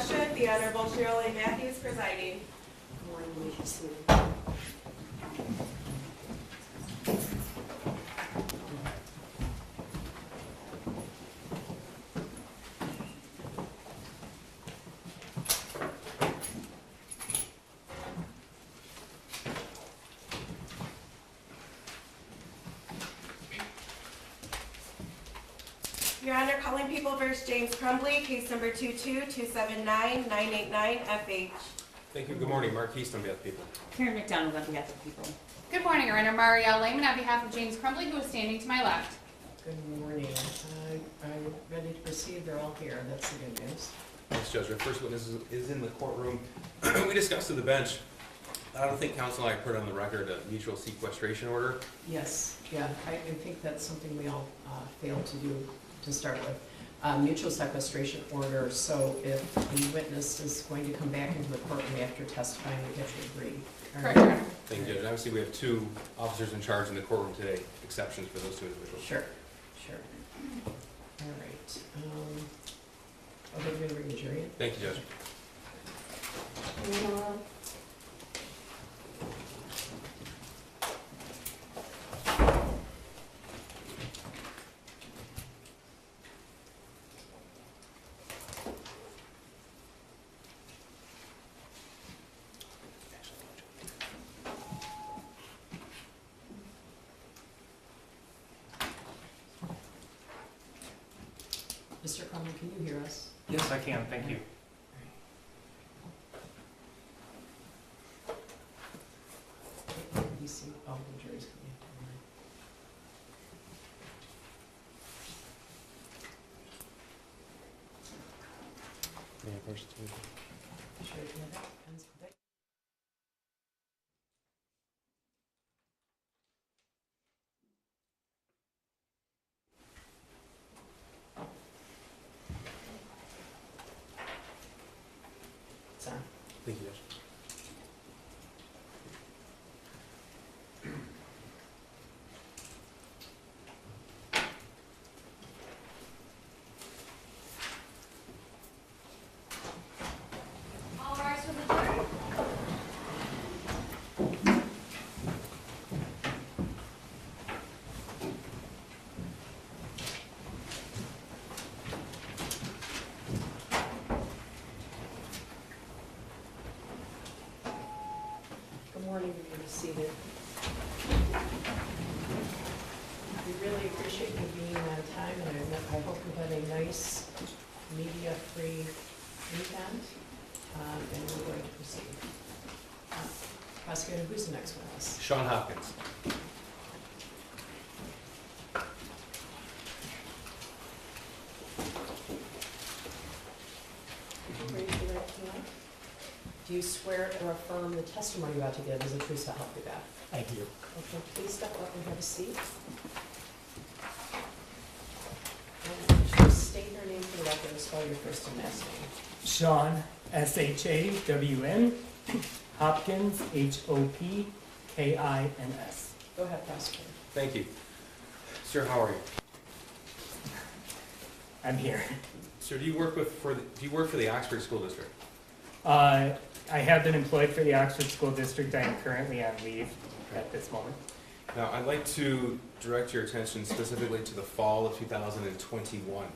session. The Honorable Cheryl A. Matthews presiding. Good morning, you may be seated. Your Honor, calling People v. James Crumbley, case number 22-279-989-FH. Thank you. Good morning. Mark East on behalf of people. Karen McDonald on behalf of the people. Good morning, Your Honor. Marielle Lehman on behalf of James Crumbley, who is standing to my left. Good morning. I'm ready to proceed. They're all here. That's the good news. Thanks, Judge. Our first witness is in the courtroom. We discussed to the bench. I don't think counsel and I put on the record a mutual sequestration order. Yes, yeah, I think that's something we all failed to do to start with. Mutual sequestration order, so if the witness is going to come back into the courtroom after testifying, we have to agree. Correct, Your Honor. Thank you, Judge. Obviously, we have two officers in charge in the courtroom today. Exceptions for those two individuals. Sure. All right. Okay, we're going to bring the jury in. Thank you, Judge. Mr. Crumbley, can you hear us? Yes, I can, thank you. You see all the juries coming in. Sure, you have that? Pens, okay. It's on. Thank you, Judge. All rise for the jury. Good morning, you may be seated. We really appreciate you being on time, and I hope you had a nice, media-free weekend, and we're going to proceed. Prosecutor, who's the next witness? Shawn Hopkins. Raise your right hand. Do you swear or affirm the testimony you're about to give is the truth to help you God? I do. Okay, please step up and have a seat. And just state your name for the record and spell your first and last name. Shawn, S-H-A-W-N, Hopkins, H-O-P-K-I-N-S. Go ahead, prosecutor. Thank you. Sir, how are you? I'm here. Sir, do you work for the Oxford School District? I have been employed for the Oxford School District. I am currently on leave at this moment. Now, I'd like to direct your attention specifically to the fall of 2021.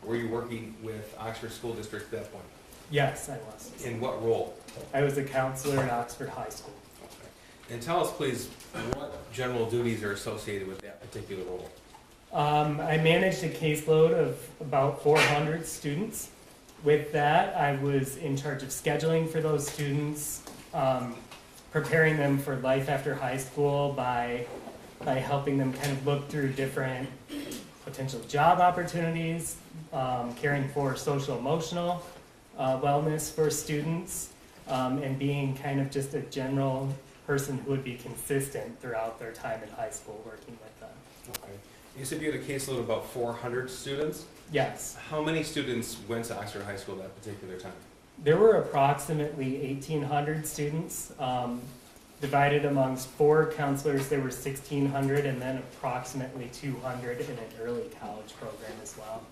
Were you working with Oxford School District at that point? Yes, I was. In what role? I was a counselor in Oxford High School. Okay. And tell us, please, what general duties are associated with that particular role? I managed a caseload of about 400 students. With that, I was in charge of scheduling for those students, preparing them for life after high school by helping them kind of look through different potential job opportunities, caring for social emotional wellness for students, and being kind of just a general person who would be consistent throughout their time in high school working with them. Okay. You said you had a caseload of about 400 students? Yes. How many students went to Oxford High School that particular time? There were approximately 1,800 students, divided amongst 4 counselors. There were 1,600, and then approximately 200 in an early college program as well.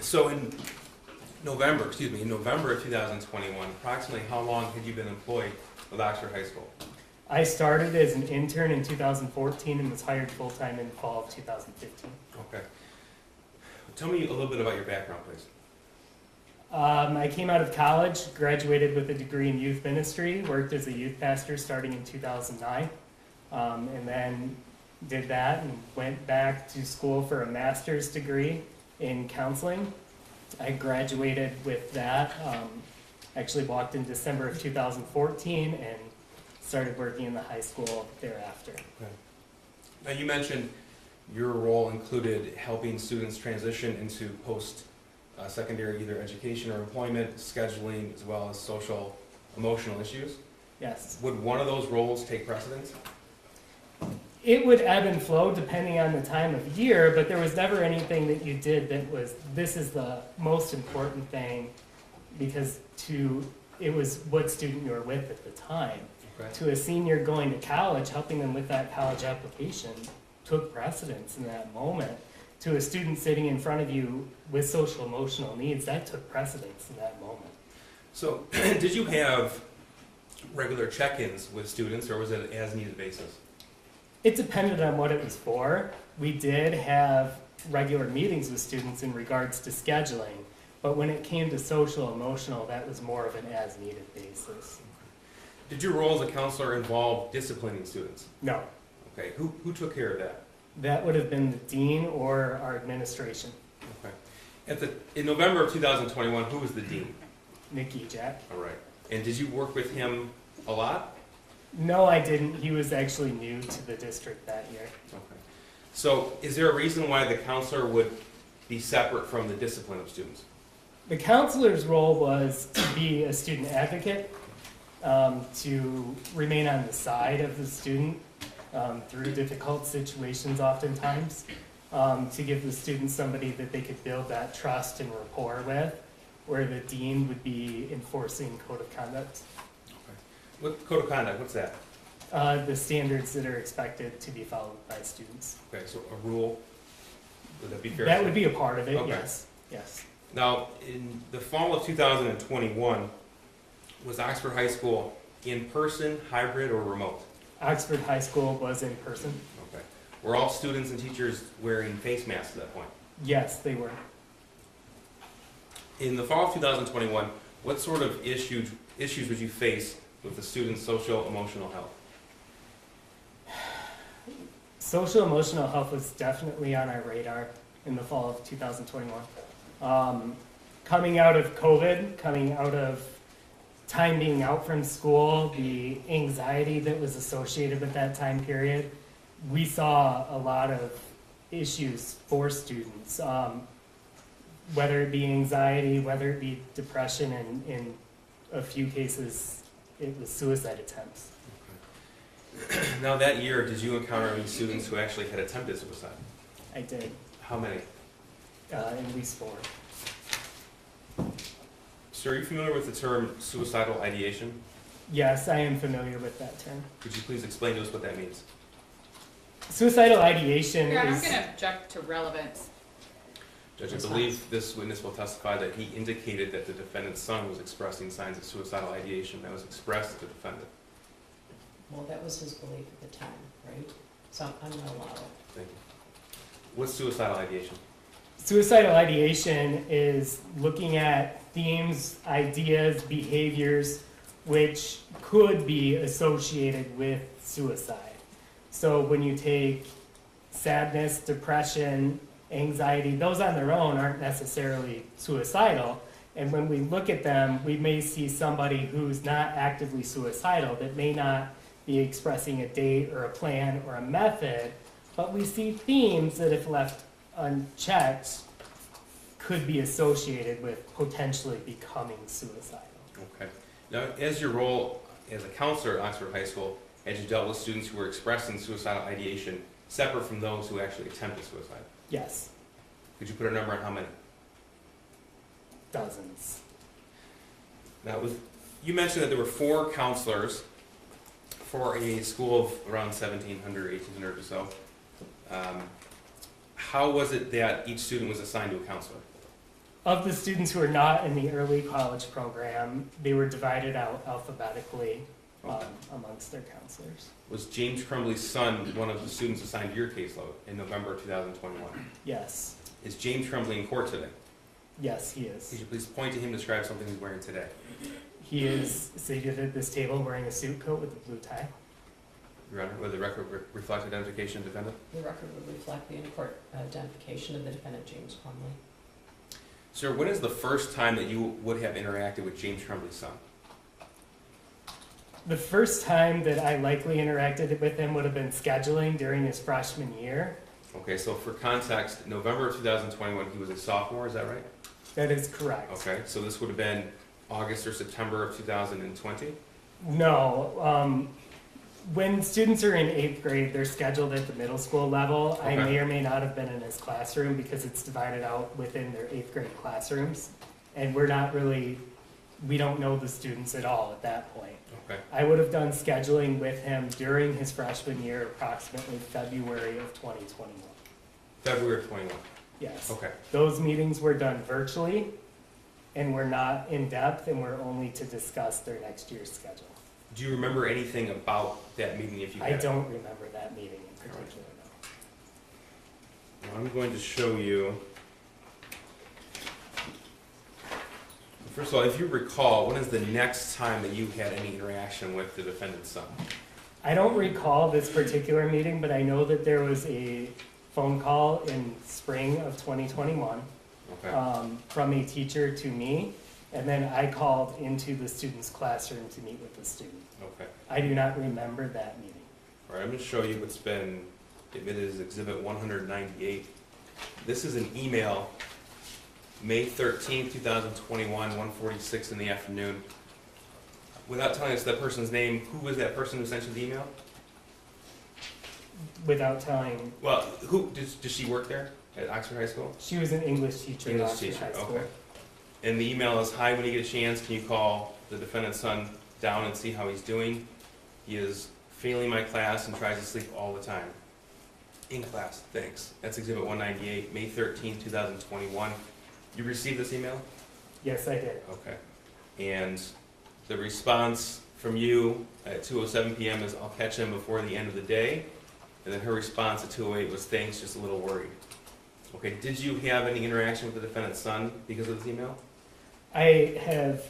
So in November of 2021, approximately how long had you been employed with Oxford High School? I started as an intern in 2014 and was hired full-time in fall of 2015. Okay. Tell me a little bit about your background, please. I came out of college, graduated with a degree in youth ministry, worked as a youth pastor starting in 2009, and then did that and went back to school for a master's degree in counseling. I graduated with that, actually walked in December of 2014 and started working in the high school thereafter. Now, you mentioned your role included helping students transition into post-secondary either education or employment, scheduling, as well as social, emotional issues. Yes. Would one of those roles take precedence? It would ebb and flow depending on the time of year, but there was never anything that you did that was, this is the most important thing, because it was what student you were with at the time. Okay. To a senior going to college, helping them with that college application took precedence in that moment. To a student sitting in front of you with social emotional needs, that took precedence in that moment. So, did you have regular check-ins with students, or was it an as-needed basis? It depended on what it was for. We did have regular meetings with students in regards to scheduling, but when it came to social emotional, that was more of an as-needed basis. Did your role as a counselor involve disciplining students? No, Okay, who took care of that? that would have been the dean or our administration, Okay. In November of 2021, who was the dean? Nick Ejak. All right. And did you work with him a lot? No, I didn't. He was actually new to the district that year. Okay. So, is there a reason why the counselor would be separate from the discipline of students? The counselor's role was to be a student advocate, to remain on the side of the student through difficult situations oftentimes, to give the student somebody that they could build that trust and rapport with, where the dean would be enforcing code of conduct. What code of conduct, what's that? The standards that are expected to be followed by students. Okay, so a rule, would that be fair? That would be a part of it, Okay. yes, yes. Now, in the fall of 2021, was Oxford High School in person, hybrid, or remote? Oxford High School was in person. Okay. Were all students and teachers wearing face masks at that point? Yes, they were. In the fall of 2021, what sort of issues would you face with the students' social emotional health? Social emotional health was definitely on our radar in the fall of 2021. Coming out of COVID, coming out of time being out from school, the anxiety that was associated with that time period, we saw a lot of issues for students, whether it be anxiety, whether it be depression, and in a few cases, it was suicide attempts. Now, that year, did you encounter any students who actually had attempted suicide? I did, How many? at least 4. Sir, are you familiar with the term suicidal ideation? Yes, I am familiar with that term. Could you please explain to us what that means? Suicidal ideation Your Honor, I'm is, going to object to relevance. Judge, I believe this witness will testify that he indicated that the defendant's son was expressing signs of suicidal ideation that was expressed to the defendant. Well, that was his belief at the time, right? So I'm gonna allow it. Thank you. What's suicidal ideation? suicidal ideation is looking at themes, ideas, behaviors which could be associated with suicide. So when you take sadness, depression, anxiety, those on their own aren't necessarily suicidal. And when we look at them, we may see somebody who's not actively suicidal, that may not be expressing a date or a plan or a method, but we see themes that, if left unchecked, could be associated with potentially becoming suicidal. Okay. Now, as your role as a counselor at Oxford High School, had you dealt with students who were expressing suicidal ideation separate from those who actually attempted suicide? Yes, Could you put a number on how many? dozens. Now, you mentioned that there were 4 counselors for a school of around 1,700, 1,800 or so. How was it that each student was assigned to a counselor? Of the students who are not in the early college program, they were divided out alphabetically amongst their counselors. Was James Crumbley's son one of the students assigned to your caseload in November 2021? Yes, Is James Crumbley in court today? yes, he Could is. you please point to him and describe something he's wearing today? He is seated at this table wearing a suit coat with a blue tie. Your Honor, would the record reflect identification of defendant? The record would reflect the in-court identification of the defendant, James Crumbley. Sir, when is the first time that you would have interacted with James Crumbley's son? The first time that I likely interacted with him would have been scheduling during his freshman year. Okay, so for context, November of 2021, he was a sophomore, is that right? That is correct. Okay, so this would have been August or September of 2020? No, when students are in 8th grade, they're scheduled at the middle school level. I Okay. may or may not have been in his classroom because it's divided out within their 8th grade classrooms. And we don't know the students at all at that point. Okay, I would have done scheduling with him during his freshman year, approximately February of 2021. February of 21. Yes. Okay, Those meetings were done virtually and were not in depth and were only to discuss their next year's schedule. do you remember anything about that meeting if you I had? don't remember that meeting in particular, no. Well, I'm going to show you. First of all, if you recall, when is the next time that you had any interaction with the defendant's son? I don't recall this particular meeting, but I know that there was a phone call in spring of 2021 Okay, from a teacher to me, and then I called into the student's classroom to meet with the student. okay. I do not remember that meeting. All right, I'm going to show you what's been admitted as Exhibit 198. This is an email, May 13th, 2021, 1:46 in the afternoon. Without telling us that person's name, who was that person who sent you the email? Without telling, Well, who does she work there at Oxford High School? she was an English teacher at English Oxford teacher, High School. okay. And the email is, "Hi, when you get a chance, can you call the defendant's son down and see how he's doing? He is failing my class and tries to sleep all the time. In class, thanks." That's Exhibit 198, May 13th, 2021. You received this email? Yes, I did. Okay. And the response from you at 2:07 p.m. is, "I'll catch him before the end of the day." And then her response at 2:08 was, "Thanks, just a little worried." Okay, did you have any interaction with the defendant's son because of this email? I have,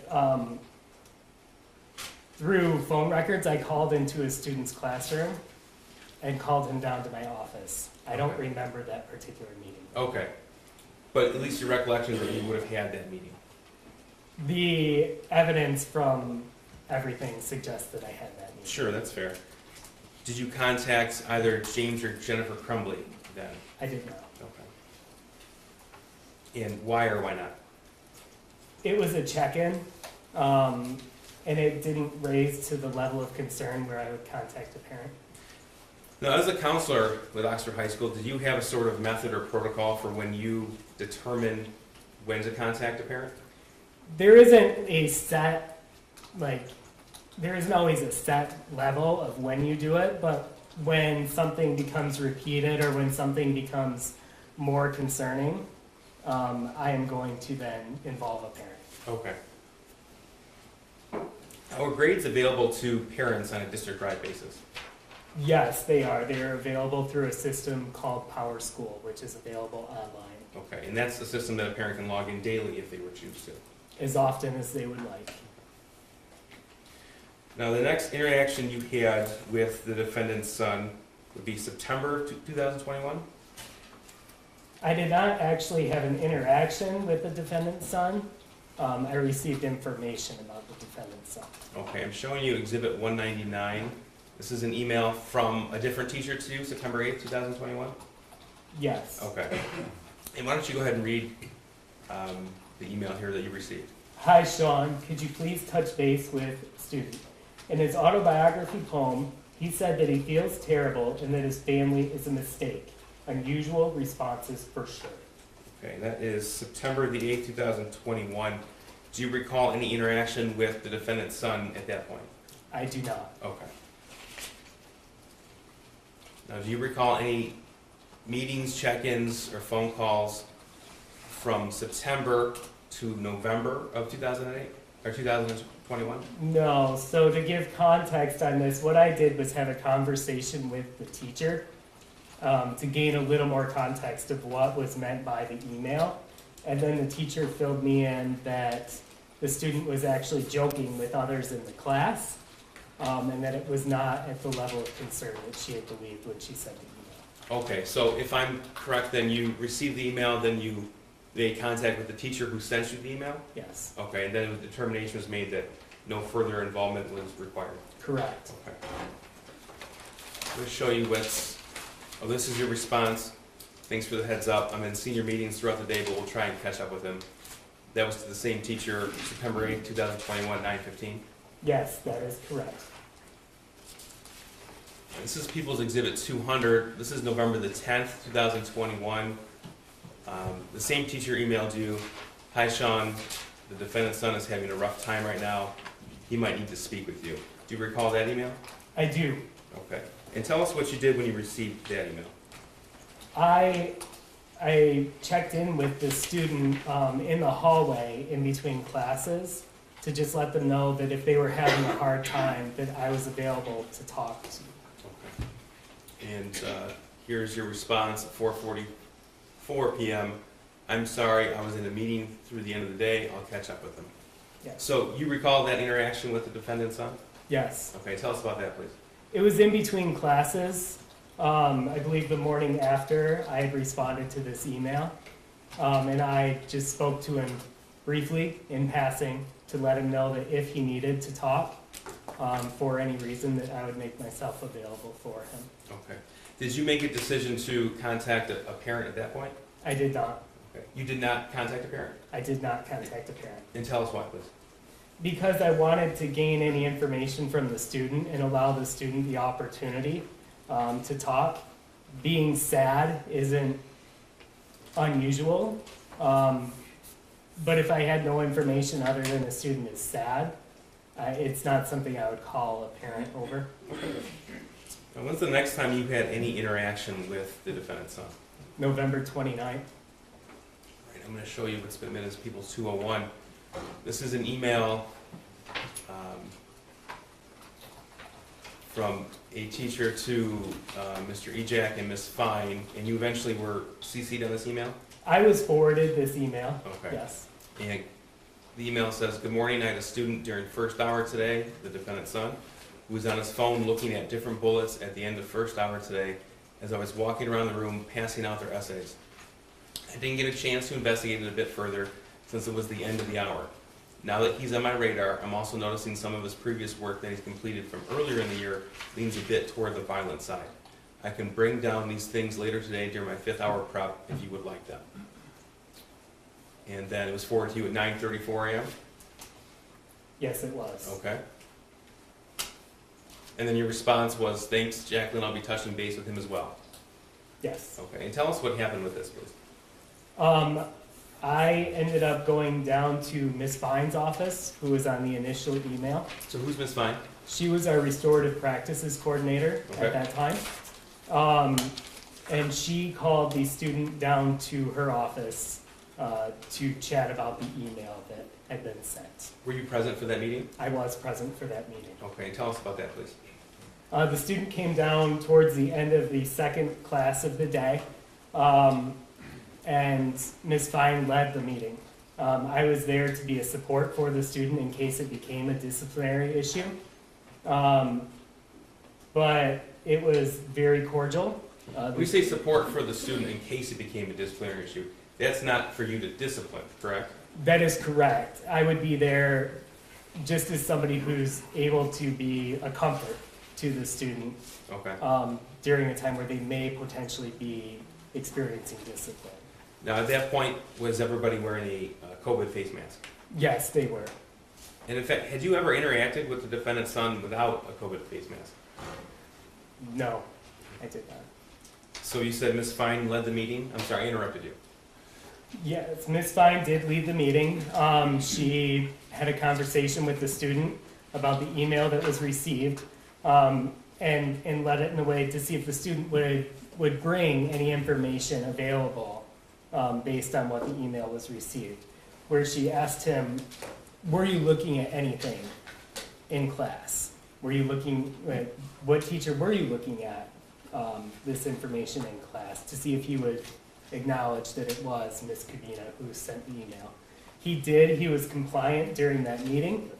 through phone records, I called into a student's classroom and called him down to my office. I don't Okay. remember that particular meeting. Okay. But at least your recollection is that you would have had that meeting. The evidence from everything suggests that I had that meeting. Sure, that's fair. Did you contact either James or Jennifer Crumbley then? I did not. Okay. And why or why not? It was a check-in, and it didn't raise to the level of concern where I would contact a parent. Now, as a counselor with Oxford High School, did you have a sort of method or protocol for when you determine when to contact a parent? There isn't a set, there isn't always a set level of when you do it, but when something becomes repeated or when something becomes more concerning, I am going to then involve a parent. Okay. Are grades available to parents on a district-wide basis? Yes, they are. They are available through a system called Power School, which is available online Okay, and that's a system that a parent can log in daily if they would choose to. as often as they would like. Now, the next interaction you had with the defendant's son would be September 2021? I did not actually have an interaction with the defendant's son. I received information about the defendant's son. Okay, I'm showing you Exhibit 199. This is an email from a different teacher to you, September 8th, 2021? Yes. Okay. And why don't you go ahead and read the email here that you received? Hi, Shawn. Could you please touch base with student? In his autobiography poem, he said that he feels terrible and that his family is a mistake. Unusual responses for sure. Okay, that is September the 8th, 2021. Do you recall any interaction with the defendant's son at that point? I do not. Okay. Now, do you recall any meetings, check-ins, or phone calls from September to November of 2008, or 2021? No, so to give context on this, what I did was have a conversation with the teacher to gain a little more context of what was meant by the email. And then the teacher filled me in that the student was actually joking with others in the class, and that it was not at the level of concern that she had believed when she sent the email. Okay, so if I'm correct, then you received the email, then you made contact with the teacher who sent you the email? Yes, Okay, and then a determination was made that no further involvement was required? correct. Okay. I'm going to show you this is your response. Thanks for the heads up. I'm in senior meetings throughout the day, but we'll try and catch up with him. That was to the same teacher, September 8th, 2021, 9:15. Yes, that is correct. This is People's Exhibit 200. This is November the 10th, 2021. The same teacher emailed you, "Hi Shawn, the defendant's son is having a rough time right now. He might need to speak with you." Do you recall that email? I do. Okay. And tell us what you did when you received that email. I checked in with the student in the hallway in between classes to just let them know that if they were having a hard time, that I was available to talk to. Okay. And here's your response at 4:44 p.m. "I'm sorry, I was in a meeting through the end of the day. I'll catch up with them." Yes. So you recall that interaction with the defendant's son? Yes. Okay, tell us about that, please. It was in between classes. I believe the morning after I had responded to this email. And I just spoke to him briefly in passing to let him know that if he needed to talk for any reason, that I would make myself available for him. Okay. Did you make a decision to contact a parent at that point? I did not. Okay. You did not contact a parent? I did not contact a parent. And tell us why, please. Because I wanted to gain any information from the student and allow the student the opportunity to talk. Being sad isn't unusual, but if I had no information other than the student is sad, it's not something I would call a parent over. And when's the next time you had any interaction with the defendant's son? November 29th. Right, I'm going to show you what's been admitted as People's 201. This is an email from a teacher to Mr. Ejak and Ms. Fine, and you eventually were CC'd on this email? I was forwarded this email, Okay. yes. And the email says, "Good morning, I had a student during first hour today," the defendant's son, "who was on his phone looking at different bullets at the end of first hour today as I was walking around the room passing out their essays. I didn't get a chance to investigate it a bit further since it was the end of the hour. Now that he's on my radar, I'm also noticing some of his previous work that he's completed from earlier in the year leans a bit toward the violent side. I can bring down these things later today during my 5th hour prep if you would like them." And then it was forwarded to you at 9:34 a.m.? Yes, it was. Okay. And then your response was, "Thanks, Jacqueline, I'll be touching base with him as well." Yes. Okay, and tell us what happened with this, please. I ended up going down to Ms. Fine's office, who was on the initial email. So who's Ms. Fine? She was our restorative practices coordinator Okay. at that time. And she called the student down to her office to chat about the email that had been sent. Were you present for that meeting? I was present for that meeting. Okay, and tell us about that, please. The student came down towards the end of the second class of the day, and Ms. Fine led the meeting. I was there to be a support for the student in case it became a disciplinary issue. But it was very cordial. When you say support for the student in case it became a disciplinary issue, that's not for you to discipline, correct? That is correct. I would be there just as somebody who's able to be a comfort to the student Okay. during a time where they may potentially be experiencing discipline. Now, at that point, was everybody wearing a COVID face mask? Yes, they were. And in fact, had you ever interacted with the defendant's son without a COVID face mask? No, I did not. So you said Ms. Fine led the meeting? I'm sorry, I interrupted you. Yes, Ms. Fine did lead the meeting. She had a conversation with the student about the email that was received, and led it in a way to see if the student would bring any information available based on what the email was received, where she asked him, were you looking at anything in class? Were you looking at, what teacher were you looking at this information in class, to see if he would acknowledge that it was Ms. Kavina who sent the email. He did. He was compliant during that meeting.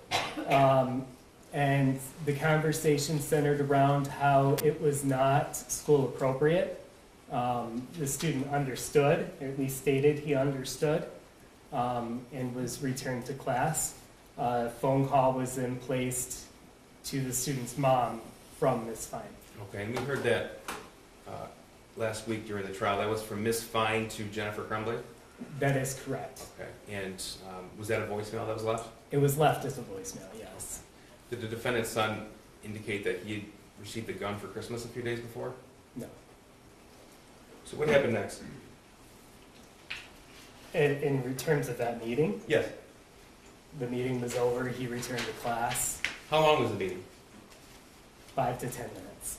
And the conversation centered around how it was not school appropriate. The student understood, or at least stated he understood, and was returned to class. A phone call was then placed to the student's mom from Ms. Fine. Okay, and we heard that last week during the trial. That was from Miss Fine to Jennifer Crumbley? That is correct. Okay, and was that a voicemail that was left? It was left as a voicemail, yes. Did the defendant's son indicate that he had received a gun for Christmas a few days before? No. So what happened next? In terms of that meeting, Yes. the meeting was over, he returned to class, How long was the meeting? 5 to 10 minutes.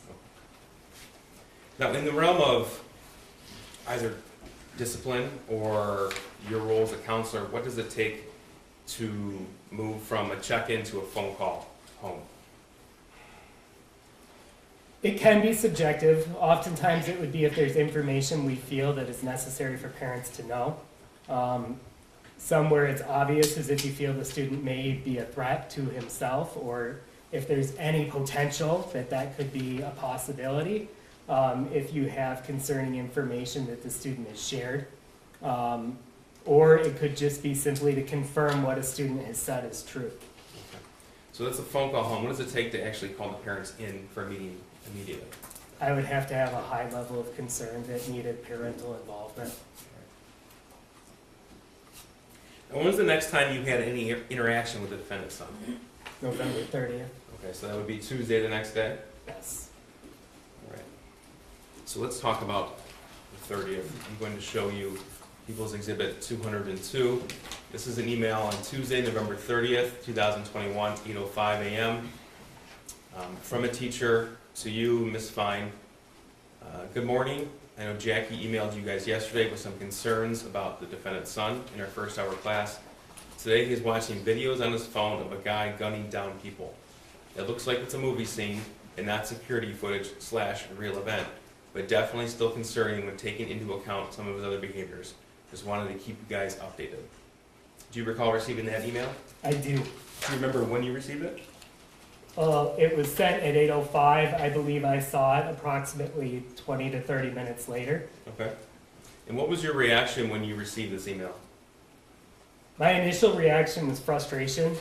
Now, in the realm of either discipline or your role as a counselor, what does it take to move from a check-in to a phone call home? It can be subjective. Oftentimes it would be if there's information we feel that is necessary for parents to know. Some where it's obvious is if you feel the student may be a threat to himself, or if there's any potential that that could be a possibility. If you have concerning information that the student has shared. Or it could just be simply to confirm what a student has said is true. Okay. So that's a phone call home. What does it take to actually call the parents in for a meeting immediately? I would have to have a high level of concern that needed parental involvement. And when was the next time you had any interaction with the defendant's son? November 30th, Okay, so that would be Tuesday the next day? yes. All right. So let's talk about the 30th. I'm going to show you People's Exhibit 202. This is an email on Tuesday, November 30th, 2021, 8:05 a.m. From a teacher to you, Ms. Fine. Good morning. I know Jackie emailed you guys yesterday with some concerns about the defendant's son in our first hour class. Today he's watching videos on his phone of a guy gunning down people. It looks like it's a movie scene and not security footage / real event, but definitely still concerning when taking into account some of his other behaviors. Just wanted to keep you guys updated. Do you recall receiving that email? I do. Do you remember when you received it? It was sent at 8:05. I believe I saw it approximately 20 to 30 minutes later. Okay. And what was your reaction when you received this email? My initial reaction was frustration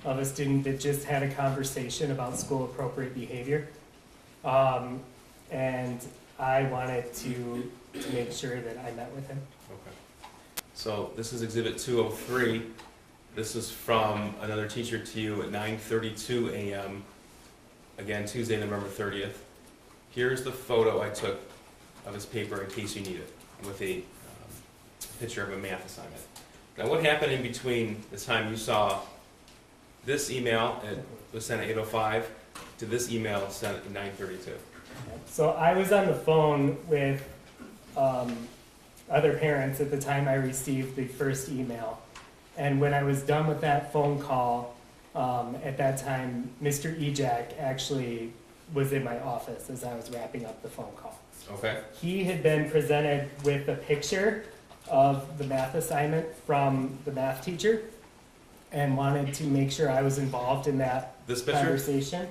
of a student that just had a conversation about school appropriate behavior. And I wanted to make sure that I met with him. Okay. So this is Exhibit 203. This is from another teacher to you at 9:32 a.m. Again, Tuesday, November 30th. Here's the photo I took of his paper in case you need it, with a picture of a math assignment. Now, what happened in between the time you saw this email, it was sent at 8:05, to this email sent at 9:32? So I was on the phone with other parents at the time I received the first email. And when I was done with that phone call, at that time, Mr. Ejak actually was in my office as I was wrapping up the phone call. Okay. He had been presented with a picture of the math assignment from the math teacher and wanted to make sure I was involved in that This picture? conversation.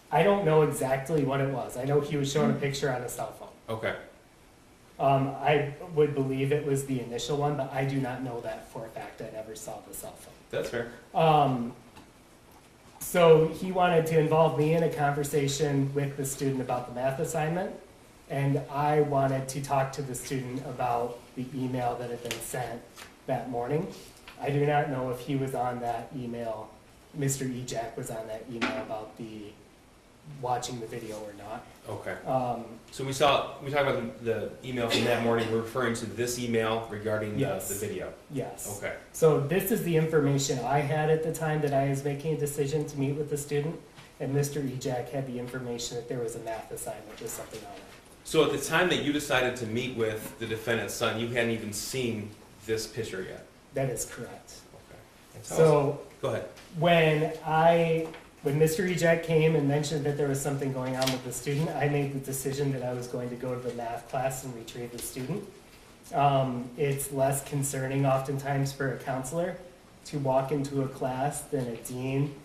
I don't know exactly what it was. I know he was showing a picture on a cell phone. Okay. I would believe it was the initial one, but I do not know that for a fact. I never saw the cell phone. That's fair. So he wanted to involve me in a conversation with the student about the math assignment, and I wanted to talk to the student about the email that had been sent that morning. I do not know if he was on that email, Mr. Ejak was on that email about the watching the video or not. Okay. So we talked about the email from that morning. We're referring to this email regarding Yes. the video. Yes. Okay. So this is the information I had at the time that I was making a decision to meet with the student, and Mr. Ejak had the information that there was a math assignment with something on it. So at the time that you decided to meet with the defendant's son, you hadn't even seen this picture yet? That is correct. Okay. So Go ahead. when Mr. Ejak came and mentioned that there was something going on with the student, I made the decision that I was going to go to the math class and retrieve the student. It's less concerning oftentimes for a counselor to walk into a class than a dean,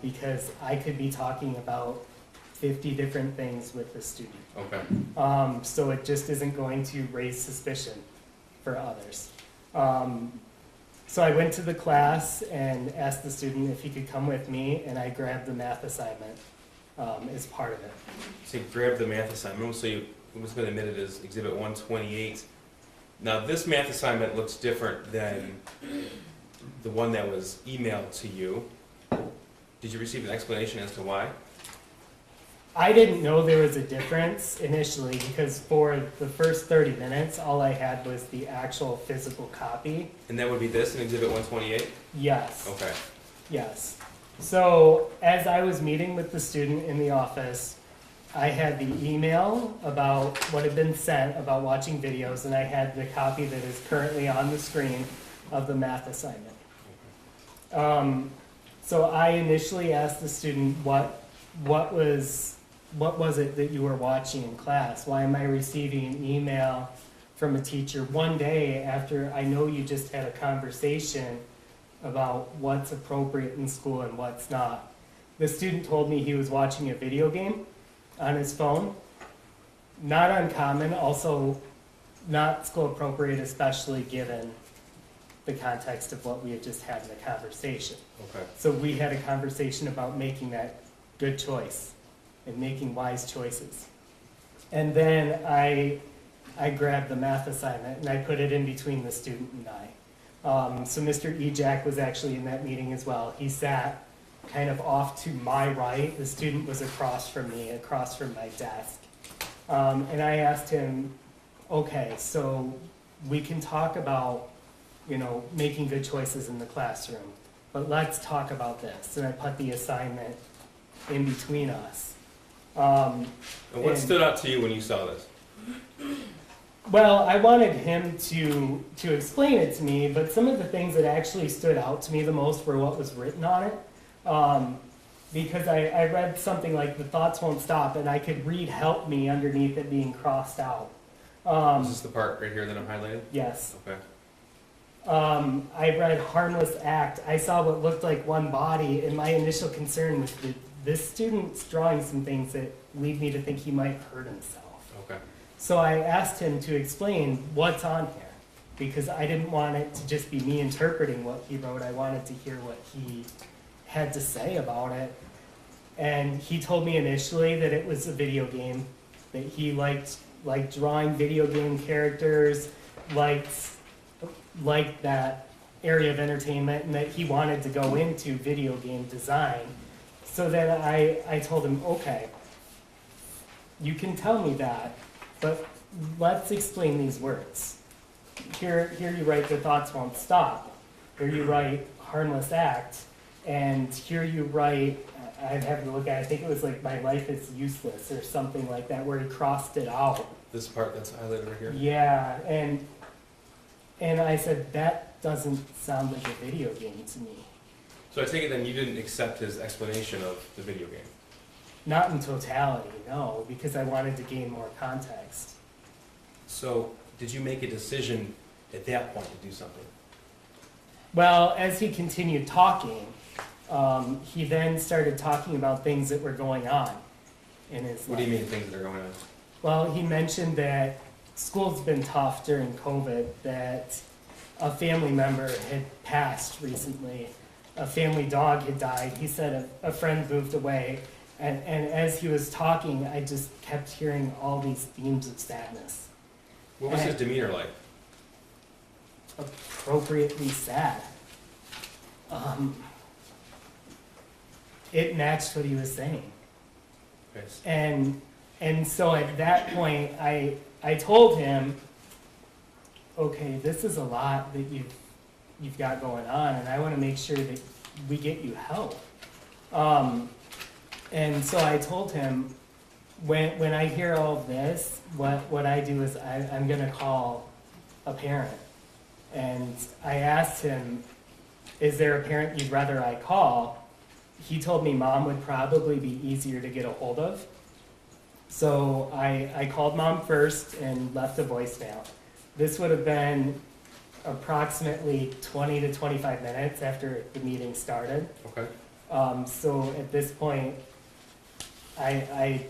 because I could be talking about 50 different things with the student. Okay. So it just isn't going to raise suspicion for others. So I went to the class and asked the student if he could come with me, and I grabbed the math assignment as part of it. So you grabbed the math assignment, so what's been admitted as Exhibit 128. Now, this math assignment looks different than the one that was emailed to you. Did you receive an explanation as to why? I didn't know there was a difference initially because for the first 30 minutes, all I had was the actual physical copy. And that would be this in Exhibit 128? Yes. Okay. Yes. So as I was meeting with the student in the office, I had the email about what had been sent about watching videos, and I had the copy that is currently on the screen of the math assignment. So I initially asked the student, what was it that you were watching in class? Why am I receiving an email from a teacher one day after I know you just had a conversation about what's appropriate in school and what's not? The student told me he was watching a video game on his phone. Not uncommon, also not school appropriate, especially given the context of what we had just had in the conversation. Okay. So we had a conversation about making that good choice and making wise choices. And then I grabbed the math assignment and I put it in between the student and I. So Mr. Ejak was actually in that meeting as well. He sat kind of off to my right. The student was across from me, across from my desk. And I asked him, okay, so we can talk about, making good choices in the classroom, but let's talk about this. And I put the assignment in between us. And what And- stood out to you when you saw this? Well, I wanted him to explain it to me, but some of the things that actually stood out to me the most were what was written on it. Because I read something like, the thoughts won't stop, and I could read help me underneath it being crossed out. Is this the part right here that I'm highlighting? Yes. Okay. I read harmless act. I saw what looked like one body, and my initial concern was that this student's drawing some things that lead me to think he might hurt himself. Okay. So I asked him to explain what's on here, because I didn't want it to just be me interpreting what he wrote. I wanted to hear what he had to say about it. And he told me initially that it was a video game, that he liked drawing video game characters, liked that area of entertainment, and that he wanted to go into video game design. So then I told him, okay, you can tell me that, but let's explain these words. Here you write, the thoughts won't stop. Here you write, harmless act. And here you write, I'd have to look at it, I think it was like, my life is useless, or something like that, where he crossed it out. This part that's highlighted right here? Yeah, and I said, that doesn't sound like a video game to me. So I take it then you didn't accept his explanation of the video game? Not in totality, no, because I wanted to gain more context. So did you make a decision at that point to do something? Well, as he continued talking, he then started talking about things that were going on in his life. What do you mean things that are going on? Well, he mentioned that school's been tough during COVID, that a family member had passed recently, a family dog had died. He said a friend moved away, and as he was talking, I just kept hearing all these themes of sadness. What was his demeanor like? Appropriately sad. It matched what he was saying. Okay. And so at that point, I told him, okay, this is a lot that you've got going on, and I want to make sure that we get you help. And so I told him, when I hear all of this, what I do is I'm gonna call a parent. And I asked him, is there a parent you'd rather I call? He told me mom would probably be easier to get a hold of. So I called mom first and left a voicemail. This would have been approximately 20 to 25 minutes after the meeting started. Okay. So at this point, I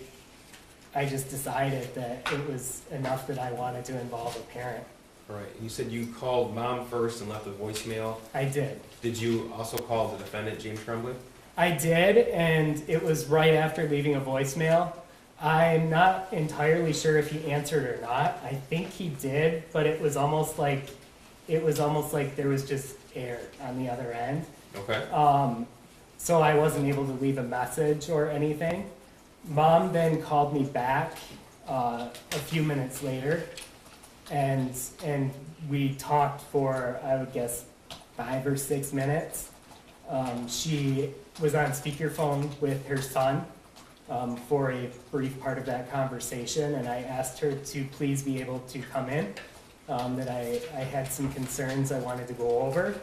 just decided that it was enough that I wanted to involve a parent. All right. You said you called mom first and left a voicemail. I did. Did you also call the defendant, James Crumbley? I did, and it was right after leaving a voicemail. I'm not entirely sure if he answered or not. I think he did, but it was almost like there was just air on the other end. Okay. So I wasn't able to leave a message or anything. Mom then called me back a few minutes later, and we talked for, I would guess, 5 or 6 minutes. She was on speakerphone with her son for a brief part of that conversation, and I asked her to please be able to come in, that I had some concerns I wanted to go over.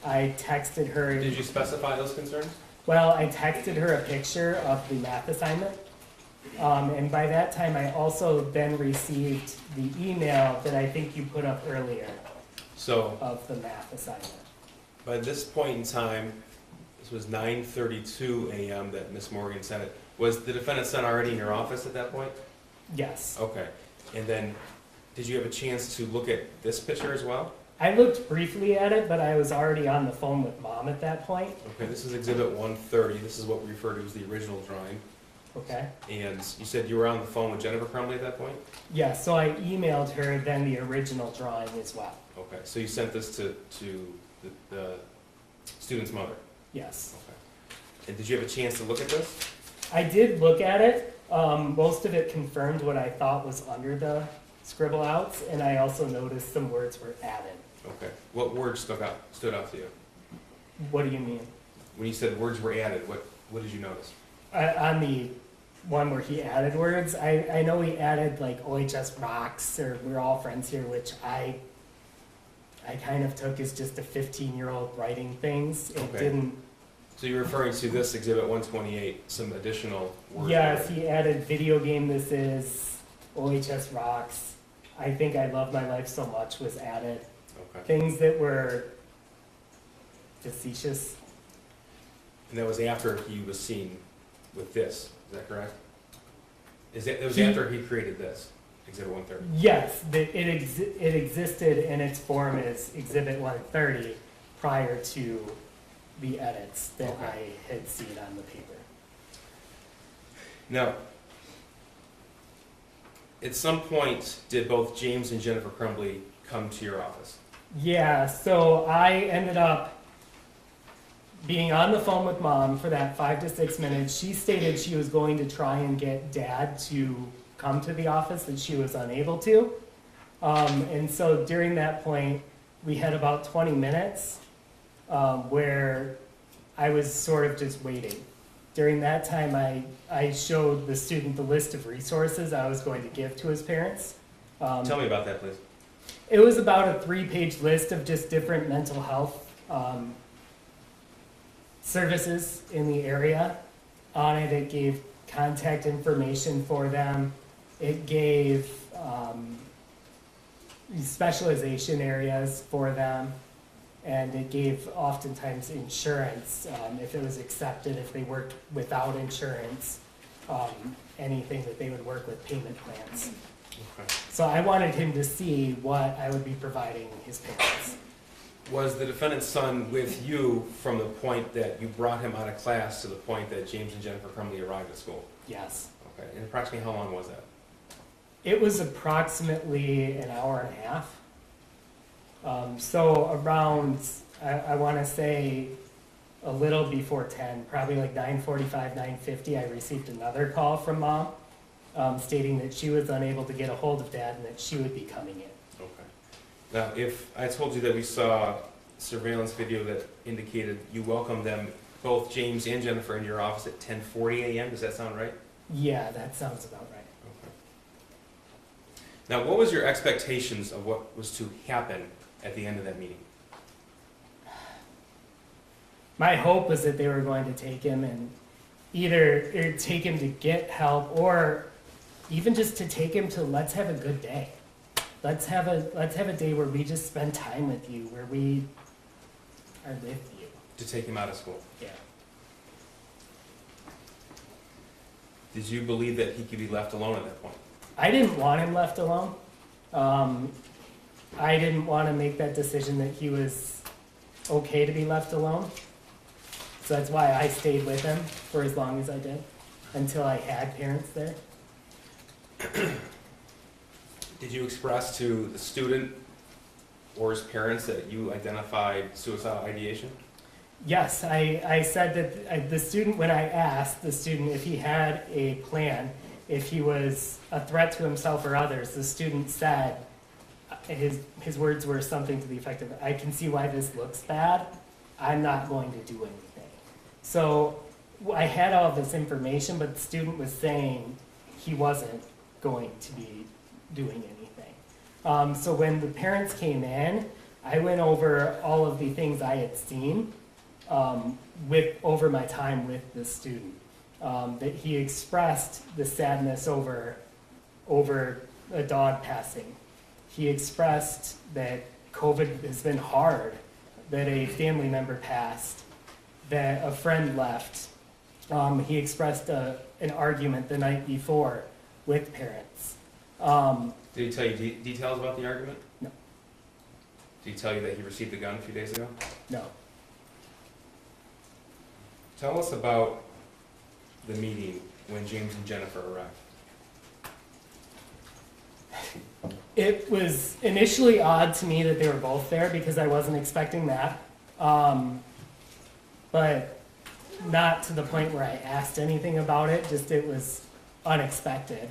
I texted her. Did you specify those concerns? Well, I texted her a picture of the math assignment. And by that time, I also then received the email that I think you put up earlier So of the math assignment. by this point in time, this was 9:32 a.m. that Miss Morgan sent it. Was the defendant's son already in your office at that point? Yes. Okay. And then, did you have a chance to look at this picture as well? I looked briefly at it, but I was already on the phone with mom at that point. Okay, this is Exhibit 130. This is what we refer to as the original drawing. Okay. And you said you were on the phone with Jennifer Crumbley at that point? Yeah, so I emailed her then the original drawing as well. Okay, so you sent this to the student's mother? Yes. Okay. And did you have a chance to look at this? I did look at it. Most of it confirmed what I thought was under the scribble outs, and I also noticed some words were added. Okay. What words stood out to you? What do you mean? When you said words were added, what did you notice? On the one where he added words, I know he added like OHS rocks or we're all friends here, which I kind of took as just a 15-year-old writing things. It Okay. didn't. So you're referring to this Exhibit 128, some additional words? Yes, there. he added video game this is, OHS rocks. I think I love my life so much was added. Okay. Things that were facetious. And that was after he was seen with this, is that correct? It was He- after he created this, Exhibit 130? Yes, it existed in its form as Exhibit 130 prior to the edits that Okay. I had seen on the paper. Now, at some point, did both James and Jennifer Crumbley come to your office? Yeah, so I ended up being on the phone with mom for that 5 to 6 minutes. She stated she was going to try and get dad to come to the office, that she was unable to. And so during that point, we had about 20 minutes where I was sort of just waiting. During that time, I showed the student the list of resources I was going to give to his parents. Tell me about that, please. It was about a 3-page list of just different mental health services in the area. On it, it gave contact information for them. It gave specialization areas for them. And it gave oftentimes insurance, if it was accepted, if they worked without insurance, anything that they would work with payment plans. Okay. So I wanted him to see what I would be providing his parents. Was the defendant's son with you from the point that you brought him out of class to the point that James and Jennifer Crumbley arrived at school? Yes. Okay, and approximately how long was that? It was approximately an hour and a half. So around, I want to say a little before 10, probably like 9:45, 9:50, I received another call from mom stating that she was unable to get a hold of dad and that she would be coming in. Okay. Now, if I told you that we saw surveillance video that indicated you welcomed them, both James and Jennifer, in your office at 10:40 a.m., does that sound right? Yeah, that sounds about right. Okay. Now, what was your expectations of what was to happen at the end of that meeting? My hope was that they were going to take him and either take him to get help or even just to take him to let's have a good day. Let's have a day where we just spend time with you, where we are with you. To take him out of school? Yeah. Did you believe that he could be left alone at that point? I didn't want him left alone. I didn't want to make that decision that he was okay to be left alone. So that's why I stayed with him for as long as I did, until I had parents there. Did you express to the student or his parents that you identified suicidal ideation? Yes, I said that the student, when I asked the student if he had a plan, if he was a threat to himself or others, the student said, his words were something to the effect of, I can see why this looks bad, I'm not going to do anything. So I had all this information, but the student was saying he wasn't going to be doing anything. So when the parents came in, I went over all of the things I had seen over my time with the student. That he expressed the sadness over a dog passing. He expressed that COVID has been hard, that a family member passed, that a friend left. He expressed an argument the night before with parents. Did he tell you details about the argument? No. Did he tell you that he received the gun a few days ago? No. Tell us about the meeting when James and Jennifer arrived. It was initially odd to me that they were both there because I wasn't expecting that. But not to the point where I asked anything about it, just it was unexpected.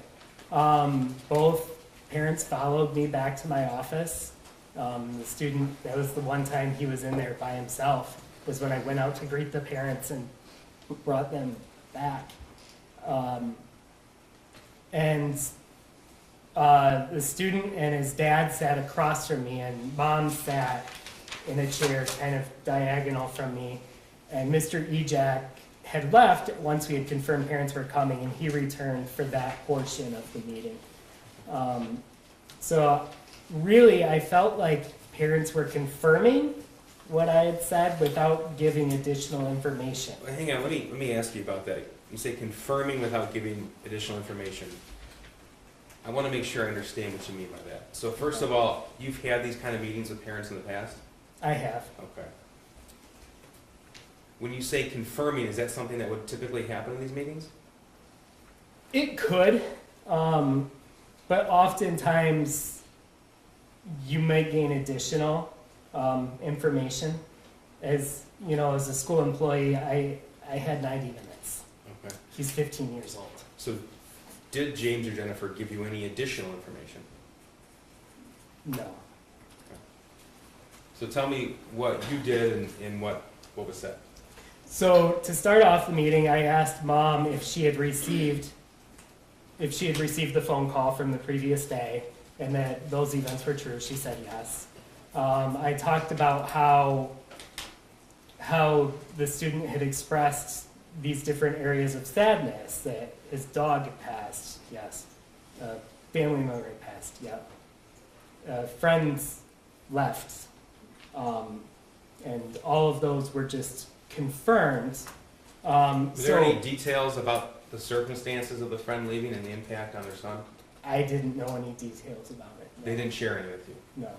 Both parents followed me back to my office. The student, that was the one time he was in there by himself, was when I went out to greet the parents and brought them back. The student and his dad sat across from me, and mom sat in a chair kind of diagonal from me. And Mr. Ejak had left once we had confirmed parents were coming, and he returned for that portion of the meeting. So really, I felt like parents were confirming what I had said without giving additional information. Well, hang on, let me ask you about that. You say confirming without giving additional information. I want to make sure I understand what you mean by that. So first of all, you've had these kind of meetings with parents in the past? I have. Okay. When you say confirming, is that something that would typically happen in these meetings? It could, but oftentimes you might gain additional information. As you know, as a school employee, I had 90 minutes. Okay. He's 15 years old. So did James or Jennifer give you any additional information? No. So tell me what you did and what was said. So to start off the meeting, I asked mom if she had received the phone call from the previous day and that those events were true. She said yes. I talked about how the student had expressed these different areas of sadness, that his dog had passed, yes. Family member had passed, yep. Friends left. And all of those were just confirmed. Were there any details about the circumstances of the friend leaving and the impact on their son? I didn't know any details about it. No. They didn't share any with you? No,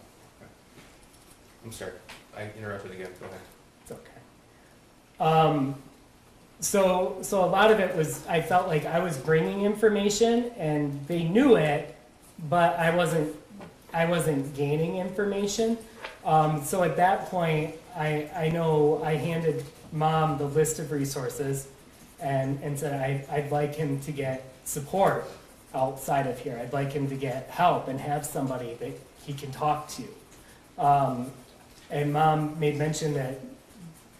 I'm sorry, I interrupted again, go ahead. it's okay. So a lot of it was, I felt like I was bringing information and they knew it, but I wasn't gaining information. So at that point, I know I handed mom the list of resources and said I'd like him to get support outside of here. I'd like him to get help and have somebody that he can talk to. And mom made mention that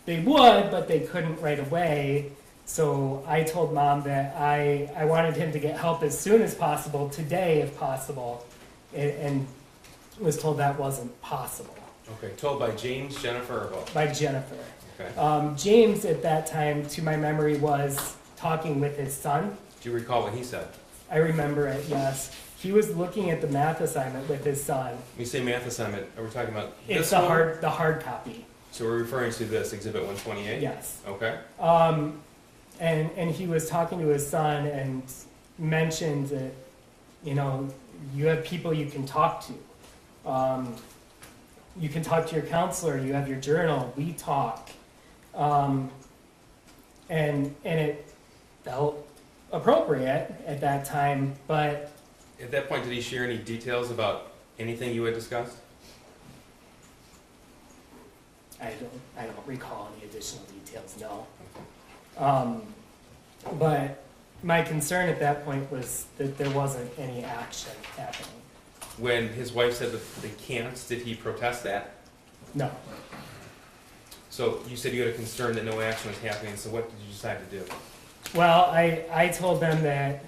they would, but they couldn't right away So I told Mom that I wanted him to get help as soon as possible, today if possible, and was told that wasn't possible Okay, told by James, Jennifer, or both? by Jennifer. Okay. James at that time, to my memory, was talking with his son. Do you recall what he said? I remember it, yes. He was looking at the math assignment with his son. When you say math assignment, are we talking about It's this the one? hard copy, So we're referring to this, Exhibit 128? yes. Okay. And he was talking to his son and mentioned that, you know, you have people you can talk to. You can talk to your counselor, you have your journal, we talk. And it felt appropriate at that time, but At that point, did he share any details about anything you had discussed? I don't recall any additional details, no. But my concern at that point was that there wasn't any action happening. When his wife said that they can't, did he protest that? No. So you said you had a concern that no action was happening, so what did you decide to do? Well, I told them that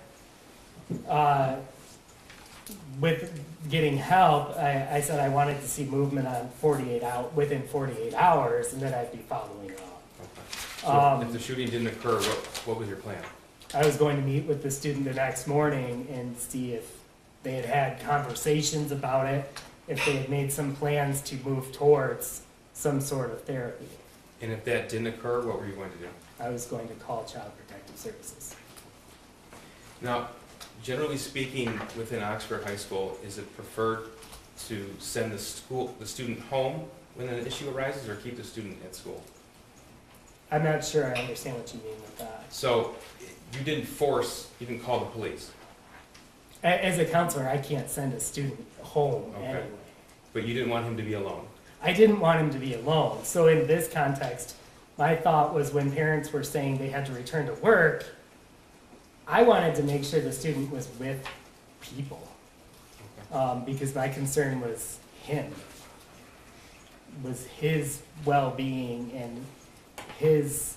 with getting help, I said I wanted to see movement on within 48 hours, and that I'd be following up. Okay. So if the shooting didn't occur, what was your plan? I was going to meet with the student the next morning and see if they had had conversations about it, if they had made some plans to move towards some sort of therapy. And if that didn't occur, what were you going to do? I was going to call Child Protective Services. Now, generally speaking, within Oxford High School, is it preferred to send the student home when an issue arises, or keep the student at school? I'm not sure I understand what you mean with that. So you didn't call the police, As a counselor, I can't send a student home Okay. anyway. but you didn't want him to be alone. I didn't want him to be alone. So in this context, my thought was when parents were saying they had to return to work, I wanted to make sure the student was with people. Because my concern was him, was his well-being and his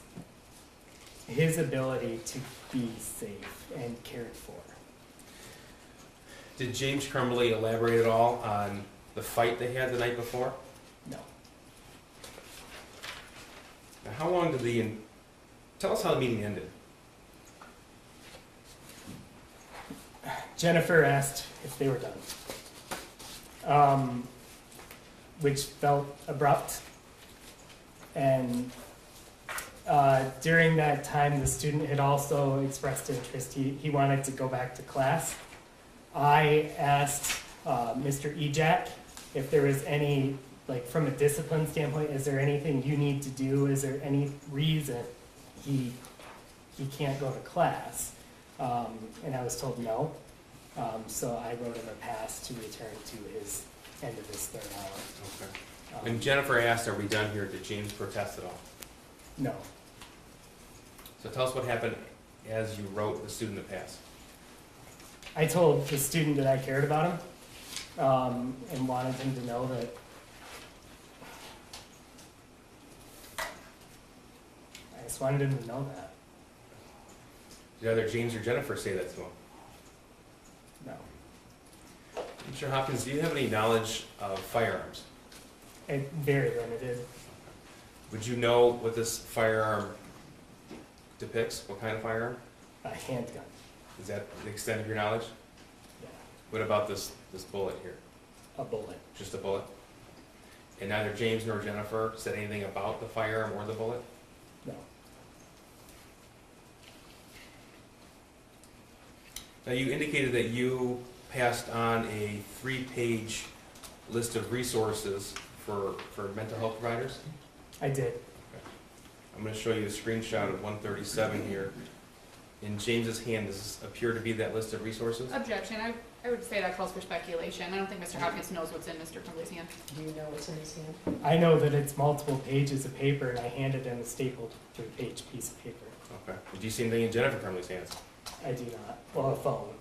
ability to be safe and cared for. Did James Crumbley elaborate at all on the fight they had the night before? No. Now, how long did tell us how the meeting ended. Jennifer asked if they were done, which felt abrupt. And during that time, the student had also expressed interest. He wanted to go back to class. I asked Mr. Ejak if there was any, like from a discipline standpoint, is there anything you need to do? Is there any reason he can't go to class? And I was told no. So I wrote him a pass to return to his end of his third hour. Okay. When Jennifer asked, "Are we done here?" did James protest at all? No. So tell us what happened as you wrote the student the pass. I told the student that I cared about him and wanted him to know that I just wanted him to know that. Did either James or Jennifer say that to him? No. Mr. Hopkins, do you have any knowledge of firearms? Very limited. Would you know what this firearm depicts? What kind of firearm? A handgun. Is that the extent of your knowledge? Yeah. What about this bullet here? A bullet. Just a bullet? And neither James nor Jennifer said anything about the firearm or the bullet? No. Now, you indicated that you passed on a 3-page list of resources for mental health providers. I did. I'm going to show you a screenshot of 137 here. In James's hand, does this appear to be that list of resources? Objection. I would say that calls for speculation. I don't think Mr. Hopkins knows what's in Mr. Crumbley's hand. Do you know what's in his hand? I know that it's multiple pages of paper, and I handed him a stapled 3-page piece of paper. Okay. Do you see anything in Jennifer Crumbley's hands? I do not. Well, a phone.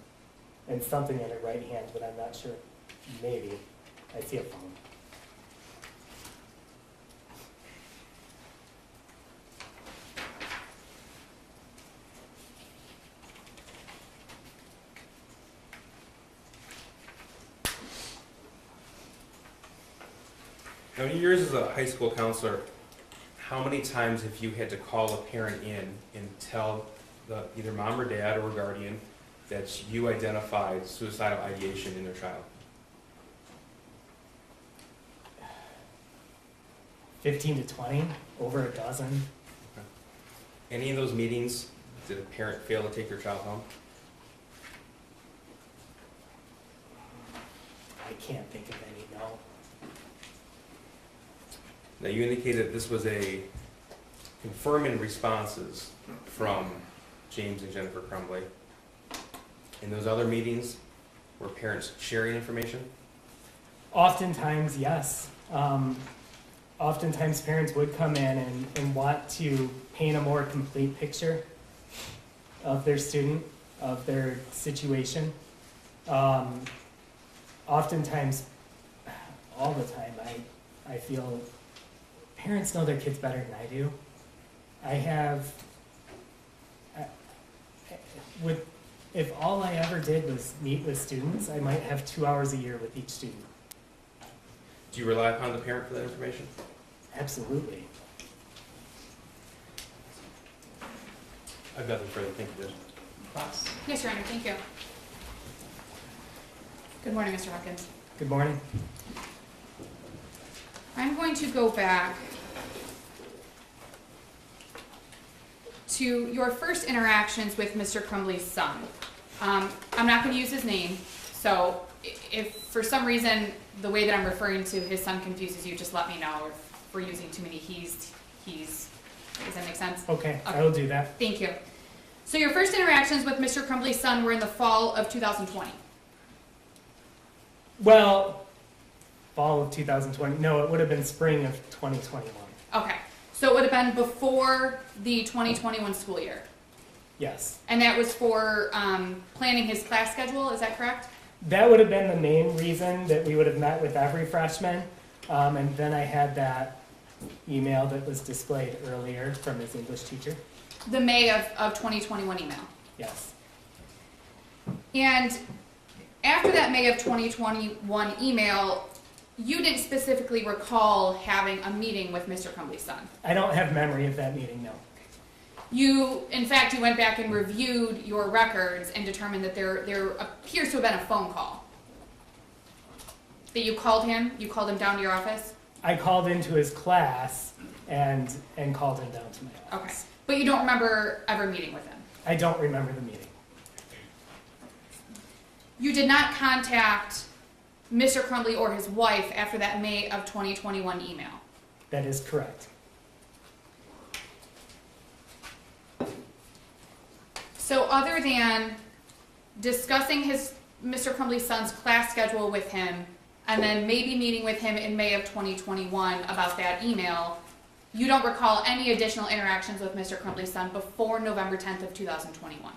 And something in her right hand, but I'm not sure. Maybe. I see a phone. Now, in years as a high school counselor, how many times have you had to call a parent in and tell either mom or dad or guardian that you identified suicidal ideation in their child? 15 to 20, over a dozen. Any of those meetings, did a parent fail to take their child home? I can't think of any, no. Now, you indicated this was a confirming responses from James and Jennifer Crumbley. In those other meetings, were parents sharing information? Oftentimes, yes. Oftentimes parents would come in and want to paint a more complete picture of their student, of their situation. Oftentimes, all the time, I feel parents know their kids better than I do. If all I ever did was meet with students, I might have 2 hours a year with each student. Do you rely upon the parent for that information? Absolutely. I've got nothing further. Thank you, Judge. Ross? Yes, Your Honor, thank you. Good morning, Mr. Hopkins. Good morning. I'm going to go back to your first interactions with Mr. Crumbley's son. I'm not going to use his name, so if for some reason the way that I'm referring to his son confuses you, just let me know. If we're using too many he's, does that make sense? Okay, I will do that. Thank you. So your first interactions with Mr. Crumbley's son were in the fall of 2020. Well, fall of 2020. No, it would have been spring of 2021. Okay, so it would have been before the 2021 school year. Yes. And that was for planning his class schedule, is that correct? That would have been the main reason that we would have met with every freshman. And then I had that email that was displayed earlier from his English teacher. The May of 2021 email. Yes. And after that May of 2021 email, you didn't specifically recall having a meeting with Mr. Crumbley's son. I don't have memory of that meeting, no. In fact, you went back and reviewed your records and determined that there appears to have been a phone call. That you called him down to your office? I called into his class and called him down to my office. Okay, but you don't remember ever meeting with him? I don't remember the meeting. You did not contact Mr. Crumbley or his wife after that May of 2021 email? That is correct. So other than discussing Mr. Crumbley's son's class schedule with him, and then maybe meeting with him in May of 2021 about that email, you don't recall any additional interactions with Mr. Crumbley's son before November 10th of 2021?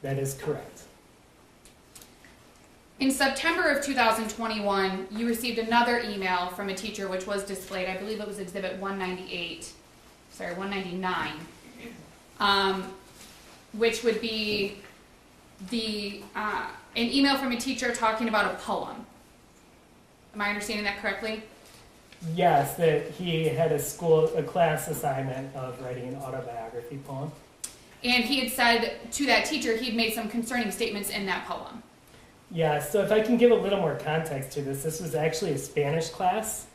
That is correct. In September of 2021, you received another email from a teacher which was displayed, I believe it was Exhibit 199, which would be an email from a teacher talking about a poem. Am I understanding that correctly? Yes, that he had a class assignment of writing an autobiography poem. And he had said to that teacher he'd made some concerning statements in that poem. Yeah, so if I can give a little more context to this was actually a Spanish class,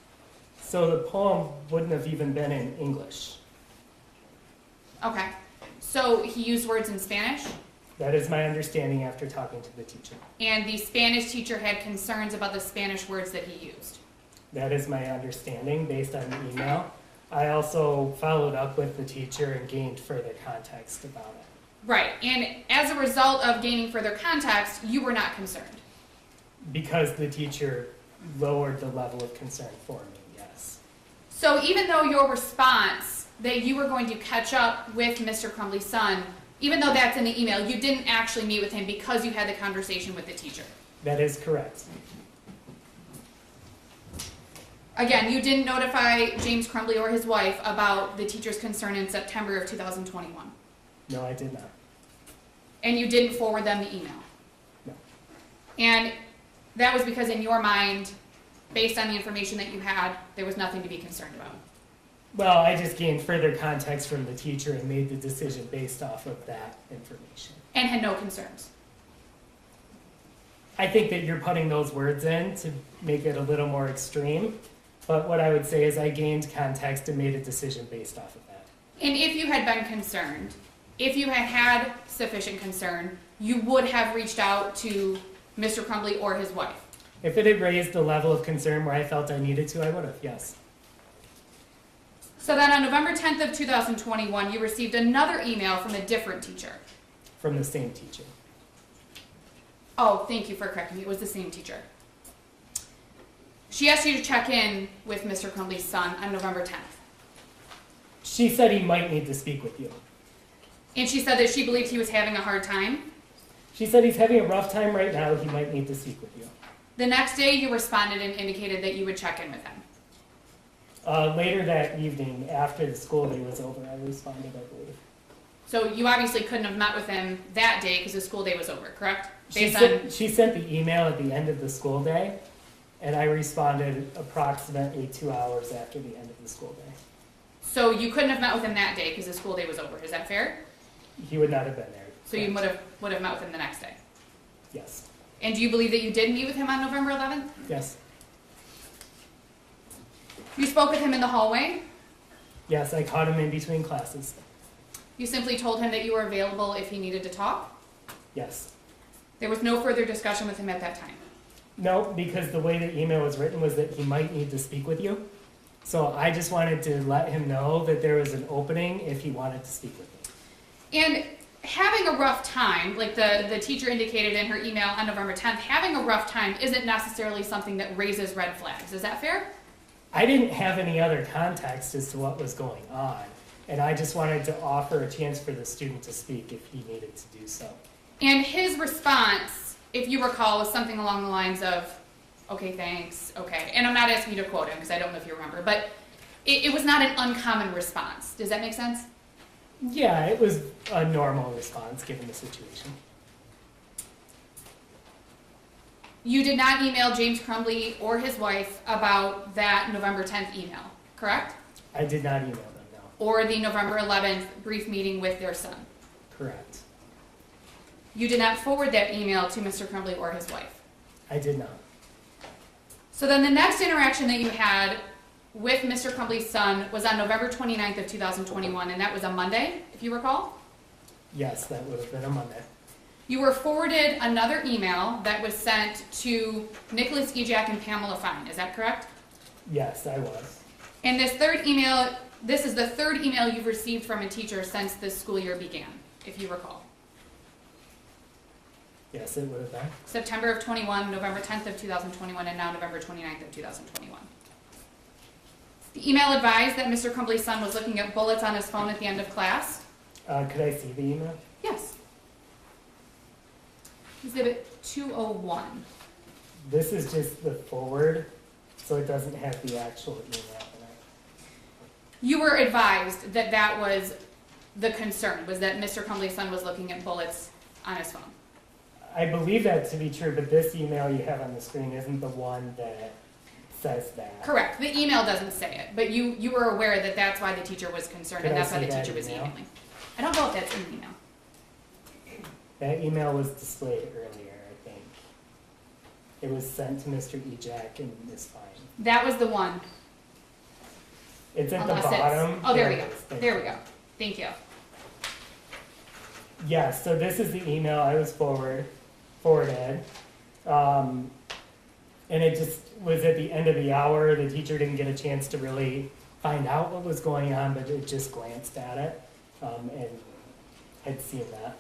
so the poem wouldn't have even been in English. Okay. So he used words in Spanish? That is my understanding after talking to the teacher. And the Spanish teacher had concerns about the Spanish words that he used? That is my understanding based on the email. I also followed up with the teacher and gained further context about it. Right, and as a result of gaining further context, you were not concerned? Because the teacher lowered the level of concern for me, yes. So even though your response that you were going to catch up with Mr. Crumbley's son, even though that's in the email, you didn't actually meet with him because you had the conversation with the teacher? That is correct. Again, you didn't notify James Crumbley or his wife about the teacher's concern in September of 2021? No, I did not. And you didn't forward them the email? No. And that was because in your mind, based on the information that you had, there was nothing to be concerned about. Well, I just gained further context from the teacher and made the decision based off of that information. And had no concerns. I think that you're putting those words in to make it a little more extreme, but what I would say is I gained context and made a decision based off of that. And if you had been concerned, if you had had sufficient concern, you would have reached out to Mr. Crumbley or his wife. If it had raised the level of concern where I felt I needed to, I would have, yes. So then on November 10th of 2021, you received another email from a different teacher. From the same teacher. Oh, thank you for correcting me. It was the same teacher. She asked you to check in with Mr. Crumbley's son on November 10th. She said he might need to speak with you. And she said that she believed he was having a hard time. She said he's having a rough time right now, he might need to speak with you. The next day, you responded and indicated that you would check in with him. Later that evening, after the school day was over, I responded, I believe. So you obviously couldn't have met with him that day because the school day was over, correct? She sent the email at the end of the school day, and I responded approximately 2 hours after the end of the school day. So you couldn't have met with him that day because the school day was over. Is that fair? He would not have been there. So you would have met with him the next day. Yes. And do you believe that you did meet with him on November 11th? Yes. You spoke with him in the hallway. Yes, I caught him in between classes. You simply told him that you were available if he needed to talk. Yes. There was no further discussion with him at that time. No, because the way the email was written was that he might need to speak with you. So I just wanted to let him know that there was an opening if he wanted to speak with me. And having a rough time, like the teacher indicated in her email on November 10th, having a rough time isn't necessarily something that raises red flags. Is that fair? I didn't have any other context as to what was going on, and I just wanted to offer a chance for the student to speak if he needed to do so. And his response, if you recall, was something along the lines of, okay, thanks, okay. And I'm not asking you to quote him because I don't know if you remember, but it was not an uncommon response. Does that make sense? Yeah, it was a normal response given the situation. You did not email James Crumbley or his wife about that November 10th email, correct? I did not email them, no. Or the November 11th brief meeting with their son. Correct. You did not forward that email to Mr. Crumbley or his wife. I did not. So then the next interaction that you had with Mr. Crumbley's son was on November 29th of 2021, and that was a Monday, if you recall? Yes, that would have been a Monday. You were forwarded another email that was sent to Nicholas Ejak and Pamela Fine, is that correct? Yes, I was. And this third email, this is the third email you've received from a teacher since this school year began, if you recall. Yes, it would have been. September of 21, November 10th of 2021, and now November 29th of 2021. The email advised that Mr. Crumbley's son was looking at bullets on his phone at the end of class. Could I see the email? Yes. Exhibit 201. This is just the forward, so it doesn't have the actual email in it. You were advised that that was the concern, was that Mr. Crumbley's son was looking at bullets on his phone. I believe that to be true, but this email you have on the screen isn't the one that says that. Correct. The email doesn't say it, but you were aware that that's why the teacher was concerned, Could and I that's why see the that teacher was email? emailing. I don't know if that's in the email. That email was displayed earlier, I think. It was sent to Mr. Ejak and Ms. Fine. That was the one. It's at Unless the it's- bottom. Oh, there we go. Thank There you. we go. Thank you. Yes, so this is the email I was forwarded. And it just was at the end of the hour. The teacher didn't get a chance to really find out what was going on, but it just glanced at it and had seen that.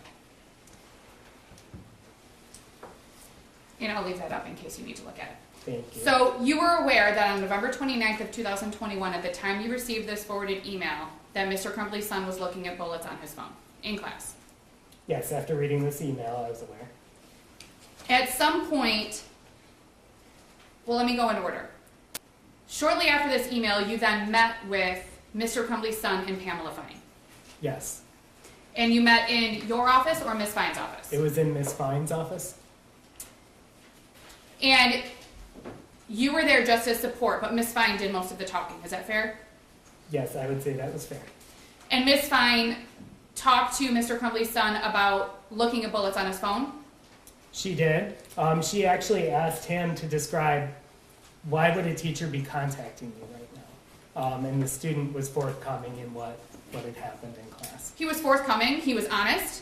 And I'll leave that up in case you need to look at it. Thank you. So you were aware that on November 29th of 2021, at the time you received this forwarded email, that Mr. Crumbley's son was looking at bullets on his phone in class. Yes, after reading this email, I was aware. At some point, well, let me go in order. Shortly after this email, you then met with Mr. Crumbley's son and Pamela Fine. Yes, And you met in your office or Ms. Fine's office? it was in Ms. Fine's office. And You were there just as support, but Ms. Fine did most of the talking. Is that fair? Yes, I would say that was fair. And Ms. Fine talked to Mr. Crumbley's son about looking at bullets on his phone? She did. She actually asked him to describe why would a teacher be contacting me right now. And the student was forthcoming in what had happened in class. He was forthcoming. He was honest,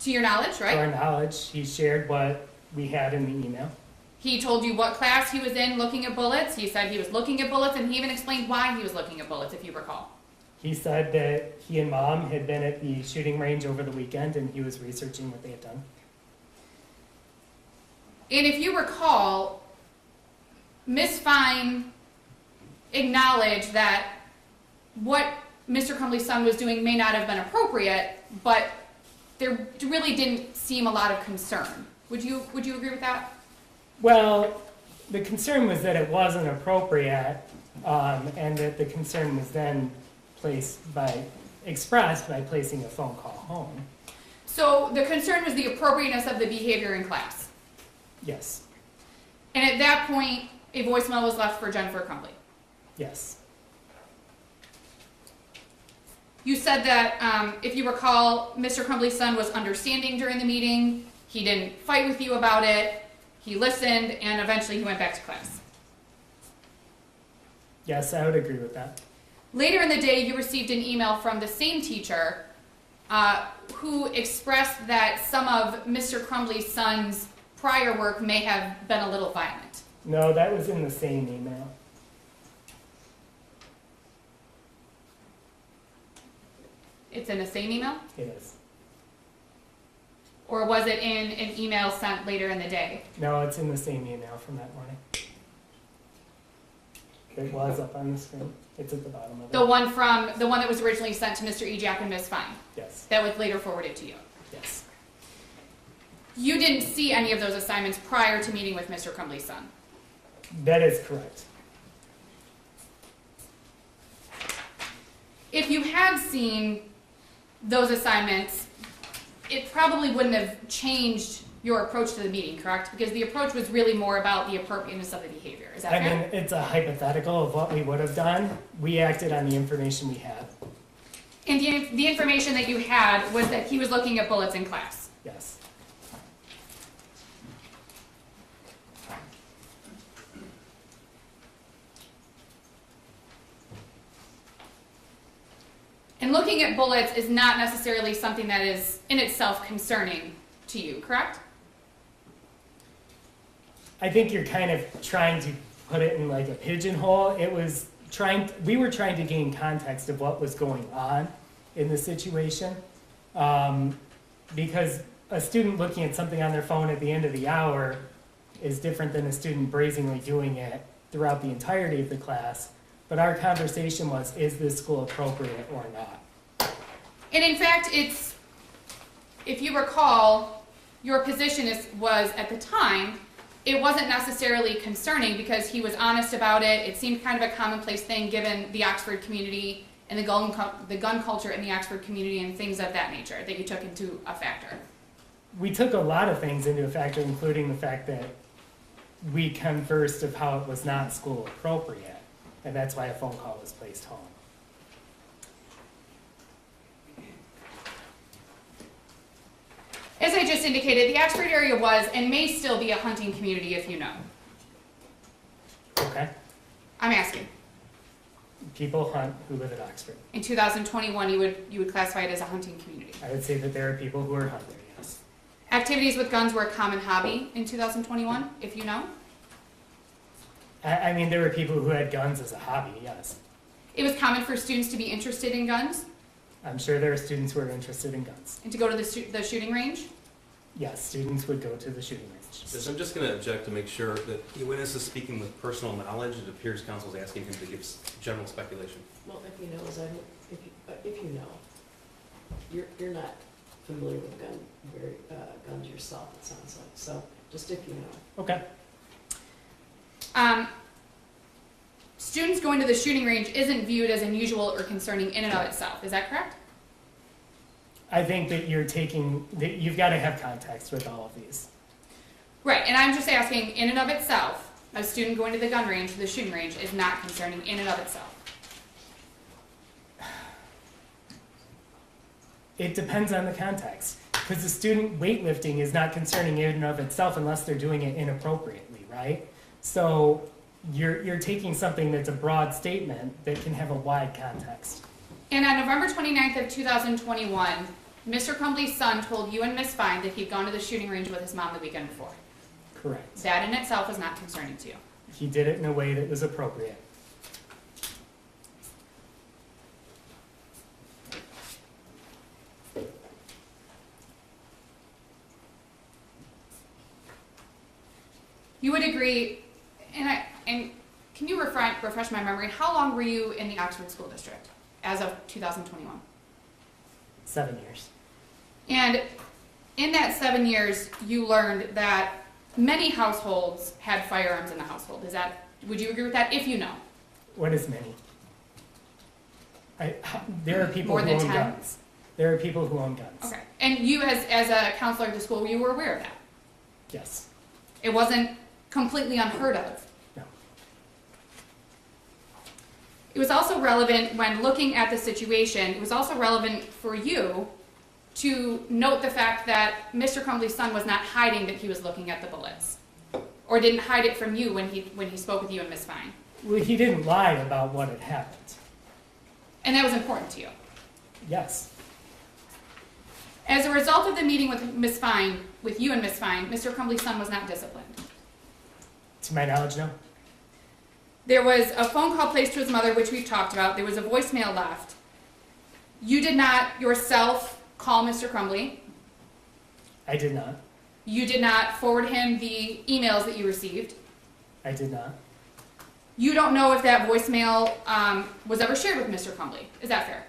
to your knowledge, To right? our knowledge, he shared what we had in the email. He told you what class he was in looking at bullets. He said he was looking at bullets, and he even explained why he was looking at bullets, if you recall. He said that he and mom had been at the shooting range over the weekend and he was researching what they had done. And if you recall, Ms. Fine acknowledged that what Mr. Crumbley's son was doing may not have been appropriate, but there really didn't seem a lot of concern. Would you agree with that? Well, the concern was that it wasn't appropriate, and that the concern was then expressed by placing a phone call home. So the concern was the appropriateness of the behavior in class. Yes, And at that point, a voicemail was left for Jennifer Crumbley. yes, You said that, if you recall, Mr. Crumbley's son was understanding during the meeting. He didn't fight with you about it. He listened, and eventually he went back to class. yes, I would agree with that. Later in the day, you received an email from the same teacher who expressed that some of Mr. Crumbley's son's prior work may have been a little violent. No, that was in the same email. It's in the same email? It is. Or was it in an email sent later in the day? No, it's in the same email from that morning. It was up on the screen. It's at the bottom of it. The one that was originally sent to Mr. Ejak and Ms. Fine, Yes, that was later forwarded to you. yes. You didn't see any of those assignments prior to meeting with Mr. Crumbley's son. That is correct. If you had seen those assignments, it probably wouldn't have changed your approach to the meeting, correct? Because the approach was really more about the appropriateness of the behavior. Is that I fair? mean, it's a hypothetical of what we would have done. We acted on the information we had. And the information that you had was that he was looking at bullets in class. Yes. And looking at bullets is not necessarily something that is in itself concerning to you, correct? I think you're kind of trying to put it in like a pigeonhole. We were trying to gain context of what was going on in the situation. Because a student looking at something on their phone at the end of the hour is different than a student brazenly doing it throughout the entirety of the class. But our conversation was, is this school appropriate or not? And in fact, if you recall, your position was at the time, it wasn't necessarily concerning because he was honest about it. It seemed kind of a commonplace thing given the Oxford community and the gun culture in the Oxford community and things of that nature that you took into a factor. We took a lot of things into a factor, including the fact that we conversed of how it was not school appropriate. And that's why a phone call was placed home. As I just indicated, the Oxford area was and may still be a hunting community if you know. Okay? I'm asking. People hunt who live at Oxford. In 2021, you would classify it as a hunting community. I would say that there are people who are hunters, yes. Activities with guns were a common hobby in 2021, if you know. I mean, there were people who had guns as a hobby, yes. It was common for students to be interested in guns I'm sure there are students who are interested in guns. and to go to the shooting range. Yes, students would go to the shooting range. Yes, I'm just going to object to make sure that the witness is speaking with personal knowledge. It appears counsel is asking him to give general speculation. Well, if you know, if you know, you're not familiar with guns yourself, it sounds like, so just if you know. Okay. Students going to the shooting range isn't viewed as unusual or concerning in and of itself. Is that correct? I think that you've got to have context with all of these. Right, and I'm just asking, in and of itself, a student going to the gun range, the shooting range, is not concerning in and of itself? It depends on the context, because the student weightlifting is not concerning in and of itself unless they're doing it inappropriately, right? So you're taking something that's a broad statement that can have a wide context. And on November 29th of 2021, Mr. Crumbley's son told you and Miss Fine that he'd gone to the shooting range with his mom the weekend before. Correct. That in itself is not concerning to you. He did it in a way that was appropriate. You would agree, and can you refresh my memory, how long were you in the Oxford School District as of 2021? 7 years. And in that 7 years, you learned that many households had firearms in the household. Would you agree with that, if you know? What is many? There are people More who than own 10? guns. There are people who own guns. Okay. And you, as a counselor at the school, you were aware of that? Yes. It wasn't completely unheard of? No. It was also relevant when looking at the situation, it was also relevant for you to note the fact that Mr. Crumbley's son was not hiding that he was looking at the bullets, or didn't hide it from you when he spoke with you and Miss Fine. Well, he didn't lie about what had happened. And that was important to you. Yes. As a result of the meeting with Miss Fine, with you and Miss Fine, Mr. Crumbley's son was not disciplined. To my knowledge, no. There was a phone call placed to his mother, which we've talked about. There was a voicemail left. You did not yourself call Mr. Crumbley. I did not. You did not forward him the emails that you received. I did not. You don't know if that voicemail was ever shared with Mr. Crumbley. Is that fair?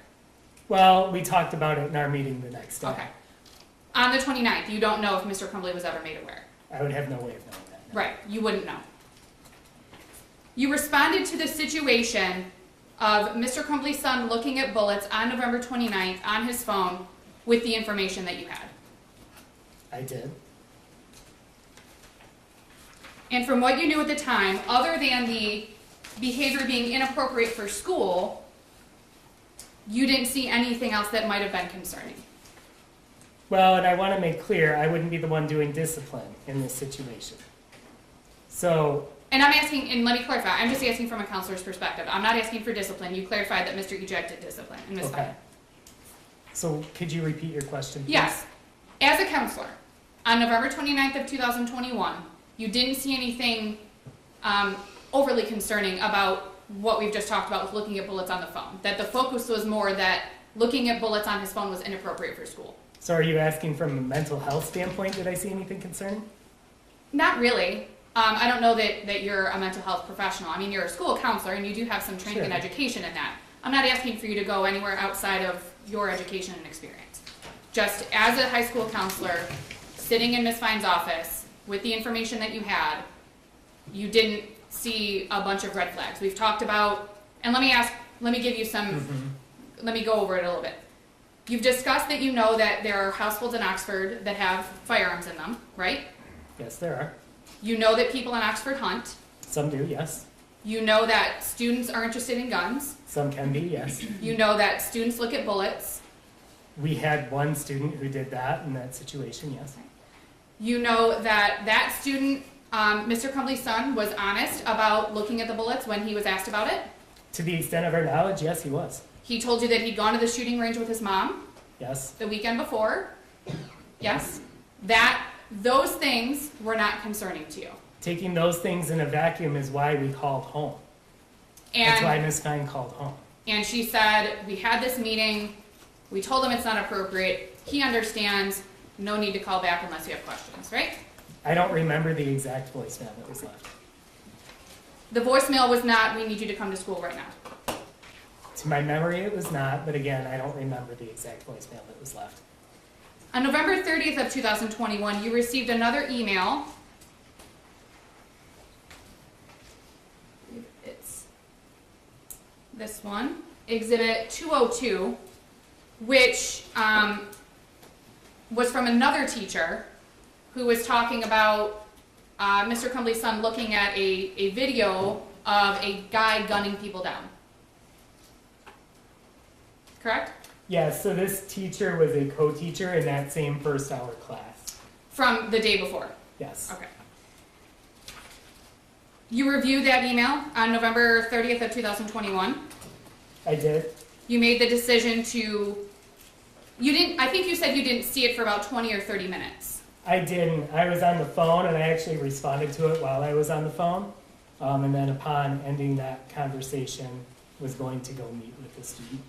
Well, we talked about it in our meeting the next day. Okay. On the 29th, you don't know if Mr. Crumbley was ever made aware. I would have no way of knowing that. No. Right, you wouldn't know. You responded to the situation of Mr. Crumbley's son looking at bullets on November 29th on his phone with the information that you had. I did. And from what you knew at the time, other than the behavior being inappropriate for school, you didn't see anything else that might have been concerning. Well, and I want to make clear, I wouldn't be the one doing discipline in this situation. So, And I'm asking, and let me clarify, I'm just asking from a counselor's perspective. I'm not asking for discipline. You clarified that Mr. Ejak did discipline and Ms. okay. Fine. So could you repeat your question, please? Yes. As a counselor, on November 29th of 2021, you didn't see anything overly concerning about what we've just talked about with looking at bullets on the phone. That the focus was more that looking at bullets on his phone was inappropriate for school. So are you asking from a mental health standpoint, did I see anything concerning? Not really. I don't know that you're a mental health professional. I mean, you're a school counselor and you do have some training and Sure. education in that. I'm not asking for you to go anywhere outside of your education and experience. Just as a high school counselor, sitting in Ms. Fine's office with the information that you had, you didn't see a bunch of red flags. We've talked about, and let me give you some, let me go over it a little bit. You've discussed that you know that there are households in Oxford that have firearms in them, right? Yes, there are. You know that people in Oxford hunt. Some do, yes. You know that students are interested in guns. Some can be, yes. You know that students look at bullets. We had one student who did that in that situation, yes. You know that student, Mr. Crumbley's son, was honest about looking at the bullets when he was asked about it. To the extent of our knowledge, yes, he was. He told you that he'd gone to the shooting range with his mom Yes. the weekend before. Yes. Those things were not concerning to you. Taking those things in a vacuum is why we called home. That's why Ms. Fine called home. And she said, we had this meeting, we told him it's not appropriate, he understands, no need to call back unless you have questions, right? I don't remember the exact voicemail that was left. The voicemail was not, we need you to come to school right now. To my memory, it was not, but again, I don't remember the exact voicemail that was left. On November 30th of 2021, you received another email. It's this one, Exhibit 202, which was from another teacher who was talking about Mr. Crumbley's son looking at a video of a guy gunning people down. Correct? Yes, so this teacher was a co-teacher in that same first hour class. From the day before. Yes. Okay. You reviewed that email on November 30th of 2021. I did. You made the decision to, I think you said you didn't see it for about 20 or 30 minutes. I didn't. I was on the phone and I actually responded to it while I was on the phone. And then upon ending that conversation, was going to go meet with the student.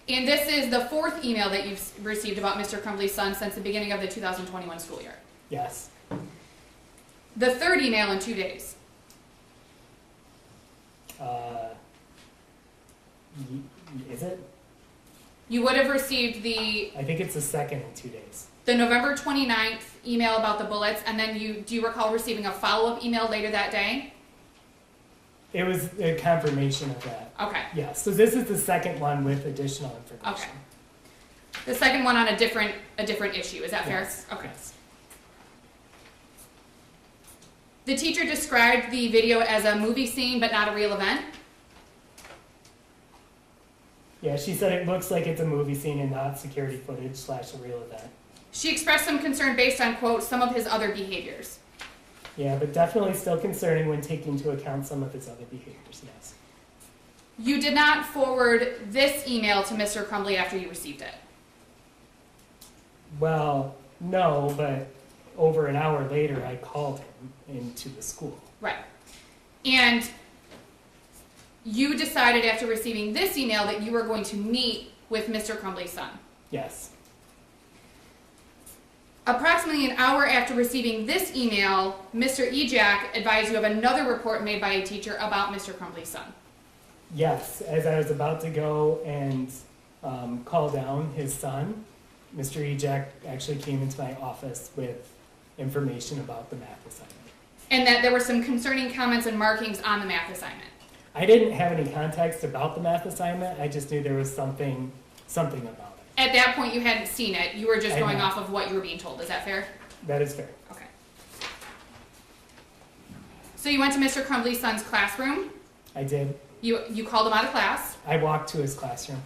And this is the fourth email that you've received about Mr. Crumbley's son since the beginning of the 2021 school year. Yes. The third email in 2 days. Is it? You would have received the I think it's the second in 2 days. November 29th email about the bullets, and then do you recall receiving a follow-up email later that day? It was a confirmation of that. Okay. Yes. So this is the second one with additional information. Okay. The second one on a different issue, is that fair? Yes. Okay. Yes. The teacher described the video as a movie scene but not a real event. Yeah, she said it looks like it's a movie scene and not security footage / a real event. She expressed some concern based on, quote, some of his other behaviors. Yeah, but definitely still concerning when taking into account some of his other behaviors, yes. You did not forward this email to Mr. Crumbley after you received it. Well, no, but over an hour later, I called him into the school. Right. And you decided after receiving this email that you were going to meet with Mr. Crumbley's son. Yes. Approximately an hour after receiving this email, Mr. Ejak advised you of another report made by a teacher about Mr. Crumbley's son. Yes, as I was about to go and call down his son, Mr. Ejak actually came into my office with information about the math assignment. And that there were some concerning comments and markings on the math assignment. I didn't have any context about the math assignment. I just knew there was something about it. At that point, you hadn't seen it. You were just I going had off of what you were being told. Is that fair? That is fair. Okay. So you went to Mr. Crumbley's son's classroom. I did. You called him out of class. I walked to his classroom.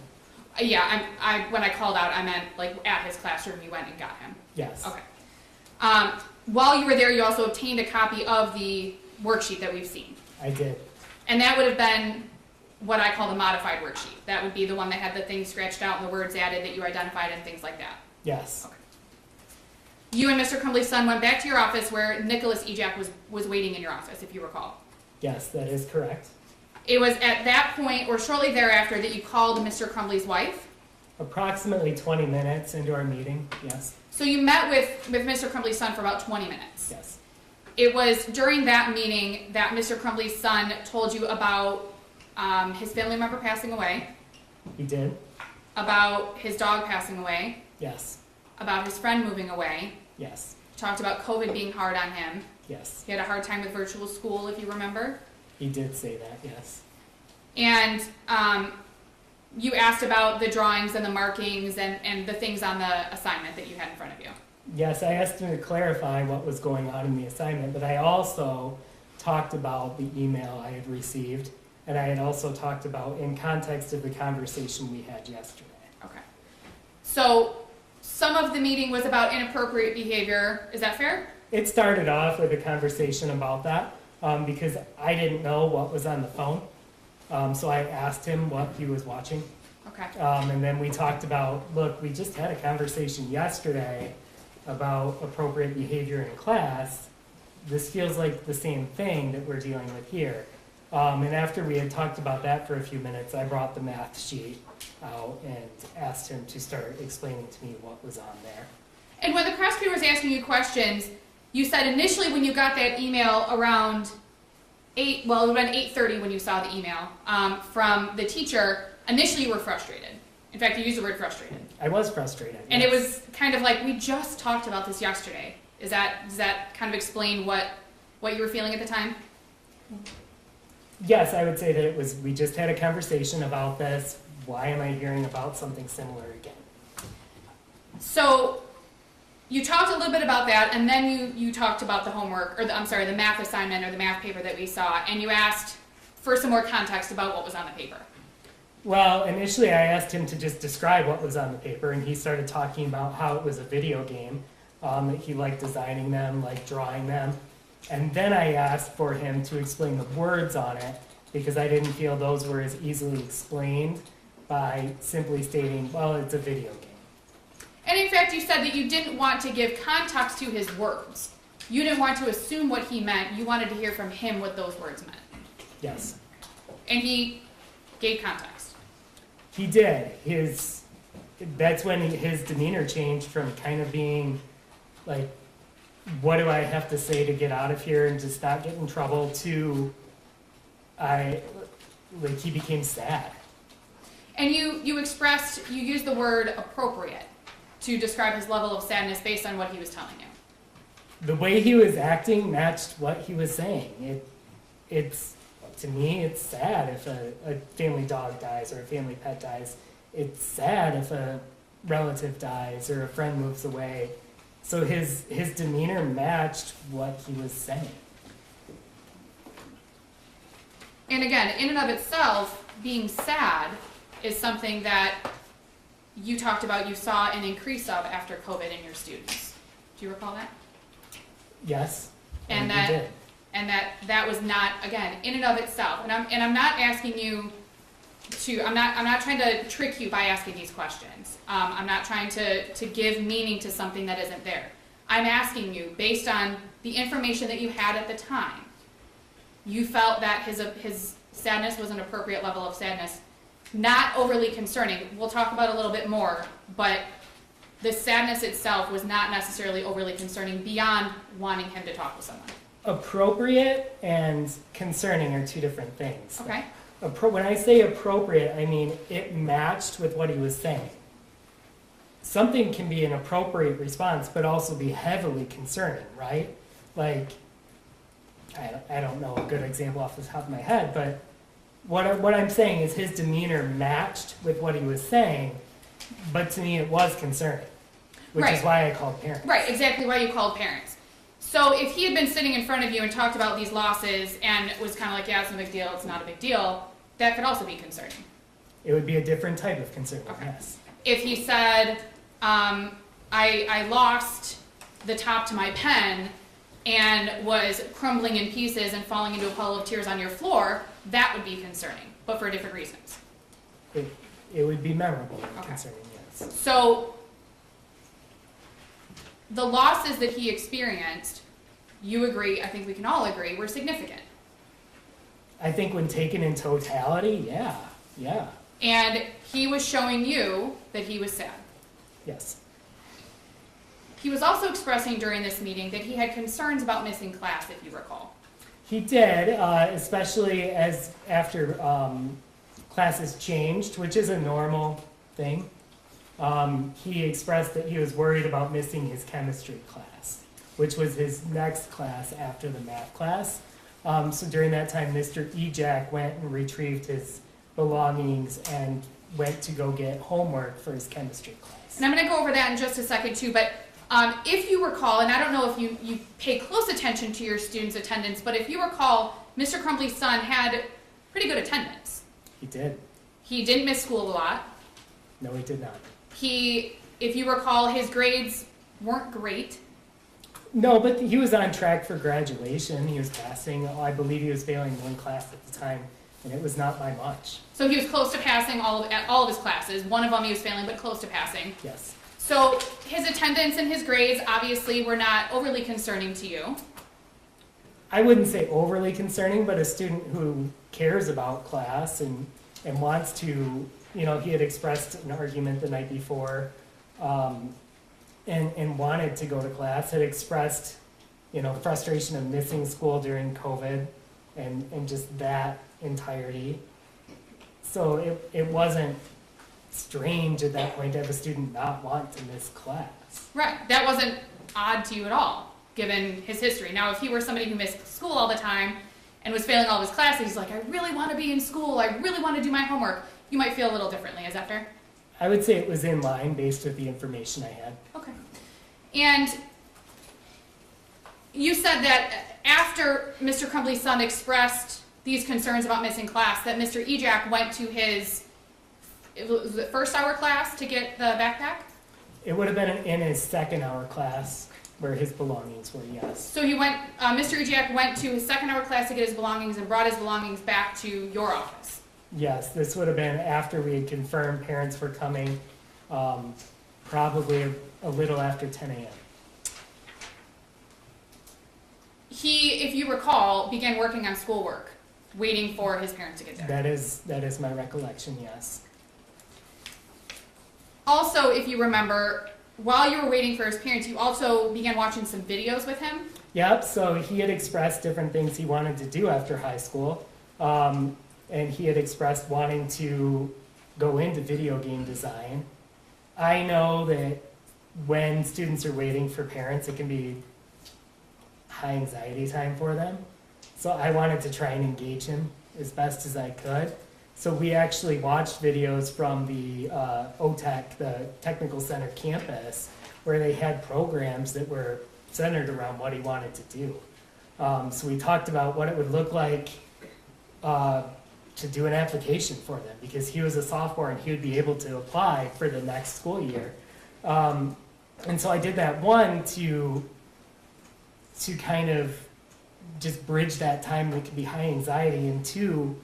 Yeah, when I called out, I meant like at his classroom. You went and got him. Yes. Okay. While you were there, you also obtained a copy of the worksheet that we've seen. I did. And that would have been what I call the modified worksheet. That would be the one that had the things scratched out and the words added that you identified and things like that. Yes. Okay. You and Mr. Crumbley's son went back to your office where Nicholas Ejak was waiting in your office, if you recall. Yes, that is correct. It was at that point or shortly thereafter that you called Mr. Crumbley's wife. Approximately 20 minutes into our meeting, yes. So you met with Mr. Crumbley's son for about 20 minutes. Yes. It was during that meeting that Mr. Crumbley's son told you about his family member passing away, He did? about his dog passing away, Yes. about his friend moving away, Yes. talked about COVID being hard on him. Yes. He had a hard time with virtual school, if you remember. He did say that, yes. And you asked about the drawings and the markings and the things on the assignment that you had in front of you. Yes, I asked him to clarify what was going on in the assignment, but I also talked about the email I had received, and I had also talked about in context of the conversation we had yesterday. Okay. So some of the meeting was about inappropriate behavior. Is that fair? It started off with a conversation about that because I didn't know what was on the phone. So I asked him what he was watching. Okay. And then we talked about, look, we just had a conversation yesterday about appropriate behavior in class. This feels like the same thing that we're dealing with here. And after we had talked about that for a few minutes, I brought the math sheet out and asked him to start explaining to me what was on there. And when the prosecutor was asking you questions, you said initially when you got that email around 8, well, it would have been 8:30 when you saw the email from the teacher, initially you were frustrated. In fact, you used the word frustrated. I was frustrated. And yes. it was kind of like, we just talked about this yesterday. Does that kind of explain what you were feeling at the time? Yes, I would say that it was, we just had a conversation about this. Why am I hearing about something similar again? So you talked a little bit about that, and then you talked about the homework, or the math assignment or the math paper that we saw, and you asked for some more context about what was on the paper. Well, initially I asked him to just describe what was on the paper, and he started talking about how it was a video game, that he liked designing them, liked drawing them. And then I asked for him to explain the words on it, because I didn't feel those were as easily explained by simply stating, well, it's a video game. And in fact, you said that you didn't want to give context to his words. You didn't want to assume what he meant. You wanted to hear from him what those words meant. Yes. And he gave context. He did. That's when his demeanor changed from kind of being like, what do I have to say to get out of here and just not get in trouble, to he became sad. And you used the word appropriate to describe his level of sadness based on what he was telling you. The way he was acting matched what he was saying. To me, it's sad if a family dog dies or a family pet dies. It's sad if a relative dies or a friend moves away. So his demeanor matched what he was saying. And again, in and of itself, being sad is something that you talked about you saw an increase of after COVID in your students. Do you recall that? Yes. And he did. that was not, again, in and of itself. And I'm not asking you to, I'm not trying to trick you by asking these questions. I'm not trying to give meaning to something that isn't there. I'm asking you, based on the information that you had at the time, you felt that his sadness was an appropriate level of sadness, not overly concerning. We'll talk about it a little bit more, but the sadness itself was not necessarily overly concerning beyond wanting him to talk with someone. Appropriate and concerning are two different things. Okay. When I say appropriate, I mean it matched with what he was saying. Something can be an appropriate response, but also be heavily concerning, right? Like, I don't know a good example off the top of my head, but what I'm saying is his demeanor matched with what he was saying, but to me it was concerning, which is why I called parents. Right, exactly why you called parents. So if he had been sitting in front of you and talked about these losses and was kind of like, yeah, it's no big deal, it's not a big deal, that could also be concerning. It would be a different type of concern, Okay. yes. If he said, I lost the top to my pen and was crumbling in pieces and falling into a puddle of tears on your floor, that would be concerning, but for different reasons. It would be memorable and Okay. concerning, yes. So the losses that he experienced, you agree, I think we can all agree, were significant. I think when taken in totality, yeah, And he was showing you that he was sad. yes. He was also expressing during this meeting that he had concerns about missing class, if you recall. He did, especially as after classes changed, which is a normal thing. He expressed that he was worried about missing his chemistry class, which was his next class after the math class. So during that time, Mr. Ejak went and retrieved his belongings and went to go get homework for his chemistry class. And I'm going to go over that in just a second too, but if you recall, and I don't know if you pay close attention to your students' attendance, but if you recall, Mr. Crumbley's son had pretty good attendance. He did. He didn't miss school a lot. No, he did not. If you recall, his grades weren't great. No, but he was on track for graduation. He was passing. I believe he was failing one class at the time, and it was not by much. So he was close to passing all of his classes. One of them he was failing, but close to passing. Yes. So his attendance and his grades obviously were not overly concerning to you. I wouldn't say overly concerning, but a student who cares about class and wants to, he had expressed an argument the night before and wanted to go to class, had expressed, frustration of missing school during COVID and just that entirety. So it wasn't strange at that point to have a student not want to miss class. Right. That wasn't odd to you at all, given his history. Now, if he were somebody who missed school all the time and was failing all of his classes, he's like, I really want to be in school, I really want to do my homework, you might feel a little differently. Is that fair? I would say it was in line based with the information I had. Okay. And you said that after Mr. Crumbley's son expressed these concerns about missing class, that Mr. Ejak went to his, was it first hour class to get the backpack? It would have been in his second hour class where his belongings were, yes. So he went, Mr. Ejak went to his second hour class to get his belongings and brought his belongings back to your office. Yes, this would have been after we had confirmed parents were coming, probably a little after 10 a.m. He, if you recall, began working on schoolwork, waiting for his parents to get there. That is my recollection, yes. Also, if you remember, while you were waiting for his parents, you also began watching some videos with him. Yep, so he had expressed different things he wanted to do after high school. And he had expressed wanting to go into video game design. I know that when students are waiting for parents, it can be high anxiety time for them. So I wanted to try and engage him as best as I could. So we actually watched videos from the OTEC, the Technical Center campus, where they had programs that were centered around what he wanted to do. So we talked about what it would look like to do an application for them, because he was a sophomore and he would be able to apply for the next school year. And so I did that, one, to kind of just bridge that time that could be high anxiety, and two,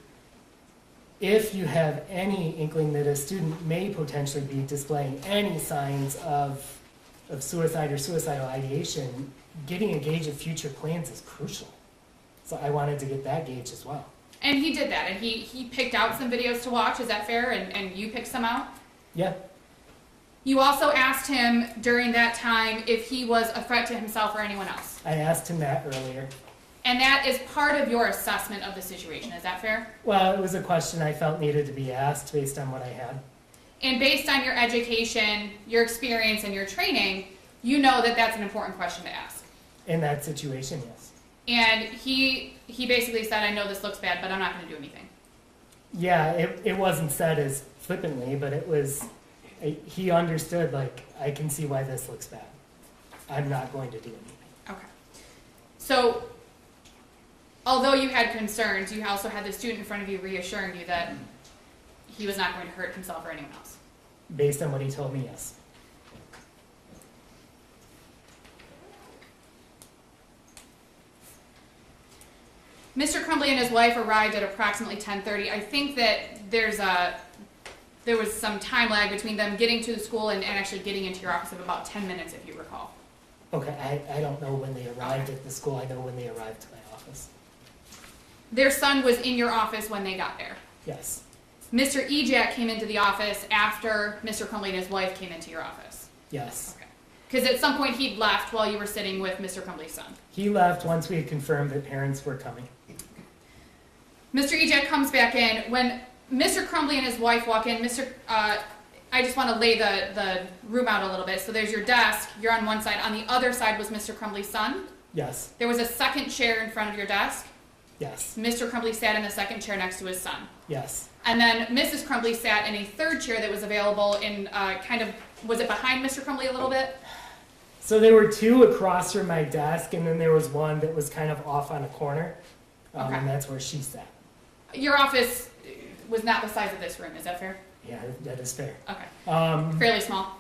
if you have any inkling that a student may potentially be displaying any signs of suicide or suicidal ideation, getting a gauge of future plans is crucial. So I wanted to get that gauge as well. And he did that, and he picked out some videos to watch, is that fair? And you picked some out? Yeah, You also asked him during that time if he was a threat to himself or anyone else. I asked him that earlier. And that is part of your assessment of the situation, is that fair? Well, it was a question I felt needed to be asked based on what I had. And based on your education, your experience, and your training, you know that that's an important question to ask. In that situation, yes. And he basically said, I know this looks bad, but I'm not going to do anything. Yeah, it wasn't said as flippantly, but it was, he understood, like, I can see why this looks bad. I'm not going to do anything. Okay. So, although you had concerns, you also had the student in front of you reassuring you that he was not going to hurt himself or anyone else. Based on what he told me, yes. Mr. Crumbley and his wife arrived at approximately 10:30. I think that there was some time lag between them getting to the school and actually getting into your office of about 10 minutes, if you recall. Okay, I don't know when they arrived at the school. I know when they arrived to my office. Their son was in your office when they got there. Yes, Mr. Ejak came into the office after Mr. Crumbley and his wife came into your office. yes. Okay. Because at some point he'd left while you were sitting with Mr. Crumbley's son. He left once we had confirmed that parents were coming. Mr. Ejak comes back in. When Mr. Crumbley and his wife walk in, I just want to lay the room out a little bit. So there's your desk. You're on one side. On the other side was Mr. Crumbley's son. Yes, There was a second chair in front of your desk. yes, Mr. Crumbley sat in the second chair next to his son. yes. And then Mrs. Crumbley sat in a third chair that was available in was it behind Mr. Crumbley a little bit? So there were two across from my desk, and then there was one that was kind of off on a corner, Okay. and that's where she sat. Your office was not the size of this room, is that fair? Yeah, that is fair. Okay. Fairly small.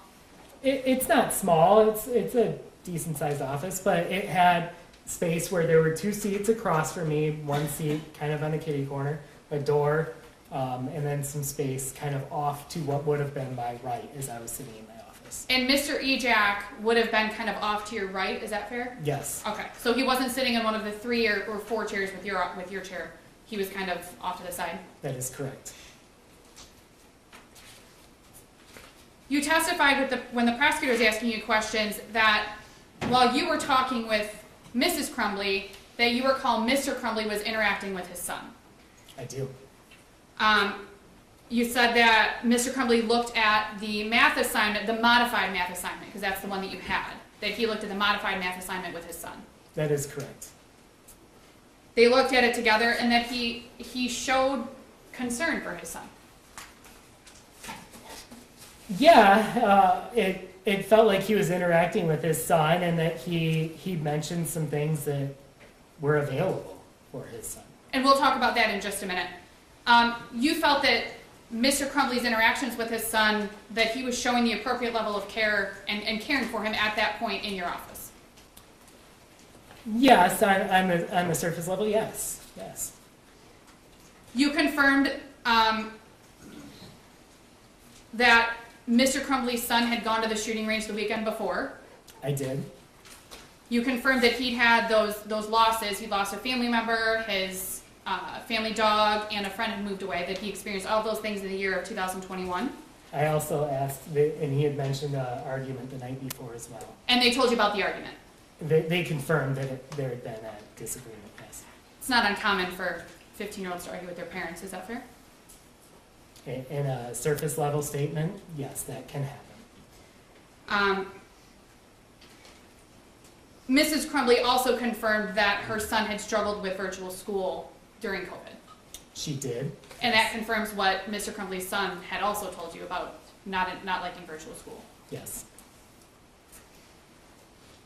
It's not small. It's a decent sized office, but it had space where there were two seats across from me, one seat kind of on the kitty corner, a door, and then some space kind of off to what would have been my right as I was sitting in my office. And Mr. Ejak would have been kind of off to your right, is that fair? Yes, Okay. So he wasn't sitting in one of the 3 or 4 chairs with your chair. He was kind of off to the side. that is correct. You testified when the prosecutor was asking you questions that while you were talking with Mrs. Crumbley, that you recall Mr. Crumbley was interacting with his son. I do. You said that Mr. Crumbley looked at the math assignment, the modified math assignment, because that's the one that you had, that he looked at the modified math assignment with his son. That is correct. They looked at it together, and that he showed concern for his son. Yeah, it felt like he was interacting with his son and that he mentioned some things that were available for his son. And we'll talk about that in just a minute. You felt that Mr. Crumbley's interactions with his son, that he was showing the appropriate level of care and caring for him at that point in your office. Yes, on the surface level, yes. You confirmed that Mr. Crumbley's son had gone to the shooting range the weekend before. I did. You confirmed that he'd had those losses. He lost a family member, his family dog, and a friend had moved away, that he experienced all those things in the year of 2021. I also asked, and he had mentioned an argument the night before as well. And they told you about the argument. They confirmed that there had been a disagreement, yes. It's not uncommon for 15-year-olds to argue with their parents, is that fair? In a surface level statement, yes, that can happen. Mrs. Crumbley also confirmed that her son had struggled with virtual school during COVID. She did. And that confirms what Mr. Crumbley's son had also told you about not liking virtual school. Yes.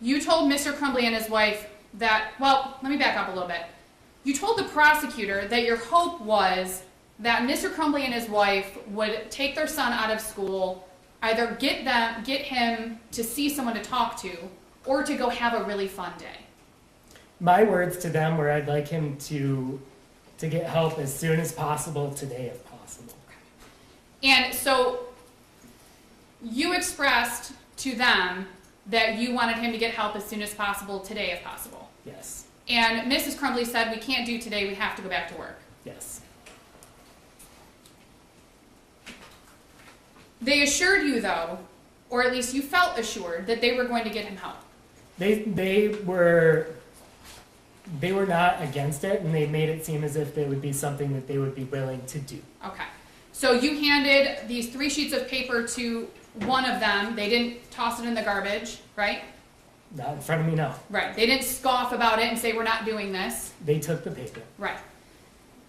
You told Mr. Crumbley and his wife that, well, let me back up a little bit. You told the prosecutor that your hope was that Mr. Crumbley and his wife would take their son out of school, either get him to see someone to talk to, or to go have a really fun day. My words to them were I'd like him to get help as soon as possible today if possible. And so you expressed to them that you wanted him to get help as soon as possible today if possible. Yes. And Mrs. Crumbley said, we can't do today, we have to go back to work. Yes. They assured you, though, or at least you felt assured, that they were going to get him help. They were not against it, and they made it seem as if it would be something that they would be willing to do. Okay. So you handed these 3 sheets of paper to one of them. They didn't toss it in the garbage, right? Not in front of me, no. Right. They didn't scoff about it and say, we're not doing this. They took the paper. Right.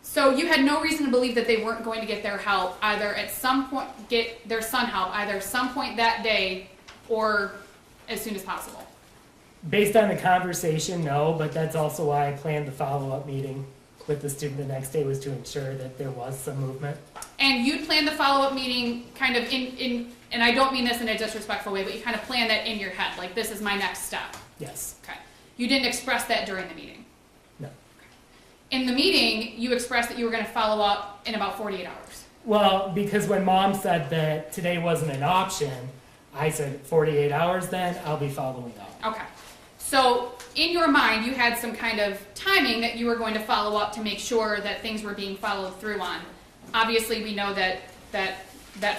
So you had no reason to believe that they weren't going to get their help, either at some point, get their son help, either some point that day or as soon as possible. Based on the conversation, no, but that's also why I planned the follow-up meeting with the student the next day, was to ensure that there was some movement. And you planned the follow-up meeting kind of in, and I don't mean this in a disrespectful way, but you kind of planned that in your head, like this is my next step. Yes. Okay. You didn't express that during the meeting. No. In the meeting, you expressed that you were going to follow up in about 48 hours. Well, because when Mom said that today wasn't an option, I said 48 hours then, I'll be following up. Okay. So in your mind, you had some kind of timing that you were going to follow up to make sure that things were being followed through on. Obviously, we know that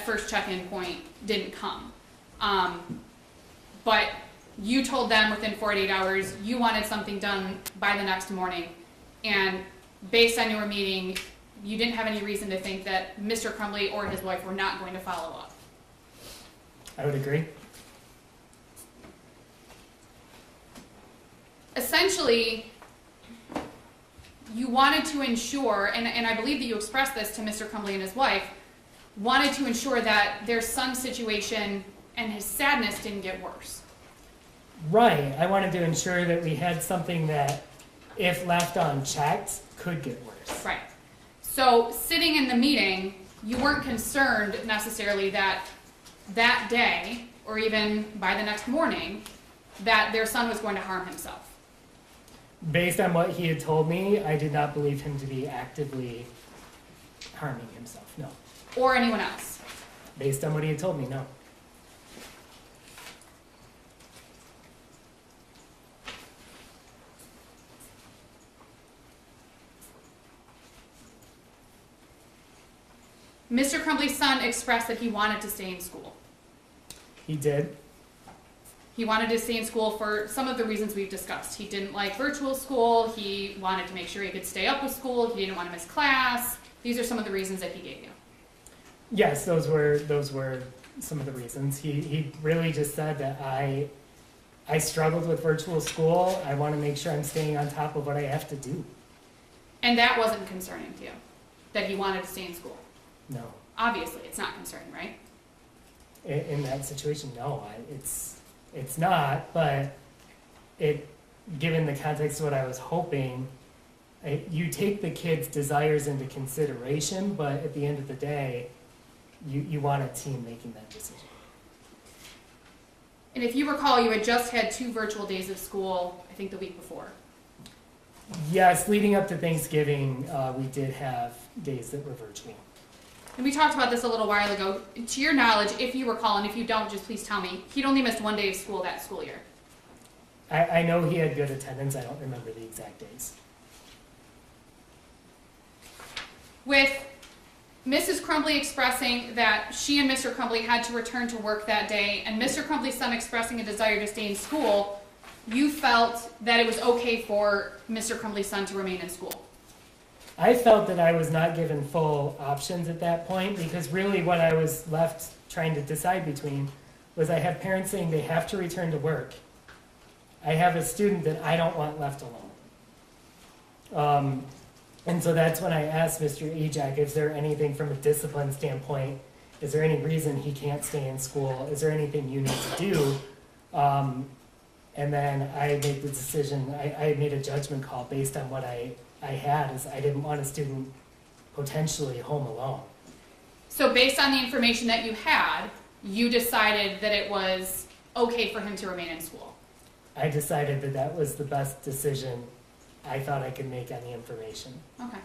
first check-in point didn't come. But you told them within 48 hours you wanted something done by the next morning. And based on your meeting, you didn't have any reason to think that Mr. Crumbley or his wife were not going to follow up. I would agree. Essentially, you wanted to ensure, and I believe that you expressed this to Mr. Crumbley and his wife, wanted to ensure that their son's situation and his sadness didn't get worse. Right. I wanted to ensure that we had something that, if left unchecked, could get worse. Right. So sitting in the meeting, you weren't concerned necessarily that that day, or even by the next morning, that their son was going to harm himself. Based on what he had told me, I did not believe him to be actively harming himself, no. Or anyone else. Based on what he had told me, no. Mr. Crumbley's son expressed that he wanted to stay in school. He did. He wanted to stay in school for some of the reasons we've discussed. He didn't like virtual school. He wanted to make sure he could stay up with school. He didn't want to miss class. These are some of the reasons that he gave you. Yes, those were some of the reasons. He really just said that I struggled with virtual school. I want to make sure I'm staying on top of what I have to do. And that wasn't concerning to you, that he wanted to stay in school. No. Obviously, it's not concerning, right? in that situation, no, it's not, but given the context of what I was hoping, you take the kid's desires into consideration, but at the end of the day, you want a team making that decision. And if you recall, you had just had 2 virtual days of school, I think the week before. Yes, leading up to Thanksgiving, we did have days that were virtual. And we talked about this a little while ago. To your knowledge, if you recall, and if you don't, just please tell me, he'd only missed 1 day of school that school year. I know he had good attendance, I don't remember the exact days. With Mrs. Crumbley expressing that she and Mr. Crumbley had to return to work that day, and Mr. Crumbley's son expressing a desire to stay in school, you felt that it was okay for Mr. Crumbley's son to remain in school. I felt that I was not given full options at that point, because really what I was left trying to decide between was I have parents saying they have to return to work. I have a student that I don't want left alone. And so that's when I asked Mr. Ejak, is there anything from a discipline standpoint, is there any reason he can't stay in school? Is there anything you need to do? And then I made the decision, I made a judgment call based on what I had, is I didn't want a student potentially home alone. So based on the information that you had, you decided that it was okay for him to remain in school. I decided that that was the best decision I thought I could make on the information. Okay.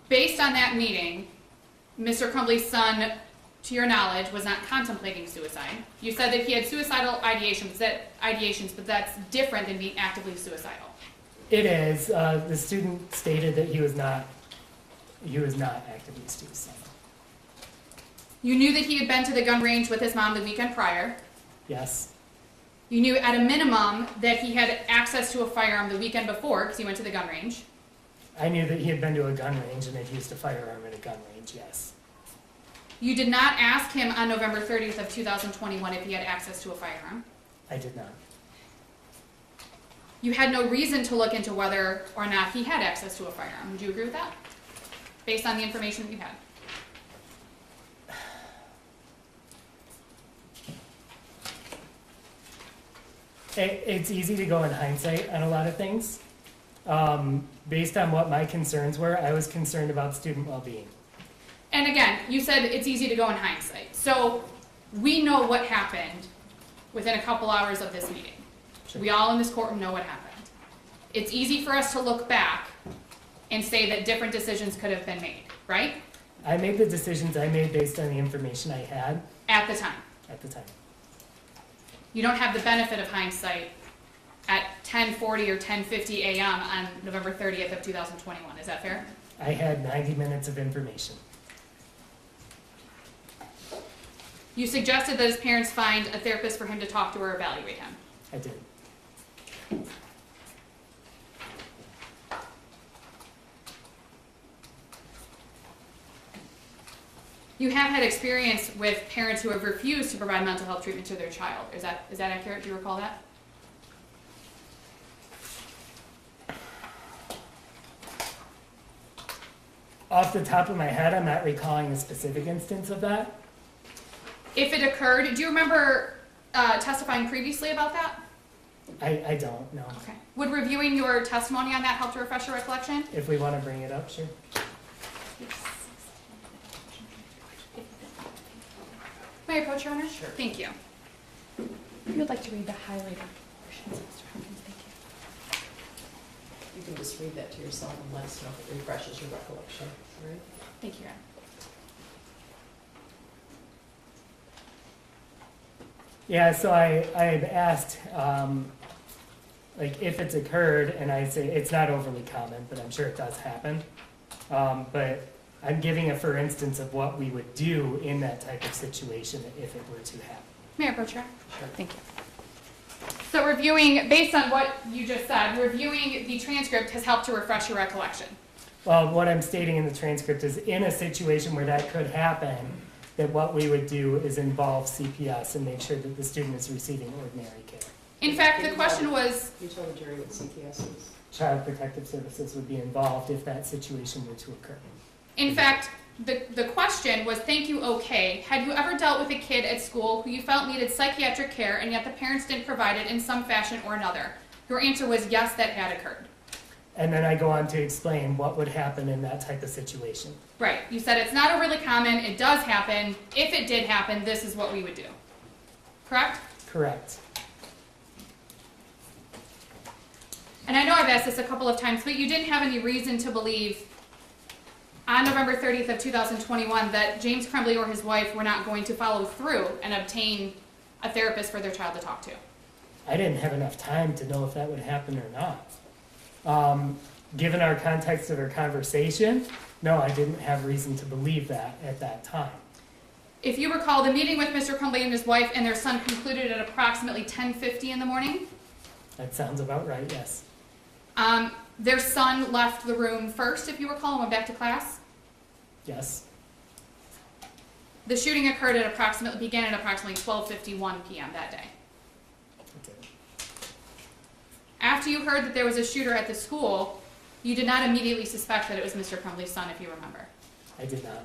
Based on that meeting, Mr. Crumbley's son, to your knowledge, was not contemplating suicide. You said that he had suicidal ideations, but that's different than being actively suicidal. It is. The student stated that he was not actively suicidal. You knew that he had been to the gun range with his mom the weekend prior. Yes. You knew at a minimum that he had access to a firearm the weekend before because he went to the gun range. I knew that he had been to a gun range and had used a firearm at a gun range, yes. You did not ask him on November 30th of 2021 if he had access to a firearm. I did not. You had no reason to look into whether or not he had access to a firearm. Would you agree with that? Based on the information that you had. It's easy to go in hindsight on a lot of things. Based on what my concerns were, I was concerned about student well-being. And again, you said it's easy to go in hindsight. So we know what happened within a couple hours of this meeting. Sure. We all in this courtroom know what happened. It's easy for us to look back and say that different decisions could have been made, right? I made the decisions I made based on the information I had At the time. at the time. You don't have the benefit of hindsight at 10:40 or 10:50 a.m. on November 30th of 2021. Is that fair? I had 90 minutes of information. You suggested that his parents find a therapist for him to talk to or evaluate him. I did. You have had experience with parents who have refused to provide mental health treatment to their child. Is that accurate? Do you recall that? Off the top of my head, I'm not recalling a specific instance of that. If it occurred, do you remember testifying previously about that? I don't know. Okay. Would reviewing your testimony on that help to refresh your recollection? If we want to bring it up, sure. May I approach, Your Honor? Sure. Thank you. If you would like to read the highlighted portions, Mr. Hopkins, thank you. You can just read that to yourself and let us know if it refreshes your recollection, all right? Thank you, Your Honor. Yeah, so I had asked, like, if it's occurred, and I say it's not overly common, but I'm sure it does happen. But I'm giving a for instance of what we would do in that type of situation if it were to happen. May I approach, Your Honor? Sure. Thank you. So reviewing, based on what you just said, reviewing the transcript has helped to refresh your recollection. Well, what I'm stating in the transcript is in a situation where that could happen, that what we would do is involve CPS and make sure that the student is receiving ordinary care. In fact, the question was, You told the jury what CPS is. Child Protective Services would be involved if that situation were to occur. In fact, the question was, thank you, okay. Had you ever dealt with a kid at school who you felt needed psychiatric care and yet the parents didn't provide it in some fashion or another? Your answer was yes, that had occurred. And then I go on to explain what would happen in that type of situation. Right. You said it's not overly common. It does happen. If it did happen, this is what we would do. Correct? Correct. And I know I've asked this a couple of times, but you didn't have any reason to believe on November 30th of 2021 that James Crumbley or his wife were not going to follow through and obtain a therapist for their child to talk to. I didn't have enough time to know if that would happen or not. Given our context of our conversation, no, I didn't have reason to believe that at that time. If you recall, the meeting with Mr. Crumbley and his wife and their son concluded at approximately 10:50 in the morning. That sounds about right, yes. Their son left the room first, if you recall, and went back to class. Yes, The shooting occurred began at approximately 12:51 p.m. that day. it did. After you heard that there was a shooter at the school, you did not immediately suspect that it was Mr. Crumbley's son, if you remember. I did not.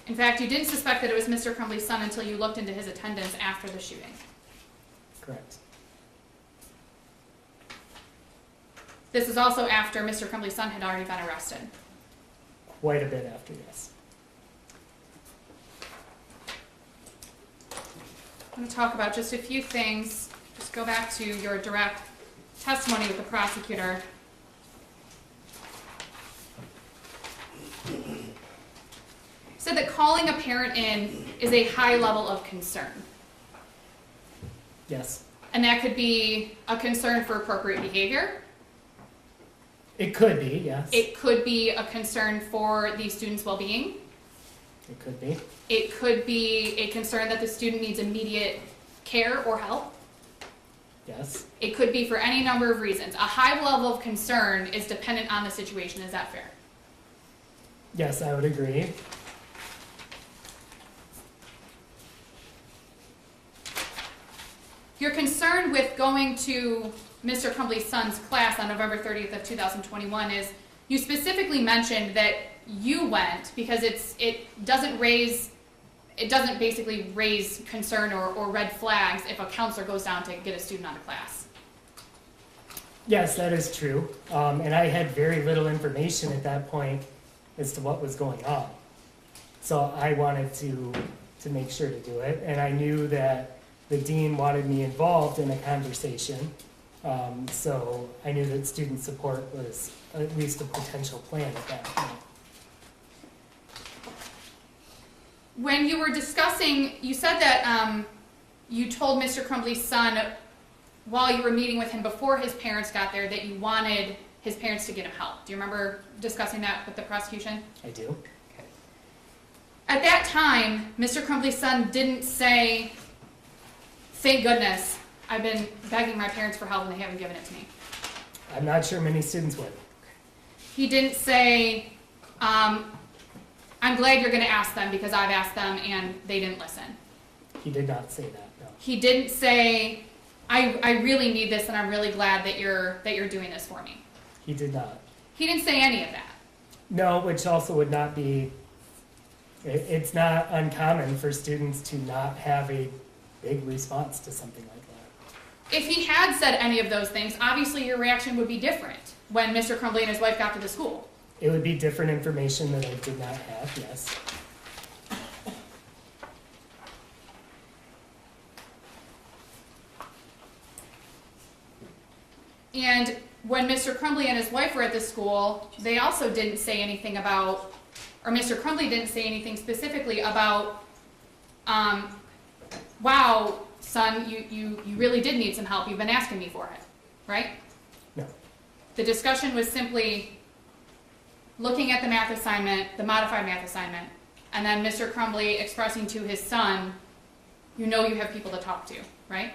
In fact, you didn't suspect that it was Mr. Crumbley's son until you looked into his attendance after the shooting. Correct. This is also after Mr. Crumbley's son had already been arrested. Quite a bit after, yes. I'm going to talk about just a few things. Just go back to your direct testimony with the prosecutor. You said that calling a parent in is a high level of concern. Yes. And that could be a concern for appropriate behavior. It could be, yes. It could be a concern for the student's well-being. It could be. It could be a concern that the student needs immediate care or help. Yes. It could be for any number of reasons. A high level of concern is dependent on the situation. Is that fair? Yes, I would agree. Your concern with going to Mr. Crumbley's son's class on November 30th of 2021 is you specifically mentioned that you went because it doesn't basically raise concern or red flags if a counselor goes down to get a student out of class. Yes, that is true. And I had very little information at that point as to what was going on. So I wanted to make sure to do it. And I knew that the dean wanted me involved in a conversation. So I knew that student support was at least a potential plan at that point. When you were discussing, you said that you told Mr. Crumbley's son while you were meeting with him before his parents got there that you wanted his parents to get him help. Do you remember discussing that with the prosecution? I do. At that time, Mr. Crumbley's son didn't say, "Thank goodness, I've been begging my parents for help and they haven't given it to me." I'm not sure many students would. He didn't say, "I'm glad you're going to ask them because I've asked them and they didn't listen." He did not say that, no. He didn't say, I really need this and I'm really glad that you're doing this for me." He did not. He didn't say any of that. No, which also would not be, it's not uncommon for students to not have a big response to something like that. If he had said any of those things, obviously your reaction would be different when Mr. Crumbley and his wife got to the school. It would be different information that I did not have, yes. And when Mr. Crumbley and his wife were at the school, they also didn't say anything about, or Mr. Crumbley didn't say anything specifically about, wow, son, you really did need some help. You've been asking me for it, right? No. The discussion was simply looking at the math assignment, the modified math assignment, and then Mr. Crumbley expressing to his son, you know you have people to talk to, right?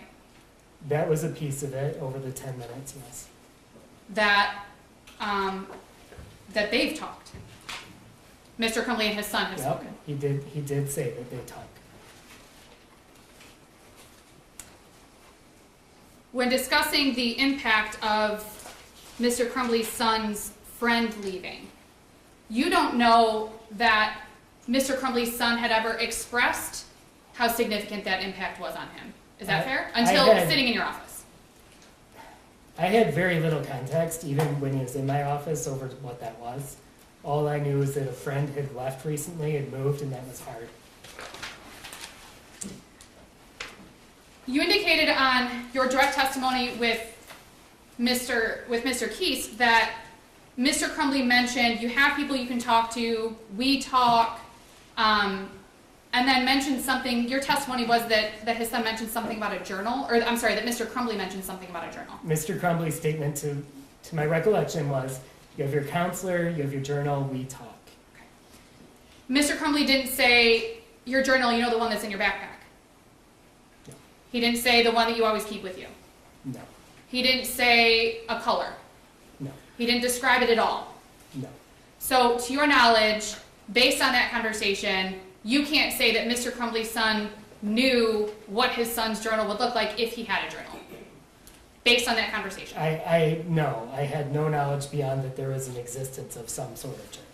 That was a piece of it over the 10 minutes, yes. That they've talked. Mr. Crumbley and his son have Yep, spoken. he did say that they talked. When discussing the impact of Mr. Crumbley's son's friend leaving. You don't know that Mr. Crumbley's son had ever expressed how significant that impact was on him. Is that fair? Until sitting in your office. I had very little context, even when he was in my office, over what that was. All I knew was that a friend had left recently, had moved, and that was hard. You indicated on your direct testimony with Mr. Keese that Mr. Crumbley mentioned you have people you can talk to, we talk, and then mentioned something, your testimony was that his son mentioned something about a journal, or I'm sorry, that Mr. Crumbley mentioned something about a journal. Mr. Crumbley's statement to my recollection was, you have your counselor, you have your journal, we talk. Mr. Crumbley didn't say your journal, you know, the one that's in your backpack. No. He didn't say the one that you always keep with you. No, He didn't say a color. no, He didn't describe it at all. no. So, to your knowledge, based on that conversation, you can't say that Mr. Crumbley's son knew what his son's journal would look like if he had a journal. Based on that conversation. No, I had no knowledge beyond that there was an existence of some sort of journal.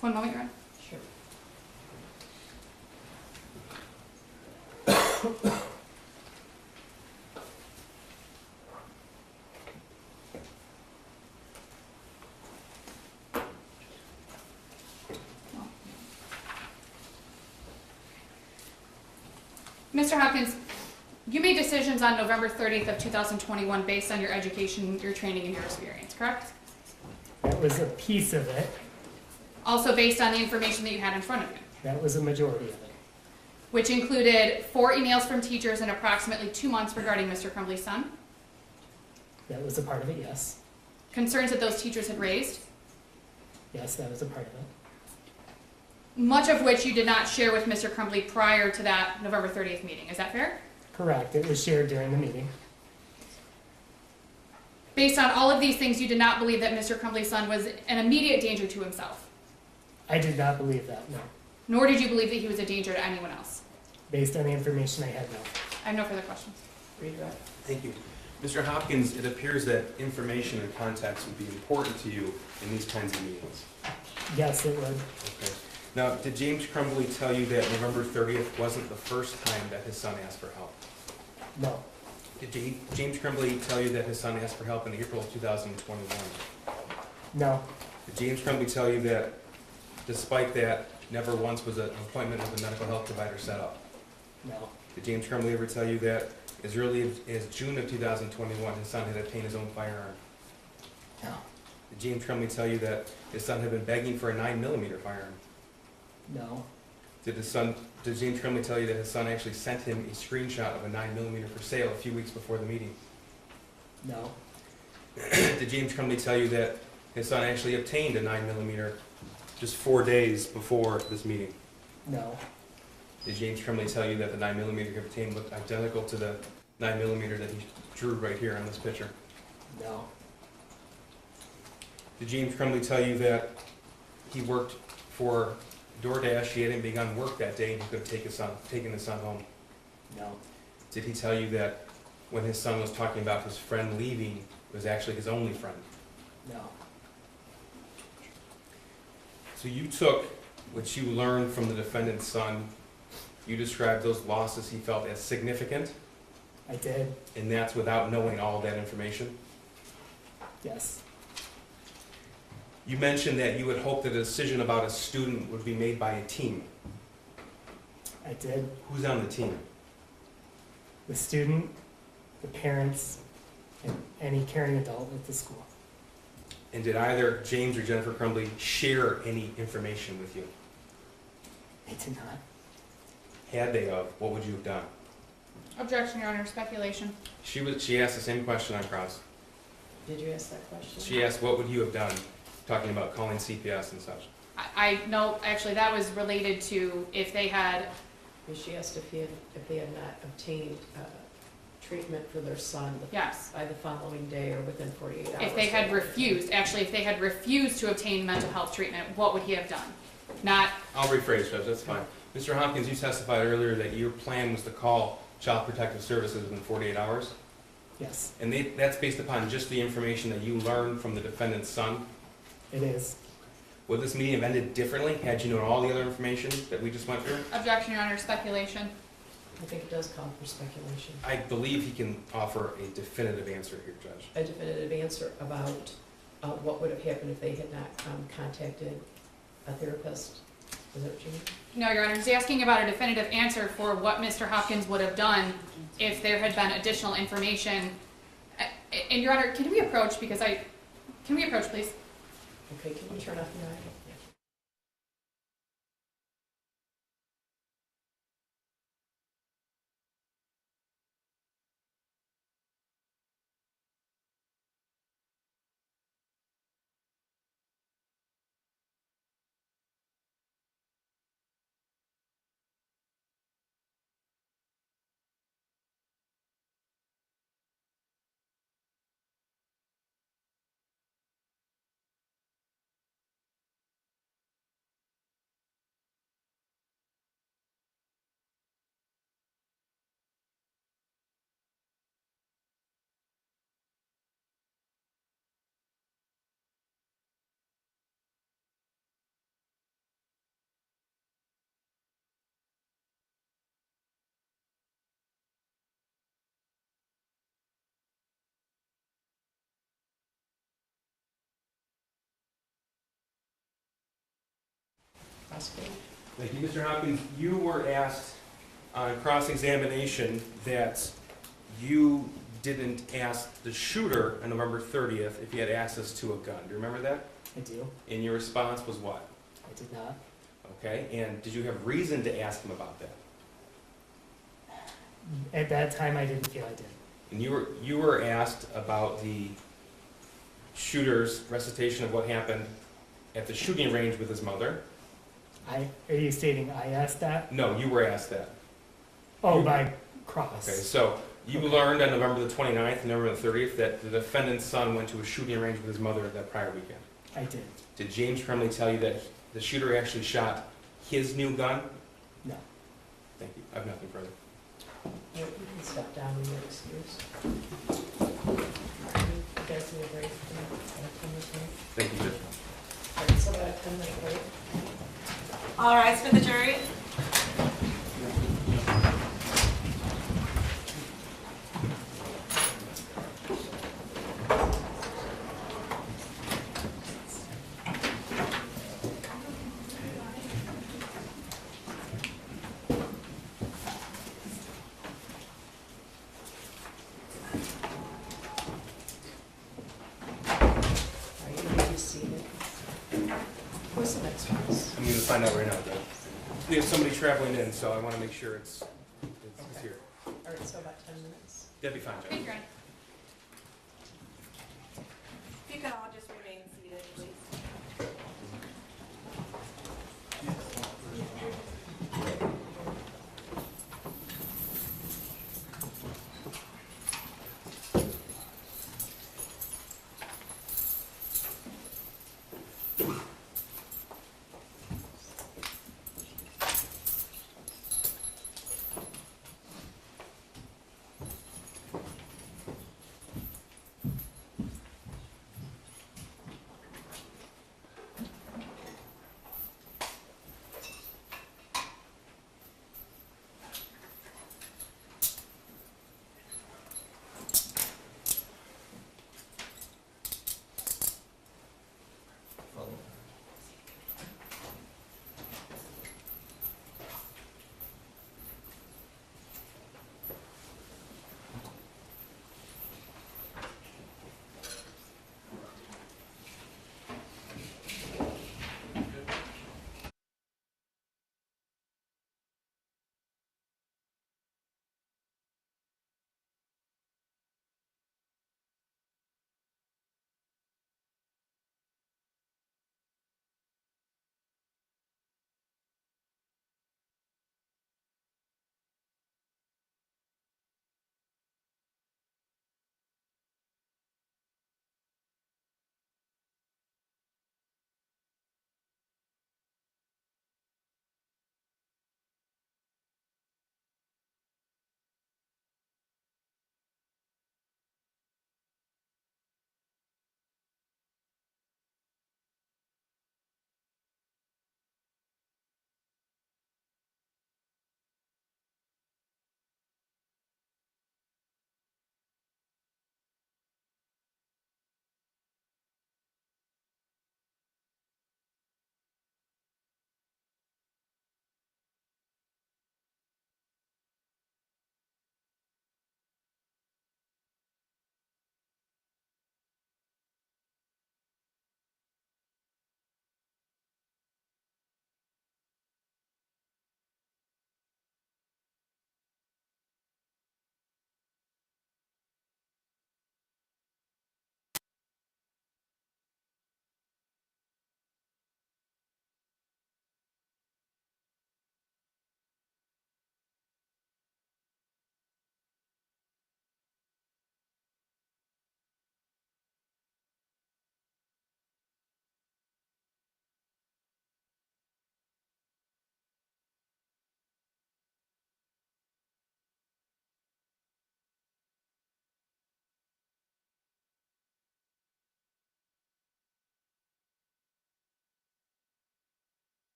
One moment, Your Honor. Sure. Mr. Hopkins, you made decisions on November 30th of 2021 based on your education, your training, and your experience, correct? That was a piece of it. Also based on the information that you had in front of you, That was a majority of it. which included 4 emails from teachers in approximately 2 months regarding Mr. Crumbley's son, That was a part of it, yes. concerns that those teachers had raised, Yes, that was a part of it. much of which you did not share with Mr. Crumbley prior to that November 30th meeting. Is that fair? Correct, it was shared during the meeting. Based on all of these things, you did not believe that Mr. Crumbley's son was an immediate danger to himself, I did not believe that, no. nor did you believe that he was a danger to anyone else. Based on the information I had, no. I have no further questions. Redirect. Thank you. Mr. Hopkins, it appears that information and context would be important to you in these kinds of meetings. Yes, it would. Okay. Now, did James Crumbley tell you that November 30th wasn't the first time that his son asked for help? No, Did James Crumbley tell you that his son asked for help in April of 2021? no, Did James Crumbley tell you that despite that, never once was an appointment with a medical health provider set up? no, Did James Crumbley ever tell you that as early as June of 2021, his son had obtained his own firearm? no, Did James Crumbley tell you that his son had been begging for a 9mm firearm? no, Did James Crumbley tell you that his son actually sent him a screenshot of a 9mm for sale a few weeks before the meeting? no, Did James Crumbley tell you that his son actually obtained a 9mm just 4 days before this meeting? no, Did James Crumbley tell you that the 9mm he obtained looked identical to the 9mm that he drew right here on this picture? no, Did James Crumbley tell you that he worked for DoorDash, he hadn't begun work that day, and he could have taken his son home? no, Did he tell you that when his son was talking about his friend leaving, it was actually his only friend? no, So you took what you learned from the defendant's son, you described those losses he felt as significant, I did, and that's without knowing all that information? yes, You mentioned that you would hope that a decision about a student would be made by a team. I did. Who's on the team? The student, the parents, and any caring adult at the school. And did either James or Jennifer Crumbley share any information with you? They did not. Had they of, what would you have done? Objection, Your Honor, speculation. She asked the same question on cross. Did you ask that question? She asked, what would you have done? Talking about calling CPS and such. No, actually, that was related to if they had, She asked if they had not obtained treatment for their son yes, by the following day or within 48 hours. if they had refused to obtain mental health treatment, what would he have done? not, I'll rephrase, Judge, that's fine. Mr. Hopkins, you testified earlier that your plan was to call Child Protective Services within 48 hours, Yes, and that's based upon just the information that you learned from the defendant's son. it is. Would this meeting have ended differently had you known all the other information that we just went through? objection, Your Honor, speculation. I think it does call for speculation. I believe he can offer a definitive answer here, Judge. A definitive answer about what would have happened if they had not contacted a therapist. Is that what you mean? No, Your Honor, he's asking about a definitive answer for what Mr. Hopkins would have done if there had been additional information. And Your Honor, can we approach, can we approach, please? Okay, can you turn off the audio? Possibly. Thank you, Mr. Hopkins. You were asked on cross-examination that you didn't ask the shooter on November 30th if he had access to a gun. Do you remember that? I do. And your response was what? I did not. Okay, and did you have reason to ask him about that? At that time, I didn't feel I did. And you were asked about the shooter's recitation of what happened at the shooting range with his mother. Are you stating I asked that? No, you were asked that. Oh, You- by cross. Okay, so you learned on November the 29th and November the 30th that the defendant's son went to a shooting range with his mother that prior weekend. I did. Did James Crumbley tell you that the shooter actually shot his new gun? No. Thank you. I have nothing further. You can step down in your excuse. You guys need a break? Thank you, Judge. All right, so about a 10-minute break. All rise for the jury. Are you going to be seated? Who's the next one? I'm going to find out right now, Judge. We have somebody traveling in, so I want to make sure it's here. All right, so about 10 minutes. That'd be fine, Judge. Thank you, Your Honor. If you could all just remain seated, please.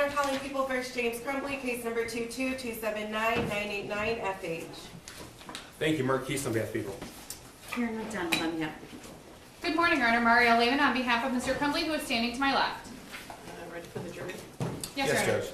on calling People First James Crumbley, case number 22279-989-FH. Thank you, Mark Keith on behalf of people. Karen McDonald on behalf of the people. Good morning, Your Honor. Mario Lehman on behalf of Mr. Crumbley, who is standing to my left. Ready for the jury? Yes, Your Honor. Judge.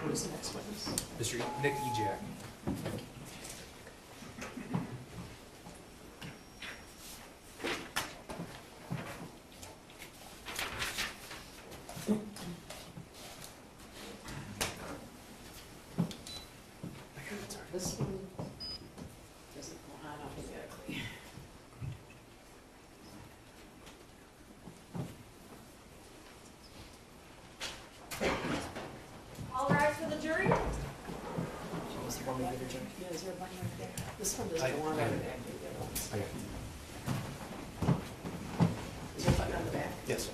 Who is the next witness? Mr. Nick Ejak. This one doesn't go on alphabetically. All rise for the jury. Yeah, is there a button right there? This one doesn't go on automatically, the other ones. Is there a button on the back? Yes.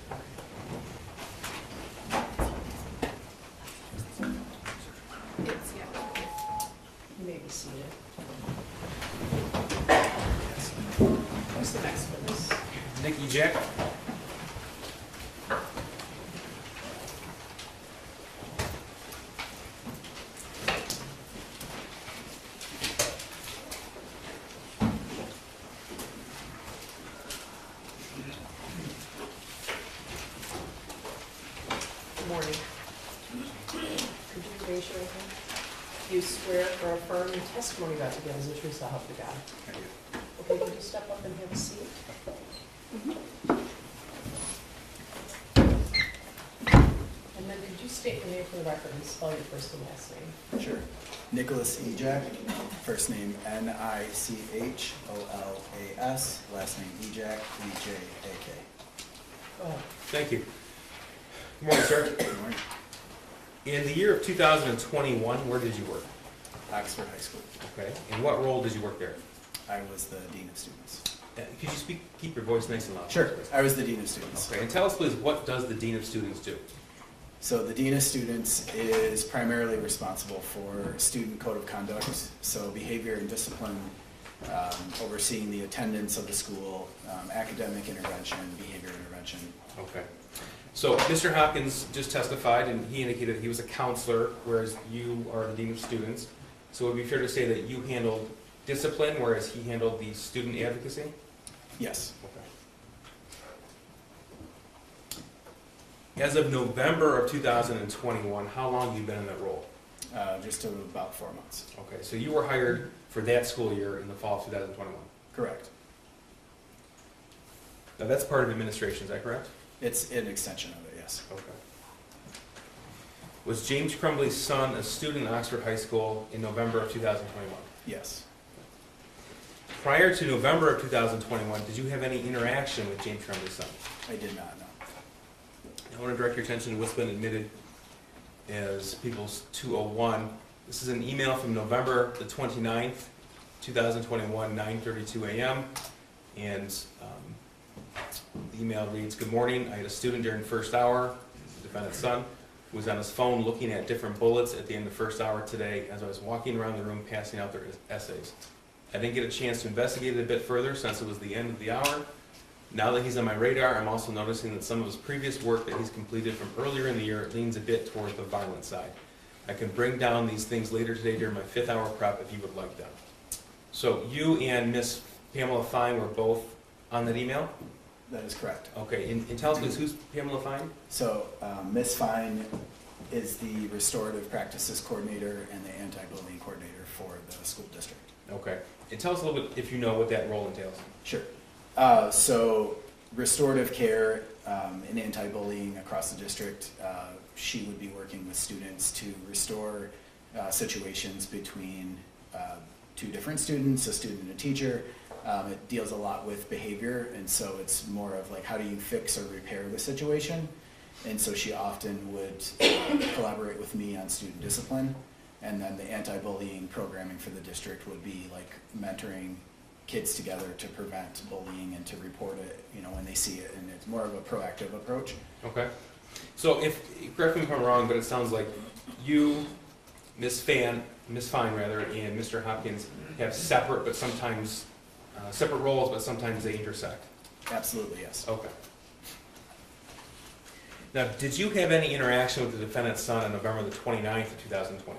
It's, yeah. You may be seated. Who's the next witness? Nick Ejak. Good morning. Could you raise your hand? Do you swear or affirm the testimony about to give is the truth, so help you God? Okay, could you step up and have a seat? And then could you state your name for the record and spell your first and last name? Sure. Nicholas Ejak, first name Nicholas, last name Ejak, E-J-A-K. Go ahead. Thank you. Good morning, sir. Good morning. In the year of 2021, where did you work? Oxford High School. Okay. In what role did you work there? I was the Dean of Students. Could you keep your voice nice and loud? Sure. I was the Dean of Students. Okay. And tell us, please, what does the Dean of Students do? So the Dean of Students is primarily responsible for student code of conduct, so behavior and discipline, overseeing the attendance of the school, academic intervention, behavior intervention. Okay. So Mr. Hopkins just testified, and he indicated he was a counselor, whereas you are the Dean of Students. So it would be fair to say that you handled discipline, whereas he handled the student advocacy? Yes. Okay. As of November of 2021, how long have you been in that role? Just about 4 months. Okay, so you were hired for that school year in the fall of 2021. Correct. Now that's part of administration, is that correct? It's an extension of it, yes. Okay. Was James Crumbley's son a student at Oxford High School in November of 2021? Yes. Prior to November of 2021, did you have any interaction with James Crumbley's son? I did not know. I want to direct your attention to what's been admitted as People's 201. This is an email from November the 29th, 2021, 9:32 a.m. And the email reads, "Good morning. I had a student during first hour, the defendant's son, who was on his phone looking at different bullets at the end of first hour today as I was walking around the room passing out their essays. I didn't get a chance to investigate it a bit further since it was the end of the hour. Now that he's on my radar, I'm also noticing that some of his previous work that he's completed from earlier in the year leans a bit toward the violent side. I can bring down these things later today during my 5th hour prep if you would like them." So you and Miss Pamela Fine were both on that email? That is correct. Okay, and tell us, please, who's Pamela Fine? So Ms. Fine is the restorative practices coordinator and the anti-bullying coordinator for the school district. Okay, and tell us a little bit, if you know, what that role entails. Sure. So restorative care and anti-bullying across the district, she would be working with students to restore situations between two different students, a student and a teacher. It deals a lot with behavior, and so it's more of like, how do you fix or repair the situation? And so she often would collaborate with me on student discipline, and then the anti-bullying programming for the district would be like mentoring kids together to prevent bullying and to report it, you know, when they see it, and it's more of a proactive approach. Okay. So correct me if I'm wrong, but it sounds like you, Ms. Fine rather, and Mr. Hopkins have separate but sometimes, separate roles, but sometimes they intersect. Absolutely, yes. Okay. Now, did you have any interaction with the defendant's son on November the 29th of 2021?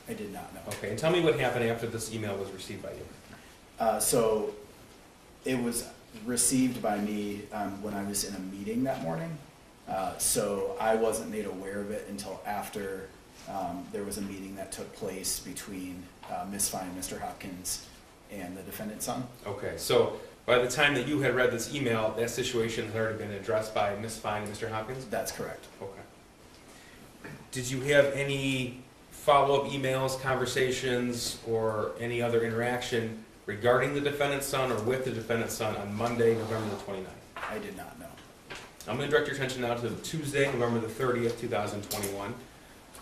I did not know. Okay, and tell me what happened after this email was received by you. So it was received by me when I was in a meeting that morning. So I wasn't made aware of it until after there was a meeting that took place between Ms. Fine, Mr. Hopkins, and the defendant's son. Okay, so by the time that you had read this email, that situation had already been addressed by Ms. Fine and Mr. Hopkins? That's correct. Okay. Did you have any follow-up emails, conversations, or any other interaction regarding the defendant's son or with the defendant's son on Monday, November the 29th? I did not know. I'm going to direct your attention now to Tuesday, November the 30th, 2021.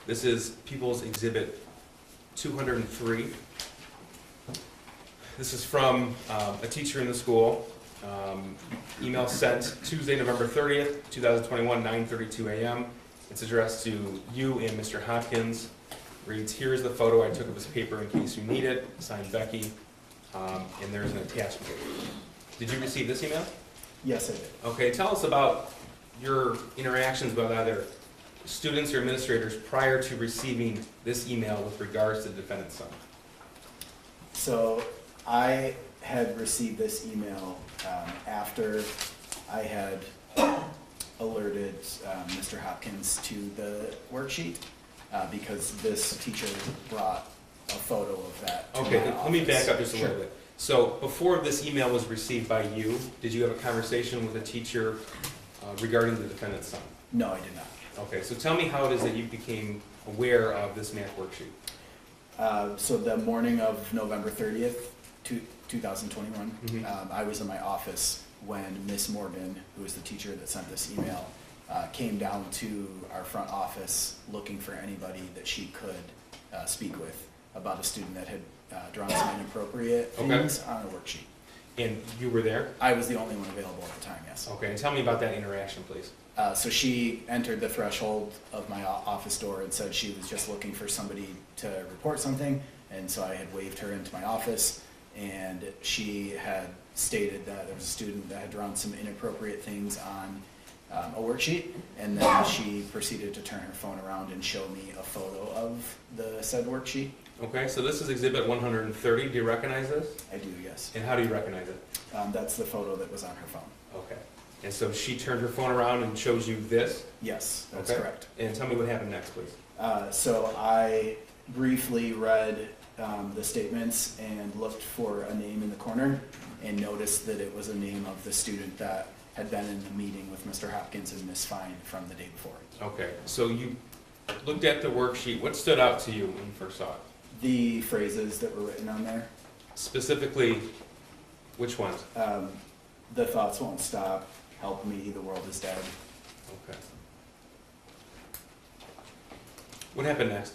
This is People's Exhibit 203. This is from a teacher in the school. Email sent Tuesday, November 30th, 2021, 9:32 a.m. It's addressed to you and Mr. Hopkins. Reads, "Here's the photo I took of his paper in case you need it." Signed, Becky. And there's an attachment. Did you receive this email? Yes, I did. Okay, tell us about your interactions with either students or administrators prior to receiving this email with regards to the defendant's son. So I had received this email after I had alerted Mr. Hopkins to the worksheet because this teacher brought a photo of that to Okay, my let me back office. up just a Sure. little bit. So before this email was received by you, did you have a conversation with a teacher regarding the defendant's son? No, I did not. Okay, so tell me how it is that you became aware of this math worksheet. So the morning of November 30th, 2021, Mhm. I was in my office when Miss Morgan, who was the teacher that sent this email, came down to our front office looking for anybody that she could speak with about a student that had drawn some inappropriate Okay. things on a worksheet. And you were there? I was the only one available at the time, yes. Okay, and tell me about that interaction, please. So she entered the threshold of my office door and said she was just looking for somebody to report something, and so I had waved her into my office, and she had stated that there was a student that had drawn some inappropriate things on a worksheet, and then she proceeded to turn her phone around and show me a photo of the said worksheet. Okay, so this is Exhibit 130. Do you recognize this? I do, yes. And how do you recognize it? That's the photo that was on her phone. Okay. And so she turned her phone around and shows you this? Yes, that's Okay. correct. And tell me what happened next, please. So I briefly read the statements and looked for a name in the corner and noticed that it was a name of the student that had been in the meeting with Mr. Hopkins and Miss Fine from the day before. Okay, so you looked at the worksheet. What stood out to you when you first saw it? The phrases that were written on there, Specifically, which ones? the thoughts won't stop, help me, the world is dead. Okay. What happened next?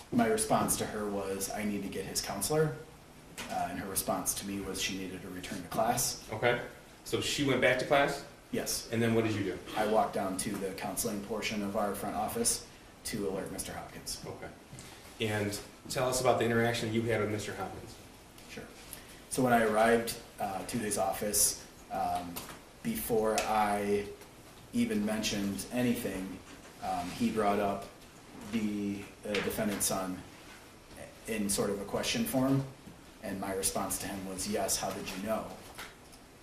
My response to her was, I need to get his counselor. And her response to me was she needed to return to class. Okay, so she went back to class, Yes, and then what did you do? I walked down to the counseling portion of our front office to alert Mr. Hopkins. Okay. And tell us about the interaction you had with Mr. Hopkins. Sure. So when I arrived to his office, before I even mentioned anything, he brought up the defendant's son in sort of a question form, and my response to him was, yes, how did you know?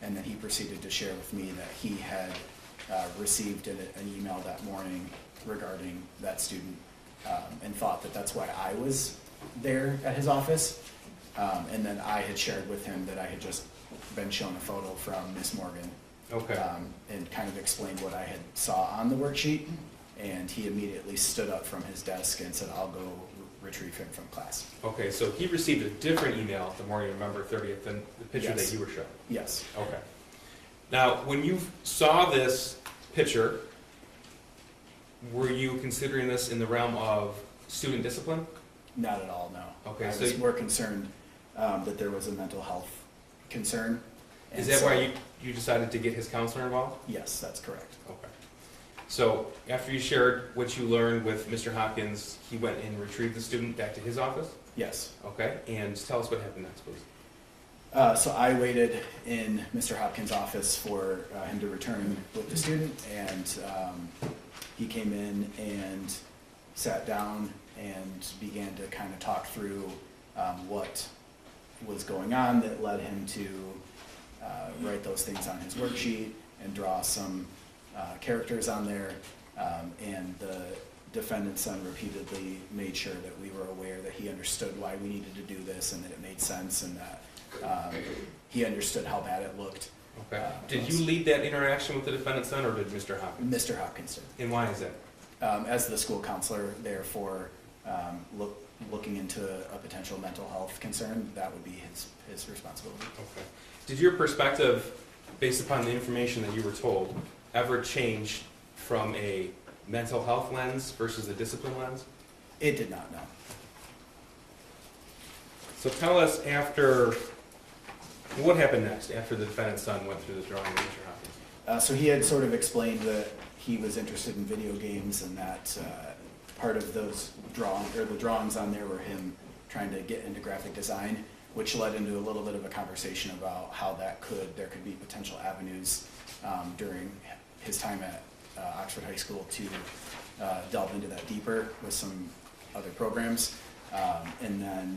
And then he proceeded to share with me that he had received an email that morning regarding that student and thought that that's why I was there at his office. And then I had shared with him that I had just been shown a photo from Miss Morgan. Okay. And kind of explained what I had saw on the worksheet. And he immediately stood up from his desk and said, I'll go retrieve him from class. Okay, so he received a different email the morning of November 30th than the picture Yes. that you were shown? Yes. Okay. Now, when you saw this picture, were you considering this in the realm of student discipline? Not at all, no. Okay, I so was more concerned that there was a mental health concern. Is And that so- why you decided to get his counselor involved? Yes, that's correct. Okay. So after you shared what you learned with Mr. Hopkins, he went and retrieved the student back to his office? Yes. Okay, and tell us what happened next, please. So I waited in Mr. Hopkins' office for him to return with the student, and he came in and sat down and began to kind of talk through what was going on that led him to write those things on his worksheet and draw some characters on there. And the defendant's son repeatedly made sure that we were aware that he understood why we needed to do this and that it made sense and that he understood how bad it looked. Okay. Did you lead that interaction with the defendant's son, or did Mr. Hopkins? Mr. Hopkins did. And why is that? As the school counselor, therefore, looking into a potential mental health concern, that would be his responsibility. Okay. Did your perspective, based upon the information that you were told, ever change from a mental health lens versus a discipline lens? It did not, no. So tell us what happened next after the defendant's son went through the drawing with Mr. Hopkins? So he had sort of explained that he was interested in video games and that part of those the drawings on there were him trying to get into graphic design, which led into a little bit of a conversation about how there could be potential avenues during his time at Oxford High School to delve into that deeper with some other programs. And then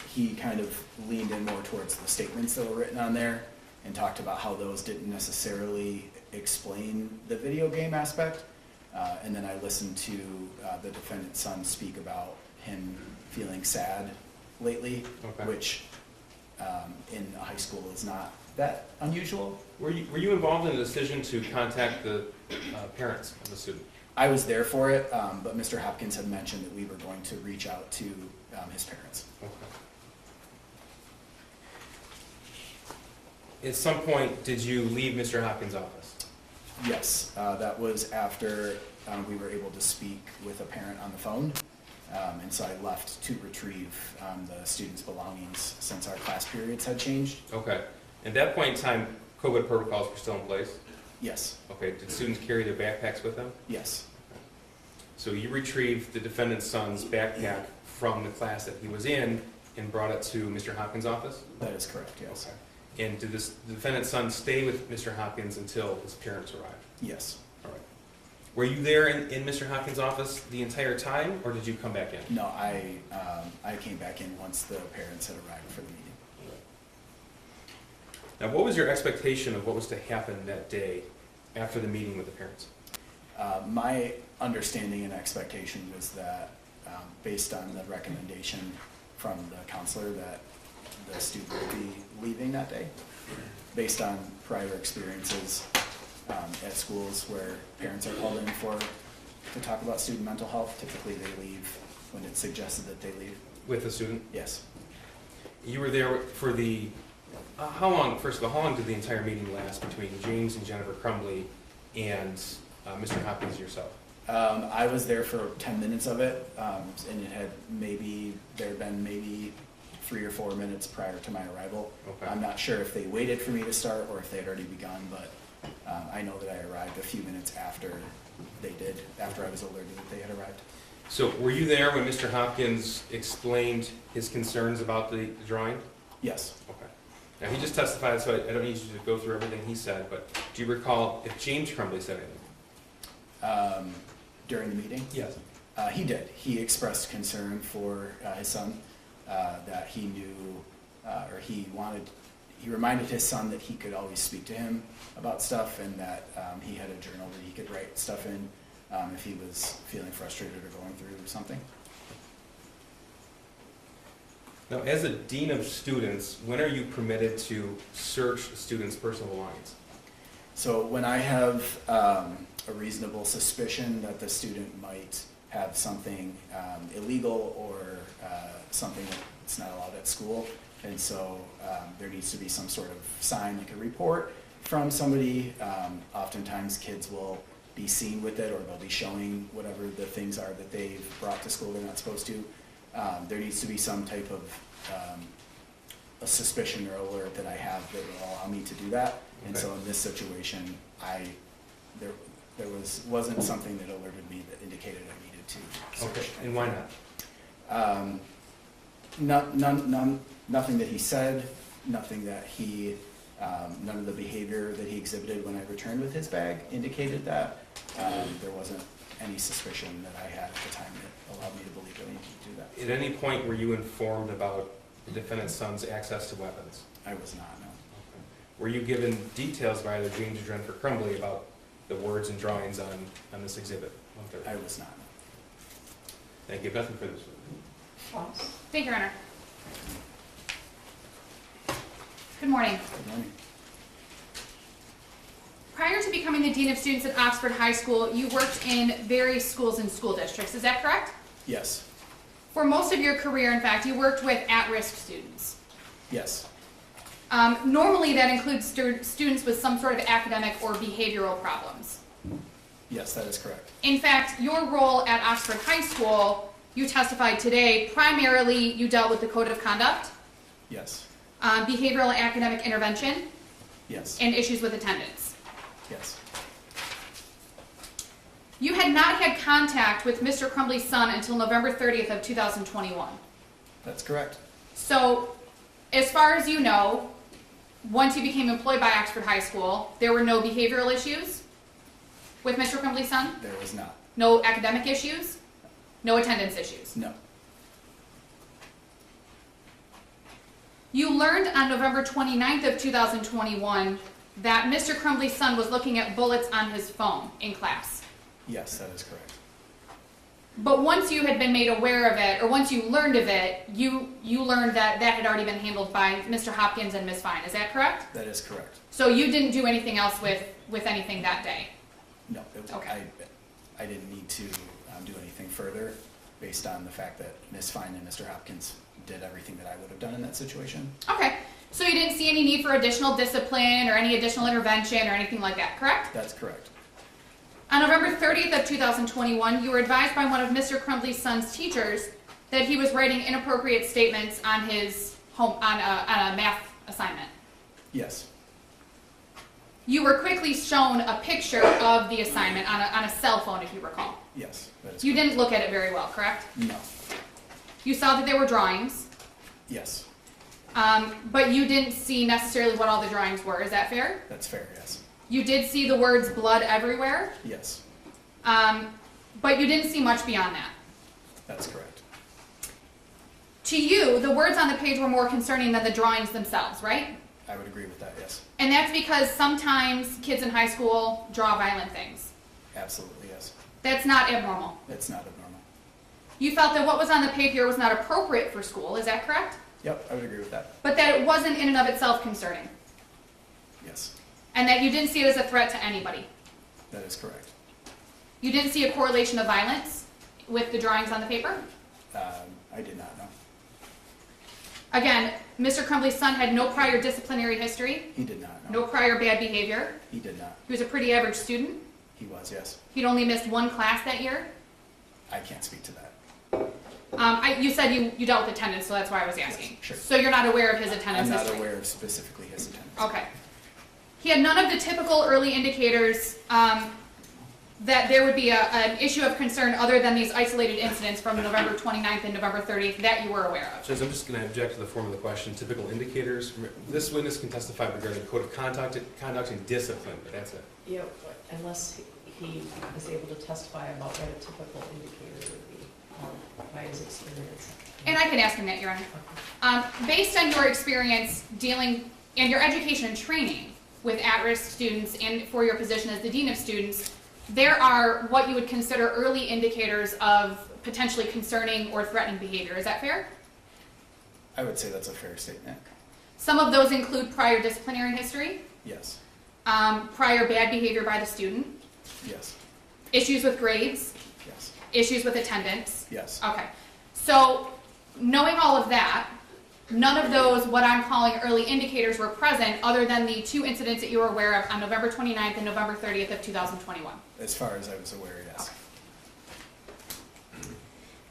he kind of leaned in more towards the statements that were written on there and talked about how those didn't necessarily explain the video game aspect. And then I listened to the defendant's son speak about him feeling sad lately, Okay. which in a high school is not that unusual. Were you involved in the decision to contact the parents of the student? I was there for it, but Mr. Hopkins had mentioned that we were going to reach out to his parents. Okay. At some point, did you leave Mr. Hopkins' office? Yes, that was after we were able to speak with a parent on the phone. And so I left to retrieve the students' belongings since our class periods had changed. Okay. At that point in time, COVID protocols were still in place? Yes, Okay. Did students carry their backpacks with them? yes, So you retrieved the defendant's son's backpack from the class that he was in and brought it to Mr. Hopkins' office? that is correct, yes. Okay. And did the defendant's son stay with Mr. Hopkins until his parents arrived? Yes. All right. Were you there in Mr. Hopkins' office the entire time, or did you come back in? No, I came back in once the parents had arrived for the meeting. Now, what was your expectation of what was to happen that day after the meeting with the parents? My understanding and expectation was that, based on the recommendation from the counselor, that the student would be leaving that day, based on prior experiences at schools where parents are called in to talk about student mental health. Typically, they leave when it's suggested that they leave. With the student? Yes. You were there for the, how long, first of all, how long did the entire meeting last between James and Jennifer Crumbley and Mr. Hopkins yourself? I was there for 10 minutes of it, and there had been maybe 3 or 4 minutes prior to my arrival. Okay. I'm not sure if they waited for me to start or if they had already begun, but I know that I arrived a few minutes after they did, after I was alerted that they had arrived. So were you there when Mr. Hopkins explained his concerns about the drawing? Yes. Okay. Now, he just testified, so I don't need you to go through everything he said, but do you recall if James Crumbley said anything? During the meeting? Yes. He did. He expressed concern for his son, that he knew, or he reminded his son that he could always speak to him about stuff, and that he had a journal that he could write stuff in if he was feeling frustrated or going through something. Now, as a dean of students, when are you permitted to search students' personal belongings? So when I have a reasonable suspicion that the student might have something illegal or something that's not allowed at school, and so there needs to be some sort of sign, like a report from somebody. Oftentimes kids will be seen with it, or they'll be showing whatever the things are that they've brought to school they're not supposed to. There needs to be some type of a suspicion or alert that I have that will allow me to do that. And so in this situation, there wasn't something that alerted me that indicated I needed to. Okay, and why not? Nothing that he said, nothing that he, none of the behavior that he exhibited when I returned with his bag indicated that. There wasn't any suspicion that I had at the time that allowed me to believe that I needed to do that. At any point were you informed about the defendant's son's access to weapons? I was not, no. Were you given details by either James or Jennifer Crumbley about the words and drawings on this exhibit? I was not, no. Thank you. Nothing further. Ross? Thank you, Your Honor. Good morning. Good morning. Prior to becoming the Dean of Students at Oxford High School, you worked in various schools and school districts, is that correct? Yes, For most of your career, in fact, you worked with at-risk students. yes, Normally, that includes students with some sort of academic or behavioral problems. yes, that is correct. In fact, your role at Oxford High School, you testified today, primarily you dealt with the code of conduct, Yes, behavioral and academic intervention, yes, and issues with attendance. yes, You had not had contact with Mr. Crumbley's son until November 30th of 2021. that's correct. So, as far as you know, once you became employed by Oxford High School, there were no behavioral issues with Mr. Crumbley's son? There was not. No academic issues? No attendance issues? No, You learned on November 29th of 2021 that Mr. Crumbley's son was looking at bullets on his phone in class. yes, that is correct. But once you had been made aware of it, or once you learned of it, you learned that that had already been handled by Mr. Hopkins and Ms. Fine. Is that correct? That is correct. So you didn't do anything else with anything that day? No, Okay. I didn't need to do anything further based on the fact that Ms. Fine and Mr. Hopkins did everything that I would have done in that situation. Okay. So you didn't see any need for additional discipline or any additional intervention or anything like that, correct? That's correct. On November 30th of 2021, you were advised by one of Mr. Crumbley's son's teachers that he was writing inappropriate statements on his on a math assignment. Yes, You were quickly shown a picture of the assignment on a cell phone, if you recall. yes, that is You correct. didn't look at it very well, correct? No, You saw that there were drawings, yes, but you didn't see necessarily what all the drawings were. Is that fair? that's fair, yes. You did see the words blood everywhere, Yes, but you didn't see much beyond that. that's correct. To you, the words on the page were more concerning than the drawings themselves, right? I would agree with that, yes. And that's because sometimes kids in high school draw violent things. Absolutely, yes. That's not abnormal. It's not abnormal. You felt that what was on the page here was not appropriate for school, is that correct? Yep, I would agree with that, But that it wasn't in and of itself concerning, yes. and that you didn't see it as a threat to anybody. That is correct. You didn't see a correlation of violence with the drawings on the paper? I did not know. Again, Mr. Crumbley's son had no prior disciplinary history, He did not know. no prior bad behavior. He did not. He was a pretty average student. He was, yes. He'd only missed one class that year. I can't speak to that. You said you dealt with attendance, so that's why I was asking. Sure. So you're not aware of his attendance I'm not history? aware of specifically his attendance. Okay. He had none of the typical early indicators that there would be an issue of concern other than these isolated incidents from November 29th and November 30th that you were aware of. Judge, I'm just going to object to the form of the question. Typical indicators. This witness can testify regarding code of conduct and discipline, but that's it. Yeah, unless he is able to testify about what a typical indicator would be by his experience. And I can ask him that, Your Honor. Based on your experience dealing and your education and training with at-risk students and for your position as the Dean of Students, there are what you would consider early indicators of potentially concerning or threatening behavior. Is that fair? I would say that's a fair statement. Some of those include prior disciplinary history, Yes, prior bad behavior by the student, yes, issues with grades, yes, issues with attendance. yes. Okay. So, knowing all of that, none of those, what I'm calling early indicators, were present other than the two incidents that you were aware of on November 29th and November 30th of 2021. As far as I was aware, yes.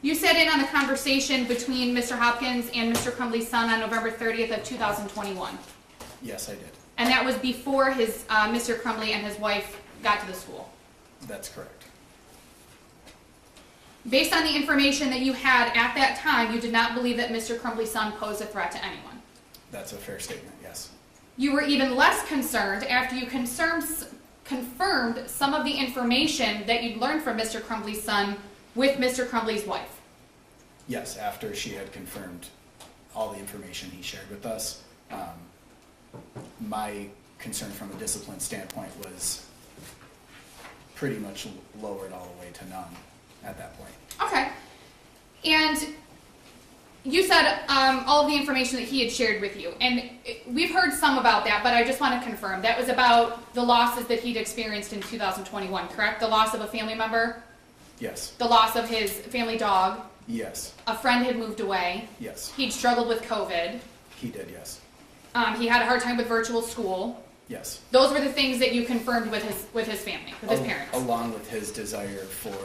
You sat in on the conversation between Mr. Hopkins and Mr. Crumbley's son on November 30th of 2021. Yes, I did. And that was before his Mr. Crumbley and his wife got to the school. That's correct. Based on the information that you had at that time, you did not believe that Mr. Crumbley's son posed a threat to anyone. That's a fair statement, yes. You were even less concerned after you confirmed some of the information that you'd learned from Mr. Crumbley's son with Mr. Crumbley's wife. Yes, after she had confirmed all the information he shared with us, my concern from a discipline standpoint was pretty much lowered all the way to none at that point. Okay. And you said all of the information that he had shared with you. And we've heard some about that, but I just want to confirm. That was about the losses that he'd experienced in 2021, correct? The loss of a family member? Yes. The loss of his family dog? Yes. A friend had moved away? Yes. He'd struggled with COVID? He did, yes. He had a hard time with virtual school? Yes. Those were the things that you confirmed with his family, with his parents? Along with his desire for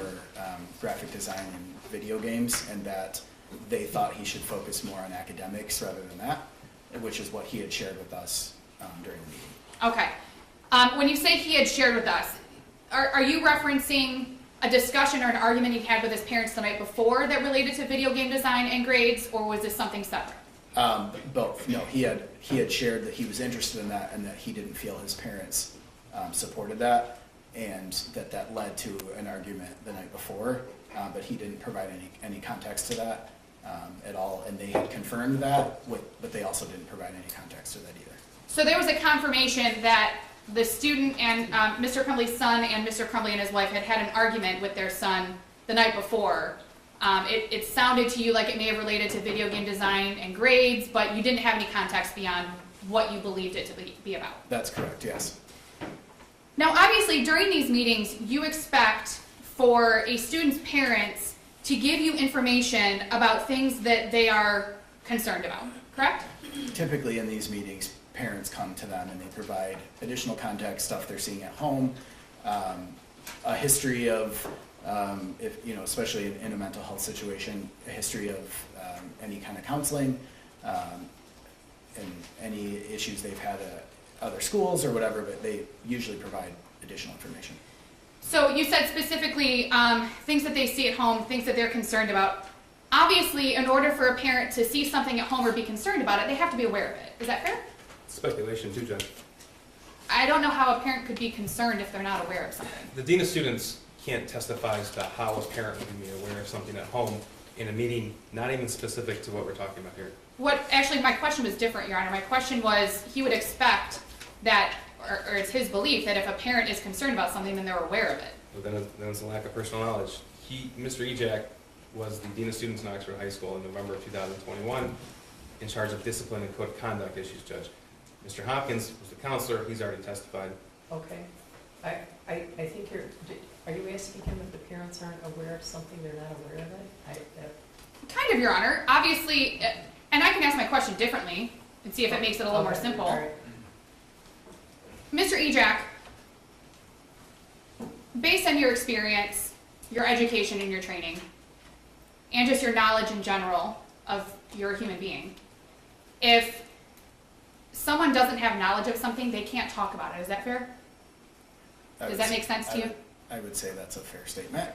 graphic design and video games, and that they thought he should focus more on academics rather than that, which is what he had shared with us during the meeting. Okay. When you say he had shared with us, are you referencing a discussion or an argument he had with his parents the night before that related to video game design and grades, or was this something separate? Both. No, he had shared that he was interested in that and that he didn't feel his parents supported that, and that led to an argument the night before, but he didn't provide any context to that at all, and they had confirmed that, but they also didn't provide any context to that either. So there was a confirmation that the student and Mr. Crumbley's son and Mr. Crumbley and his wife had an argument with their son the night before. It sounded to you like it may have related to video game design and grades, but you didn't have any context beyond what you believed it to be about. That's correct, yes. Now, obviously, during these meetings, you expect for a student's parents to give you information about things that they are concerned about, correct? Typically in these meetings, parents come to them and they provide additional context, stuff they're seeing at home, a history of, especially in a mental health situation, a history of any kind of counseling, and any issues they've had at other schools or whatever, but they usually provide additional information. So you said specifically things that they see at home, things that they're concerned about. Obviously, in order for a parent to see something at home or be concerned about it, they have to be aware of it. Is that fair? Speculation too, Judge. I don't know how a parent could be concerned if they're not aware of something. The Dean of Students can't testify as to how a parent would be aware of something at home in a meeting, not even specific to what we're talking about here. Actually, my question was different, Your Honor. My question was, he would expect that, or it's his belief that if a parent is concerned about something, then they're aware of it. But then it's a lack of personal knowledge. Mr. Ejak was the Dean of Students in Oxford High School in November of 2021, in charge of discipline and code of conduct issues, Judge. Mr. Hopkins was the counselor. He's already testified. Okay. I think are you asking him if the parents aren't aware of something, they're not aware of it? Kind of, Your Honor. Obviously, and I can ask my question differently and see if it makes it a little more simple. All right. Mr. Ejak, based on your experience, your education and your training, and just your knowledge in general of you're a human being, if someone doesn't have knowledge of something, they can't talk about it. Is that fair? Does that make sense to you? I would say that's a fair statement.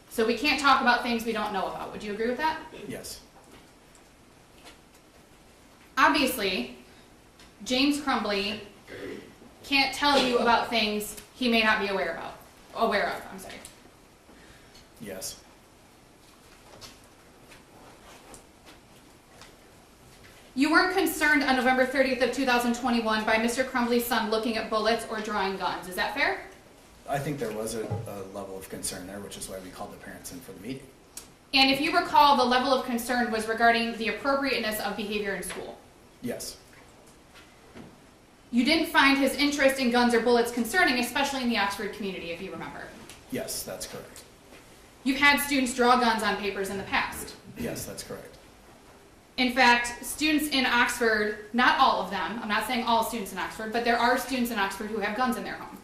So we can't talk about things we don't know about. Would you agree with that? Yes. Obviously, James Crumbley can't tell you about things he may not be aware of. Yes. You weren't concerned on November 30th of 2021 by Mr. Crumbley's son looking at bullets or drawing guns. Is that fair? I think there was a level of concern there, which is why we called the parents in for the meeting. And if you recall, the level of concern was regarding the appropriateness of behavior in school. Yes. You didn't find his interest in guns or bullets concerning, especially in the Oxford community, if you remember. Yes, that's correct. You've had students draw guns on papers in the past. Yes, that's correct. In fact, students in Oxford, not all of them, I'm not saying all students in Oxford, but there are students in Oxford who have guns in their home.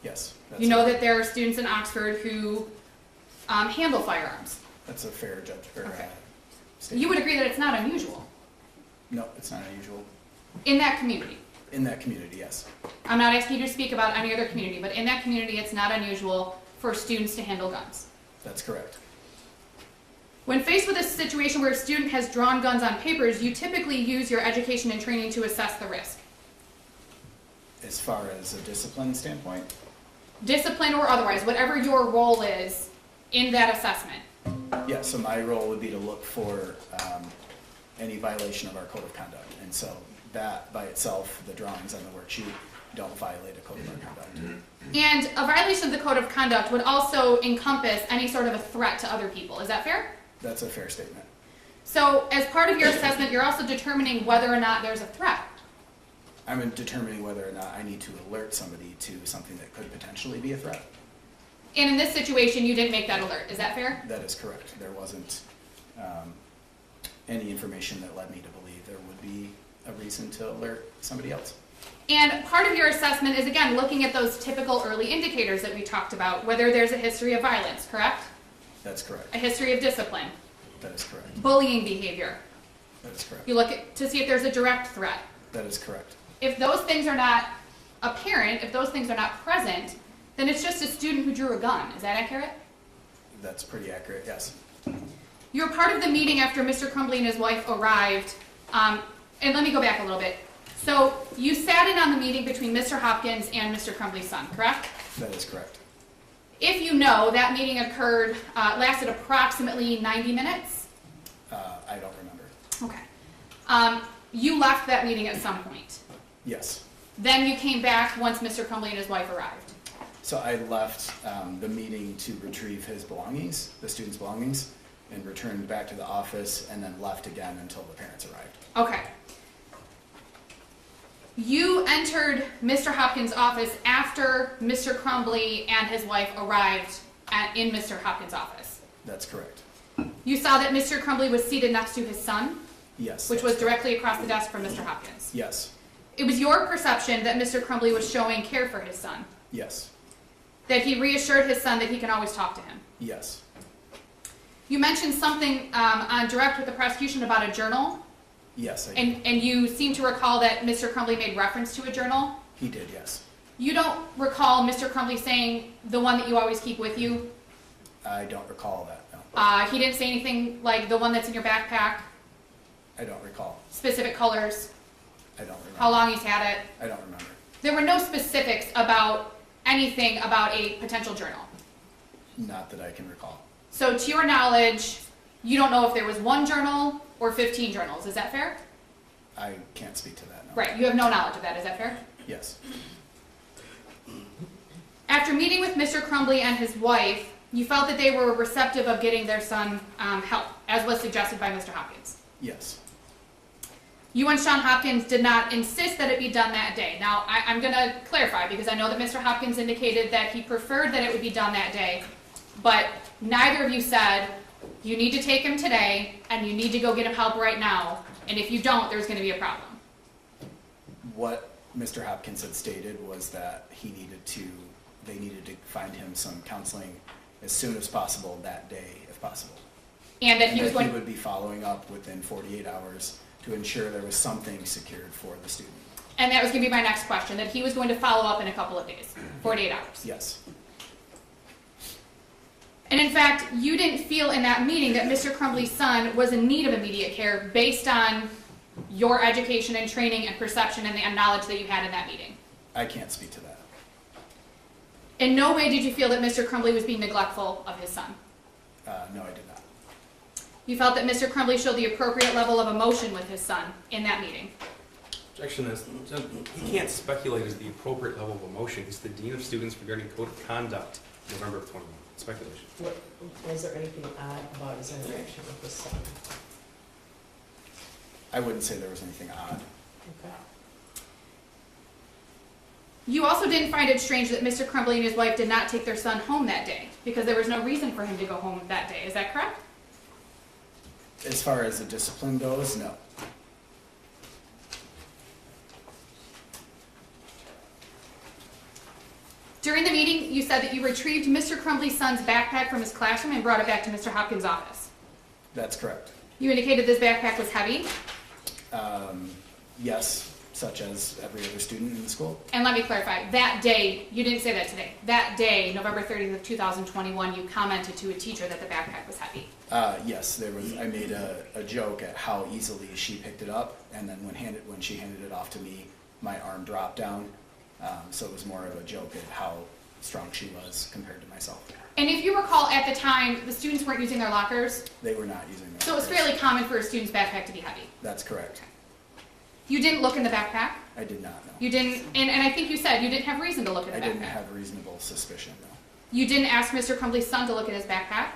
Yes. You know that there are students in Oxford who handle firearms. That's a fair statement. You would agree that it's not unusual No, it's not unusual. in that community. In that community, yes. I'm not asking you to speak about any other community, but in that community, it's not unusual for students to handle guns. That's correct. When faced with a situation where a student has drawn guns on papers, you typically use your education and training to assess the risk. As far as a discipline standpoint, Discipline or otherwise, whatever your role is in that assessment. yeah, so my role would be to look for any violation of our code of conduct. And so that by itself, the drawings on the worksheet don't violate a code of our conduct. And a violation of the code of conduct would also encompass any sort of a threat to other people. Is that fair? That's a fair statement. So as part of your assessment, you're also determining whether or not there's a threat. I'm determining whether or not I need to alert somebody to something that could potentially be a threat. And in this situation, you didn't make that alert. Is that fair? That is correct. There wasn't any information that led me to believe there would be a reason to alert somebody else. And part of your assessment is, again, looking at those typical early indicators that we talked about, whether there's a history of violence, correct? That's correct. A history of discipline, That is correct. bullying behavior. That is correct. You look at, to see if there's a direct threat. That is correct. If those things are not apparent, if those things are not present, then it's just a student who drew a gun. Is that accurate? That's pretty accurate, yes. You were part of the meeting after Mr. Crumbley and his wife arrived. And let me go back a little bit. So you sat in on the meeting between Mr. Hopkins and Mr. Crumbley's son, correct? That is correct. If you know, that meeting occurred, lasted approximately 90 minutes. I don't remember. Okay. You left that meeting at some point. Yes. Then you came back once Mr. Crumbley and his wife arrived. So I left the meeting to retrieve his belongings, the student's belongings, and returned back to the office and then left again until the parents arrived. Okay. You entered Mr. Hopkins' office after Mr. Crumbley and his wife arrived in Mr. Hopkins' office. That's correct. You saw that Mr. Crumbley was seated next to his son, Yes. which that's was correct. directly across the desk from Mr. Hopkins. Yes. It was your perception that Mr. Crumbley was showing care for his son, Yes. that he reassured his son that he can always talk to him. Yes. You mentioned something on direct with the prosecution about a journal, Yes, I did. and you seem to recall that Mr. Crumbley made reference to a journal. He did, yes. You don't recall Mr. Crumbley saying the one that you always keep with you? I don't recall that, no. He didn't say anything like the one that's in your backpack, I don't recall. specific colors, I don't remember. how long he's had it. I don't remember. There were no specifics about anything about a potential journal. Not that I can recall. So to your knowledge, you don't know if there was one journal or 15 journals. Is that fair? I can't speak to that, no. Right, you have no knowledge of that. Is that fair? Yes. After meeting with Mr. Crumbley and his wife, you felt that they were receptive of getting their son help, as was suggested by Mr. Hopkins. Yes. You and Shawn Hopkins did not insist that it be done that day. Now, I'm going to clarify because I know that Mr. Hopkins indicated that he preferred that it would be done that day, but neither of you said, you need to take him today and you need to go get him help right now, and if you don't, there's going to be a problem. What Mr. Hopkins had stated was that they needed to find him some counseling as soon as possible that day, if possible. And that he was And going would be following up within 48 hours to ensure there was something secured for the student. and that was going to be my next question, that he was going to follow up in a couple of days, 48 hours. Yes. And in fact, you didn't feel in that meeting that Mr. Crumbley's son was in need of immediate care based on your education and training and perception and the knowledge that you had in that meeting. I can't speak to that. In no way did you feel that Mr. Crumbley was being neglectful of his son. No, I did not. You felt that Mr. Crumbley showed the appropriate level of emotion with his son in that meeting. Objection is, he can't speculate as the appropriate level of emotion. He's the Dean of Students regarding Code of Conduct, November of 21. Speculation. Was there anything odd about his interaction with his son? I wouldn't say there was anything odd. Okay. You also didn't find it strange that Mr. Crumbley and his wife did not take their son home that day because there was no reason for him to go home that day. Is that correct? As far as the discipline goes, no. During the meeting, you said that you retrieved Mr. Crumbley's son's backpack from his classroom and brought it back to Mr. Hopkins' office. That's correct. You indicated this backpack was heavy. Yes, such as every other student in the school. And let me clarify, that day, you didn't say that today, that day, November 30th of 2021, you commented to a teacher that the backpack was heavy. Yes, I made a joke at how easily she picked it up, and then when she handed it off to me, my arm dropped down. So it was more of a joke at how strong she was compared to myself. And if you recall, at the time, the students weren't using their lockers, They were not using their so it was lockers. fairly common for a student's backpack to be heavy. That's correct. You didn't look in the backpack? I did not know. You didn't, and I think you said you didn't have reason to look at I the didn't backpack. have reasonable suspicion, no. You didn't ask Mr. Crumbley's son to look at his backpack?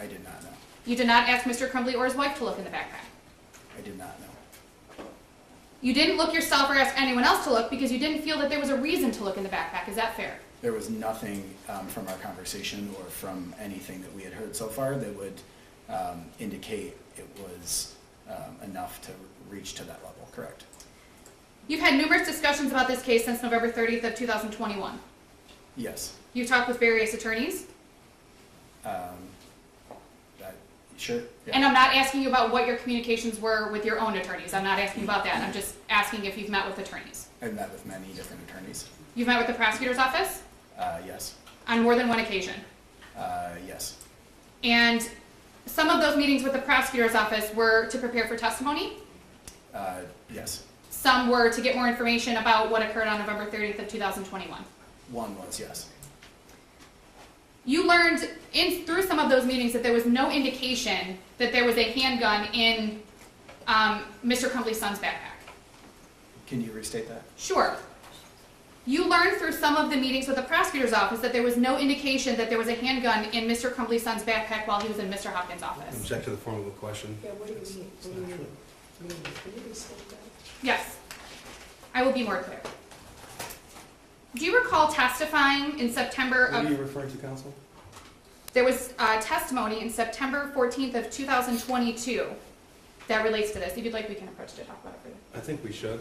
I did not know. You did not ask Mr. Crumbley or his wife to look in the backpack? I did not know. You didn't look yourself or ask anyone else to look because you didn't feel that there was a reason to look in the backpack. Is that fair? There was nothing from our conversation or from anything that we had heard so far that would indicate it was enough to reach to that level, correct? You've had numerous discussions about this case since November 30th of 2021. Yes. You've talked with various attorneys, Sure. Yeah. and I'm not asking you about what your communications were with your own attorneys. I'm not asking you about that. I'm just asking if you've met with attorneys. I've met with many different attorneys. You've met with the prosecutor's office Yes. on more than one occasion. Yes. And some of those meetings with the prosecutor's office were to prepare for testimony. Yes. Some were to get more information about what occurred on November 30th of 2021. One was yes. You learned through some of those meetings that there was no indication that there was a handgun in Mr. Crumbley's son's backpack. Can you restate that? Sure. You learned through some of the meetings with the prosecutor's office that there was no indication that there was a handgun in Mr. Crumbley's son's backpack while he was in Mr. Hopkins' office. Object to the form of the question. Yeah, what do you mean? What do you mean? Can you restate that? Yes. I will be more clear. Do you recall testifying in September What of... are you referring to, counsel? There was testimony in September 14th of 2022 that relates to this. If you'd like, we can approach it to talk about it further. I think we should.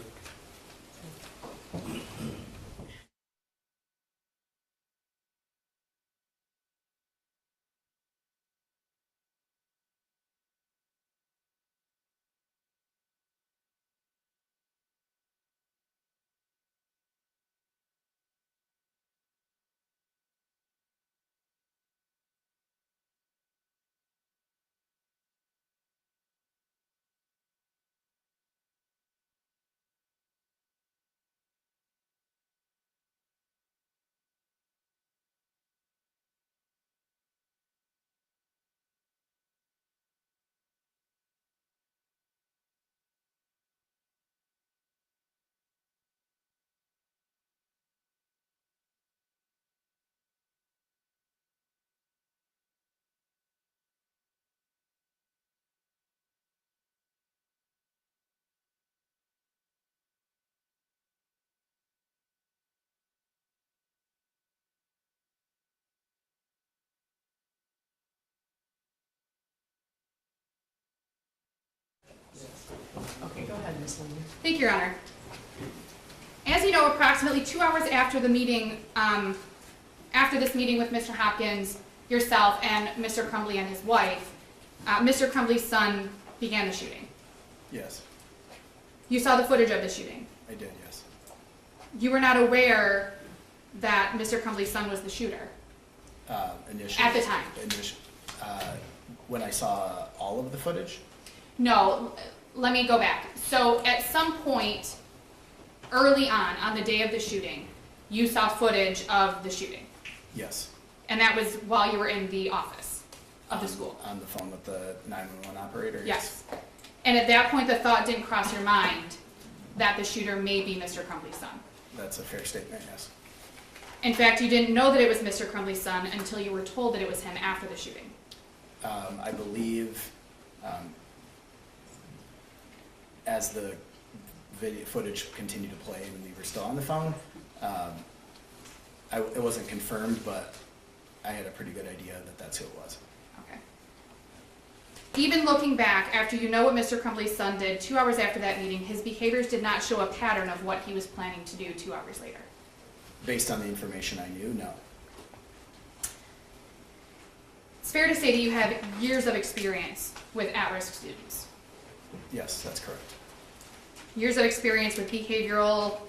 Okay, go ahead, Ms. Lindley. Thank you, Your Honor. As you know, approximately 2 hours after the meeting, after this meeting with Mr. Hopkins, yourself, and Mr. Crumbley and his wife, Mr. Crumbley's son began the shooting. Yes. You saw the footage of the shooting. I did, yes. You were not aware that Mr. Crumbley's son was the shooter. Initially. At the time. When I saw all of the footage? No, let me go back. So at some point early on the day of the shooting, you saw footage of the shooting. Yes. And that was while you were in the office of the school. On the phone with the 911 operator? Yes. And at that point, the thought didn't cross your mind that the shooter may be Mr. Crumbley's son. That's a fair statement, yes. In fact, you didn't know that it was Mr. Crumbley's son until you were told that it was him after the shooting. I believe as the video footage continued to play and we were still on the phone, it wasn't confirmed, but I had a pretty good idea that that's who it was. Okay. Even looking back, after you know what Mr. Crumbley's son did 2 hours after that meeting, his behaviors did not show a pattern of what he was planning to do 2 hours later. Based on the information I knew, no. It's fair to say that you have years of experience with at-risk students. Yes, that's correct. years of experience with behavioral,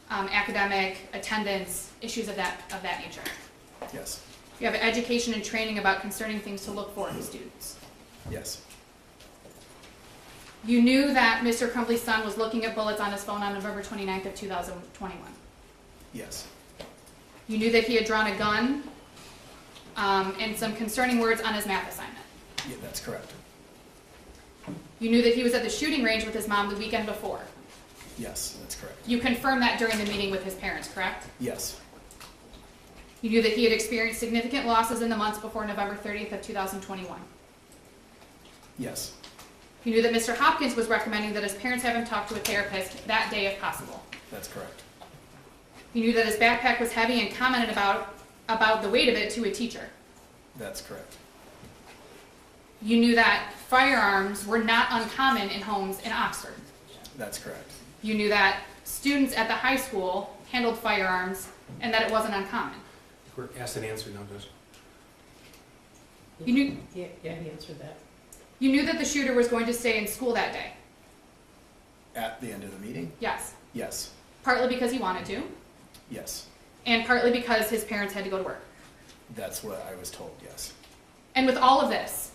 academic, attendance, issues of that nature. Yes. You have education and training about concerning things to look for in students. Yes. You knew that Mr. Crumbley's son was looking at bullets on his phone on November 29th of 2021. Yes. You knew that he had drawn a gun and some concerning words on his math assignment. Yeah, that's correct. You knew that he was at the shooting range with his mom the weekend before. Yes, that's correct. You confirmed that during the meeting with his parents, correct? Yes. You knew that he had experienced significant losses in the months before November 30th of 2021. Yes. You knew that Mr. Hopkins was recommending that his parents have him talk to a therapist that day if possible. That's correct. You knew that his backpack was heavy and commented about the weight of it to a teacher. That's correct. You knew that firearms were not uncommon in homes in Oxford. That's correct. You knew that students at the high school handled firearms and that it wasn't uncommon. We're asked and answered now, Judge. You knew, Yeah, he answered that. you knew that the shooter was going to stay in school that day. At the end of the meeting? Yes. Yes. Partly because he wanted to, Yes. and partly because his parents had to go to work. That's what I was told, yes. And with all of this,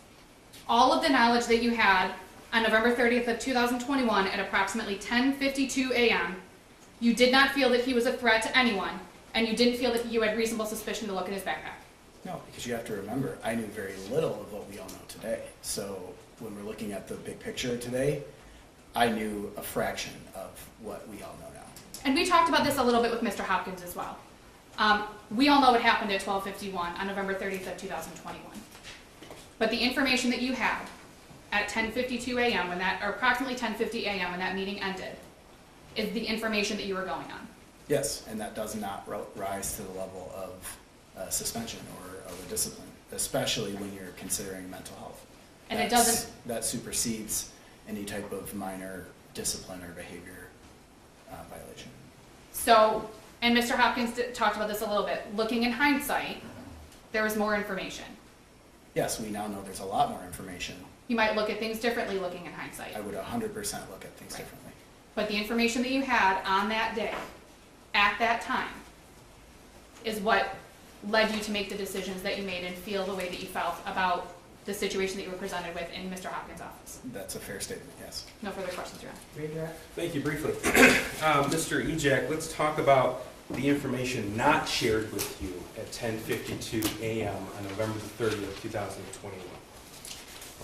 all of the knowledge that you had on November 30th of 2021 at approximately 10:52 a.m., you did not feel that he was a threat to anyone, and you didn't feel that you had reasonable suspicion to look in his backpack. No, because you have to remember, I knew very little of what we all know today. So when we're looking at the big picture today, I knew a fraction of what we all know now. And we talked about this a little bit with Mr. Hopkins as well. We all know what happened at 12:51 on November 30th of 2021. But the information that you had at 10:52 a.m. or approximately 10:50 a.m. when that meeting ended, is the information that you were going on. Yes, and that does not rise to the level of suspension or of a discipline, especially when you're considering mental health. And it doesn't. That supersedes any type of minor discipline or behavior violation. So, and Mr. Hopkins talked about this a little bit. Looking in hindsight, there was more information. Yes, we now know there's a lot more information. You might look at things differently looking in hindsight. I would 100% look at things Right. differently. But the information that you had on that day, at that time, is what led you to make the decisions that you made and feel the way that you felt about the situation that you were presented with in Mr. Hopkins' office. That's a fair statement, yes. No further questions, Your Honor. Redirect. Thank you. Briefly. Mr. Ejak, let's talk about the information not shared with you at 10:52 a.m. on November the 30th, 2021.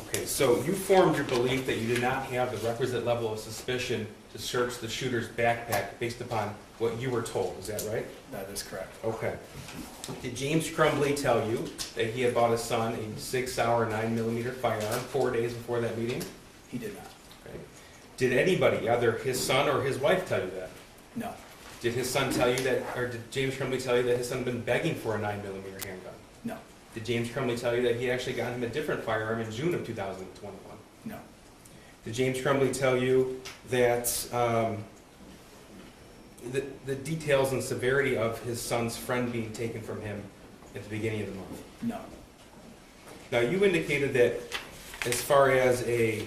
Okay, so you formed your belief that you did not have the requisite level of suspicion to search the shooter's backpack based upon what you were told. Is that right? That is correct. Okay. Did James Crumbley tell you that he had bought his son a 6-hour 9mm firearm 4 days before that meeting? He did not. Okay. Did anybody, either his son or his wife, tell you that? No, Did his son tell you that, or did James Crumbley tell you that his son had been begging for a 9mm handgun? no, Did James Crumbley tell you that he actually got him a different firearm in June of 2021? no, Did James Crumbley tell you that the details and severity of his son's friend being taken from him at the beginning of the month? no. Now, you indicated that as far as a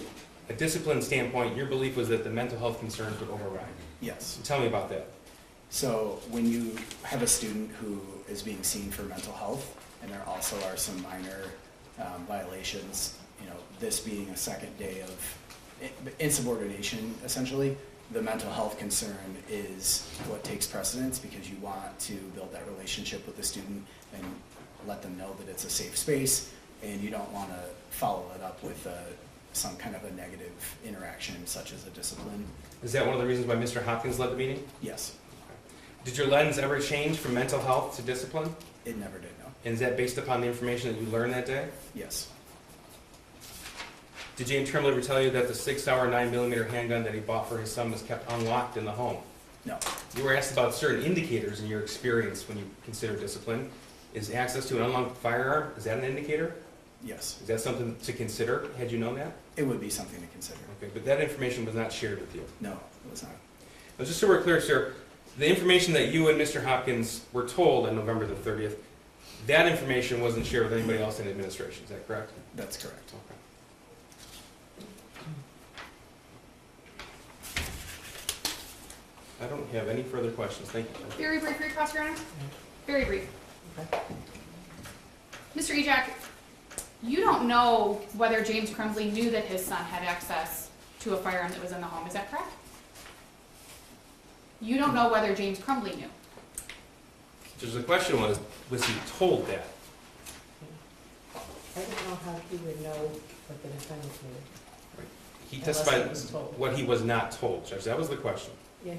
discipline standpoint, your belief was that the mental health concerns would override. Yes. Tell me about that. So when you have a student who is being seen for mental health, and there also are some minor violations, this being a second day of insubordination, essentially, the mental health concern is what takes precedence because you want to build that relationship with the student and let them know that it's a safe space, and you don't want to follow it up with some kind of a negative interaction such as a discipline. Is that one of the reasons why Mr. Hopkins led the meeting? Yes, Did your lens ever change from mental health to discipline? it never did, no. And is that based upon the information that you learned that day? Yes, Did James Crumbley ever tell you that the 6-hour 9mm handgun that he bought for his son was kept unlocked in the home? no, You were asked about certain indicators in your experience when you consider discipline. Is access to an unlocked firearm, is that an indicator? yes. Is that something to consider, had you known that? It would be something to consider. Okay, but that information was not shared with you. No, it was not. Now, just so we're clear, sir, the information that you and Mr. Hopkins were told on November the 30th, that information wasn't shared with anybody else in administration, is that correct? That's correct. Okay. I don't have any further questions, thank you. Very brief request, Your Honor. Very brief. Okay. Mr. Ejak, you don't know whether James Crumbley knew that his son had access to a firearm that was in the home, is that correct? You don't know whether James Crumbley knew. Just the question was he told that? I don't know how he would know what the defendant knew. He Unless testified he was told. what he was not told, Judge, that was the question. Yeah,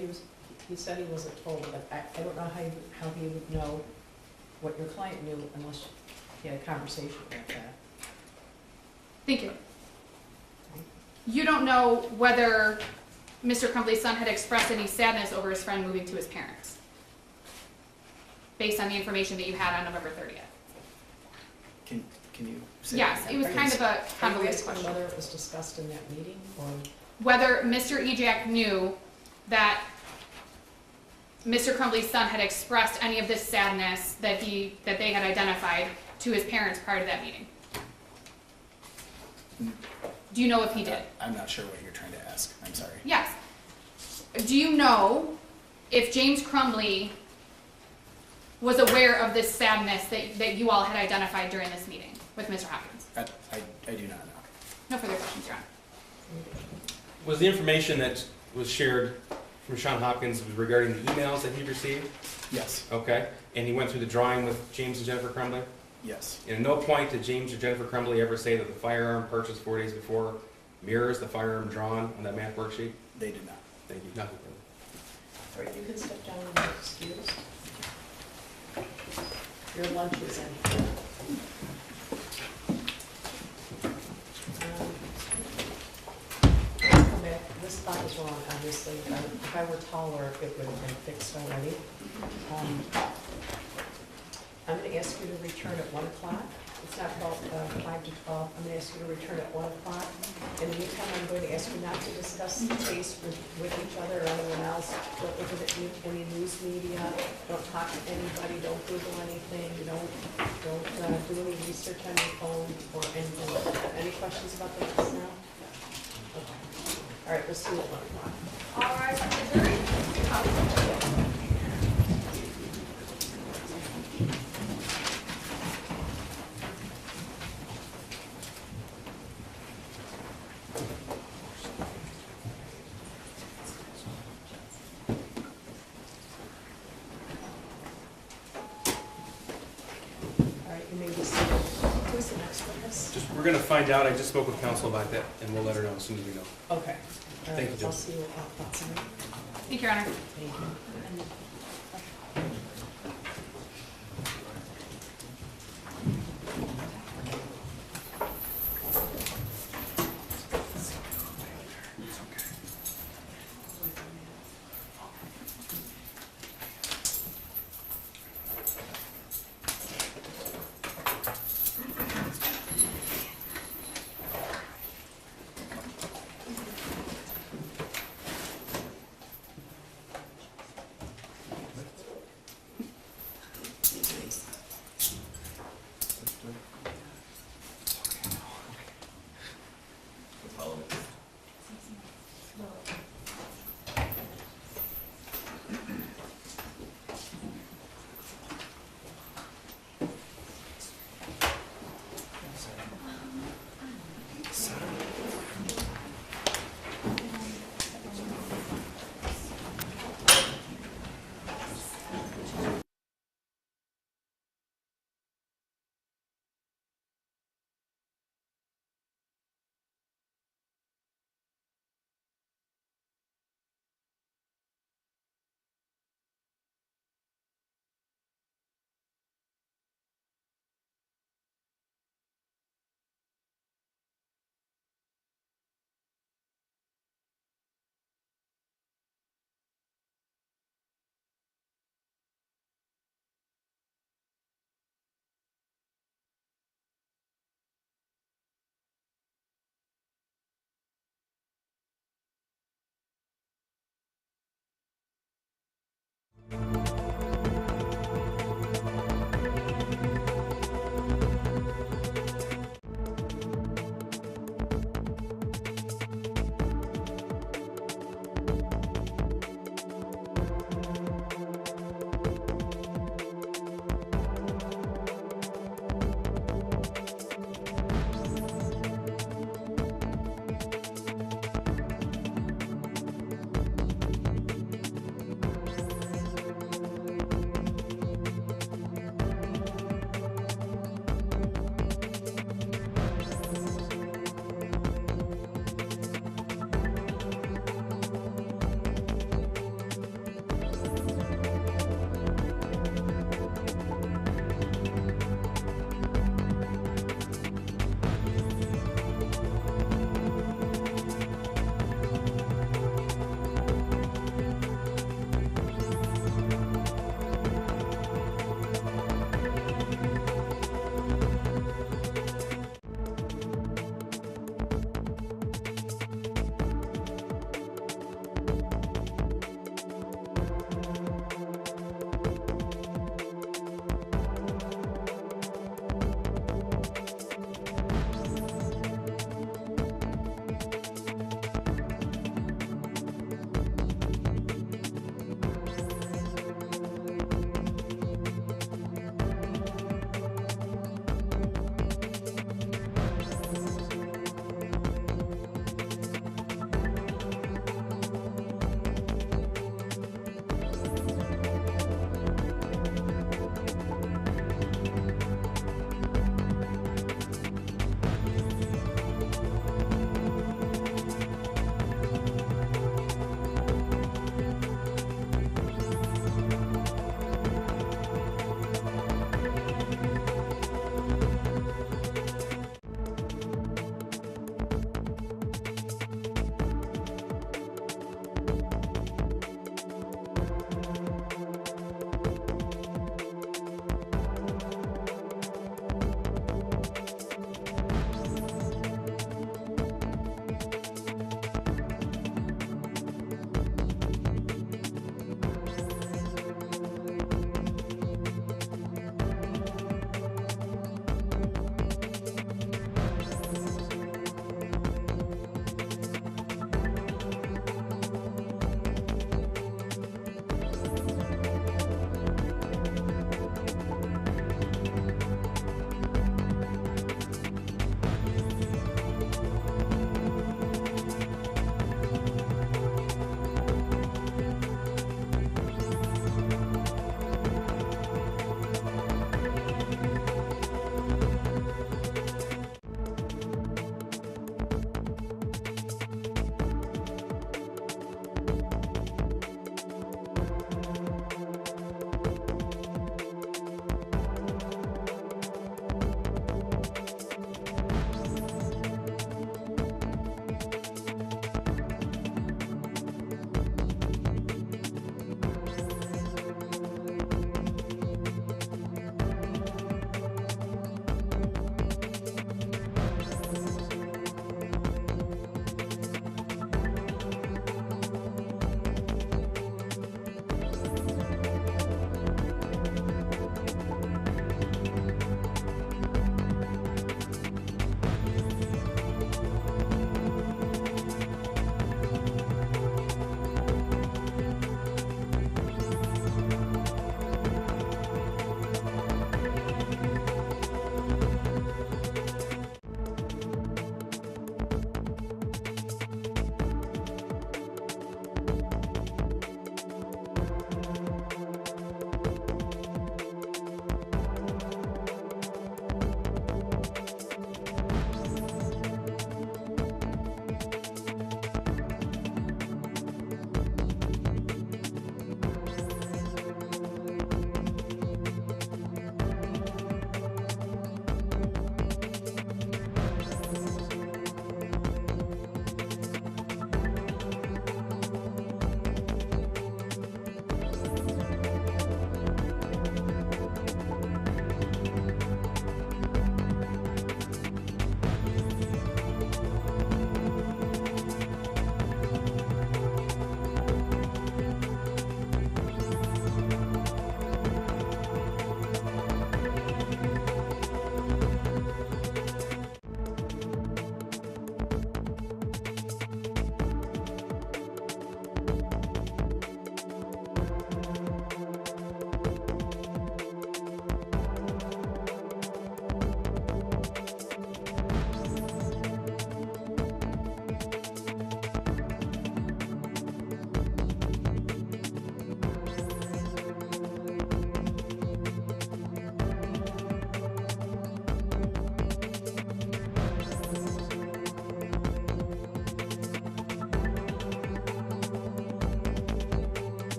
he said he wasn't told, but I don't know how he would know what your client knew unless he had a conversation about that. Thank you. You don't know whether Mr. Crumbley's son had expressed any sadness over his friend moving to his parents, based on the information that you had on November 30th. Can you say? Yes, it was kind of a Are you convoluted asking question. whether it was discussed in that meeting, or? Whether Mr. Ejak knew that Mr. Crumbley's son had expressed any of this sadness that they had identified to his parents prior to that meeting. Do you know if he did? I'm not sure what you're trying to ask. I'm sorry. Yes. Do you know if James Crumbley was aware of this sadness that you all had identified during this meeting with Mr. Hopkins? I do not know. No further questions, Your Honor. Was the information that was shared from Shawn Hopkins regarding the emails that he received? Yes, Okay, and he went through the drawing with James and Jennifer Crumbley? yes. And at no point did James or Jennifer Crumbley ever say that the firearm purchased 4 days before mirrors the firearm drawn on that math worksheet? They did not. Thank you, nothing further. All right, you can step down and be excused. Your lunch is in. Come back. This spot is wrong, obviously. If I were taller, it would have been fixed already. I'm going to ask you to return at 1 o'clock. It's not about 5 to 12. I'm going to ask you to return at 1 o'clock. In the meantime, I'm going to ask you not to discuss the case with each other or anyone else. Don't look at any news media. Don't talk to anybody. Don't Google anything. Don't do any research on your phone or anything like that. Any questions about the case now? Okay. All right, we'll see you at 1 o'clock. All right, jury. All right, you may be seated. Who's the next witness? We're gonna find out, I just spoke with counsel about that, and we'll let her know as soon as we know. Okay. All Thank right, you, I'll Judge. see you at 1 o'clock. Thank you, Your Honor. Thank you.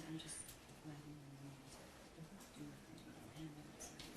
I'm just letting you know to do it. Hand it outside.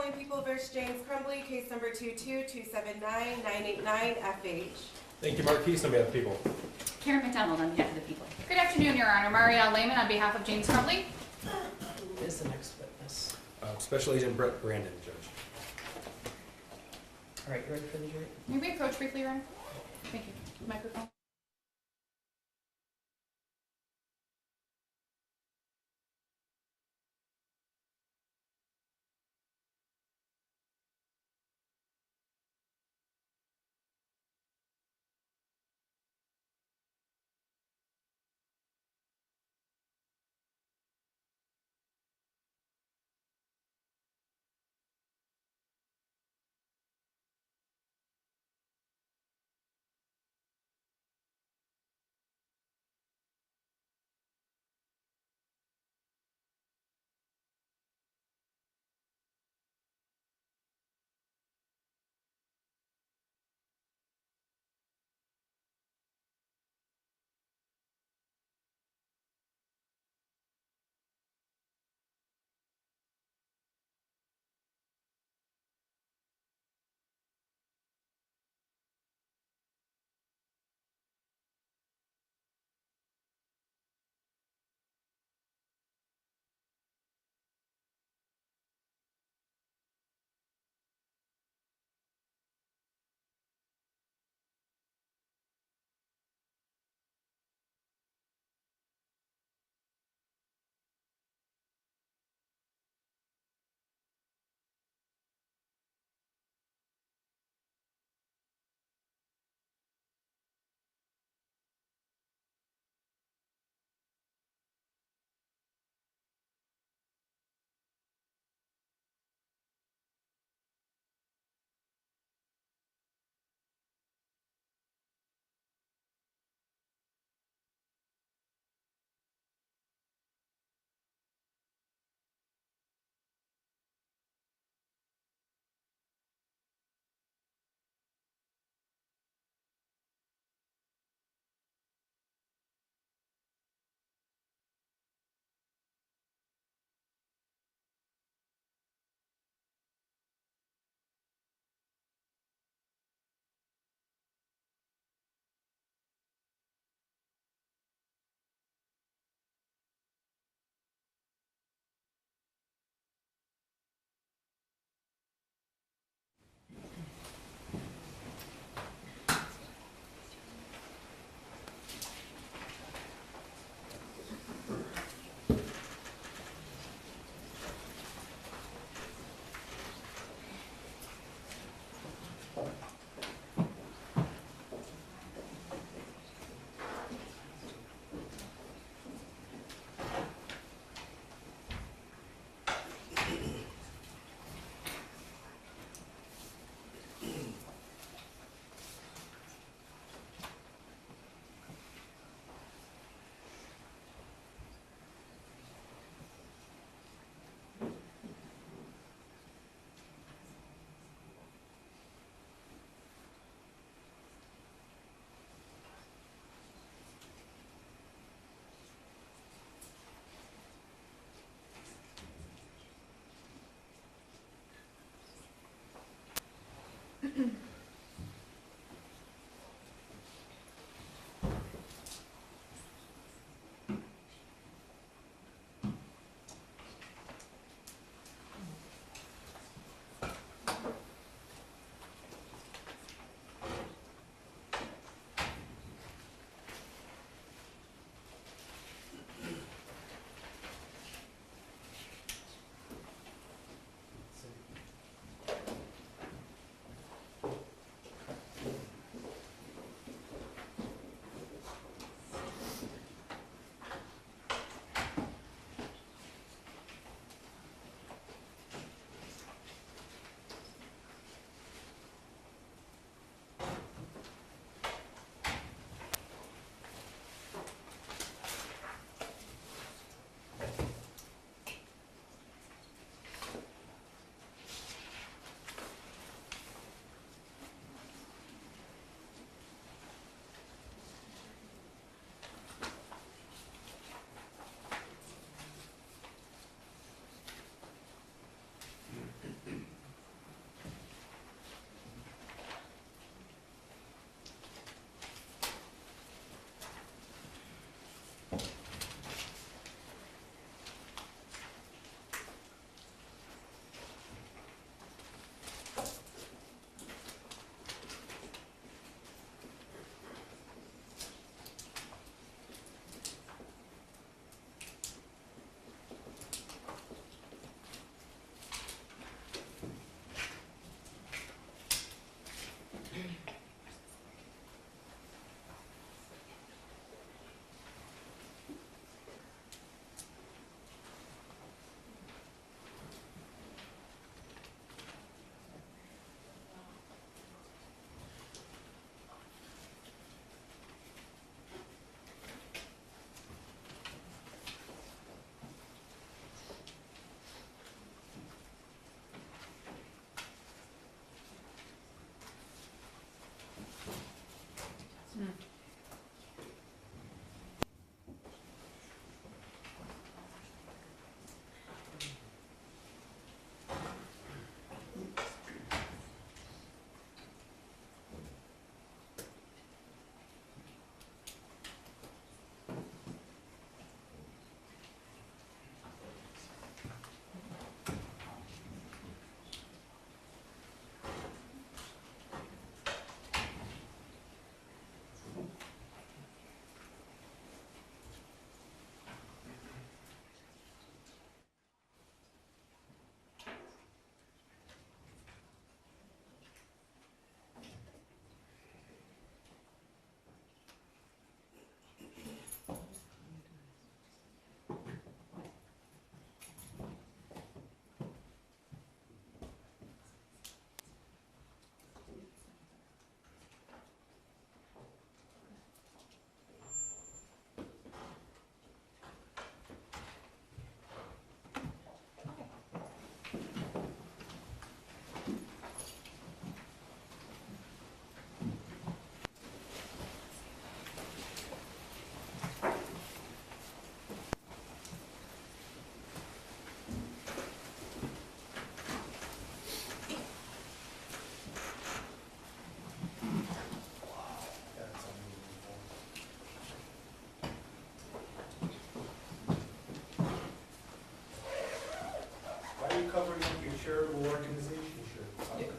calling People vs. James Crumbley, case number 22279-989-FH. Thank you, Marquise, on behalf of people. Karen McDonald on behalf of the people. Good afternoon, Your Honor. Marielle Lehman on behalf of James Crumbley. Who is the next witness? Special Agent Brett Brandon, Judge. All right, you ready for the jury? May we approach briefly, Your Honor? Thank you. Microphone.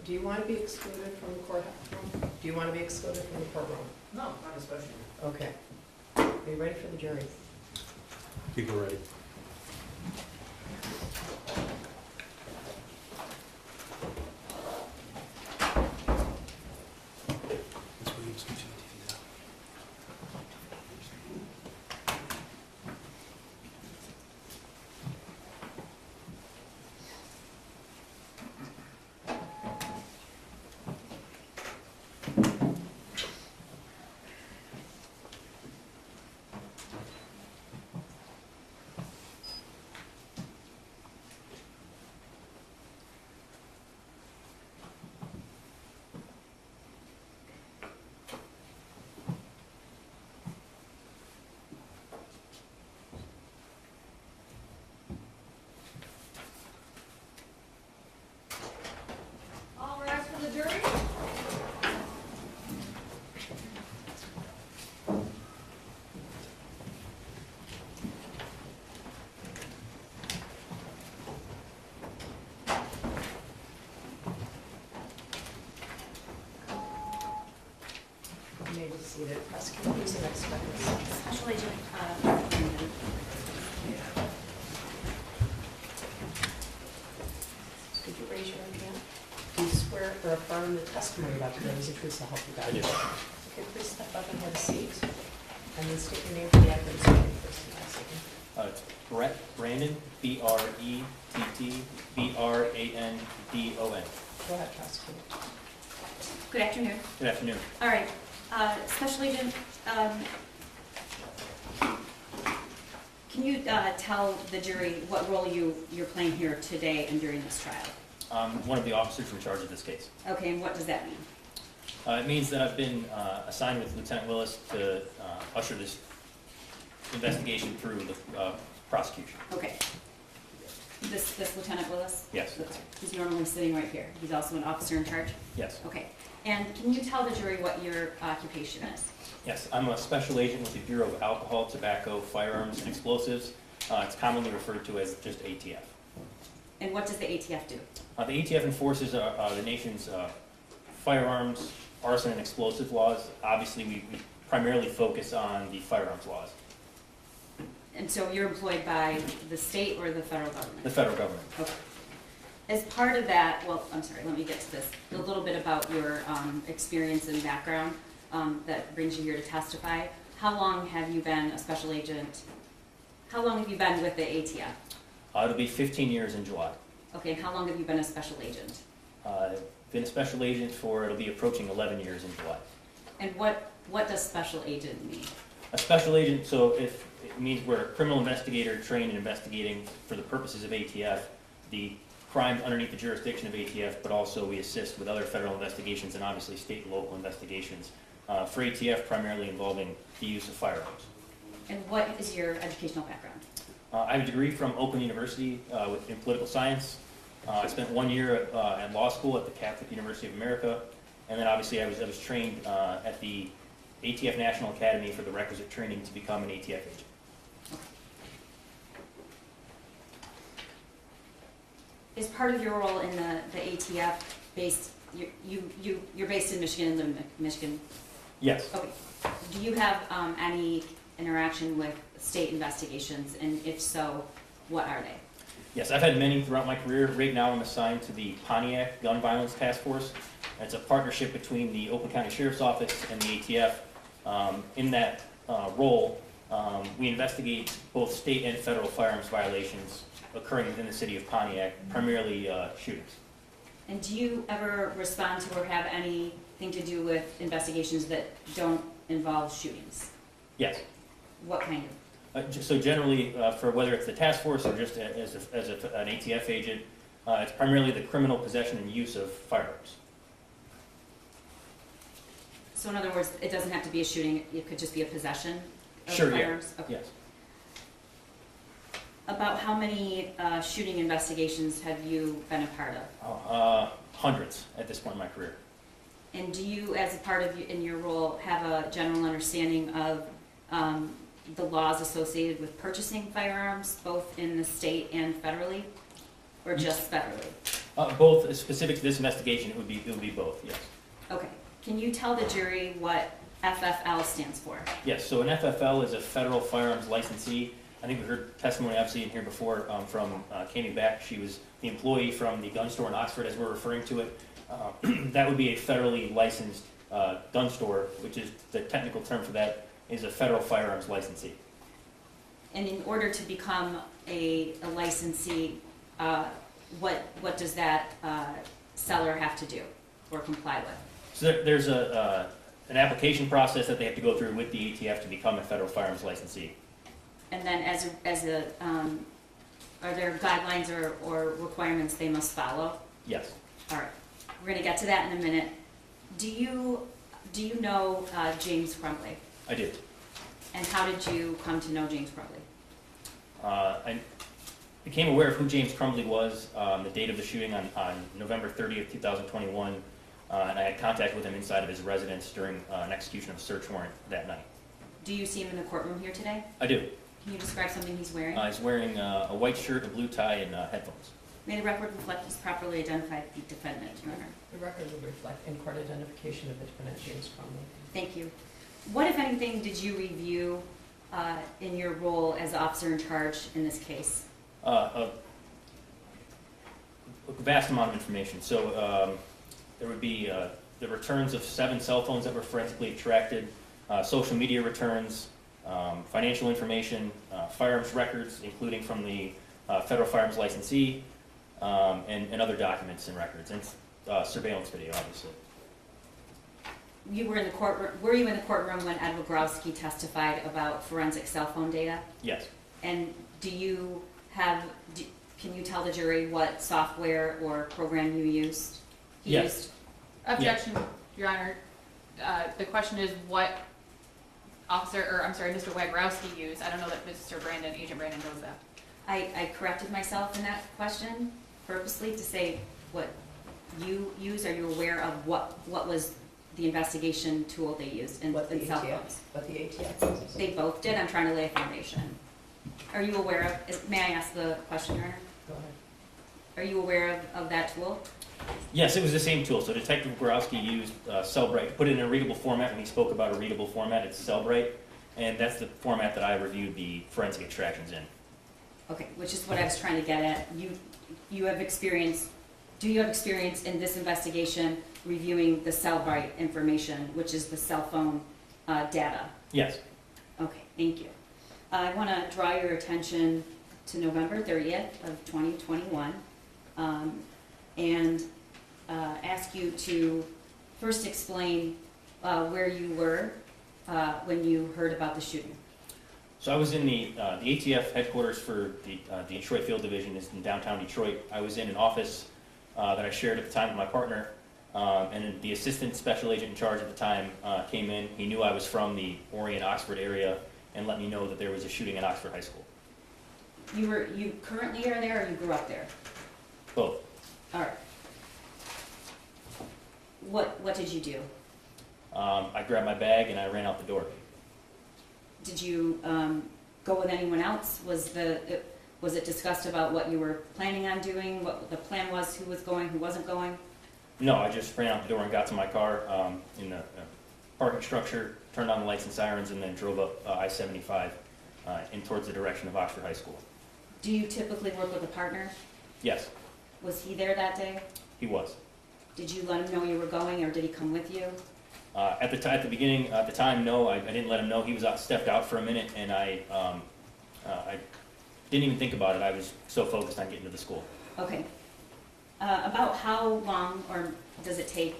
Do you want to be excluded from the courtroom? Do you want to be excluded from the courtroom? No, not especially. Okay. Are you ready for the jury? People ready? All rise for the jury. You may be seated. Prosecutor, who's the next witness? Special Agent, Could you raise your right hand? Do you swear or affirm the testimony about today is the truth, so help you God? I do. Okay, please step up and have a seat. And then state your name for the record, so you first and last name. It's Brett Brandon, BRETT BRANDON. Go ahead, prosecutor. good afternoon. Good afternoon. All right, Special Agent, can you tell the jury what role you're playing here today and during this trial? I'm one of the officers in charge of this case. Okay, and what does that mean? It means that I've been assigned with Lieutenant Willis to usher this investigation through the prosecution. Okay. This Lieutenant Willis? Yes. He's normally sitting right here. He's also an officer in charge? Yes. Okay. And can you tell the jury what your occupation is? Yes, I'm a special agent with the Bureau of Alcohol, Tobacco, Firearms, and Explosives. It's commonly referred to as just ATF. And what does the ATF do? The ATF enforces the nation's firearms, arson, and explosive laws. Obviously, we primarily focus on the firearms laws. And so you're employed by the state or the federal government? The federal government. Okay. As part of that, well, I'm sorry, let me get to this. A little bit about your experience and background that brings you here to testify. How long have you been a special agent? How long have you been with the ATF? It'll be 15 years in July. Okay, and how long have you been a special agent? Been a special agent for, it'll be approaching 11 years in July. And what does special agent mean? A special agent, so if it means we're a criminal investigator trained in investigating for the purposes of ATF, the crimes underneath the jurisdiction of ATF, but also we assist with other federal investigations and obviously state and local investigations. For ATF, primarily involving the use of firearms. And what is your educational background? I have a degree from Oakland University in political science. I spent 1 year at law school at the Catholic University of America, and then obviously I was trained at the ATF National Academy for the requisite training to become an ATF agent. Is part of your role in the ATF based, you're based in Michigan and live in Michigan? Yes. Okay. Do you have any interaction with state investigations, and if so, what are they? Yes, I've had many throughout my career. Right now I'm assigned to the Pontiac Gun Violence Task Force. It's a partnership between the Oakland County Sheriff's Office and the ATF. In that role, we investigate both state and federal firearms violations occurring within the city of Pontiac, primarily shootings. And do you ever respond to or have anything to do with investigations that don't involve shootings? Yes. What kind of? So generally, for whether it's the task force or just as an ATF agent, it's primarily the criminal possession and use of firearms. So in other words, it doesn't have to be a shooting, it could just be a possession of Sure, firearms? yeah. Okay. Yes. About how many shooting investigations have you been a part of? Hundreds at this point in my career. And do you, as a part of in your role, have a general understanding of the laws associated with purchasing firearms, both in the state and federally, or just federally? Both, specific to this investigation, it would be both, yes. Okay. Can you tell the jury what FFL stands for? Yes, so an FFL is a federal firearms licensee. I think we heard testimony obviously in here before from Kami Beck. She was the employee from the gun store in Oxford, as we're referring to it. That would be a federally licensed gun store, which is the technical term for that, is a federal firearms licensee. And in order to become a licensee, what does that seller have to do or comply with? So there's an application process that they have to go through with the ATF to become a federal firearms licensee. And then are there guidelines or requirements they must follow? Yes. All right, we're gonna get to that in a minute. Do you know James Crumbley? I did. And how did you come to know James Crumbley? I became aware of who James Crumbley was the date of the shooting on November 30th, 2021, and I had contact with him inside of his residence during an execution of a search warrant that night. Do you see him in the courtroom here today? I do. Can you describe something he's wearing? He's wearing a white shirt, a blue tie, and headphones. May the record reflect he's properly identified the defendant, Your Honor. The record will reflect in-court identification of the defendant, James Crumbley. Thank you. What, if anything, did you review in your role as officer in charge in this case? A vast amount of information. So there would be the returns of 7 cell phones that were forensically extracted, social media returns, financial information, firearms records, including from the federal firearms licensee, and other documents and records, and surveillance video, obviously. You were in the courtroom. Were you in the courtroom when Ed Wogrowski testified about forensic cell phone data? Yes. And can you tell the jury what software or program you used? Yes. Objection, Your Honor. The question is what Mr. Wogrowski used. I don't know that Agent Brandon knows that. I corrected myself in that question purposely to say what you use. Are you aware of what was the investigation tool they used in What the cell ATF, phones? what the ATF uses. They both did. I'm trying to lay a foundation. Are you aware of, may I ask the question, Your Honor? Go ahead. Are you aware of that tool? Yes, it was the same tool. So Detective Wogrowski used Cellbrite, put it in a readable format. When he spoke about a readable format, it's Cellbrite, and that's the format that I reviewed the forensic extractions in. Okay, which is what I was trying to get at. You have experience, do you have experience in this investigation reviewing the Cellbrite information, which is the cell phone data? Yes. Okay, thank you. I want to draw your attention to November 30th of 2021 and ask you to first explain where you were when you heard about the shooting. So I was in the ATF headquarters for the Detroit Field Division is in downtown Detroit. I was in an office that I shared at the time with my partner, and the assistant special agent in charge at the time came in. He knew I was from the Orient, Oxford area and let me know that there was a shooting at Oxford High School. You currently are there, or you grew up there? Both. All right. What did you do? I grabbed my bag and I ran out the door. Did you go with anyone else? Was it discussed about what you were planning on doing, what the plan was, who was going, who wasn't going? No, I just ran out the door and got to my car in the parking structure, turned on the lights and sirens, and then drove up I-75 in towards the direction of Oxford High School. Do you typically work with a partner? Yes, Was he there that day? he was. Did you let him know you were going, or did he come with you? At the beginning, at the time, no, I didn't let him know. He was stepped out for a minute, and I didn't even think about it. I was so focused on getting to the school. Okay. About how long or does it take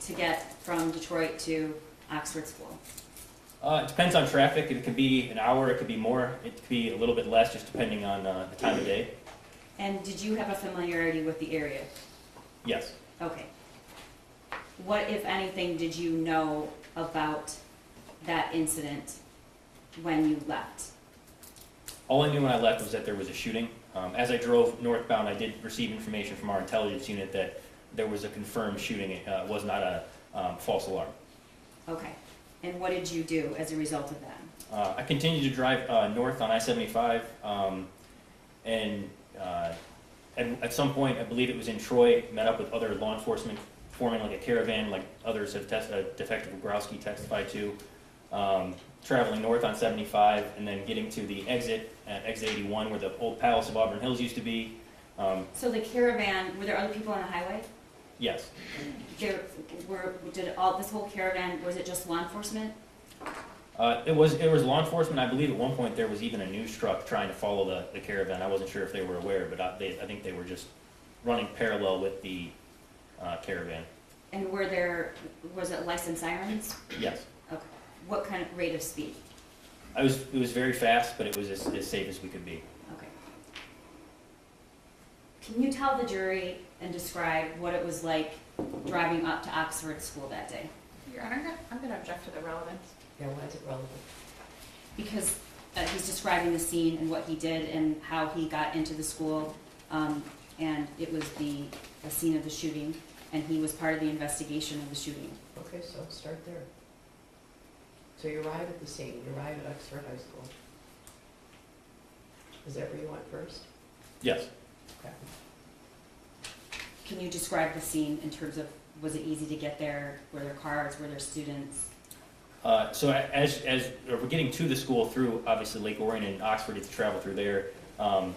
to get from Detroit to Oxford School? It depends on traffic. It could be an hour, it could be more, it could be a little bit less, just depending on the time of day. And did you have a familiarity with the area? Yes. Okay. What, if anything, did you know about that incident when you left? All I knew when I left was that there was a shooting. As I drove northbound, I did receive information from our intelligence unit that there was a confirmed shooting. It was not a false alarm. Okay. And what did you do as a result of that? I continued to drive north on I-75, and at some point, I believe it was in Troy, met up with other law enforcement, forming like a caravan, like others have Detective Growski testified to, traveling north on 75 and then getting to the exit at exit 81 where the old Palace of Auburn Hills used to be. So the caravan, were there other people on the highway? Yes. Did this whole caravan, was it just law enforcement? It was law enforcement. I believe at one point there was even a news truck trying to follow the caravan. I wasn't sure if they were aware, but I think they were just running parallel with the caravan. And was it licensed sirens? Yes. Okay. What kind of rate of speed? It was very fast, but it was as safe as we could be. Okay. Can you tell the jury and describe what it was like driving up to Oxford School that day? Your Honor, I'm going to object to the relevance. Yeah, why is it relevant? Because he's describing the scene and what he did and how he got into the school, and it was the scene of the shooting, and he was part of the investigation of the shooting. Okay, so start there. So you arrive at the scene, you arrive at Oxford High School. Is that where you went first? Yes. Okay. Can you describe the scene in terms of, was it easy to get there? Were there cars? Were there students? So as we're getting to the school through obviously Lake Orion and Oxford, to travel through there, all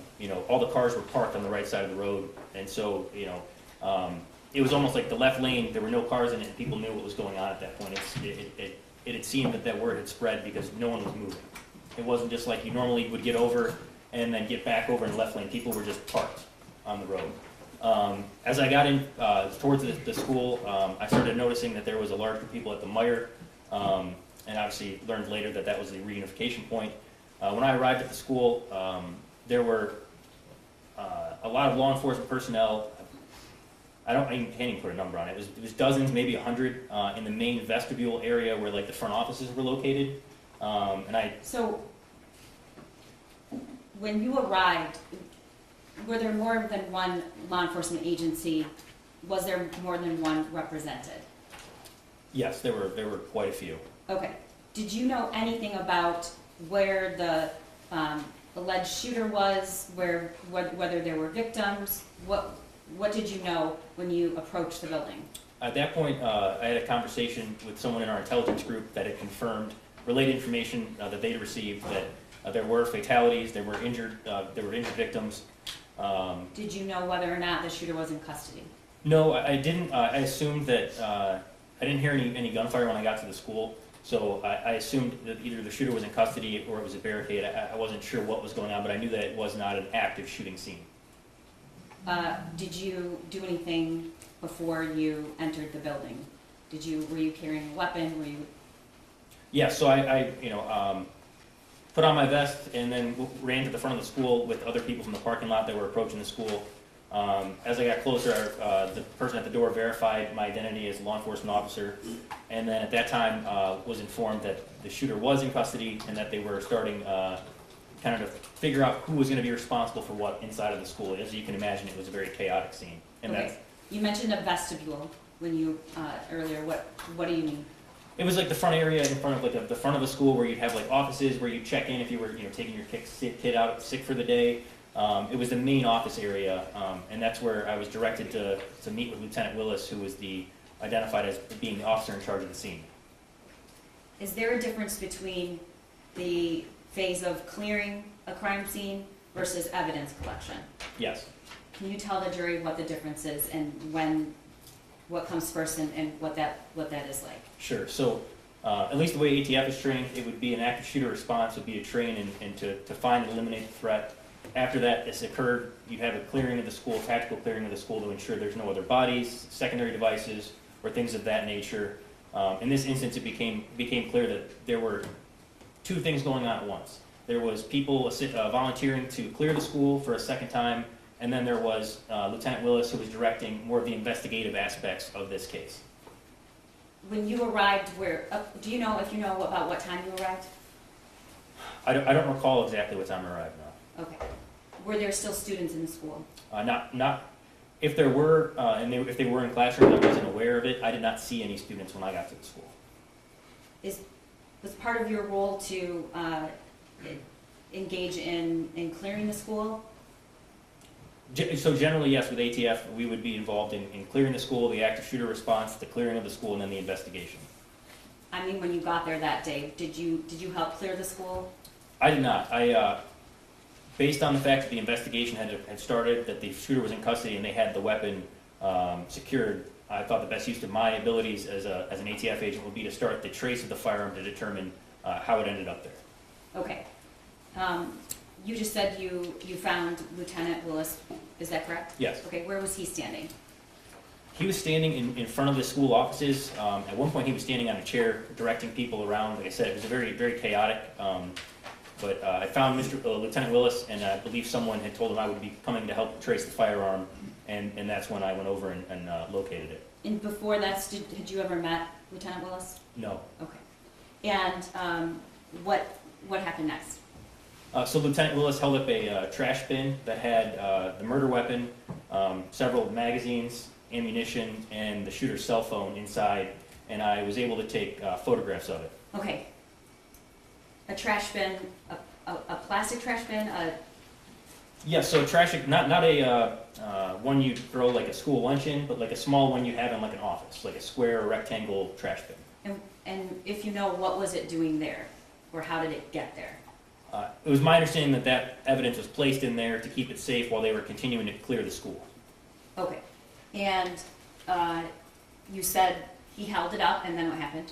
the cars were parked on the right side of the road, and so it was almost like the left lane. There were no cars in it, and people knew what was going on at that point. It had seemed that word had spread because no one was moving. It wasn't just like you normally would get over and then get back over in the left lane. People were just parked on the road. As I got in towards the school, I started noticing that there was a large group of people at the Meyer. And obviously learned later that was the reunification point. When I arrived at the school, there were a lot of law enforcement personnel. I can't even put a number on it. It was dozens, maybe 100, in the main vestibule area where like the front offices were located. So when you arrived, were there more than one law enforcement agency? Was there more than one represented? Yes, there were quite a few. Okay. Did you know anything about where the alleged shooter was, whether there were victims? What did you know when you approached the building? At that point, I had a conversation with someone in our intelligence group that had confirmed related information that they had received that there were fatalities, there were injured victims. Did you know whether or not the shooter was in custody? No, I didn't. I assumed that I didn't hear any gunfire when I got to the school, so I assumed that either the shooter was in custody or it was a barricade. I wasn't sure what was going on, but I knew that it was not an active shooting scene. Did you do anything before you entered the building? Were you carrying a weapon? Were you? Yeah, so I put on my vest and then ran to the front of the school with other people from the parking lot that were approaching the school. As I got closer, the person at the door verified my identity as a law enforcement officer, and then at that time was informed that the shooter was in custody and that they were starting kind of to figure out who was going to be responsible for what inside of the school. As you can imagine, it was a very chaotic scene. And okay. You mentioned a vestibule when you earlier. What do you mean? It was like the front area in front of like the front of the school where you'd have like offices where you check in if you were taking your kid out sick for the day. It was the main office area, and that's where I was directed to meet with Lieutenant Willis, who was identified as being the officer in charge of the scene. Is there a difference between the phase of clearing a crime scene versus evidence collection? Yes. Can you tell the jury what the difference is and what comes first and what that is like? Sure. So, at least the way ATF is trained, it would be an active shooter response, would be to train and to find and eliminate the threat. After that has occurred, you have a clearing of the school, tactical clearing of the school to ensure there's no other bodies, secondary devices, or things of that nature. In this instance, it became clear that there were two things going on at once. There was people volunteering to clear the school for a second time, and then there was Lieutenant Willis, who was directing more of the investigative aspects of this case. When you arrived, do you know about what time you arrived? I don't recall exactly what time I arrived now. Okay. Were there still students in the school? Not. If there were, if they were in classrooms, I wasn't aware of it. I did not see any students when I got to the school. Was part of your role to engage in clearing the school? So generally, yes, with ATF, we would be involved in clearing the school, the active shooter response, the clearing of the school, and then the investigation. I mean, when you got there that day, did you help clear the school? I did not. Based on the fact that the investigation had started, that the shooter was in custody and they had the weapon secured, I thought the best use of my abilities as an ATF agent would be to start the trace of the firearm to determine how it ended up there. Okay. You just said you found Lieutenant Willis, is that correct? Yes. Okay, where was he standing? He was standing in front of the school offices. At one point, he was standing on a chair directing people around. Like I said, it was a very, very chaotic. But I found Lieutenant Willis, and I believe someone had told him I would be coming to help trace the firearm, and that's when I went over and located it. And before that, had you ever met Lieutenant Willis? No. Okay. And what happened next? So Lieutenant Willis held up a trash bin that had the murder weapon, several magazines, ammunition, and the shooter's cell phone inside, and I was able to take photographs of it. Okay. A trash bin, a plastic trash bin, Yeah, so trash, not a one you throw like a school lunch in, but like a small one you have in like an office, like a square or rectangle trash bin. and if you know, what was it doing there? Or how did it get there? It was my understanding that that evidence was placed in there to keep it safe while they were continuing to clear the school. Okay. And you said he held it up, and then what happened?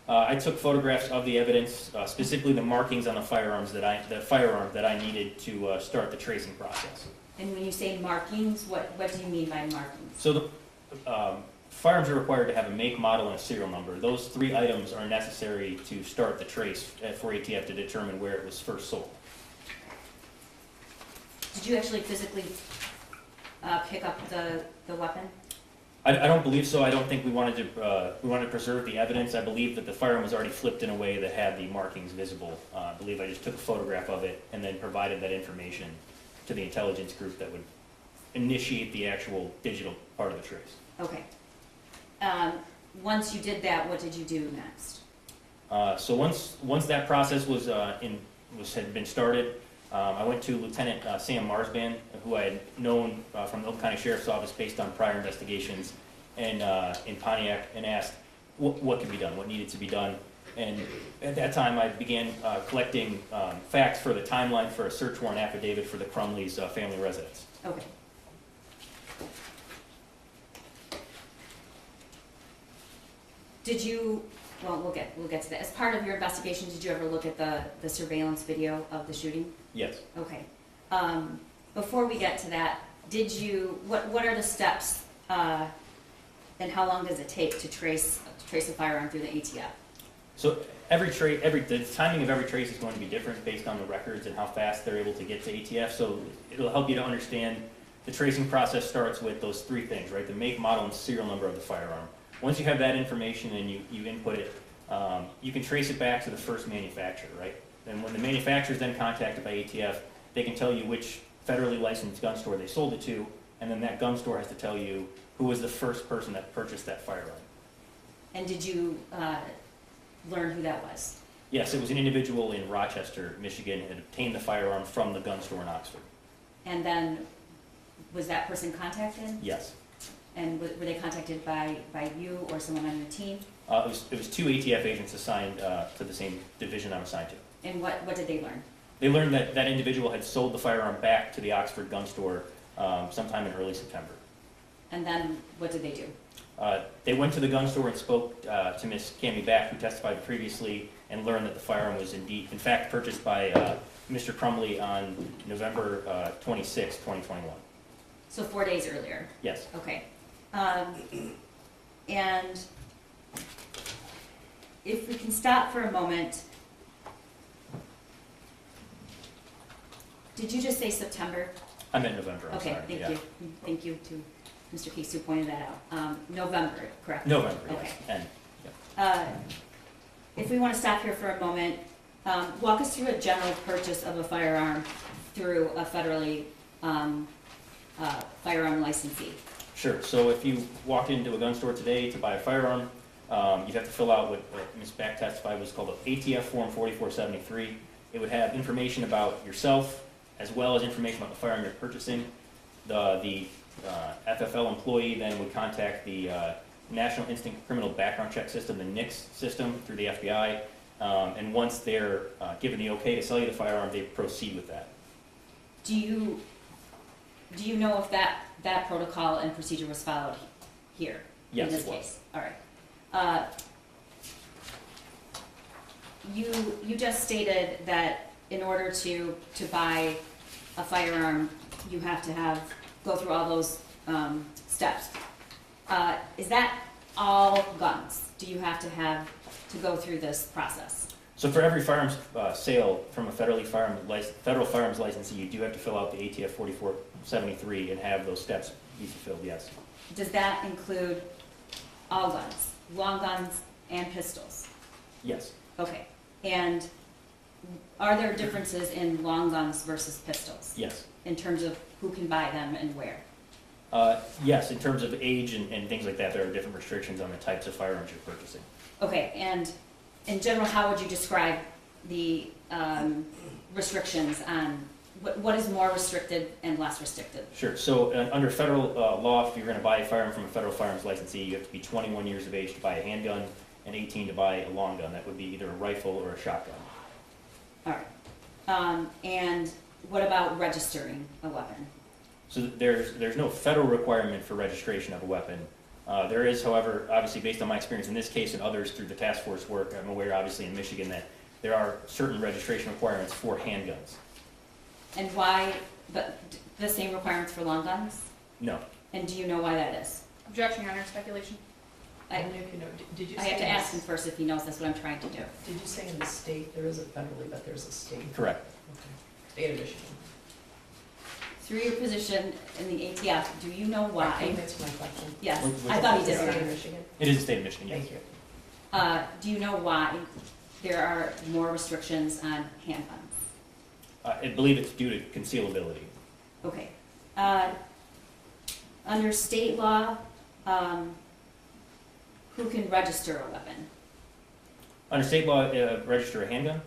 I took photographs of the evidence, specifically the markings on the firearm that I needed to start the tracing process. And when you say markings, what do you mean by markings? So the firearms are required to have a make, model, and a serial number. Those three items are necessary to start the trace for ATF to determine where it was first sold. Did you actually physically pick up the weapon? I don't believe so. I don't think we wanted to preserve the evidence. I believe that the firearm was already flipped in a way that had the markings visible. I believe I just took a photograph of it and then provided that information to the intelligence group that would initiate the actual digital part of the trace. Okay. Once you did that, what did you do next? So once that process had been started, I went to Lieutenant Sam Marsban, who I had known from the Oakland County Sheriff's Office based on prior investigations in Pontiac, and asked what could be done, what needed to be done. And at that time, I began collecting facts for the timeline for a search warrant affidavit for the Crumbley's family residence. Okay. Did you, well, we'll get to that. As part of your investigation, did you ever look at the surveillance video of the shooting? Yes. Okay. Before we get to that, what are the steps, and how long does it take to trace a firearm through the ATF? So the timing of every trace is going to be different based on the records and how fast they're able to get to ATF. So it'll help you to understand the tracing process starts with those three things, right? The make, model, and serial number of the firearm. Once you have that information and you input it, you can trace it back to the first manufacturer, right? And when the manufacturer is then contacted by ATF, they can tell you which federally licensed gun store they sold it to, and then that gun store has to tell you who was the first person that purchased that firearm. And did you learn who that was? Yes, it was an individual in Rochester, Michigan, who had obtained the firearm from the gun store in Oxford. And then, was that person contacted? Yes. And were they contacted by you or someone on your team? It was two ATF agents assigned to the same division I'm assigned to. And what did they learn? They learned that that individual had sold the firearm back to the Oxford gun store sometime in early September. And then what did they do? They went to the gun store and spoke to Ms. Cammie Back, who testified previously, and learned that the firearm was in fact purchased by Mr. Crumbley on November 26, 2021. So 4 days earlier? Yes. Okay. And if we can stop for a moment, did you just say September? I meant November, I'm Okay, sorry. thank Yeah. you. Thank you to Mr. Case who pointed that out. November, correct? November, Okay. yes. And If we want to stop here for a moment, walk us through a general purchase of a firearm through a federally firearm licensee. sure. So if you walked into a gun store today to buy a firearm, you'd have to fill out what Ms. Back testified was called an ATF Form 4473. It would have information about yourself, as well as information about the firearm you're purchasing. The FFL employee then would contact the National Instant Criminal Background Check System, the NICS system, through the FBI. And once they're given the okay to sell you the firearm, they proceed with that. Do you know if that protocol and procedure was followed here? Yes, in this it was. case? All right. You just stated that in order to buy a firearm, you have to go through all those steps. Is that all guns? Do you have to go through this process? So for every firearms sale from a federal firearms licensee, you do have to fill out the ATF 4473 and have those steps be fulfilled, yes. Does that include all guns, long guns and pistols? Yes. Okay. And are there differences in long guns versus pistols? Yes. In terms of who can buy them and where? Yes, in terms of age and things like that, there are different restrictions on the types of firearms you're purchasing. Okay, and in general, how would you describe the restrictions on what is more restricted and less restricted? Sure. So under federal law, if you're going to buy a firearm from a federal firearms licensee, you have to be 21 years of age to buy a handgun and 18 to buy a long gun. That would be either a rifle or a shotgun. All right. And what about registering a weapon? So there's no federal requirement for registration of a weapon. There is, however, obviously based on my experience in this case and others through the task force work, I'm aware obviously in Michigan that there are certain registration requirements for handguns. And why the same requirements for long guns? No. And do you know why that is? Objection, Your Honor, speculation. Only if you know, did you I say? have to ask him first if he knows that's what I'm trying to do. Did you say in the state, there isn't federally, but there's a state? Correct. Okay. State of Michigan. Through your position in the ATF, do you know Can you why? answer my question? Yes, Which- I thought he Is did. it state of Your Michigan? It is the state of Michigan, yes. Thank you. Honor. Do you know why there are more restrictions on handguns? I believe it's due to concealability. Okay. Under state law, who can register a weapon? Under state law, register a handgun?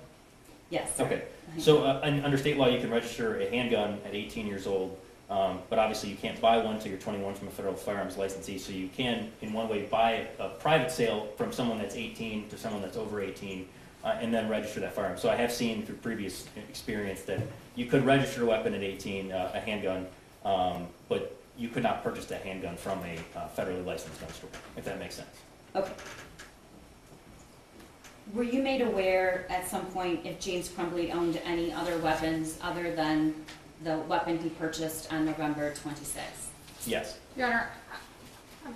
Yes. sir. Okay. So under state law, you can register a handgun at 18 years old, but obviously you can't buy one until you're 21 from a federal firearms licensee. So you can, in one way, buy a private sale from someone that's 18 to someone that's over 18, and then register that firearm. So I have seen through previous experience that you could register a weapon at 18, a handgun, but you could not purchase that handgun from a federally licensed gun store, if that makes sense. Okay. Were you made aware at some point if James Crumbley owned any other weapons other than the weapon he purchased on November 26th? Yes. Your Honor,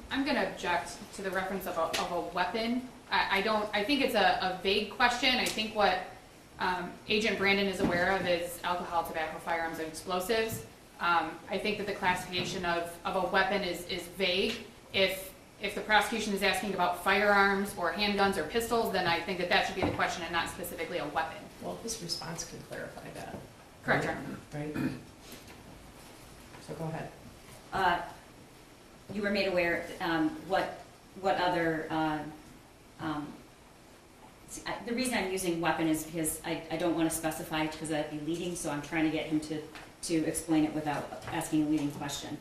I'm going to object to the reference of a weapon. I think it's a vague question. I think what Agent Brandon is aware of is alcohol, tobacco, firearms, and explosives. I think that the classification of a weapon is vague. If the prosecution is asking about firearms or handguns or pistols, then I think that should be the question and not specifically a weapon. Well, his response can clarify that. Correct, Your Honor. Right? So go ahead. You were made aware, what other, the reason I'm using weapon is because I don't want to specify because that'd be leading, so I'm trying to get him to explain it without asking a leading question.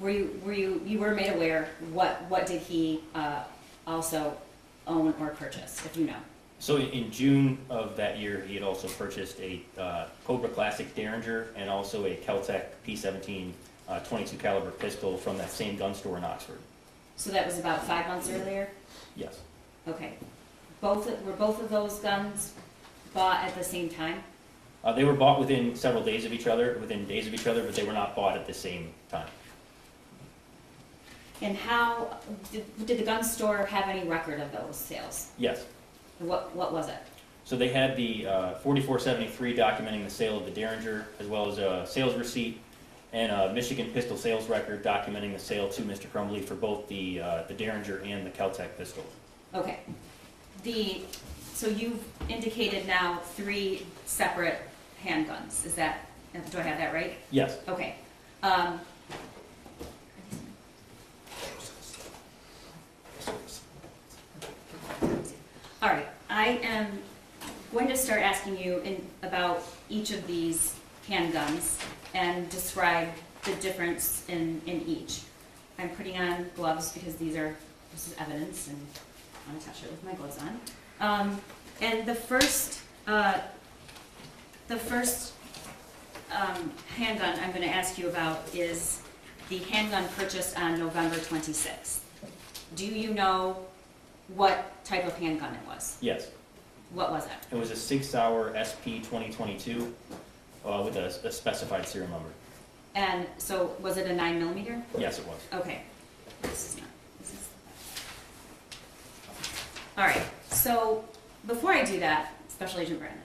You were made aware, what did he also own or purchase, if you know? So in June of that year, he had also purchased a Cobra Classic Derringer and also a Keltec P17 .22 caliber pistol from that same gun store in Oxford. So that was about 5 months earlier? Yes. Okay. Were both of those guns bought at the same time? They were bought within several days of each other, but they were not bought at the same time. And how, did the gun store have any record of those sales? Yes. What was it? So they had the 4473 documenting the sale of the Derringer, as well as a sales receipt and a Michigan pistol sales record documenting the sale to Mr. Crumbley for both the Derringer and the Keltec pistol. Okay. So you've indicated now 3 separate handguns. Do I have that right? Yes. Okay. All right, I am going to start asking you about each of these handguns and describe the difference in each. I'm putting on gloves because this is evidence, and I want to touch it with my gloves on. And the first handgun I'm going to ask you about is the handgun purchased on November 26th. Do you know what type of handgun it was? Yes. What was it? It was a 6-hour SP 2022 with a specified serial number. And so was it a 9mm? Yes, it was. Okay. This is all right. So before I do that, Special Agent Brandon,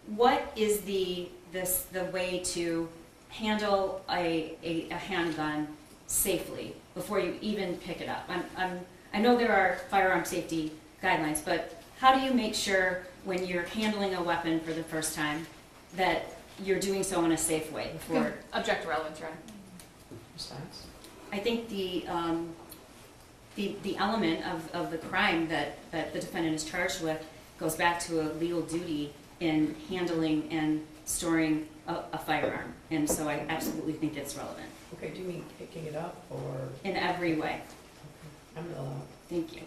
what is the way to handle a handgun safely before you even pick it up? I know there are firearm safety guidelines, but how do you make sure when you're handling a weapon for the first time that you're doing so in a safe way before? Object relevance, right? Response? I think the element of the crime that the defendant is charged with goes back to a legal duty in handling and storing a firearm, and so I absolutely think it's relevant. Okay, do you mean picking it up or? In every way. I'm gonna allow it. Thank you.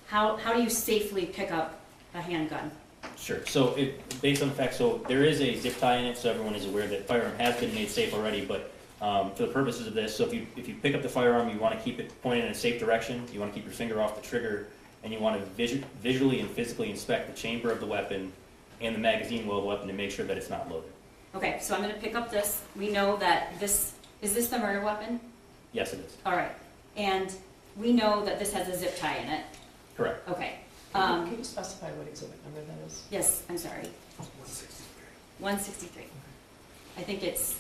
How do you safely pick up a handgun? Sure. So based on the fact, so there is a zip tie in it, so everyone is aware that firearm has been made safe already, but for the purposes of this, so if you pick up the firearm, you want to keep it pointed in a safe direction, you want to keep your finger off the trigger, and you want to visually and physically inspect the chamber of the weapon and the magazine well of the weapon to make sure that it's not loaded. Okay, so I'm going to pick up this. We know that is this the murder weapon? Yes, it is. All right. And we know that this has a zip tie in it. Correct. Okay. Can you specify what exhibit number that is? Yes, I'm sorry. 163. I think it's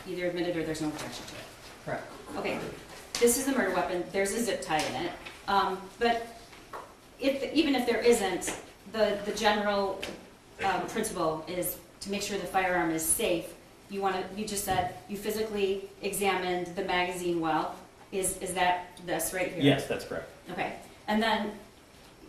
either admitted or there's no objection to it. Correct. Okay, this is the murder weapon. There's a zip tie in it. But even if there isn't, the general principle is to make sure the firearm is safe. You just said you physically examined the magazine well. Is that this right here? Yes, that's correct. Okay, and then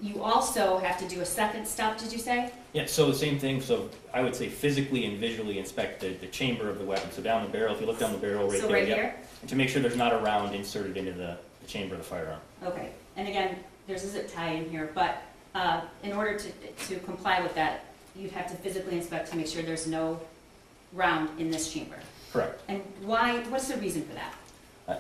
you also have to do a second step, did you say? Yeah, so the same thing, so I would say physically and visually inspect the chamber of the weapon. So down the barrel, if you look down the barrel right there. So right yep. here? And to make sure there's not a round inserted into the chamber of the firearm. Okay, and again, there's a zip tie in here, but in order to comply with that, you'd have to physically inspect to make sure there's no round in this chamber. Correct. And why, what's the reason for that?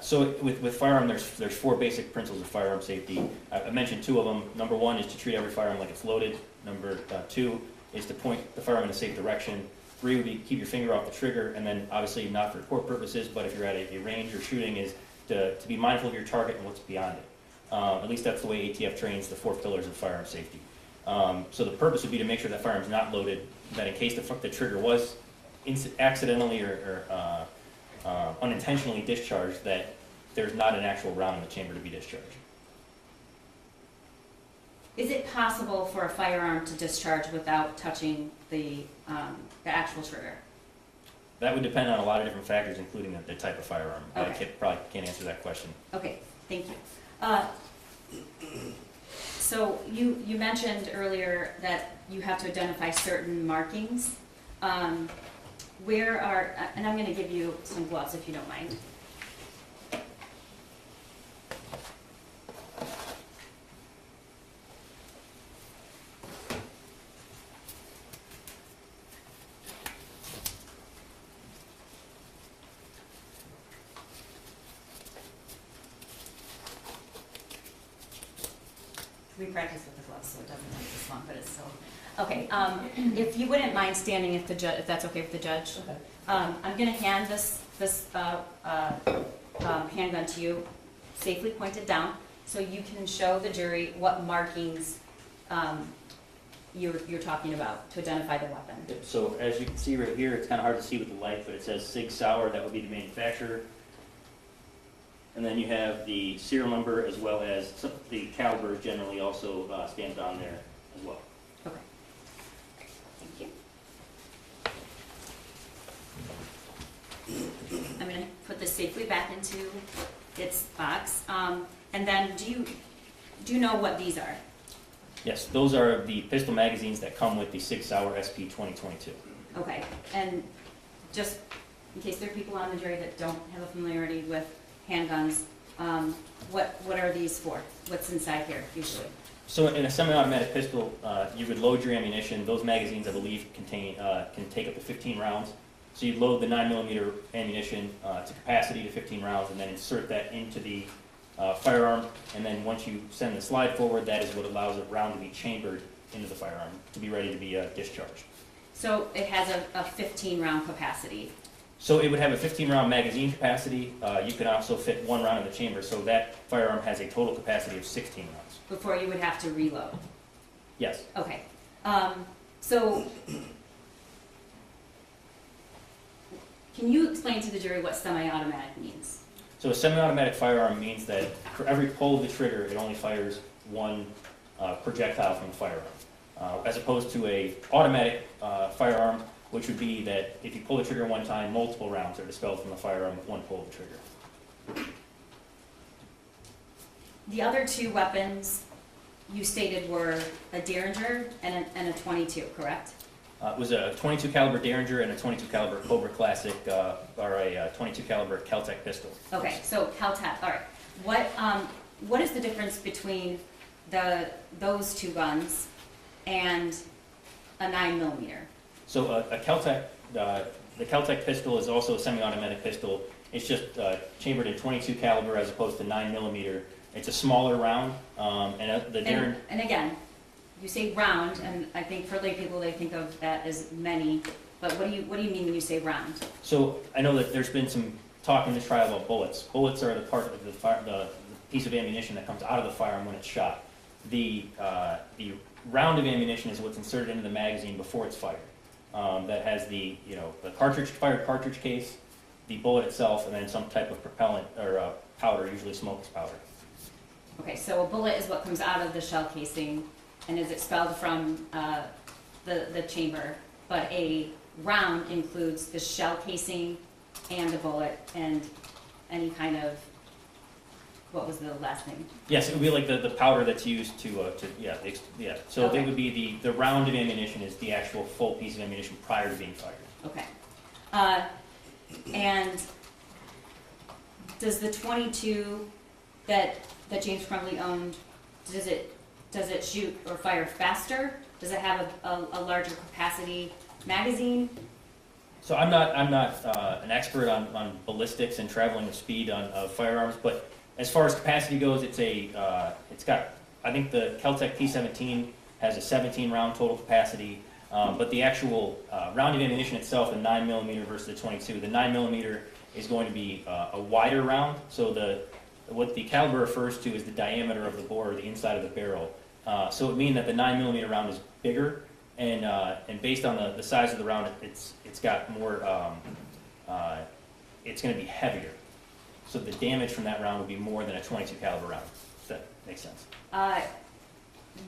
So with firearm, there's 4 basic principles of firearm safety. I mentioned 2 of them. Number 1 is to treat every firearm like it's loaded. Number 2 is to point the firearm in a safe direction. 3 would be keep your finger off the trigger, and then obviously not for court purposes, but if you're at a range or shooting, is to be mindful of your target and what's beyond it. At least that's the way ATF trains the 4 pillars of firearm safety. So the purpose would be to make sure that firearm's not loaded, that in case the trigger was accidentally or unintentionally discharged, that there's not an actual round in the chamber to be discharged. Is it possible for a firearm to discharge without touching the actual trigger? That would depend on a lot of different factors, including the type of firearm. Okay. I probably can't answer that question. Okay, thank you. So you mentioned earlier that you have to identify certain markings. Where are, and I'm going to give you some gloves if you don't mind. We practice with the gloves, so it doesn't take this long, but it's still. Okay, if you wouldn't mind standing if that's okay with the judge. Okay. I'm gonna hand this handgun to you, safely pointed down, so you can show the jury what markings you're talking about to identify the weapon. So as you can see right here, it's kind of hard to see with the light, but it says Sig Sauer, that would be the manufacturer. And then you have the serial number as well as the caliber generally also stamped on there as well. Okay. Thank you. I'm going to put this safely back into its box. And then do you know what these are? Yes, those are the pistol magazines that come with the Sig Sauer SP 2022. Okay. And just in case there are people on the jury that don't have a familiarity with handguns, what are these for? What's inside here usually? So in a semi-automatic pistol, you would load your ammunition. Those magazines, I believe, can take up to 15 rounds. So you'd load the 9mm ammunition to capacity to 15 rounds, and then insert that into the firearm. And then once you send the slide forward, that is what allows a round to be chambered into the firearm to be ready to be discharged. So it has a 15-round capacity. So it would have a 15-round magazine capacity. You can also fit one round in the chamber, so that firearm has a total capacity of 16 rounds. Before you would have to reload. Yes. Okay. So can you explain to the jury what semi-automatic means? So a semi-automatic firearm means that for every pull of the trigger, it only fires one projectile from the firearm, as opposed to a automatic firearm, which would be that if you pull the trigger one time, multiple rounds are dispelled from the firearm with one pull of the trigger. The other two weapons you stated were a Derringer and a .22, correct? It was a .22 caliber Derringer and a .22 caliber Cobra Classic, or a .22 caliber Kel-Tec pistol. Okay, so Kel-Tec, all right. What is the difference between those two guns and a 9mm? So a Kel-Tec, the Kel-Tec pistol is also a semi-automatic pistol. It's just chambered in .22 caliber as opposed to 9mm. It's a smaller round, and the Derringer. And again, you say round, and I think for lay people they think of that as many. But what do you mean when you say round? So I know that there's been some talk in this trial about bullets. Bullets are the part of the piece of ammunition that comes out of the firearm when it's shot. The round of ammunition is what's inserted into the magazine before it's fired. That has the fired cartridge case, the bullet itself, and then some type of propellant or powder, usually smokeless powder. Okay, so a bullet is what comes out of the shell casing and is expelled from the chamber, but a round includes the shell casing and the bullet and any kind of, what was the last thing? Yes, it would be like the powder that's used to yeah. So Okay. they would be the round of ammunition is the actual full piece of ammunition prior to being fired. Okay. And does the .22 that James Crumbley owned, does it shoot or fire faster? Does it have a larger capacity magazine? So I'm not an expert on ballistics and traveling at speed of firearms, but as far as capacity goes, it's got, I think the Kel-Tec P17 has a 17 round total capacity, but the actual round of ammunition itself, the 9mm versus the .22, the 9mm is going to be a wider round. So what the caliber refers to is the diameter of the bore, the inside of the barrel. So it would mean that the 9mm round is bigger, and based on the size of the round, it's got more. It's going to be heavier. So the damage from that round would be more than a .22 caliber round. If that makes sense.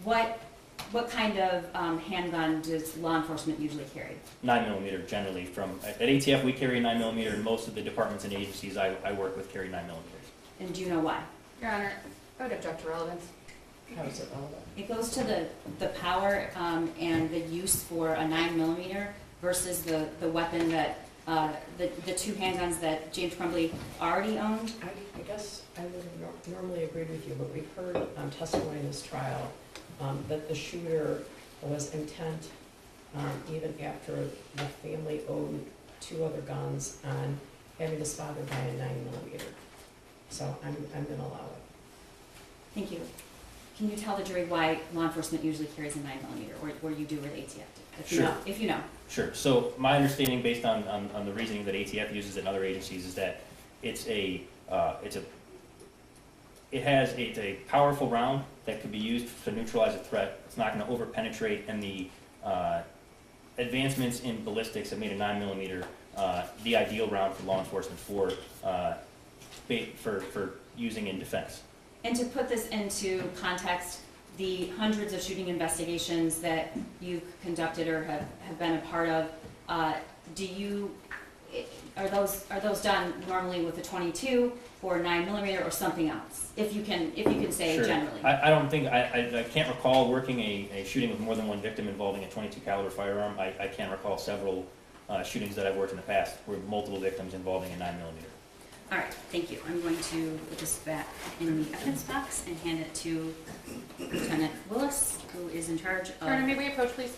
What kind of handgun does law enforcement usually carry? 9mm generally. At ATF we carry 9mm, and most of the departments and agencies I work with carry 9mm. And do you know why? Your Honor, I would object to relevance. How is it relevant? It goes to the power and the use for a 9mm versus the weapon that the two handguns that James Crumbley already owned. I guess I would have normally agreed with you, but we've heard testimony in this trial that the shooter was intent, even after the family owed two other guns, on having his father buy a 9mm. So I'm going to allow it. Thank you. Can you tell the jury why law enforcement usually carries a 9mm, or you do with ATF? Sure. If you know. Sure. So my understanding, based on the reasoning that ATF uses and other agencies, is that it's a powerful round that could be used to neutralize a threat. It's not going to over-penetrate, and the advancements in ballistics have made a 9mm the ideal round for law enforcement for using in defense. And to put this into context, the hundreds of shooting investigations that you've conducted or have been a part of, are those done normally with a .22 or 9mm or something else? If you can say Sure. generally. I don't think I can't recall working a shooting with more than one victim involving a .22 caliber firearm. I can't recall several shootings that I've worked in the past were multiple victims involving a 9mm. All right, thank you. I'm going to put this back in the evidence box and hand it to Lieutenant Willis, who is in charge of. Turner, may we approach, please?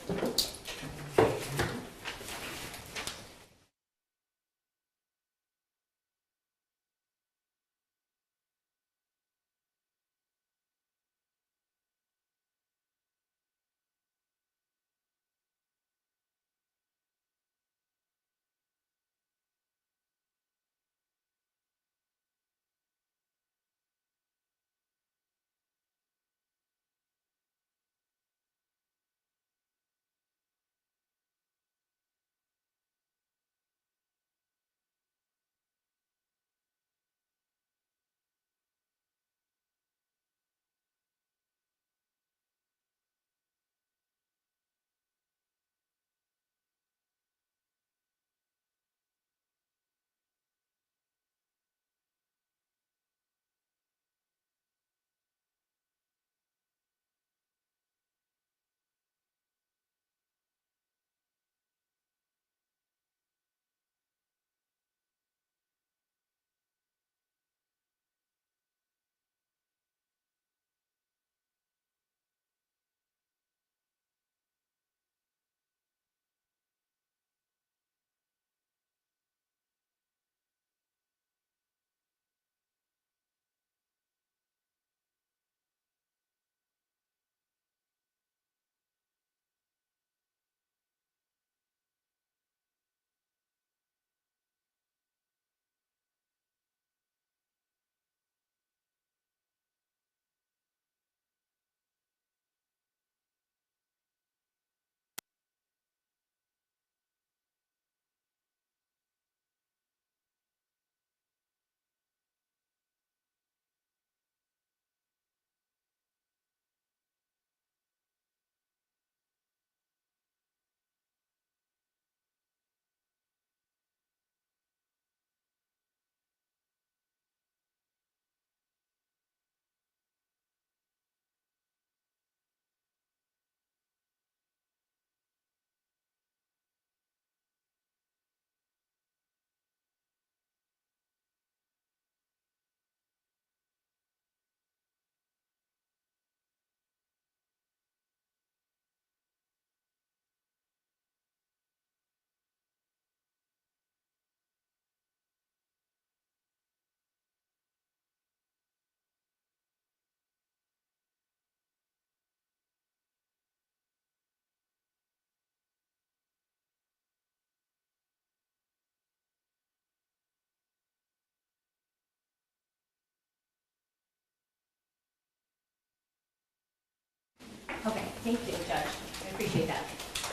Okay, thank you, Judge. I appreciate that.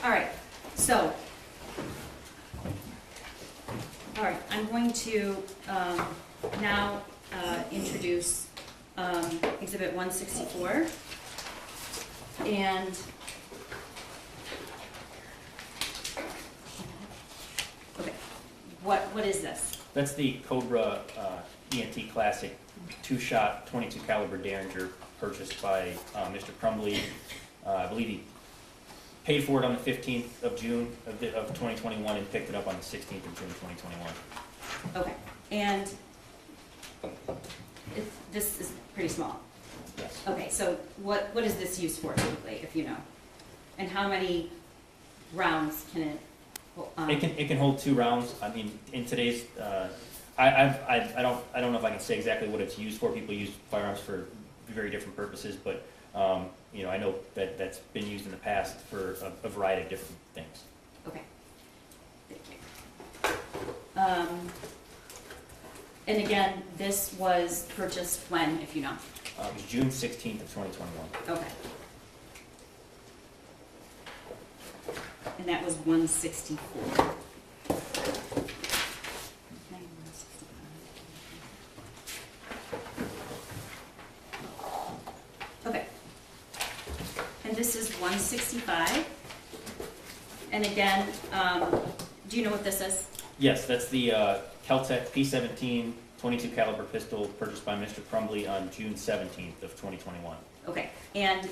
All right, so, I'm going to now introduce Exhibit 164. And, okay, what is this? That's the Cobra ENT Classic 2-shot 22 caliber Derringer purchased by Mr. Crumbley. I believe he paid for it on the 15th of June of 2021 and picked it up on the 16th of June 2021. Okay, and this is pretty small. Yes. Okay, so what is this used for typically, if you know? And how many rounds can it hold? It can hold 2 rounds. I mean, in today's, I don't know if I can say exactly what it's used for. People use firearms for very different purposes, but you know, I know that that's been used in the past for a variety of different things. Okay, thank you. And again, this was purchased when, if you know? It was June 16th of 2021. Okay. And that was 164. Okay. And this is 165. And again, do you know what this is? Yes, that's the Keltec P17 22 caliber pistol purchased by Mr. Crumbley on June 17th of 2021. Okay, and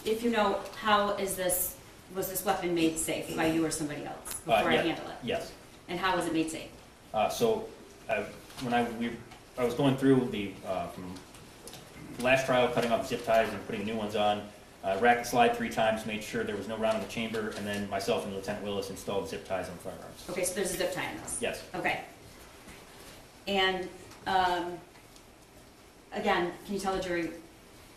if you know, how is this was this weapon made safe by you or somebody else before I Yeah. handle it? Yes. And how was it made safe? So when I was going through the from last trial, cutting off zip ties and putting new ones on, racked the slide 3 times, made sure there was no round in the chamber, and then myself and Lieutenant Willis installed zip ties on firearms. Okay, so there's a zip tie in this? Yes. Okay. And, again, can you tell the jury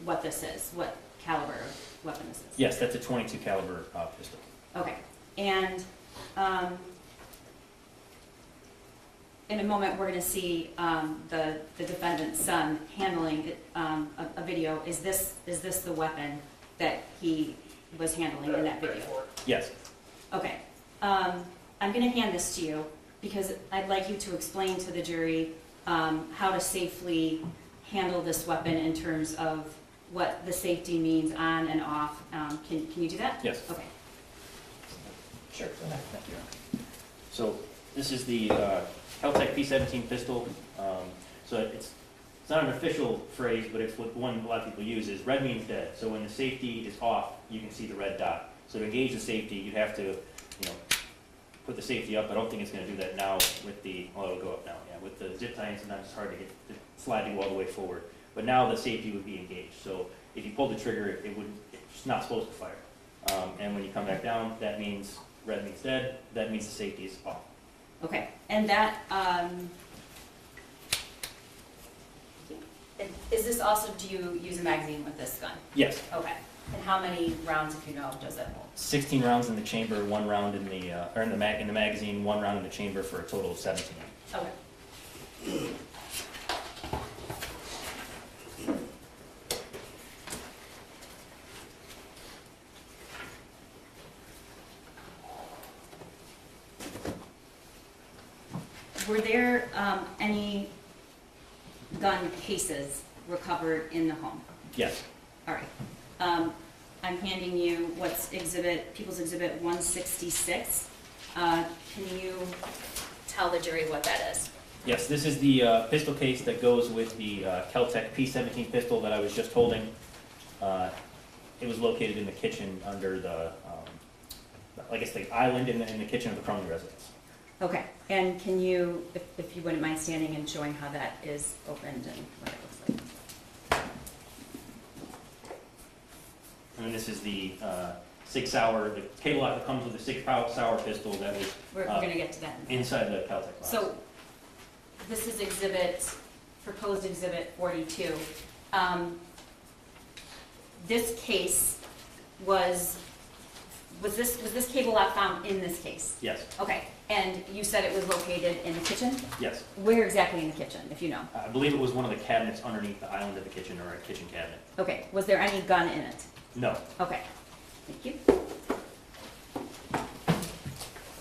what this is? What caliber of weapon this is? Yes, that's a .22 caliber pistol. Okay. And, in a moment, we're gonna see, the defendant's son handling it, a video. Is this the weapon that he was handling in that video? Yes. Okay. I'm gonna hand this to you because I'd like you to explain to the jury, how to safely handle this weapon in terms of what the safety means on and off. Can you do that? Yes. Okay. Sure, go ahead. So this is the Kel-Tec P17 pistol. So it's not an official phrase, but it's what one a lot of people use is red means dead. So when the safety is off, you can see the red dot. So to engage the safety, you'd have to, put the safety up. I don't think it's going to do that now with the, well, it'll go up now, yeah. With the zip tie, sometimes it's hard to get the slide to go all the way forward. But now the safety would be engaged. So if you pull the trigger, it's not supposed to fire. And when you come back down, that means red means dead. That means the safety is off. Okay. And that, is this also, do you use a magazine with this gun? Yes. Okay. And how many rounds, if you know, does it hold? 16 rounds in the chamber, 1 round in the in the magazine, 1 round in the chamber for a total of 17. Okay. Were there any gun cases recovered in the home? Yes. All right. I'm handing you what's People's Exhibit 166. Can you tell the jury what that is? Yes, this is the pistol case that goes with the Kel-Tec P17 pistol that I was just holding. It was located in the kitchen under the, I guess the island in the kitchen of the Crumbley residence. Okay, and can you, if you wouldn't mind standing and showing how that is opened and what it looks like? And this is the Sig Sauer, the cable lock that comes with the Sig Sauer pistol that was We're gonna get to that. inside the Kel-Tec box. So, this is proposed exhibit 42. This case was this cable lock found in this case? Yes. Okay, and you said it was located in the kitchen? Yes. Where exactly in the kitchen, if you know? I believe it was one of the cabinets underneath the island of the kitchen, or a kitchen cabinet. Okay, was there any gun in it? No. Okay, thank you.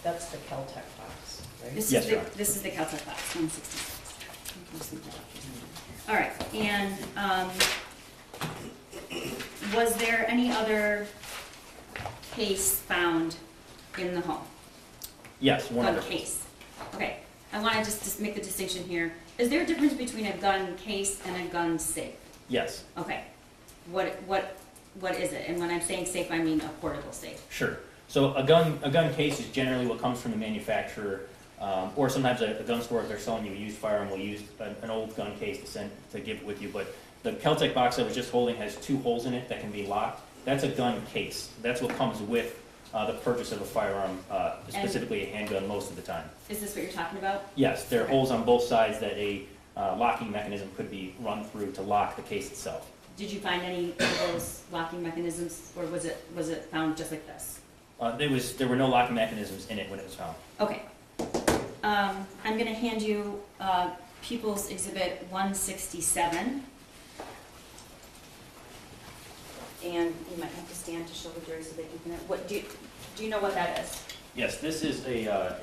That's the Kel-Tec box, right? This Yes, is Your Honor. this is the Kel-Tec box, 166. All right, and was there any other case found in the home? Yes, one Gun other. case. Okay, I want to just make the distinction here. Is there a difference between a gun case and a gun safe? Yes. Okay, what is it? And when I'm saying safe, I mean a portable safe. Sure. So a gun case is generally what comes from the manufacturer, or sometimes a gun store, if they're selling you a used firearm, will use an old gun case to give with you. But the Kel-Tec box I was just holding has 2 holes in it that can be locked. That's a gun case. That's what comes with the purchase of a firearm, specifically a handgun most of the time. Is this what you're talking about? Yes, there are Okay. holes on both sides that a locking mechanism could be run through to lock the case itself. Did you find any of those locking mechanisms, or was it found just like this? There were no locking mechanisms in it when it was found. Okay. I'm going to hand you People's Exhibit 167. And you might have to stand to show the jury so they can, what, do you know what that is? Yes, this is a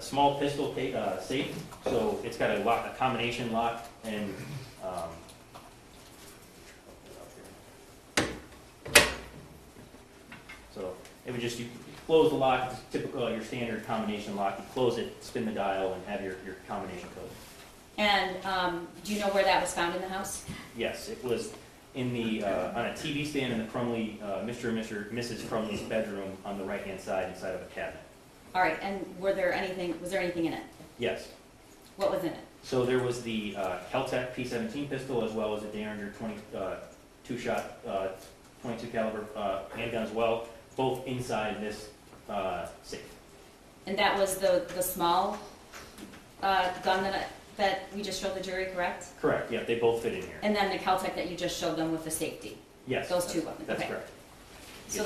small pistol safe, so it's got a combination lock, and so it would just, you close the lock, it's typical, your standard combination lock, you close it, spin the dial, and have your combination code. And do you know where that was found in the house? Yes, it was in the, on a TV stand in the Crumbley, Mr. and Mrs. Crumbley's bedroom on the right-hand side inside of a cabinet. All right, and was there anything in it? Yes. What was in it? So there was the Kel-Tec P-17 pistol as well as a Derringer 22-shot 22 caliber handgun as well, both inside this safe. And that was the small gun that we just showed the jury, correct? Correct, yeah, they both fit in here. And then the Kel-Tec that you just showed them with the safety? Yes. Those two weapons, That's okay. correct. So,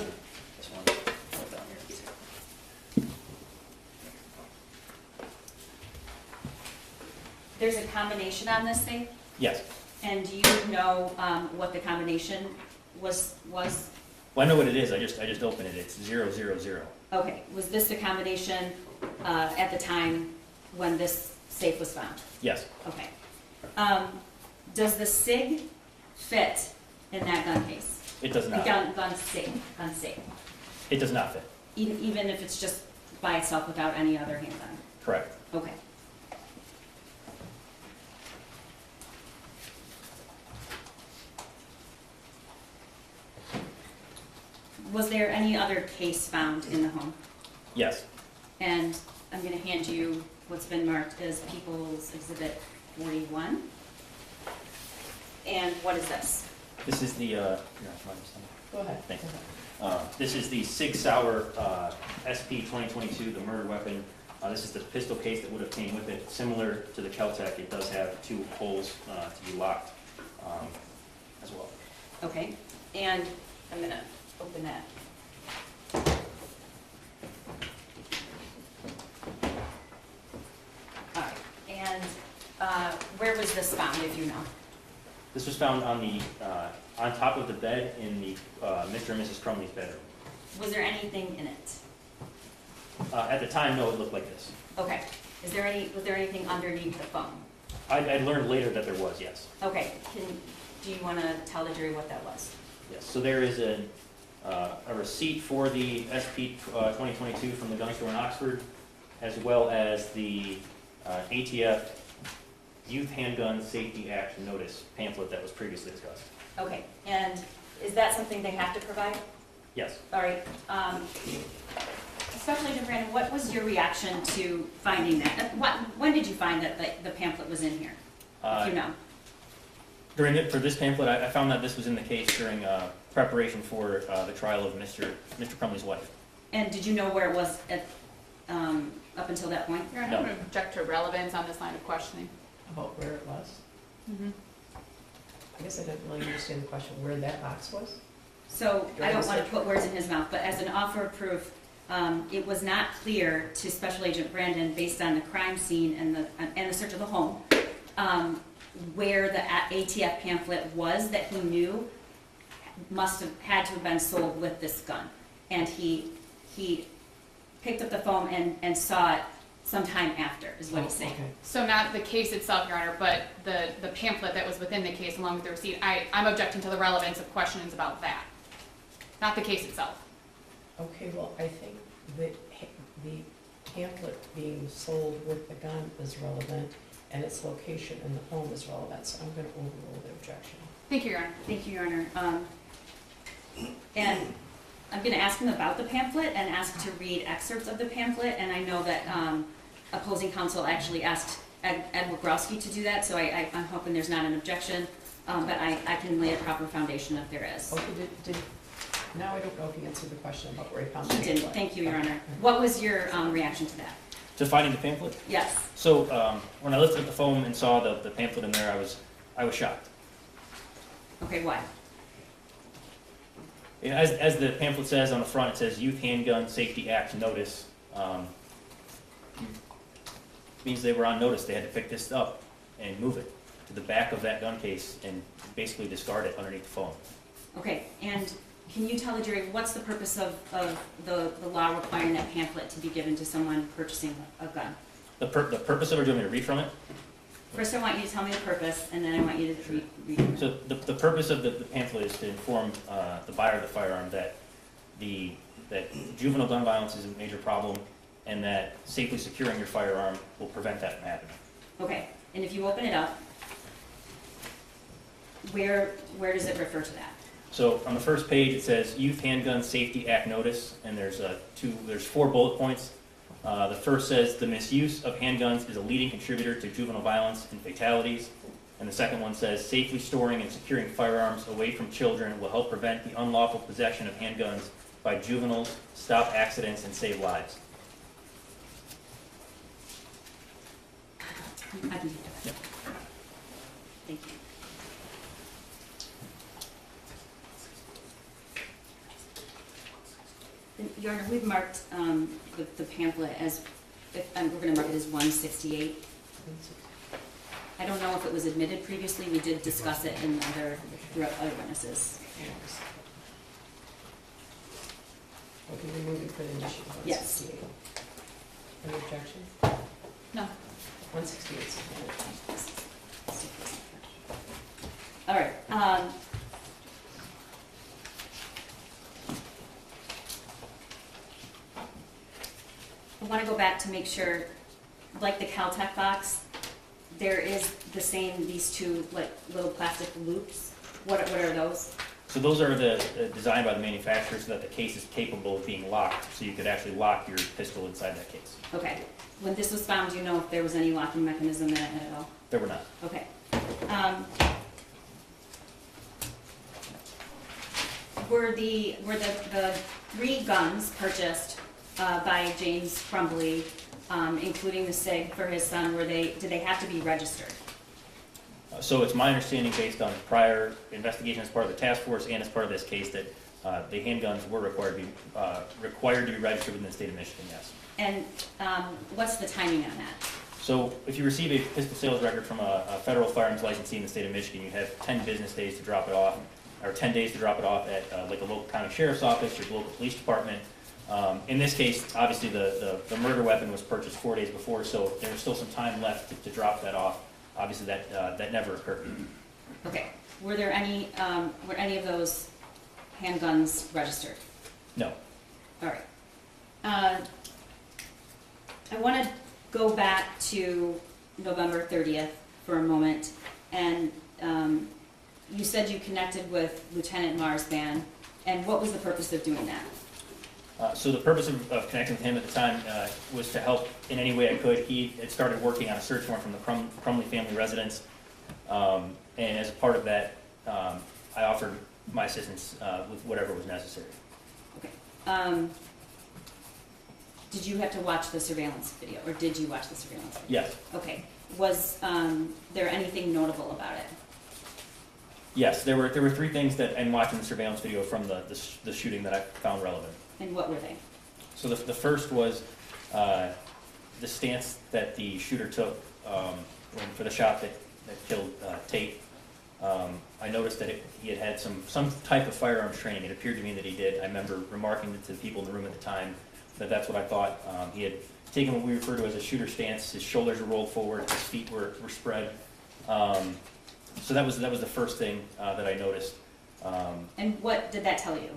This one, hold down here. there's a combination on this thing, Yes. and do you know what the combination was? Well, I know what it is, I just opened it, it's 000. Okay, was this the combination at the time when this safe was found? Yes, Okay. Does the SIG fit in that gun case? it does The not. gun safe, It does not fit, even if it's just by itself without any other handgun? correct. Okay. Was there any other case found in the home? Yes, And I'm gonna hand you what's been marked as People's Exhibit 41. And what is this? this is the, here, mind this thing? Go ahead. Thanks. This is the Sig Sauer SP 2022, the murder weapon. This is the pistol case that would have came with it. Similar to the Kel-Tec, it does have 2 holes to be locked as well. Okay, and I'm gonna open that. All right, and where was this found, if you know? This was found on the, on top of the bed in the Mr. and Mrs. Crumbley's bedroom. Was there anything in it? At the time, no, it looked like this. Okay, was there anything underneath the phone? I learned later that there was, yes. Okay, do you wanna tell the jury what that was? Yes, so there is a receipt for the SP 2022 from the gun store in Oxford, as well as the ATF Youth Handgun Safety Act notice pamphlet that was previously discussed. Okay, and is that something they have to provide? Yes. All right, Special Agent Brandon, what was your reaction to finding that? When did you find that the pamphlet was in here, if you know? For this pamphlet, I found that this was in the case during preparation for the trial of Mr. Crumbley's wife. And did you know where it was at, up until that point? Your Honor, I would object to relevance on this line of questioning. About where it was? Mm-hmm. I guess I didn't really understand the question, where that box was? So, I don't want to put words in his mouth, but as an offer of proof, it was not clear to Special Agent Brandon, based on the crime scene and the search of the home, where the ATF pamphlet was that he knew had to have been sold with this gun. And he picked up the phone and saw it sometime after, is what he's saying. Okay. So not the case itself, Your Honor, but the pamphlet that was within the case along with the receipt. I'm objecting to the relevance of questions about that, not the case itself. Okay, well, I think the pamphlet being sold with the gun is relevant, and its location in the home is relevant, so I'm gonna overrule the objection. Thank you, Your Honor. Thank you, Your Honor. And I'm going to ask him about the pamphlet and ask to read excerpts of the pamphlet, and I know that opposing counsel actually asked Ed Wagrowski to do that, so I'm hoping there's not an objection, but I can lay a proper foundation if there is. Okay, now I don't know if he answered the question about where he found the He pamphlet. didn't, thank you, Your Honor. What was your reaction to that? To finding the pamphlet? Yes. So when I lifted up the phone and saw the pamphlet in there, I was shocked. Okay, why? As the pamphlet says on the front, it says Youth Handgun Safety Act notice. Means they were on notice. They had to pick this up and move it to the back of that gun case and basically discard it underneath the phone. Okay, and can you tell the jury what's the purpose of the law requiring that pamphlet to be given to someone purchasing a gun? The purpose of it, do you want me to read from it? First, I want you to tell me the purpose, and then I want you to read from it. So the purpose of the pamphlet is to inform the buyer of the firearm that juvenile gun violence is a major problem and that safely securing your firearm will prevent that from happening. Okay, and if you open it up, where does it refer to that? So on the first page, it says Youth Handgun Safety Act Notice, and there's 4 bullet points. The first says the misuse of handguns is a leading contributor to juvenile violence and fatalities. And the second one says safely storing and securing firearms away from children will help prevent the unlawful possession of handguns by juveniles, stop accidents, and save lives. I can do that. Thank you. And, Your Honor, we've marked the pamphlet as, we're going to mark it as 168. I don't know if it was admitted previously. We did discuss it in other witnesses. Okay, we're moving for the initial Yes. 168. Any objections? No. 168 is All right. I want to go back to make sure, like the Caltech box, there is the same, these two like little plastic loops. What are those? So those are designed by the manufacturer so that the case is capable of being locked, so you could actually lock your pistol inside that case. Okay. When this was found, do you know if there was any locking mechanism in it at all? There were not. Okay. Were the 3 guns purchased by James Crumbley, including the SIG for his son, did they have to be registered? So it's my understanding, based on prior investigation as part of the task force and as part of this case, that the handguns were required to be registered within the state of Michigan, yes. And what's the timing on that? So if you receive a pistol sales record from a federal firearms licensee in the state of Michigan, you have 10 business days to drop it off, or 10 days to drop it off at like a local county sheriff's office, your local police department. In this case, obviously the murder weapon was purchased 4 days before, so there was still some time left to drop that off. Obviously that never occurred. Okay. Were any of those handguns registered? No. All right. I want to go back to November 30th for a moment, and you said you connected with Lieutenant Marsban, and what was the purpose of doing that? So the purpose of connecting with him at the time was to help in any way I could. He had started working on a search warrant from the Crumbley family residence, and as a part of that, I offered my assistance with whatever was necessary. Okay. Did you have to watch the surveillance video, or did you watch the surveillance video? Yes. Okay. Was there anything notable about it? Yes, there were 3 things that, in watching the surveillance video from the shooting, that I found relevant. And what were they? So the first was the stance that the shooter took for the shot that killed Tate. I noticed that he had had some type of firearms training. It appeared to me that he did. I remember remarking to the people in the room at the time that that's what I thought. He had taken what we refer to as a shooter stance. His shoulders were rolled forward, his feet were spread. So that was the first thing that I noticed. And what did that tell you?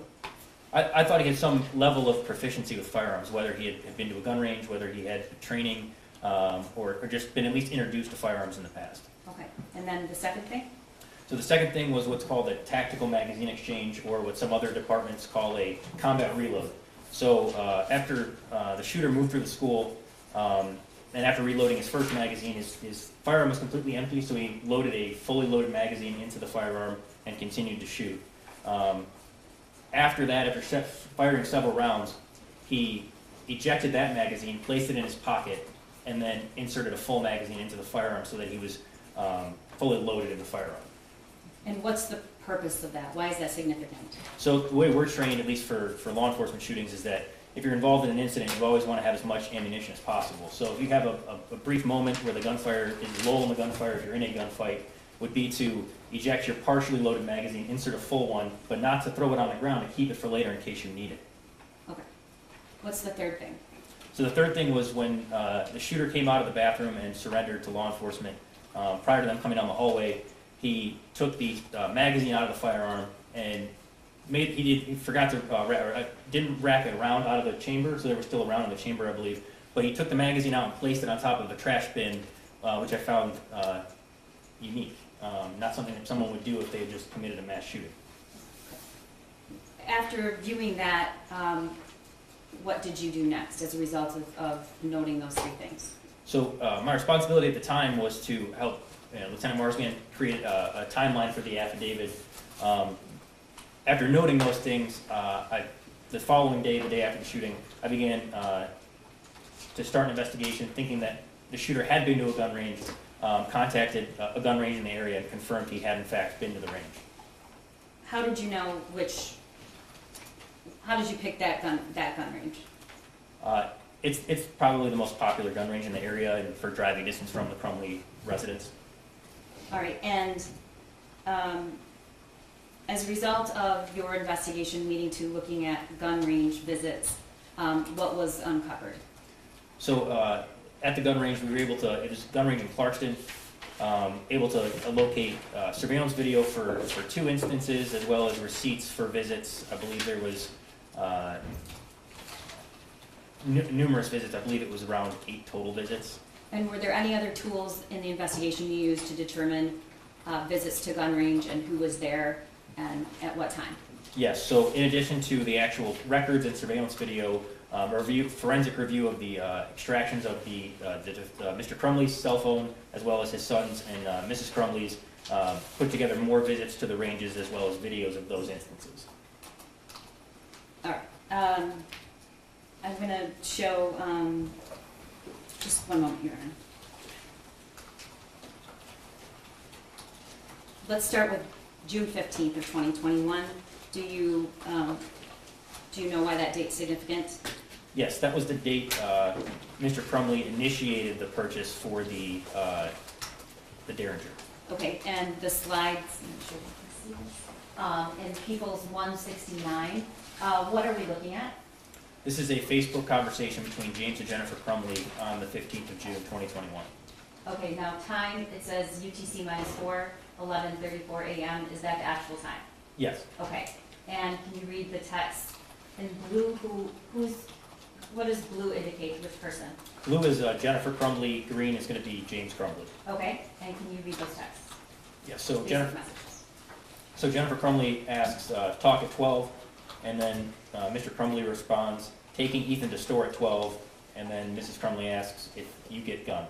I thought he had some level of proficiency with firearms, whether he had been to a gun range, whether he had training, or just been at least introduced to firearms in the past. Okay. And then the second thing? So the second thing was what's called a tactical magazine exchange, or what some other departments call a combat reload. So after the shooter moved through the school, and after reloading his first magazine, his firearm was completely empty, so he loaded a fully loaded magazine into the firearm and continued to shoot. After that, after firing several rounds, he ejected that magazine, placed it in his pocket, and then inserted a full magazine into the firearm so that he was fully loaded in the firearm. And what's the purpose of that? Why is that significant? So the way we're trained, at least for law enforcement shootings, is that if you're involved in an incident, you always want to have as much ammunition as possible. So if you have a brief moment where the gunfire is lull in the gunfire, if you're in a gunfight, would be to eject your partially loaded magazine, insert a full one, but not to throw it on the ground, to keep it for later in case you need it. Okay. What's the third thing? So the third thing was when the shooter came out of the bathroom and surrendered to law enforcement. Prior to them coming down the hallway, he took the magazine out of the firearm and he forgot to didn't rack it around out of the chamber, so there was still a round in the chamber, I believe. But he took the magazine out and placed it on top of a trash bin, which I found unique. not something that someone would do if they had just committed a mass shooting. After viewing that, what did you do next as a result of noting those three things? So my responsibility at the time was to help Lieutenant Marsman create a timeline for the affidavit. After noting those things, the following day, the day after the shooting, I began to start an investigation, thinking that the shooter had been to a gun range, contacted a gun range in the area, and confirmed he had in fact been to the range. How did you know how did you pick that gun range? It's probably the most popular gun range in the area and for driving distance from the Crumbley residence. All right, and as a result of your investigation leading to looking at gun range visits, what was uncovered? So at the gun range, we were able to, it was a gun range in Clarkston, able to locate surveillance video for 2 instances, as well as receipts for visits. I believe there was numerous visits. I believe it was around 8 total visits. And were there any other tools in the investigation you used to determine visits to gun range and who was there and at what time? Yes, so in addition to the actual records and surveillance video, forensic review of the extractions of Mr. Crumbley's cell phone, as well as his son's and Mrs. Crumbley's, put together more visits to the ranges as well as videos of those instances. All right. I'm going to show, just one moment, Your Honor. Let's start with June 15th of 2021. Do you know why that date's significant? Yes, that was the date Mr. Crumbley initiated the purchase for the Derringer. Okay, and the slides, in People's 169, what are we looking at? This is a Facebook conversation between James and Jennifer Crumbley on the 15th of June, 2021. Okay, now time, it says UTC -4, 11:34 a.m. Is that the actual time? Yes. Okay, and can you read the text in blue? What does blue indicate? Which person? Blue is Jennifer Crumbley, green is going to be James Crumbley. Okay, and can you read those texts? Yes, so Basic Jennifer, messages. so Jennifer Crumbley asks, talk at 12, and then Mr. Crumbley responds, taking Ethan to store at 12, and then Mrs. Crumbley asks if you get gun.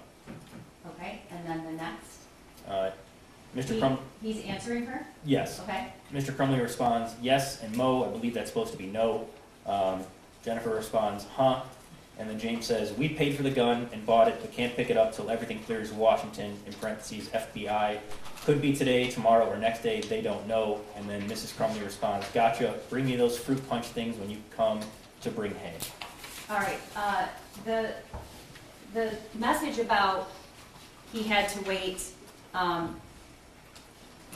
Okay, and then the next? Mr. Crumbley, He's answering her? yes. Okay, Mr. Crumbley responds, yes, and Mo, I believe that's supposed to be no. Jennifer responds, huh? And then James says, we paid for the gun and bought it, but can't pick it up till everything clears Washington, in parentheses, FBI. Could be today, tomorrow, or next day, they don't know. And then Mrs. Crumbley responds, gotcha, bring me those fruit punch things when you come to bring hay. all right, the message about he had to wait,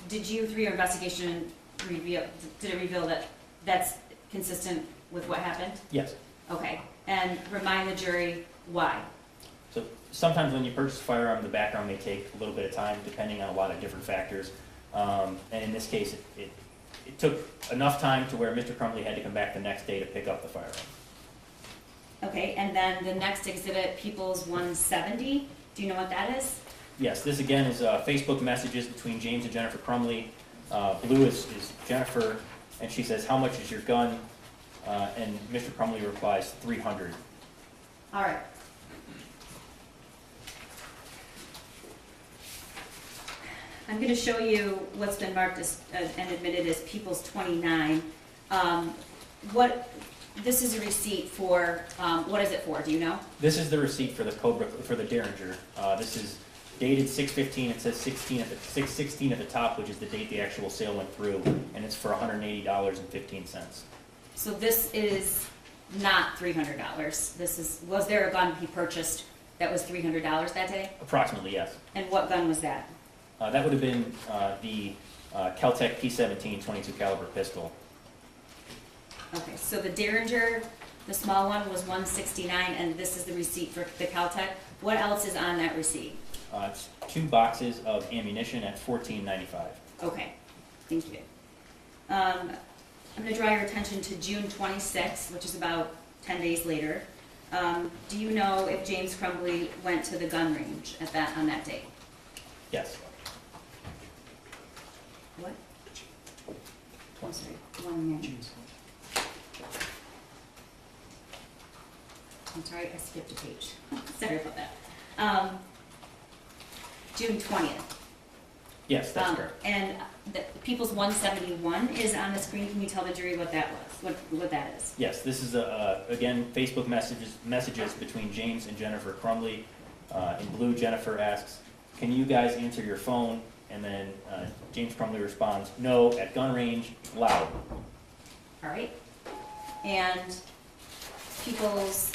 did you, through your investigation, did it reveal that that's consistent with what happened? Yes. Okay, and remind the jury why. So sometimes when you purchase a firearm, the background may take a little bit of time, depending on a lot of different factors. And in this case, it took enough time to where Mr. Crumbley had to come back the next day to pick up the firearm. Okay, and then the next exhibit, People's 170, do you know what that is? Yes, this again is Facebook messages between James and Jennifer Crumbley. Blue is Jennifer, and she says, how much is your gun? And Mr. Crumbley replies, 300. All right. I'm going to show you what's been marked as, and admitted as People's 29. This is a receipt for, what is it for, do you know? This is the receipt for the Cobra, for the Derringer. This is dated 6/15. It says 6/16 at the top, which is the date the actual sale went through, and it's for $180.15. So this is not $300. Was there a gun he purchased that was $300 that day? Approximately, yes. And what gun was that? That would have been the Kel-Tec P17 22 caliber pistol. Okay, so the Derringer, the small one, was $169, and this is the receipt for the Kel-Tec. What else is on that receipt? It's 2 boxes of ammunition at $14.95. Okay, thank you. I'm going to draw your attention to June 26th, which is about 10 days later. Do you know if James Crumbley went to the gun range on that date? Yes. What? I'm sorry, 1 minute. I'm sorry, I skipped a page. Sorry about that. June 20th. Yes, that's correct. And the People's 171 is on the screen. Can you tell the jury what that was, what that is? Yes, this is, again, Facebook messages between James and Jennifer Crumbley. In blue, Jennifer asks, "Can you guys answer your phone?" And then James Crumbley responds, "No, at gun range, loud." All right. And People's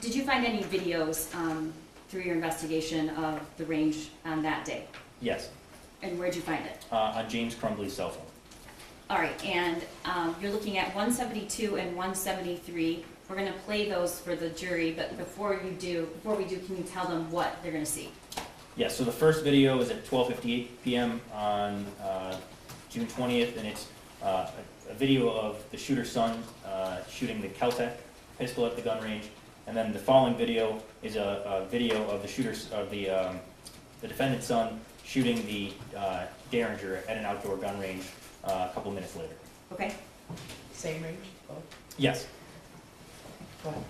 Did you find any videos through your investigation of the range on that day? Yes, And where'd you find it? on James Crumbley's cell phone. All right, and you're looking at 172 and 173. We're gonna play those for the jury, but before we do, can you tell them what they're gonna see? Yes, so the first video is at 12:58 p.m. on June 20th, and it's a video of the shooter's son shooting the Caltech pistol at the gun range. And then the following video is a video of the the defendant's son shooting the Derringer at an outdoor gun range a couple minutes later. Okay? Same range, both? Yes. Go ahead.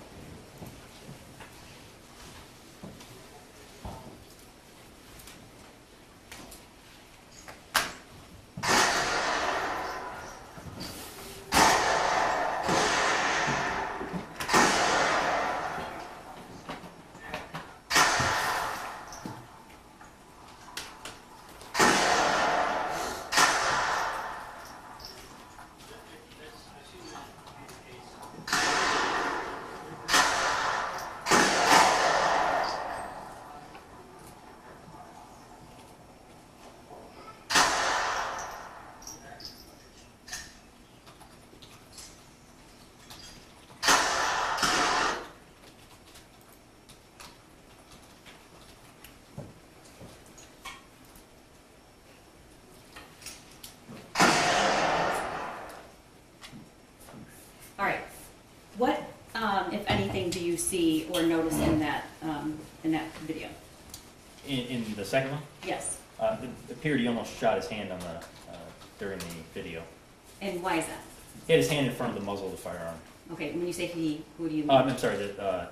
All right. What, if anything, do you see or notice in that video? In the second one, Yes. it appeared he almost shot his hand on the during the video. And why is that? He had his hand in front of the muzzle of the firearm. Okay, when you say he, who do you mean? I'm sorry, the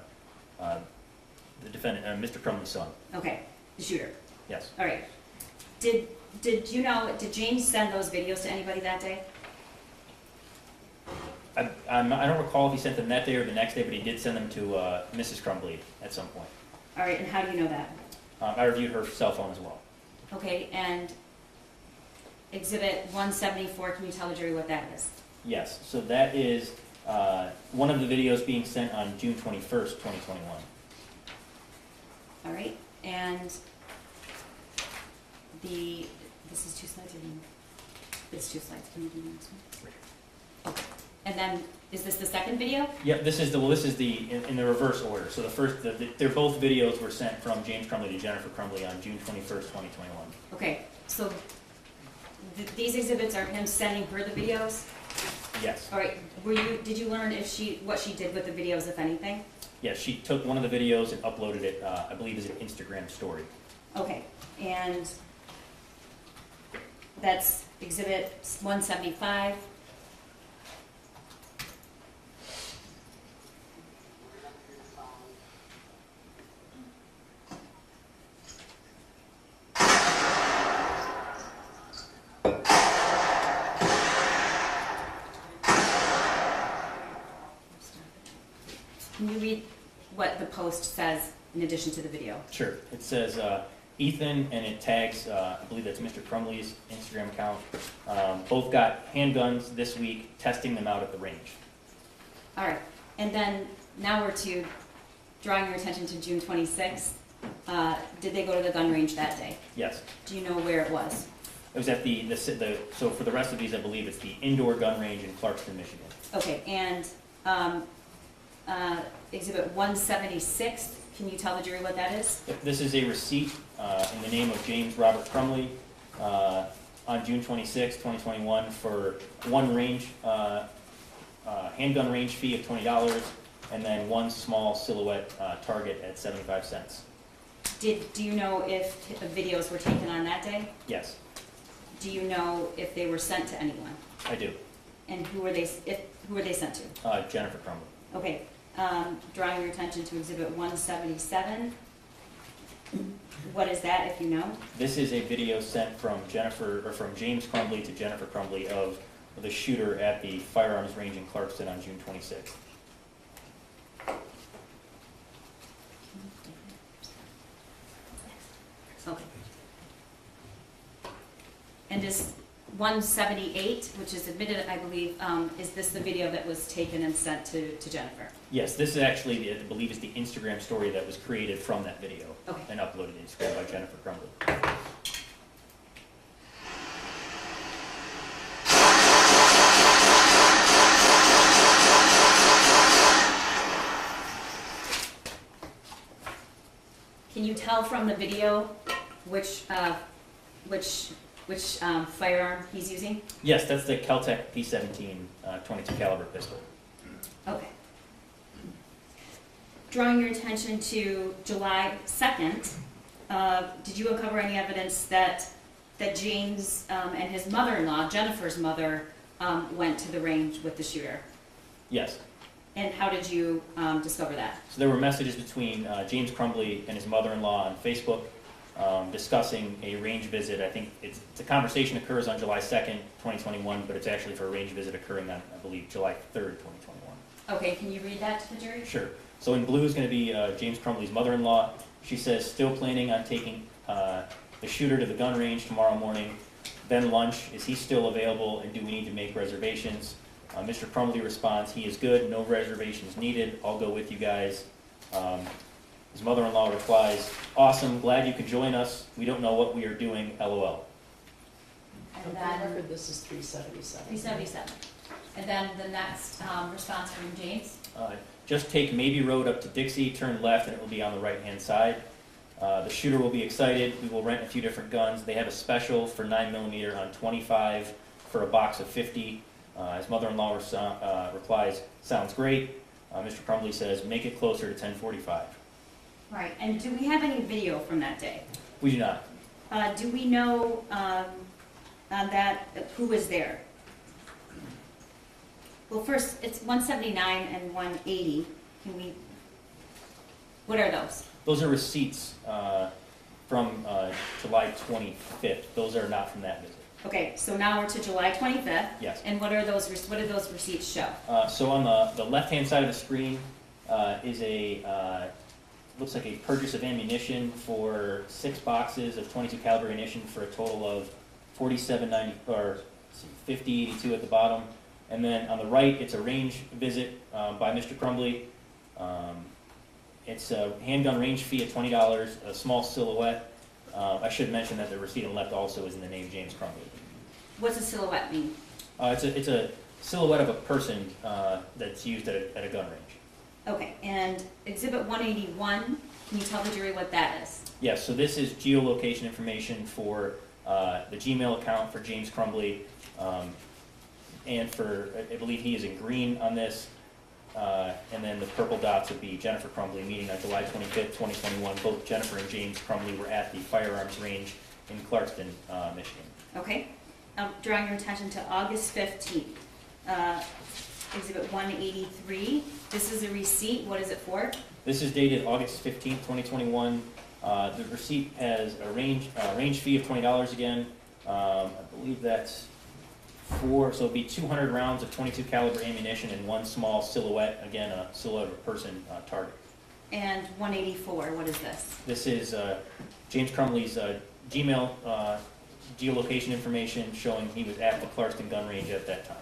defendant, Mr. Crumbley's son. Okay, the shooter. Yes. All right. Did you know, did James send those videos to anybody that day? I don't recall if he sent them that day or the next day, but he did send them to Mrs. Crumbley at some point. All right, and how do you know that? I reviewed her cell phone as well. Okay, and Exhibit 174, can you tell the jury what that is? Yes, so that is one of the videos being sent on June 21st, 2021. All right, and this is 2 slides or it's 2 slides, can you do the next one? And then, is this the second video? Yep, this is in the reverse order. So the first, they're both videos were sent from James Crumbley to Jennifer Crumbley on June 21st, 2021. Okay, so these exhibits are him sending her the videos? Yes. All right, did you learn what she did with the videos, if anything? Yes, she took one of the videos and uploaded it, I believe, as an Instagram story. Okay, and that's Exhibit 175. Can you read what the post says in addition to the video? Sure. It says Ethan, and it tags, I believe that's Mr. Crumbley's Instagram account. Both got handguns this week, testing them out at the range. All right, and then now we're to drawing your attention to June 26th. Did they go to the gun range that day? Yes. Do you know where it was? It was at so for the rest of these, I believe it's the indoor gun range in Clarkston, Michigan. Okay, and Exhibit 176, can you tell the jury what that is? This is a receipt in the name of James Robert Crumbley on June 26, 2021 for one range, handgun range fee of $20 and then one small silhouette target at 75 cents. Do you know if the videos were taken on that day? Yes, Do you know if they were sent to anyone? I do. And who were they sent to? Jennifer Crumbley. Okay, drawing your attention to Exhibit 177. What is that, if you know? This is a video sent from from James Crumbley to Jennifer Crumbley of the shooter at the firearms range in Clarkston on June 26th. Okay. And is 178, which is admitted, I believe, is this the video that was taken and sent to Jennifer? Yes, this is actually, I believe, is the Instagram story that was created from that video Okay. and uploaded to Instagram by Jennifer Crumbley. Can you tell from the video which firearm he's using? Yes, that's the Kel-Tec P17 22 caliber pistol. Okay. Drawing your attention to July 2nd, did you uncover any evidence that James and his mother-in-law, Jennifer's mother, went to the range with the shooter? Yes. And how did you discover that? So there were messages between James Crumbley and his mother-in-law on Facebook discussing a range visit. I think the conversation occurs on July 2nd, 2021, but it's actually for a range visit occurring on, I believe, July 3rd, 2021. Okay, can you read that to the jury? Sure. So in blue is going to be James Crumbley's mother-in-law. She says, still planning on taking the shooter to the gun range tomorrow morning. Then lunch, is he still available and do we need to make reservations? Mr. Crumbley responds, he is good, no reservations needed, I'll go with you guys. His mother-in-law replies, awesome, glad you could join us, we don't know what we are doing, LOL. For And the then record, this is 377. 377. And then the next response from James? Just take Maybe Road up to Dixie, turn left, and it will be on the right-hand side. The shooter will be excited, we will rent a few different guns. They have a special for 9mm on 25 for a box of 50. His mother-in-law replies, sounds great. Mr. Crumbley says, make it closer to 1045. Right, and do we have any video from that day? We do not. Do we know who was there? Well, first, it's 179 and 180. What are those? Those are receipts from July 25th. Those are not from that visit. Okay, so now we're to July 25th. Yes. And what do those receipts show? So on the left-hand side of the screen is looks like a purchase of ammunition for 6 boxes of 22 caliber ammunition for a total of $47.90 or $50.82 at the bottom. And then on the right, it's a range visit by Mr. Crumbley. It's a handgun range fee at $20, a small silhouette. I should mention that the receipt on the left also is in the name James Crumbley. What's a silhouette mean? It's a silhouette of a person that's used at a gun range. Okay, and Exhibit 181, can you tell the jury what that is? Yes, so this is geolocation information for the Gmail account for James Crumbley, and for, I believe he is in green on this, and then the purple dots would be Jennifer Crumbley meeting on July 25th, 2021. Both Jennifer and James Crumbley were at the firearms range in Clarkston, Michigan. Okay, drawing your attention to August 15th, Exhibit 183. This is a receipt. What is it for? This is dated August 15th, 2021. The receipt has a range fee of $20 again. I believe that's so it'd be 200 rounds of 22 caliber ammunition and 1 small silhouette, again a silhouette of a person target. And 184, what is this? This is James Crumbley's Gmail geolocation information showing he was at the Clarkston gun range at that time.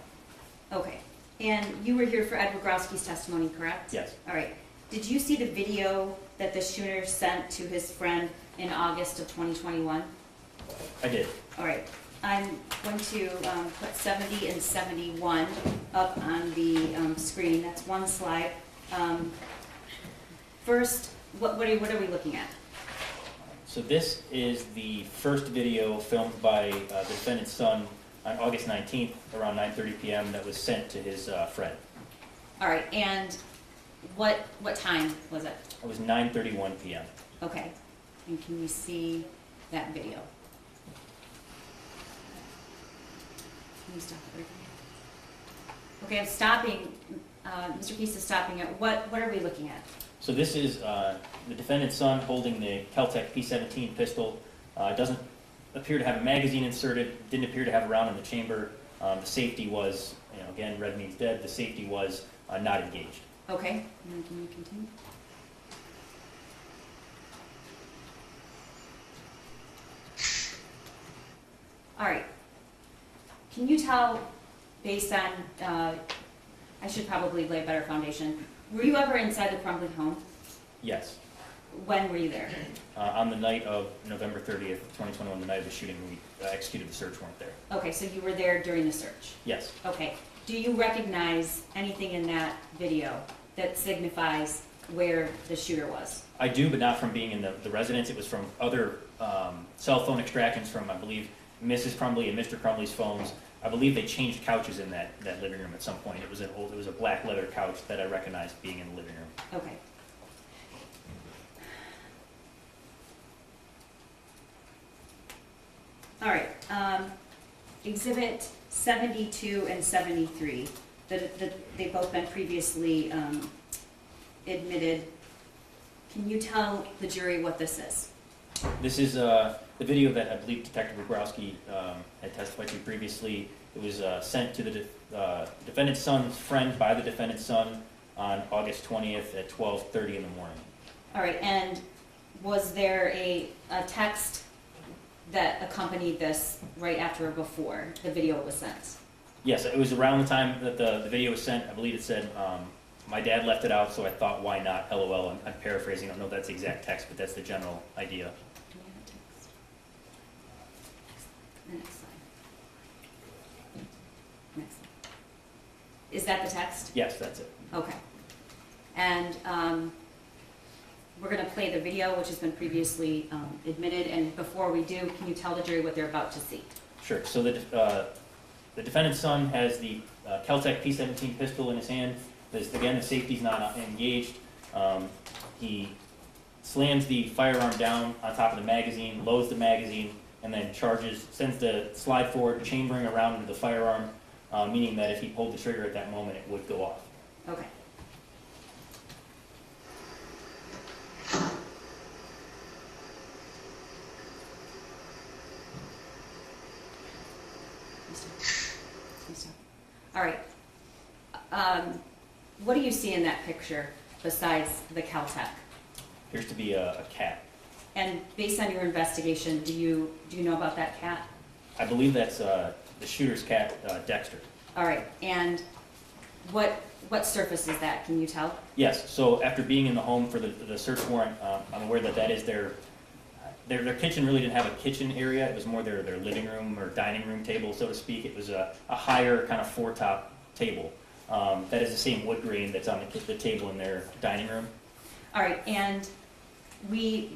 Okay, and you were here for Ed Wogrowski's testimony, correct? Yes. All right. Did you see the video that the shooter sent to his friend in August of 2021? I did. All right. I'm going to put 70 and 71 up on the screen. That's one slide. First, what are we looking at? So this is the first video filmed by the defendant's son on August 19th around 9:30 p.m. that was sent to his friend. All right, and what time was it? It was 9:31 p.m. Okay. And can you see that video? Can you stop everything? Okay, I'm stopping. Mr. Peace is stopping it. What are we looking at? So this is the defendant's son holding the Kel-Tec P17 pistol. It doesn't appear to have a magazine inserted, didn't appear to have a round in the chamber. The safety was, again, red means dead, the safety was not engaged. Okay, and can you continue? All right. Can you tell, based on, I should probably lay a better foundation. Were you ever inside the Crumbley home? Yes. When were you there? On the night of November 30th, 2021, the night of the shooting, we executed the search warrant there. Okay, so you were there during the search? Yes. Okay. Do you recognize anything in that video that signifies where the shooter was? I do, but not from being in the residence. It was from other cell phone extractions from, I believe, Mrs. Crumbley and Mr. Crumbley's phones. I believe they changed couches in that living room at some point. It was a black leather couch that I recognized being in the living room. Okay. All right. Exhibit 72 and 73, they've both been previously admitted. Can you tell the jury what this is? This is the video that I believe Detective Bobrowski had testified to previously. It was sent to the defendant's son's friend by the defendant's son on August 20th at 12:30 in the morning. All right, and was there a text that accompanied this right after or before the video was sent? Yes, it was around the time that the video was sent. I believe it said, my dad left it out, so I thought, why not, LOL. I'm paraphrasing. I don't know if that's the exact text, but that's the general idea. Do we have a text? The next slide. Next slide. Is that the text? Yes, that's it. Okay. And we're going to play the video, which has been previously admitted. And before we do, can you tell the jury what they're about to see? Sure. So the defendant's son has the Kel-Tec P17 pistol in his hand. Again, the safety's not engaged. He slams the firearm down on top of the magazine, loads the magazine, and then sends the slide forward, chambering around into the firearm, meaning that if he pulled the trigger at that moment, it would go off. Okay. All right. What do you see in that picture besides the Kel-Tec? Appears to be a cat. And based on your investigation, do you know about that cat? I believe that's the shooter's cat, Dexter. All right. And what surface is that? Can you tell? Yes. So after being in the home for the search warrant, I'm aware that is their kitchen. Really didn't have a kitchen area. It was more their living room or dining room table, so to speak. It was a higher kind of four-top table. That is the same wood grain that's on the table in their dining room. All right. And we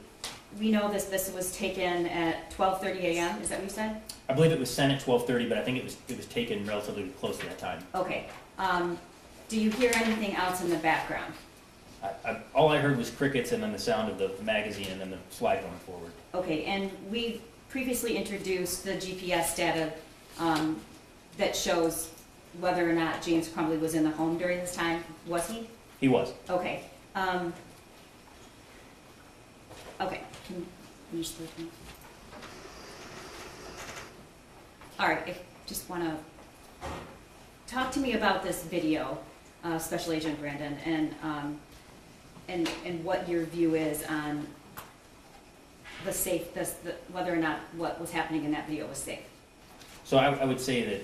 know this was taken at 12:30 a.m. Is that what you said? I believe it was sent at 12:30, but I think it was taken relatively close to that time. Okay. Do you hear anything else in the background? All I heard was crickets and then the sound of the magazine and then the slide going forward. Okay, and we previously introduced the GPS data that shows whether or not James Crumbley was in the home during this time. Was he? He was. Okay. Okay, can you finish the thing? All right, I just want to talk to me about this video, Special Agent Brandon, and what your view is on whether or not what was happening in that video was safe. So I would say that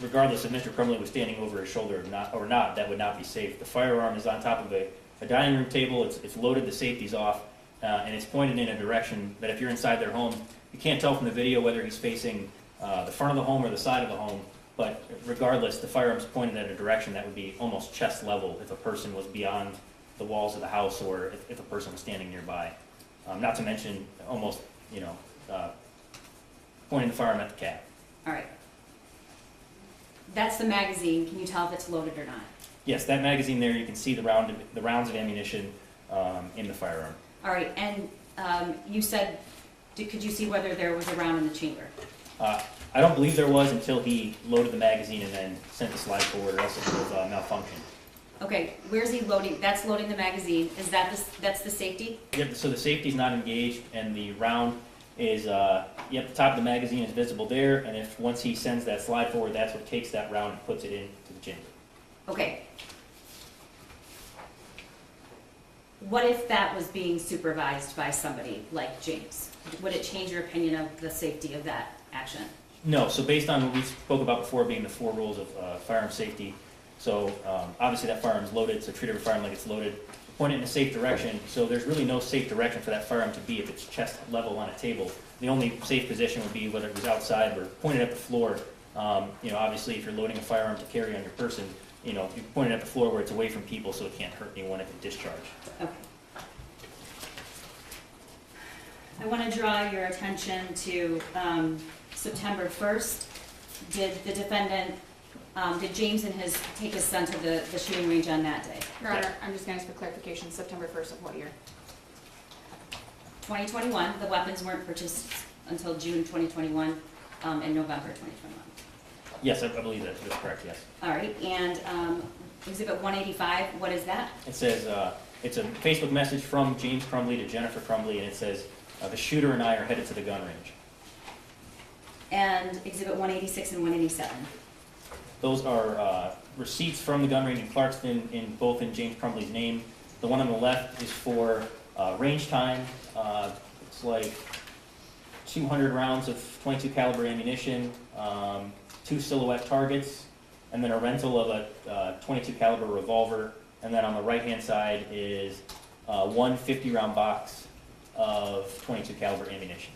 regardless if Mr. Crumbley was standing over his shoulder or not, that would not be safe. The firearm is on top of a dining room table. It's loaded, the safety's off, and it's pointed in a direction that if you're inside their home, you can't tell from the video whether he's facing the front of the home or the side of the home. But regardless, the firearm's pointed in a direction that would be almost chest level if a person was beyond the walls of the house or if a person was standing nearby. Not to mention almost, pointing the firearm at the cat. All right. That's the magazine. Can you tell if it's loaded or not? Yes, that magazine there, you can see the rounds of ammunition in the firearm. All right, and you said, could you see whether there was a round in the chamber? I don't believe there was until he loaded the magazine and then sent the slide forward, or else it was malfunctioned. Okay, where's he loading? That's loading the magazine. Is that that's the safety? Yep, so the safety's not engaged, and the round is, yep, the top of the magazine is visible there, and if, once he sends that slide forward, that's what takes that round and puts it into the chamber. Okay. What if that was being supervised by somebody like James? Would it change your opinion of the safety of that action? No, so based on what we spoke about before being the 4 rules of firearm safety, so obviously that firearm's loaded, so treat every firearm like it's loaded. Point it in a safe direction, so there's really no safe direction for that firearm to be if it's chest level on a table. The only safe position would be whether it was outside or pointed at the floor. You know, obviously if you're loading a firearm to carry on your person, you know, you point it at the floor where it's away from people so it can't hurt anyone if it discharge. Okay. I want to draw your attention to September 1st. Did the defendant, did James and take his son to the shooting range on that day? Your Honor, I'm just going to ask for clarification, September 1st of what year? 2021, the weapons weren't purchased until June 2021 and November 2021. Yes, I believe that's correct, yes. All right, and Exhibit 185, what is that? It says, it's a Facebook message from James Crumbley to Jennifer Crumbley, and it says, the shooter and I are headed to the gun range. And Exhibit 186 and 187? Those are receipts from the gun range in Clarkston, both in James Crumbley's name. The one on the left is for range time. It's like 200 rounds of .22 caliber ammunition, 2 silhouette targets, and then a rental of a .22 caliber revolver. And then on the right-hand side is one 50-round box of .22 caliber ammunition.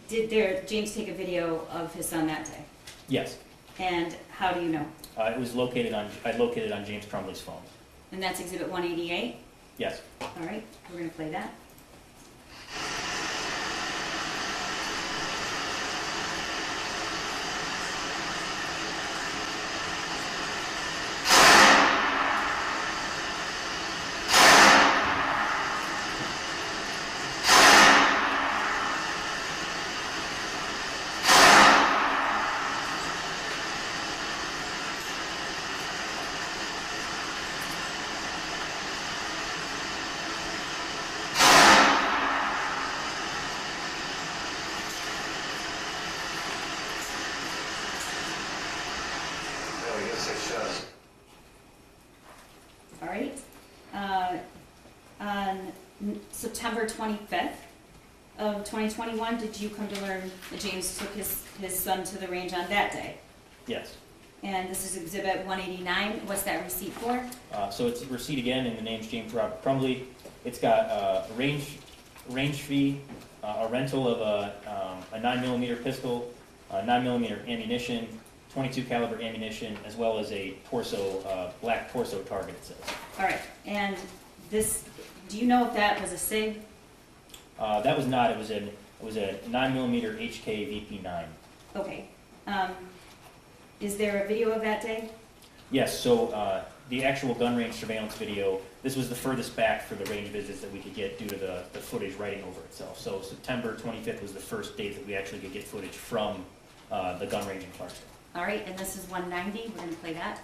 Did James take a video of his son that day? Yes. And how do you know? It was located on James Crumbley's phone. And that's Exhibit 188? Yes. All right, we're going to play that. All right. On September 25th of 2021, did you come to learn that James took his son to the range on that day? Yes. And this is Exhibit 189. What's that receipt for? So it's a receipt again, and the name's James Robert Crumbley. It's got a range fee, a rental of a 9mm pistol, 9mm ammunition, .22 caliber ammunition, as well as a torso, black torso target, it says. All right. And this, do you know if that was a SIG? That was not. It was a 9mm HK VP9. Okay. Is there a video of that day? Yes. So the actual gun range surveillance video. This was the furthest back for the range visits that we could get due to the footage writing over itself. So September 25th was the first date that we actually could get footage from the gun range in Clarkston. All right, and this is 190. We're going to play that.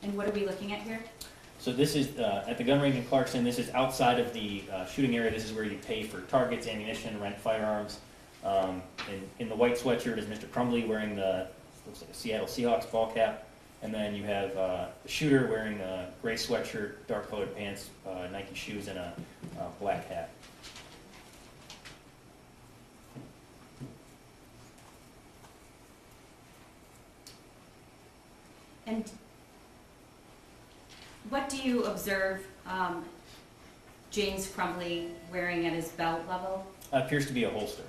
And what are we looking at here? So this is at the gun range in Clarkston. This is outside of the shooting area. This is where you pay for targets, ammunition, rent firearms. In the white sweatshirt is Mr. Crumbley wearing the, looks like a Seattle Seahawks ball cap. And then you have the shooter wearing a gray sweatshirt, dark colored pants, Nike shoes, and a black hat. And what do you observe James Crumbley wearing at his belt level? Appears to be a holster.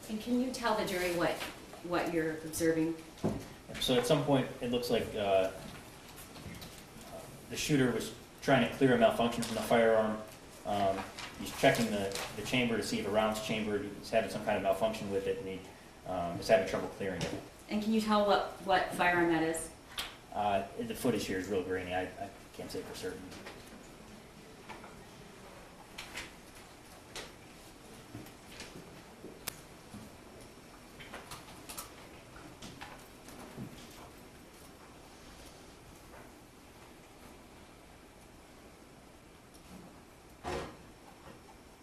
And can you tell the jury what you're observing? So at some point, it looks like the shooter was trying to clear a malfunction from the firearm. He's checking the chamber to see if a round's chambered. He's having some kind of malfunction with it, and he is having trouble clearing it. And can you tell what firearm that is? The footage here is real grainy. I can't say for certain.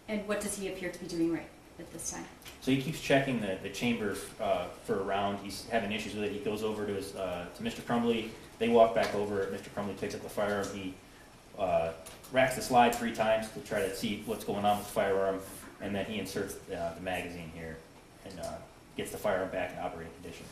And what does he appear to be doing right at this time? So he keeps checking the chamber for a round. He's having issues with it. He goes over to to Mr. Crumbley. They walk back over. Mr. Crumbley picks up the firearm. He racks the slide 3 times to try to see what's going on with the firearm, and then he inserts the magazine here and gets the firearm back in operating condition.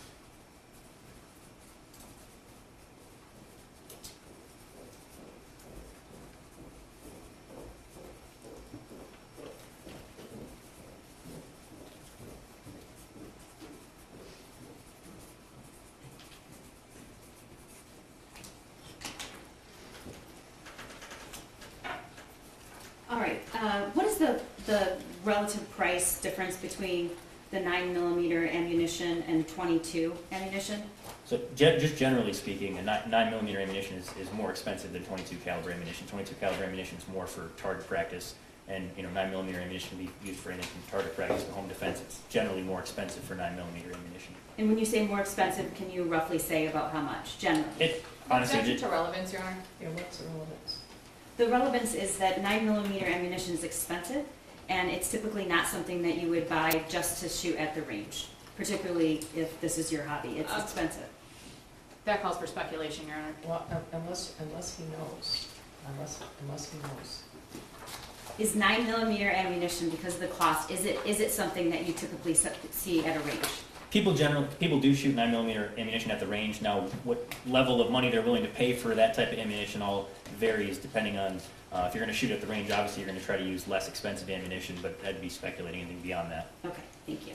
All right, what is the relative price difference between the 9mm ammunition and 22 ammunition? So just generally speaking, a 9mm ammunition is more expensive than 22 caliber ammunition. 22 caliber ammunition is more for target practice, and 9mm ammunition can be used for anything from target practice to home defense. It's generally more expensive for 9mm ammunition. And when you say more expensive, can you roughly say about how much, generally? Honestly, Objection to relevance, Your Honor. Yeah, what's the relevance? The relevance is that 9mm ammunition is expensive, and it's typically not something that you would buy just to shoot at the range, particularly if this is your hobby. It's expensive. That calls for speculation, Your Honor. Well, unless he knows, unless he knows. Is 9mm ammunition, because of the cost, is it something that you typically see at a range? people do shoot 9mm ammunition at the range. Now, what level of money they're willing to pay for that type of ammunition all varies depending on if you're going to shoot at the range. Obviously, you're going to try to use less expensive ammunition, but that'd be speculating anything beyond that. Okay, thank you.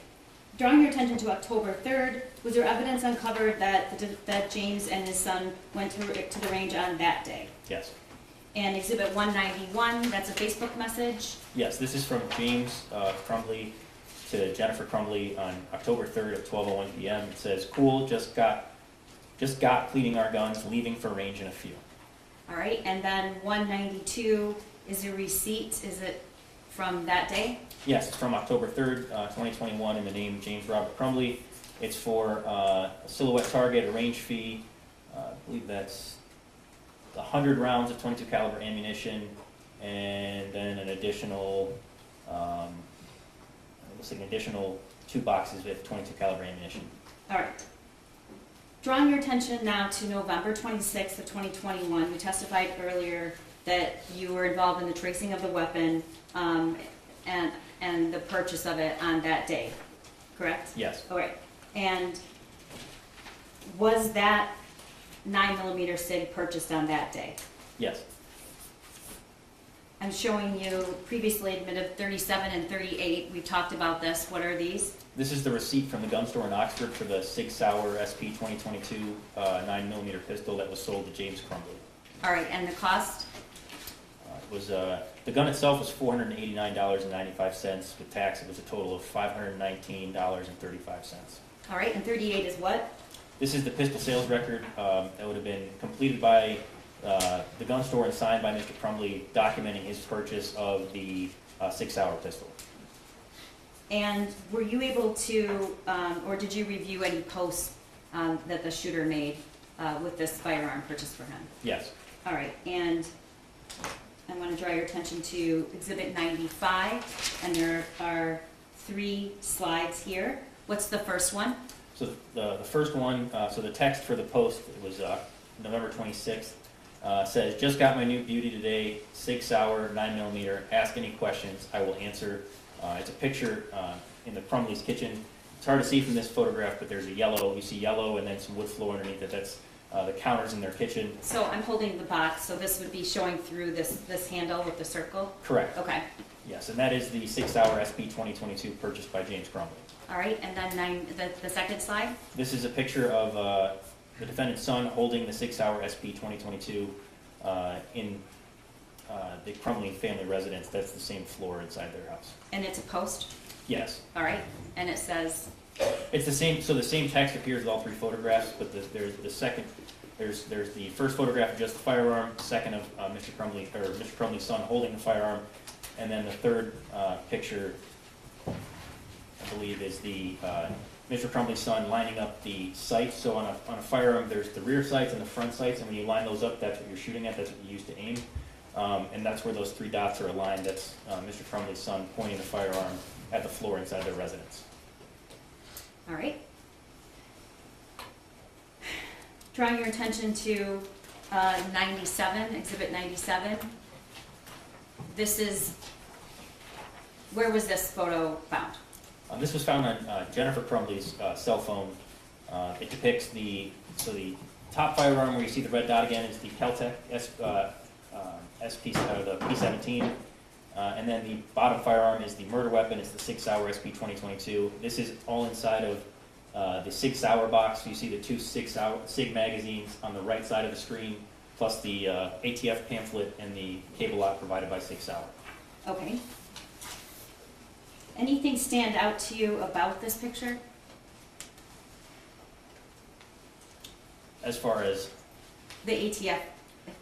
Drawing your attention to October 3rd, was there evidence uncovered that James and his son went to the range on that day? Yes. And Exhibit 191, that's a Facebook message? Yes, this is from James Crumbley to Jennifer Crumbley on October 3rd at 12:01 p.m. It says, "Cool, just got cleaning our guns, leaving for range in a few." All right, and then 192 is a receipt. Is it from that day? Yes, it's from October 3rd, 2021, in the name James Robert Crumbley. It's for a silhouette target, a range fee. I believe that's 100 rounds of 22 caliber ammunition, and then an additional, looks like an additional 2 boxes with 22 caliber ammunition. All right. Drawing your attention now to November 26th of 2021, you testified earlier that you were involved in the tracing of the weapon and the purchase of it on that day, correct? Yes. All right. And was that 9mm SIG purchased on that day? Yes. I'm showing you previously admitted 37 and 38. We've talked about this. What are these? This is the receipt from the gun store in Oxford for the Sig Sauer SP 2022 9mm pistol that was sold to James Crumbley. All right, and the cost? The gun itself was $489.95 with tax. It was a total of $519.35. All right, and 38 is what? This is the pistol sales record that would have been completed by the gun store and signed by Mr. Crumbley, documenting his purchase of the Sig Sauer pistol. And were you able to, or did you review any posts that the shooter made with this firearm purchased for him? Yes. All right, and I want to draw your attention to Exhibit 95, and there are 3 slides here. What's the first one? So the first one, so the text for the post, it was November 26th, says, "Just got my new beauty today, Sig Sauer 9mm. Ask any questions, I will answer." It's a picture in the Crumbley's kitchen. It's hard to see from this photograph, but there's you see yellow and then some wood floor underneath it. That's the counters in their kitchen. So I'm holding the box, so this would be showing through this handle with the circle? Correct. Okay. Yes, and that is the 6-hour SP 2022 purchased by James Crumbley. All right, and then the second slide? This is a picture of the defendant's son holding the 6-hour SP 2022 in the Crumbley family residence. That's the same floor inside their house. And it's a post? Yes. All right, and it says, It's the same, so the same text appears with all three photographs, but there's the second, there's the first photograph of just the firearm, second of Mr. Crumbley's son holding the firearm, and then the third picture, I believe, is the Mr. Crumbley's son lining up the sights. So on a firearm, there's the rear sights and the front sights, and when you line those up, that's what you're shooting at, that's what you use to aim. And that's where those three dots are aligned. That's Mr. Crumbley's son pointing the firearm at the floor inside their residence. all right. Drawing your attention to 97, Exhibit 97. This is, where was this photo found? This was found on Jennifer Crumbley's cell phone. It depicts the top firearm where you see the red dot again is the Keltec the P17, and then the bottom firearm is the murder weapon. It's the 6-hour SP 2022. This is all inside of the 6-hour box. You see the two 6-hour SIG magazines on the right side of the screen, plus the ATF pamphlet and the cable lock provided by 6-hour. Okay. Anything stand out to you about this picture? As far as, The ATF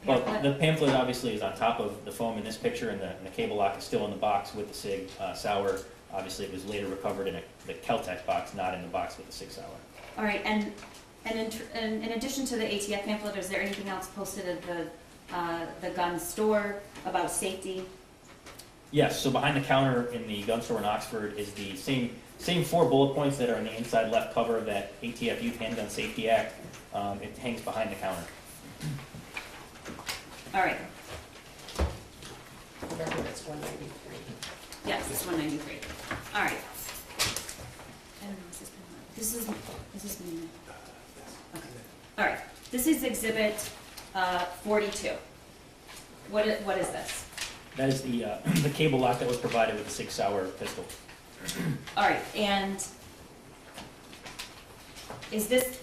well, pamphlet? the pamphlet obviously is on top of the foam in this picture, and the cable lock is still in the box with the SIG Sauer. Obviously, it was later recovered in the Keltec box, not in the box with the 6-hour. All right, and in addition to the ATF pamphlet, is there anything else posted at the gun store about safety? Yes, so behind the counter in the gun store in Oxford is the same 4 bullet points that are in the inside left cover of that ATF Youth Handgun Safety Act. It hangs behind the counter. All right, Remember, that's 193. yes, it's 193. All right. I don't know, is this me? Okay. All right, this is Exhibit 42. What is this? That is the cable lock that was provided with the 6-hour pistol. All right, and is this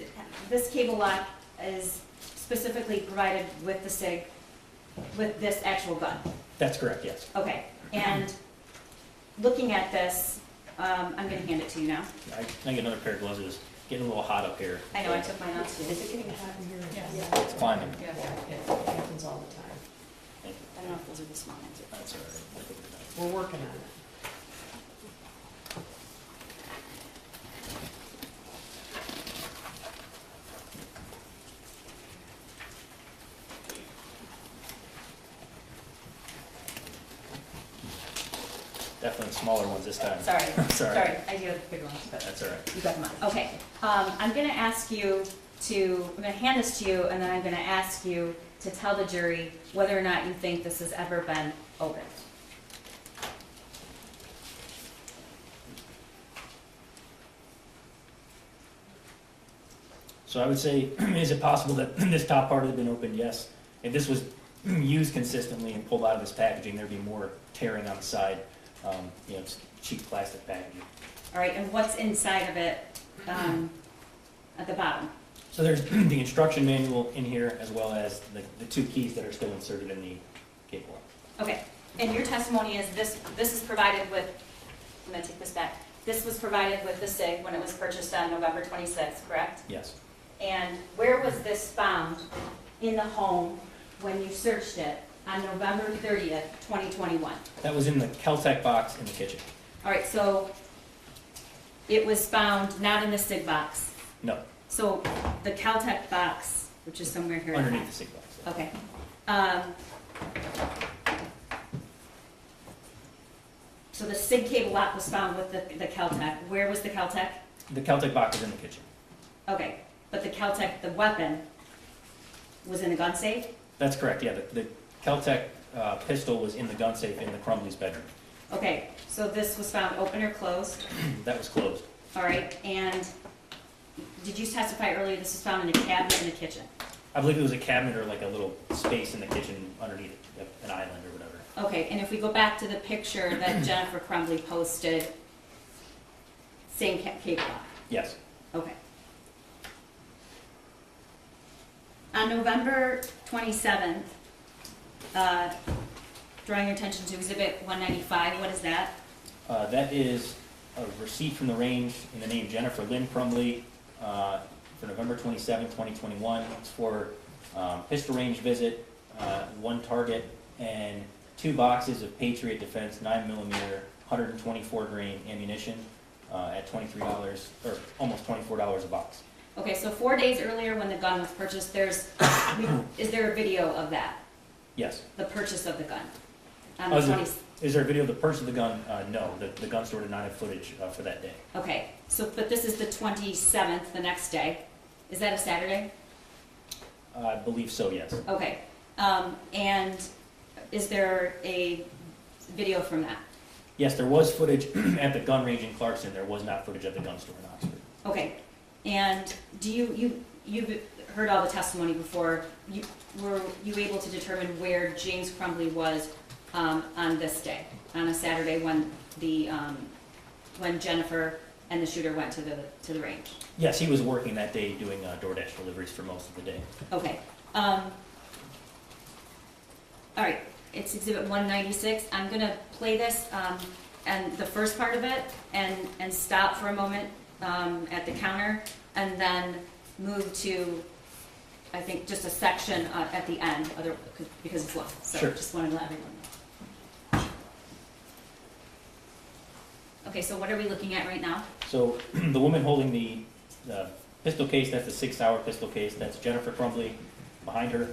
cable lock is specifically provided with the SIG, with this actual gun? That's correct, yes. Okay, and looking at this, I'm gonna hand it to you now. I get another pair of gloves. It's getting a little hot up here. I know, I took mine out too. Is it getting hot in here? Yes. Yeah. It's climbing. Yeah, it happens all the time. I don't know if those are the small ones. That's all right. We're working on it. Definitely smaller ones this time. Sorry, Sorry. sorry, I do have the bigger ones, but That's all right. you got them on. Okay, I'm gonna ask you I'm gonna hand this to you, and then I'm gonna ask you to tell the jury whether or not you think this has ever been opened. So I would say, is it possible that this top part has been opened? Yes. If this was used consistently and pulled out of this packaging, there'd be more tearing on the side. It's cheap plastic packaging. All right, and what's inside of it at the bottom? So there's the instruction manual in here, as well as the 2 keys that are still inserted in the cable lock. Okay, and your testimony is this is provided with, I'm gonna take this back. This was provided with the SIG when it was purchased on November 26th, correct? Yes. And where was this found in the home when you searched it on November 30th, 2021? That was in the Keltec box in the kitchen. All right, so it was found not in the SIG box. No, So the Caltech box, which is somewhere here. in the underneath back. the SIG box. Yeah. Okay. So the SIG cable lock was found with the Caltech. Where was the Caltech? The Keltec box is in the kitchen. Okay, but the Caltech, the weapon, was in the gun safe? That's correct, yeah. The Keltec pistol was in the gun safe in the Crumbley's bedroom. Okay, so this was found open or closed? That was closed. All right, and did you testify earlier this was found in a cabinet in the kitchen? I believe it was a cabinet or like a little space in the kitchen underneath an island or whatever. Okay, and if we go back to the picture that Jennifer Crumbley posted, same cake block, Yes. okay. On November 27th, drawing your attention to Exhibit 195, what is that? That is a receipt from the range in the name Jennifer Lynn Crumbley for November 27, 2021. It's for pistol range visit, 1 target, and 2 boxes of Patriot Defense 9mm 124 grain ammunition at $23 or almost $24 a box. Okay, so 4 days earlier when the gun was purchased, is there a video of that? Yes. The purchase of the gun? On Oh, the 20, is there a video of the purchase of the gun? No, the gun store did not have footage for that day. okay, so, but this is the 27th, the next day. Is that a Saturday? I believe so, yes. Okay, and is there a video from that? Yes, there was footage at the gun range in Clarkson. There was not footage at the gun store in Oxford. Okay, and do you've heard all the testimony before, were you able to determine where James Crumbley was on this day, on a Saturday when when Jennifer and the shooter went to the range? Yes, he was working that day doing DoorDash deliveries for most of the day. Okay, all right, it's Exhibit 196. I'm gonna play this and the first part of it and stop for a moment at the counter and then move to, I think, just a section at the end, because it's long. So Sure. just wanted to let everyone know. Okay, so what are we looking at right now? So the woman holding the pistol case, that's the 6-hour pistol case, that's Jennifer Crumbley. Behind her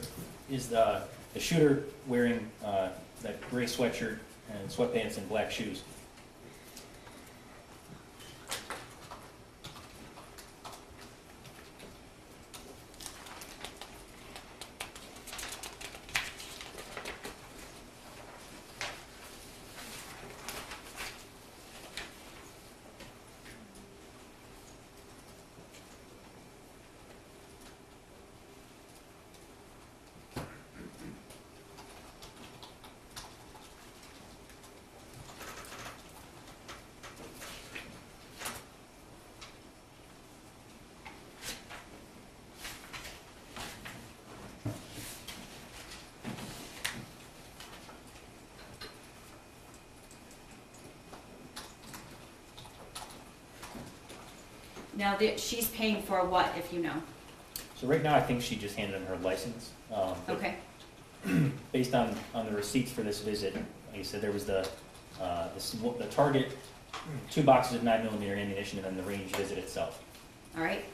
is the shooter wearing that gray sweatshirt and sweatpants and black shoes. Now, she's paying for what, if you know? So right now, I think she just handed in her license. But Okay, based on the receipts for this visit, like I said, there was the target, 2 boxes of 9mm ammunition, and then the range visit itself. all right.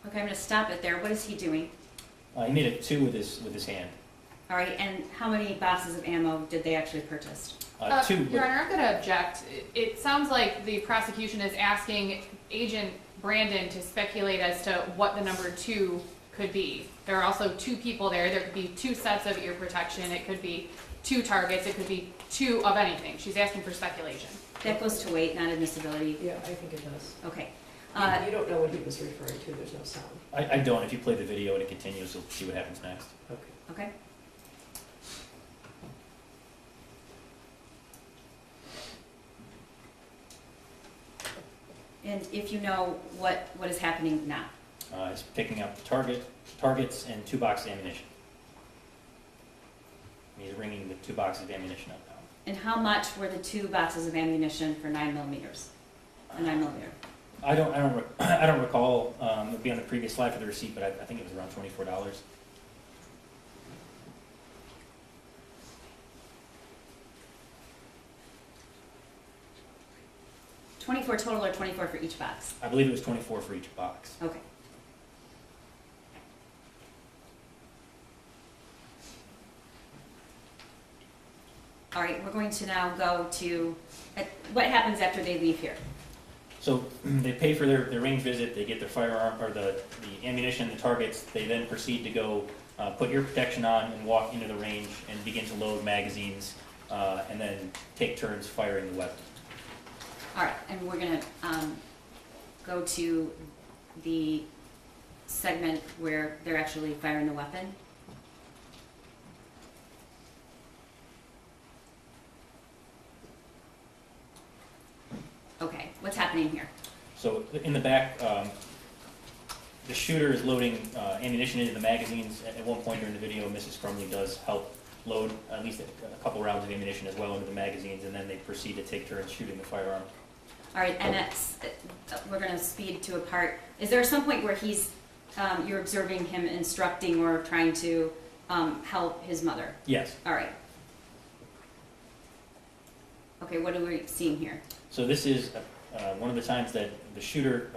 Okay, I'm gonna stop it there. What is he doing? He made it 2 with his hand. All right, and how many boxes of ammo did they actually purchase? 2. Your Honor, I'm gonna object. It sounds like the prosecution is asking Agent Brandon to speculate as to what the number 2 could be. There are also 2 people there. There could be 2 sets of ear protection. It could be 2 targets. It could be 2 of anything. She's asking for speculation. That goes to weight, not admissibility. Yeah, I think it does. Okay. You don't know what he was referring to, there's no sound. I don't. If you play the video and it continues, you'll see what happens next. Okay. Okay. And if you know what is happening now? He's picking up the targets and 2 boxes of ammunition. He's ringing the 2 boxes of ammunition up now. And how much were the 2 boxes of ammunition for 9mm? A 9mm. I don't recall. It would be on the previous slide for the receipt, but I think it was around $24. $24 total or $24 for each box? I believe it was 24 for each box. Okay. All right, we're going to now go to, what happens after they leave here? So they pay for their range visit, they get their firearm, or the ammunition, the targets, they then proceed to go put ear protection on and walk into the range and begin to load magazines, and then take turns firing the weapon. All right, and we're gonna go to the segment where they're actually firing the weapon. Okay, what's happening here? So in the back, the shooter is loading ammunition into the magazines. At one point during the video, Mrs. Crumbley does help load at least a couple rounds of ammunition as well into the magazines, and then they proceed to take turns shooting the firearm. All right, and that's, we're gonna speed to a part. Is there some point where he's, you're observing him instructing or trying to help his mother? Yes. All right. Okay, what are we seeing here? So this is one of the times that the shooter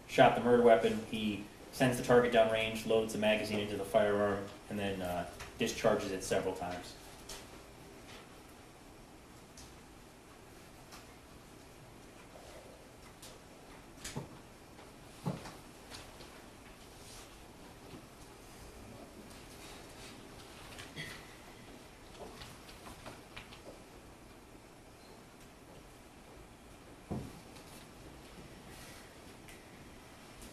shot the murder weapon. He sends the target down range, loads the magazine into the firearm, and then discharges it several times.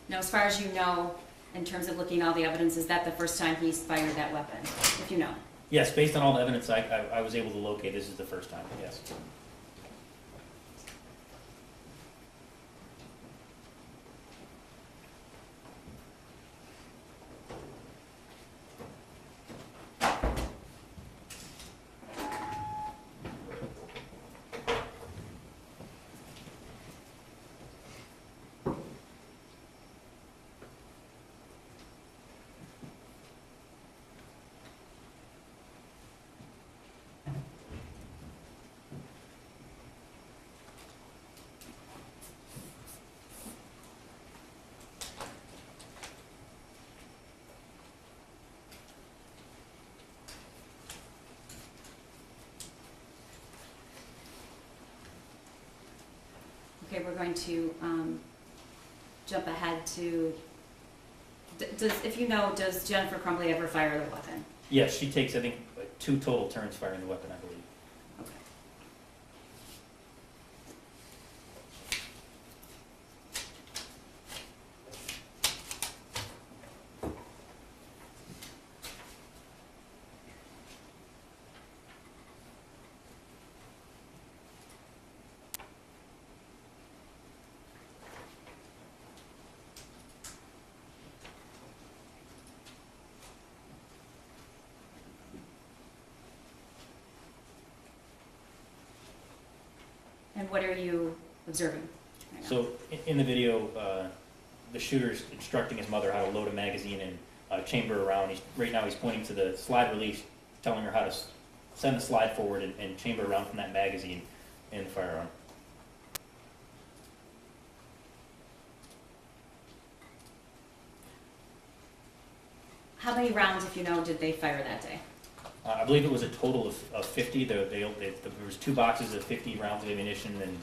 Now, as far as you know, in terms of looking at all the evidence, is that the first time he's fired that weapon, if you know? Yes, based on all the evidence I was able to locate, this is the first time, yes. Okay, we're going to jump ahead to, if you know, does Jennifer Crumbley ever fire the weapon? Yes, she takes, I think, 2 total turns firing the weapon, I believe. Okay. And what are you observing right now? So in the video, the shooter's instructing his mother how to load a magazine and chamber around. Right now he's pointing to the slide release, telling her how to send the slide forward and chamber around from that magazine in the firearm. How many rounds, if you know, did they fire that day? I believe it was a total of 50. There was 2 boxes of 50 rounds of ammunition, and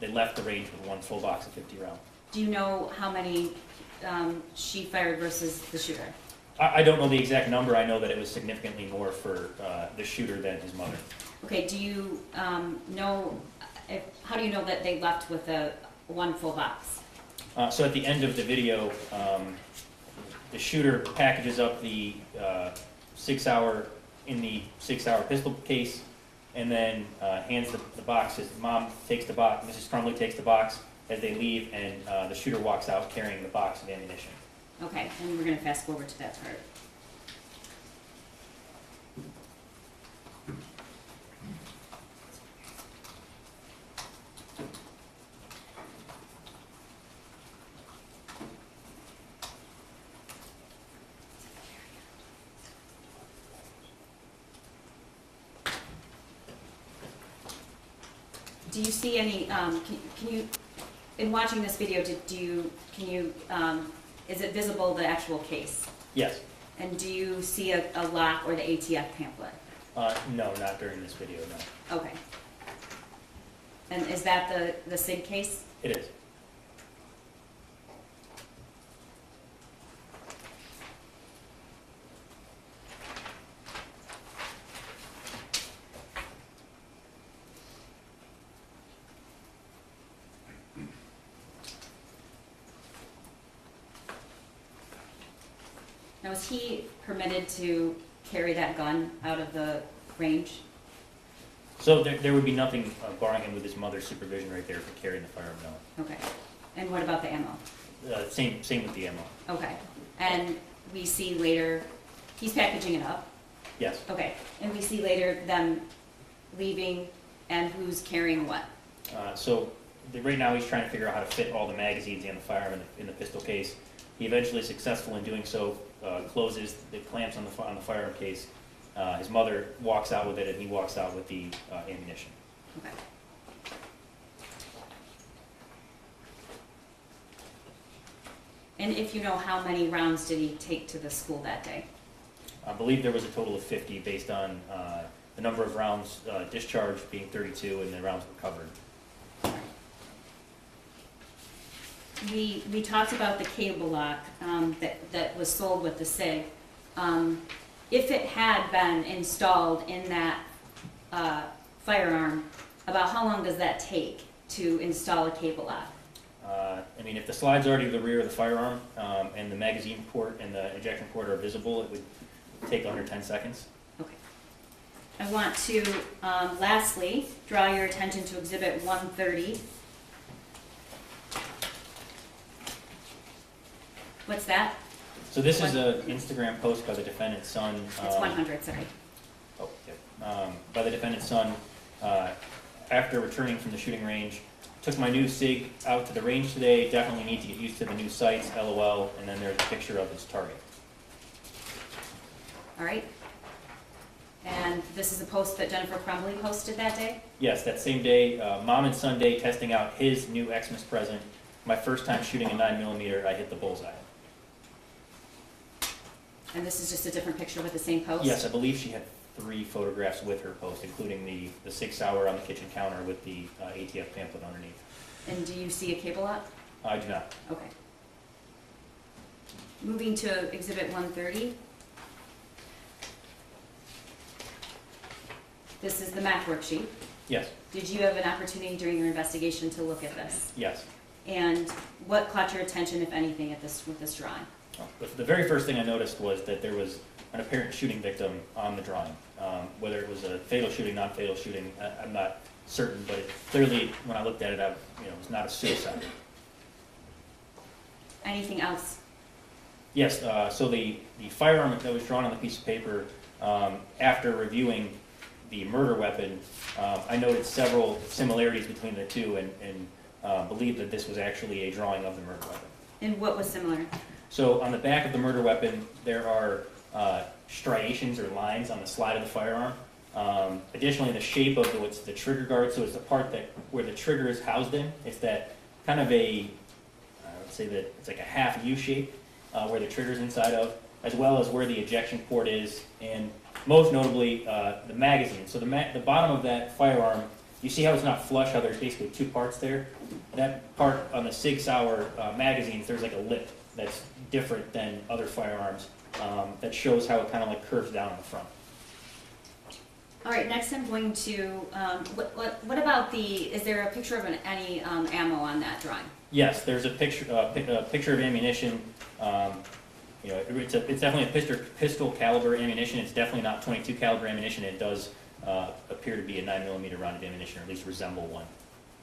they left the range with 1 full box of 50 rounds. Do you know how many she fired versus the shooter? I don't know the exact number. I know that it was significantly more for the shooter than his mother. Okay, do you know, how do you know that they left with 1 full box? So at the end of the video, the shooter packages up the 6-hour in the 6-hour pistol case, and then hands the box. His mom takes the box, Mrs. Crumbley takes the box as they leave, and the shooter walks out carrying the box of ammunition. Okay, and we're gonna fast forward to that part. Do you see any, can you, in watching this video, is it visible, the actual case? Yes. And do you see a lock or the ATF pamphlet? No, not during this video, no. Okay. And is that the SIG case? It is. Now, is he permitted to carry that gun out of the range? So there would be nothing barring him with his mother's supervision right there for carrying the firearm, no. Okay. And what about the ammo? Same with the ammo. Okay. And we see later, he's packaging it up? Yes. Okay. And we see later them leaving and who's carrying what? Right now he's trying to figure out how to fit all the magazines and the firearm in the pistol case. He eventually is successful in doing so, closes the clamps on the firearm case. His mother walks out with it, and he walks out with the ammunition. Okay. And if you know, how many rounds did he take to the school that day? I believe there was a total of 50 based on the number of rounds discharged being 32 and the rounds recovered. We talked about the cable lock that was sold with the SIG. If it had been installed in that firearm, about how long does that take to install a cable lock? If the slide's already to the rear of the firearm and the magazine port and the ejection port are visible, it would take under 10 seconds. Okay. I want to lastly draw your attention to Exhibit 130. What's that? So this is an Instagram post by the defendant's son. It's 100, sorry. Oh, yeah. By the defendant's son, after returning from the shooting range, took my new SIG out to the range today, definitely need to get used to the new sights, LOL, and then there's a picture of his target. All right. And this is a post that Jennifer Crumbley posted that day? Yes, that same day, mom and son day, testing out his new Xmas present. My first time shooting a 9mm, I hit the bullseye. And this is just a different picture with the same post? Yes, I believe she had 3 photographs with her post, including the 6 hour on the kitchen counter with the ATF pamphlet underneath. And do you see a cable lock? I do not. Okay. Moving to Exhibit 130. This is the math worksheet. Yes, Did you have an opportunity during your investigation to look at this? yes. And what caught your attention, if anything, with this drawing? The very first thing I noticed was that there was an apparent shooting victim on the drawing. Whether it was a fatal shooting, non-fatal shooting, I'm not certain, but clearly, when I looked at it, it was not a suicide. Anything else? Yes, so the firearm that was drawn on the piece of paper, after reviewing the murder weapon, I noted several similarities between the two and believed that this was actually a drawing of the murder weapon. And what was similar? So on the back of the murder weapon, there are striations or lines on the slide of the firearm. Additionally, the shape of what's the trigger guard, so it's the part where the trigger is housed in. It's that kind of I would say that it's like a half U shape where the trigger is inside of, as well as where the ejection port is, and most notably the magazine. So the bottom of that firearm, you see how it's not flush, how there's basically 2 parts there? That part on the Sig Sauer magazines, there's like a lip that's different than other firearms that shows how it kind of like curves down in the front. All right, next I'm going to, what about is there a picture of any ammo on that drawing? Yes, there's a picture of ammunition. It's definitely a pistol caliber ammunition. It's definitely not .22 caliber ammunition. It does appear to be a 9mm round of ammunition, or at least resemble one.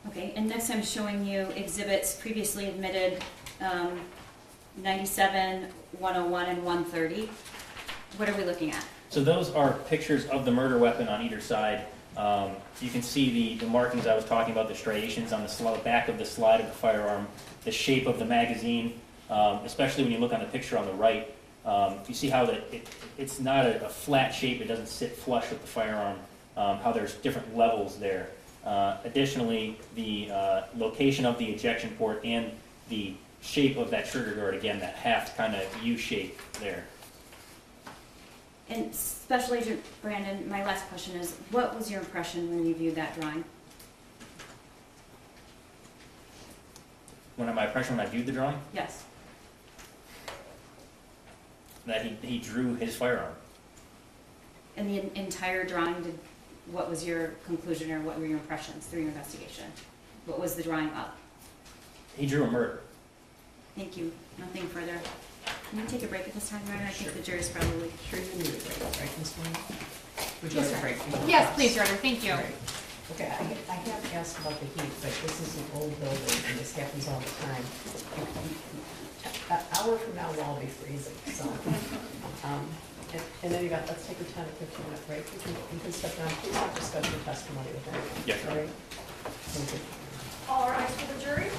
Okay, and next I'm showing you exhibits previously admitted, 97, 101, and 130. What are we looking at? So those are pictures of the murder weapon on either side. You can see the markings I was talking about, the striations on the back of the slide of the firearm, the shape of the magazine, especially when you look on the picture on the right. You see how it's not a flat shape, it doesn't sit flush with the firearm, how there's different levels there. Additionally, the location of the ejection port and the shape of that trigger guard, again, that half kind of U shape there. And Special Agent Brandon, my last question is, what was your impression when you viewed that drawing? My impression when I viewed the drawing? Yes. That he drew his firearm. And the entire drawing, what was your conclusion, or what were your impressions through your investigation? What was the drawing up? He drew a murder. Thank you. Nothing further. Can we take a break at this time, Your Honor? I think the jury's probably. Sure you need a break, right, Ms. Moore? Would you Yes, like a break? Yes, please, Your Honor, thank you. Right. Okay, I have asked about the heat, but this is an old building, and this happens all the time. An hour from now, we'll all be freezing, so. And then let's take a 10 or 15-minute break. You can step down, please don't discuss your testimony with anyone. Yes, Your All Honor. right? Thank you. All rise for the jury.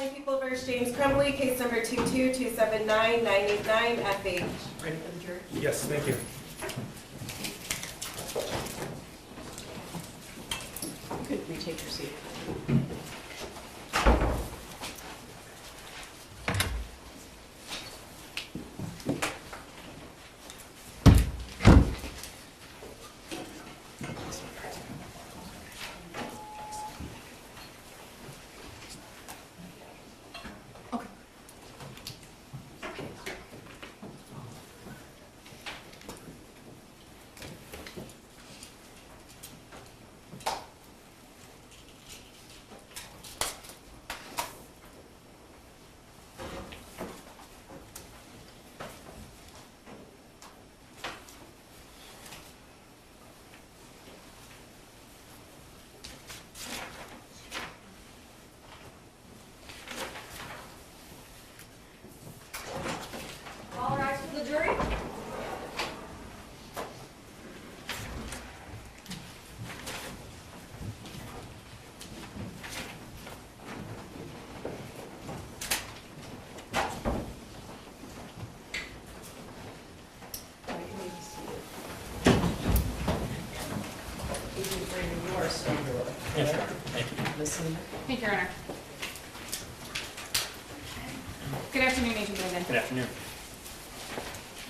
Shawn People v. James Crumbley, case number 222799989FH. Ready for the jury? Yes, thank you. You could retake your seat. All rise for the jury. You are so good. Yes, Your Honor. Thank you. Listen. Thank you, Your Honor. Good afternoon, Agent Brandon. Good afternoon.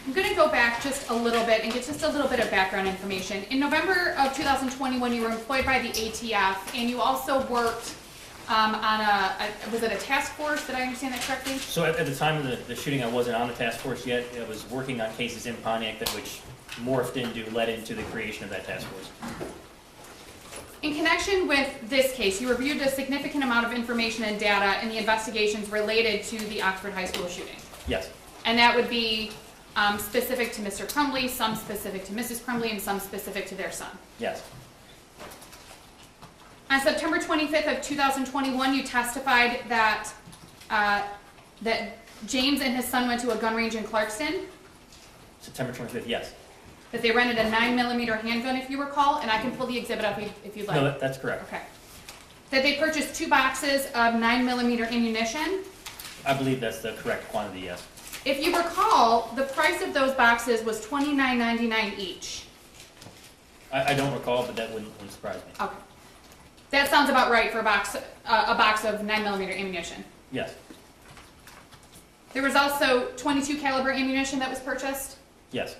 I'm going to go back just a little bit and get just a little bit of background information. In November of 2021, you were employed by the ATF, and you also worked on was it a task force? Did I understand that correctly? So at the time of the shooting, I wasn't on the task force yet. I was working on cases in Pontiac that which morphed into, led into the creation of that task force. In connection with this case, you reviewed a significant amount of information and data in the investigations related to the Oxford High School shooting. Yes, And that would be specific to Mr. Crumbley, some specific to Mrs. Crumbley, and some specific to their son. yes, On September 25th of 2021, you testified that that James and his son went to a gun range in Clarkston, September 25th, yes. that they rented a 9mm handgun, if you recall, and I can pull the exhibit up if you'd like. No, that's correct. Okay. That they purchased 2 boxes of 9mm ammunition. I believe that's the correct quantity, yes. If you recall, the price of those boxes was $29.99 each. I don't recall, but that wouldn't surprise me. Okay. That sounds about right for a box of 9mm ammunition. Yes, There was also .22 caliber ammunition that was purchased. yes.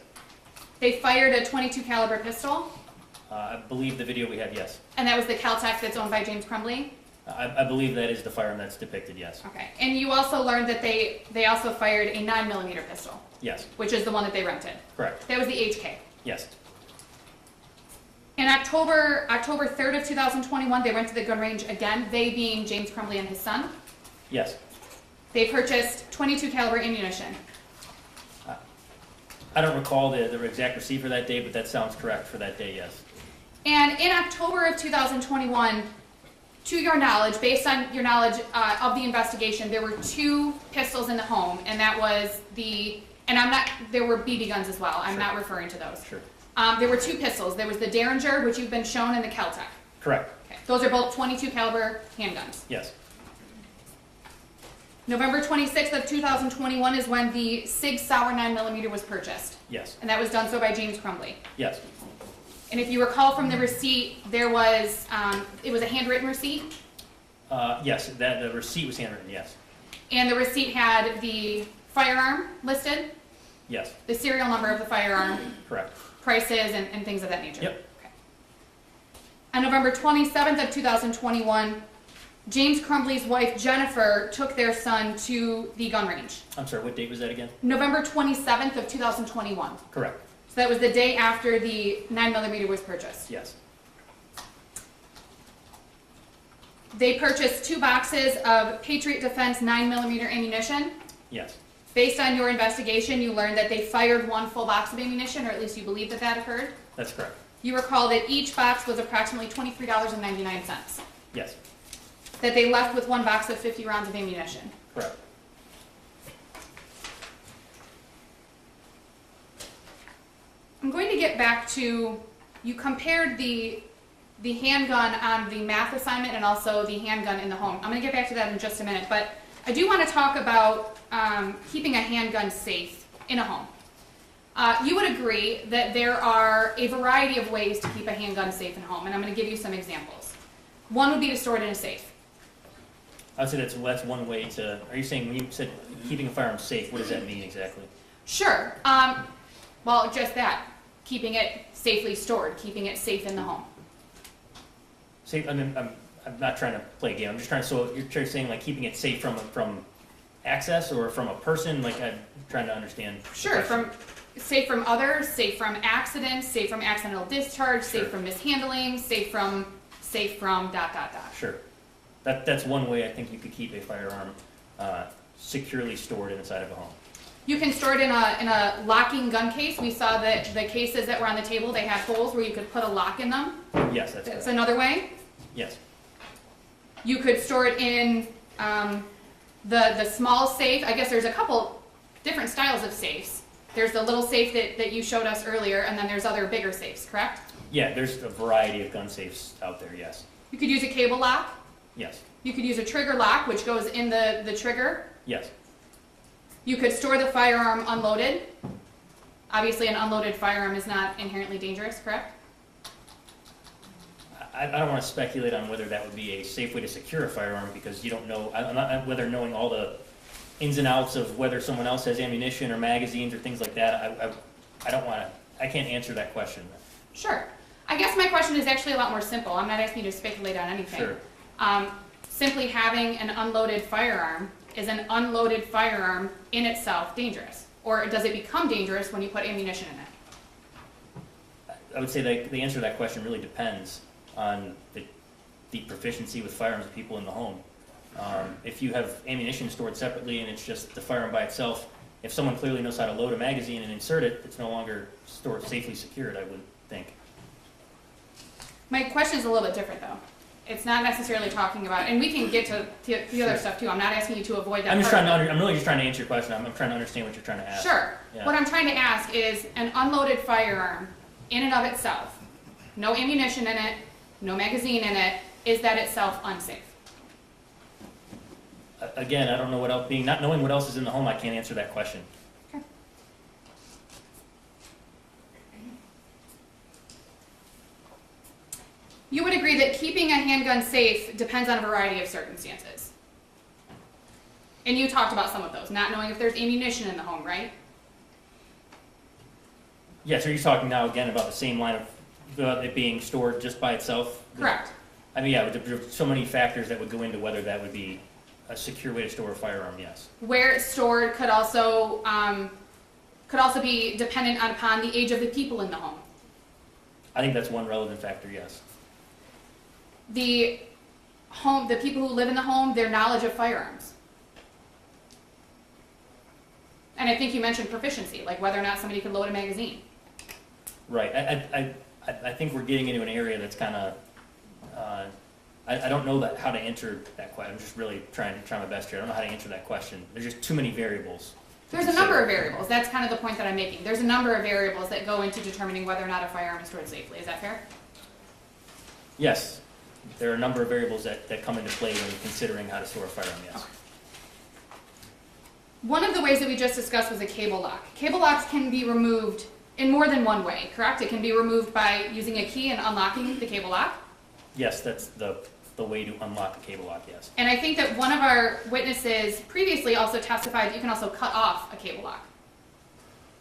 They fired a .22 caliber pistol, I believe the video we have, yes. and that was the Caltech that's owned by James Crumbley. I believe that is the firearm that's depicted, yes. Okay. And you also learned that they also fired a 9mm pistol, Yes, which is the one that they rented. correct, That was the HK. yes, In October 3rd of 2021, they went to the gun range again, they being James Crumbley and his son. yes. They purchased .22 caliber ammunition. I don't recall the exact receipt for that day, but that sounds correct for that day, yes. And in October of 2021, to your knowledge, based on your knowledge of the investigation, there were 2 pistols in the home, and that was there were BB guns as well. I'm Sure. not referring to those. Sure. There were 2 pistols. There was the Derringer, which you've been shown, and the Caltech. Correct, Okay. Those are both .22 caliber handguns. yes, November 26th of 2021 is when the Sig Sauer 9mm was purchased, yes, and that was done so by James Crumbley. yes, And if you recall from the receipt, there was, it was a handwritten receipt, yes, the receipt was handwritten, yes, and the receipt had the firearm listed, yes, the serial number of the firearm, correct, prices, and things of that nature. Yep. Okay. On November 27th of 2021, James Crumbley's wife, Jennifer, took their son to the gun range. I'm sorry, what date was that again? November 27th of 2021. Correct, So that was the day after the 9mm was purchased. yes, They purchased 2 boxes of Patriot Defense 9mm ammunition. yes, Based on your investigation, you learned that they fired 1 full box of ammunition, or at least you believe that that occurred. that's correct, You recall that each box was approximately $23.99. yes, That they left with 1 box of 50 rounds of ammunition. correct, I'm going to get back to, you compared the handgun on the math assignment and also the handgun in the home. I'm going to get back to that in just a minute, but I do want to talk about keeping a handgun safe in a home. You would agree that there are a variety of ways to keep a handgun safe in a home, and I'm going to give you some examples. One would be to store it in a safe. I would say that's one way to, are you saying, when you said keeping a firearm safe, what does that mean exactly? Sure. Well, just that. Keeping it safely stored, keeping it safe in the home. Safe, I'm not trying to play a game, I'm just trying to, so you're saying like keeping it safe from access or from a person, like I'm trying to understand. Sure, safe from others, safe from accidents, safe from accidental discharge, Sure. safe from mishandling, safe from ... Sure. That's one way I think you could keep a firearm securely stored inside of a home. You can store it in a locking gun case. We saw that the cases that were on the table, they had holes where you could put a lock in them. Yes, that's That's correct. another way. Yes. You could store it in the small safe. I guess there's a couple different styles of safes. There's the little safe that you showed us earlier, and then there's other bigger safes, correct? Yeah, there's a variety of gun safes out there, yes. You could use a cable lock. Yes. You could use a trigger lock, which goes in the trigger. Yes. You could store the firearm unloaded. Obviously, an unloaded firearm is not inherently dangerous, correct? I don't want to speculate on whether that would be a safe way to secure a firearm because you don't know, I'm not whether knowing all the ins and outs of whether someone else has ammunition or magazines or things like that. I don't want to, I can't answer that question. Sure. I guess my question is actually a lot more simple. I'm not asking you to speculate on anything. Sure. Simply having an unloaded firearm, is an unloaded firearm in itself dangerous? Or does it become dangerous when you put ammunition in it? I would say that the answer to that question really depends on the proficiency with firearms of people in the home. If you have ammunition stored separately and it's just the firearm by itself, if someone clearly knows how to load a magazine and insert it, it's no longer stored safely secured, I would think. My question is a little bit different though. It's not necessarily talking about, and we can get to the other stuff too. I'm not asking you to avoid that. I'm part. I'm really just trying to answer your question. I'm trying to understand what you're trying to ask. Sure. Yeah. What I'm trying to ask is an unloaded firearm in and of itself, no ammunition in it, no magazine in it, is that itself unsafe? Again, I don't know what else, not knowing what else is in the home, I can't answer that question. Okay. You would agree that keeping a handgun safe depends on a variety of circumstances. And you talked about some of those, not knowing if there's ammunition in the home, right? Yes, are you talking now again about the same line of it being stored just by itself? Correct. I mean, yeah, there's so many factors that would go into whether that would be a secure way to store a firearm, yes. Where it's stored could also be dependent upon the age of the people in the home. I think that's one relevant factor, yes. The people who live in the home, their knowledge of firearms. And I think you mentioned proficiency, like whether or not somebody could load a magazine. Right. I think we're getting into an area that's kind of, I don't know how to answer that question. I'm just really trying my best here. I don't know how to answer that question. There's just too many variables. There's a number of variables. That's kind of the point that I'm making. There's a number of variables that go into determining whether or not a firearm is stored safely. Is that fair? Yes. There are a number of variables that come into play when considering how to store a firearm, yes. Okay. One of the ways that we just discussed was a cable lock. Cable locks can be removed in more than one way, correct? It can be removed by using a key and unlocking the cable lock. Yes, that's the way to unlock a cable lock, yes. And I think that one of our witnesses previously also testified that you can also cut off a cable lock.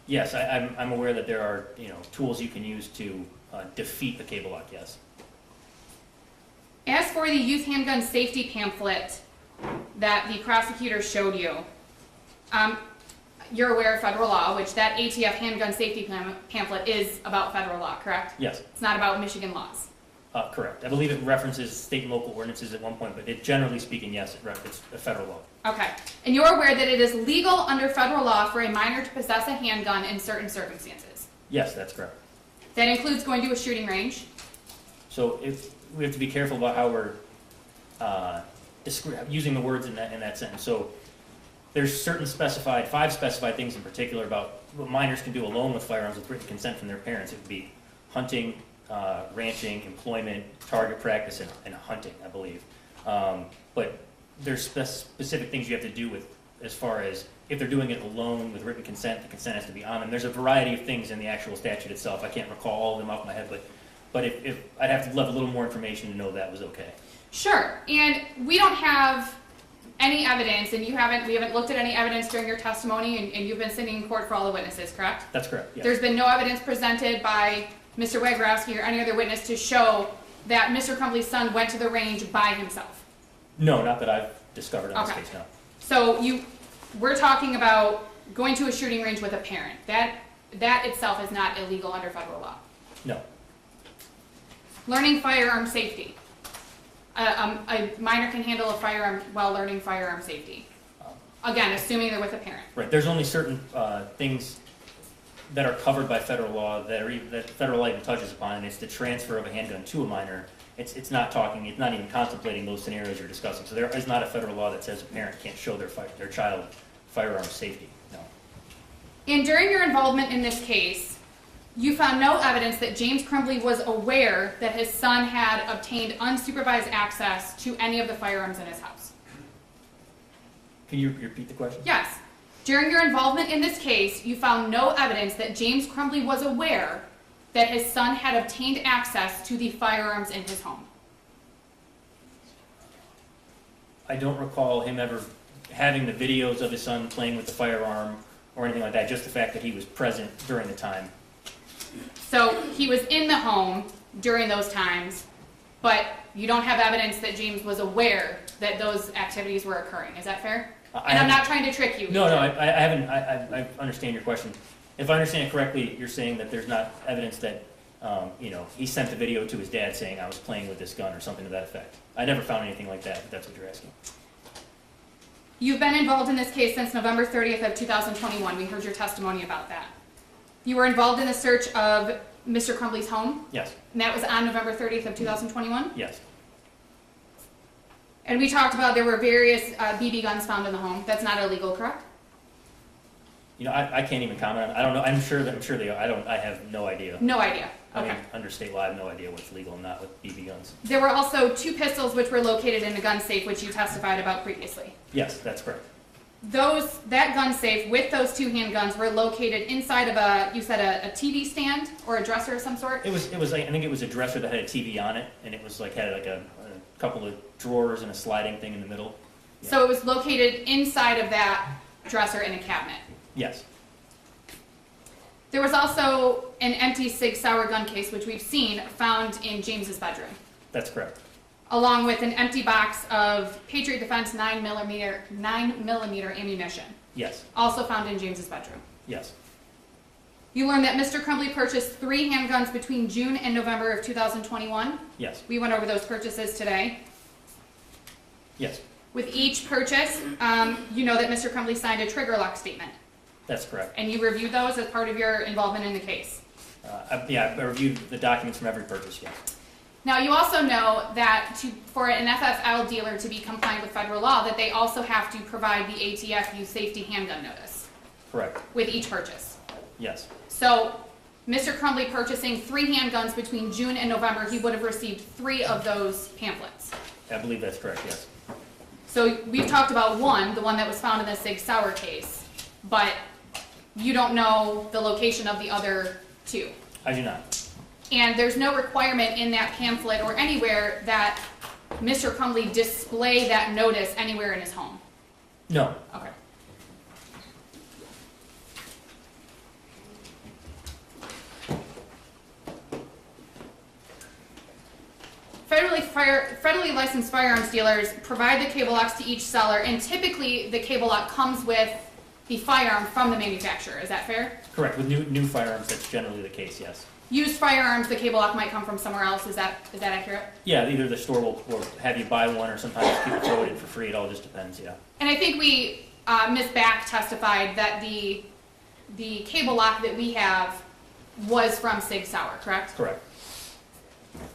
Yes, I'm aware that there are tools you can use to defeat the cable lock, yes. As for the youth handgun safety pamphlet that the prosecutor showed you, you're aware of federal law, which that ATF handgun safety pamphlet is about federal law, correct? Yes. It's not about Michigan laws. Correct. I believe it references state and local ordinances at one point, but generally speaking, yes, it's a federal law. Okay. And you're aware that it is legal under federal law for a minor to possess a handgun in certain circumstances? Yes, that's correct. That includes going to a shooting range? So we have to be careful about how we're using the words in that sentence. So there's certain five specified things in particular about what minors can do alone with firearms with written consent from their parents. It would be hunting, ranching, employment, target practice, and hunting, I believe. But there's specific things you have to do with, as far as if they're doing it alone with written consent, the consent has to be on them. There's a variety of things in the actual statute itself. I can't recall all of them off my head, but if I'd have to have a little more information to know that was okay. Sure, and we don't have any evidence, and we haven't looked at any evidence during your testimony, and you've been sitting in court for all the witnesses, correct? That's correct, yes. There's been no evidence presented by Mr. Wagrowski or any other witness to show that Mr. Crumbley's son went to the range by himself. No, not that I've discovered in this Okay. case, no. So we're talking about going to a shooting range with a parent. That itself is not illegal under federal law. No. Learning firearm safety. A minor can handle a firearm while learning firearm safety. Again, assuming they're with a parent. Right, there's only certain things that are covered by federal law that federal law even touches upon, and it's the transfer of a handgun to a minor. It's not even contemplating those scenarios you're discussing. So there is not a federal law that says a parent can't show their child firearm safety, no. And during your involvement in this case, you found no evidence that James Crumbley was aware that his son had obtained unsupervised access to any of the firearms in his house. Can you repeat the question? Yes. During your involvement in this case, you found no evidence that James Crumbley was aware that his son had obtained access to the firearms in his home. I don't recall him ever having the videos of his son playing with the firearm or anything like that, just the fact that he was present during the time. So he was in the home during those times, but you don't have evidence that James was aware that those activities were occurring. Is that fair? And I'm not trying to trick you. No, I haven't. I understand your question. If I understand it correctly, you're saying that there's not evidence that he sent the video to his dad saying I was playing with this gun or something to that effect. I never found anything like that, if that's what you're asking. You've been involved in this case since November 30th of 2021. We heard your testimony about that. You were involved in the search of Mr. Crumbley's home, Yes, and that was on November 30th of 2021. yes, And we talked about there were various BB guns found in the home. That's not illegal, correct? I can't even comment on. I don't know. I'm sure they are. I have no idea. No idea. I Okay. mean, under state law, I have no idea what's legal and not with BB guns. There were also 2 pistols which were located in the gun safe, which you testified about previously. Yes, that's correct. That gun safe with those 2 handguns were located inside of a TV stand or a dresser of some sort? It was. I think it was a dresser that had a TV on it, and it was had a couple of drawers and a sliding thing in the middle. Yeah. So it was located inside of that dresser in a cabinet. Yes. There was also an empty Sig Sauer gun case, which we've seen, found in James's bedroom, That's correct. along with an empty box of Patriot Defense 9mm ammunition, Yes. also found in James's bedroom. Yes. You learned that Mr. Crumbley purchased 3 handguns between June and November of 2021. Yes. We went over those purchases today. Yes. With each purchase, you know that Mr. Crumbley signed a trigger lock statement, That's correct. and you reviewed those as part of your involvement in the case. I reviewed the documents from every purchase. Yes. Now, you also know that for an FFL dealer to be compliant with federal law, that they also have to provide the ATF safety handgun notice Correct. with each purchase. Yes. So, Mr. Crumbley purchasing 3 handguns between June and November, he would have received 3 of those pamphlets. I believe that's correct. Yes. So we've talked about one, the one that was found in the Sig Sauer case, but you don't know the location of the other 2. I do not. And there's no requirement in that pamphlet or anywhere that Mr. Crumbley display that notice anywhere in his home. No. Okay. Federally licensed firearms dealers provide the cable locks to each seller, and typically the cable lock comes with the firearm from the manufacturer. Is that fair? Correct. With new firearms, that's generally the case. Yes. Used firearms, the cable lock might come from somewhere else. Is that accurate? Yeah. Either the store will have you buy one, or sometimes people throw it in for free. It all just depends. Yeah. And I think Ms. Back testified that the cable lock that we have was from Sig Sauer, correct? Correct.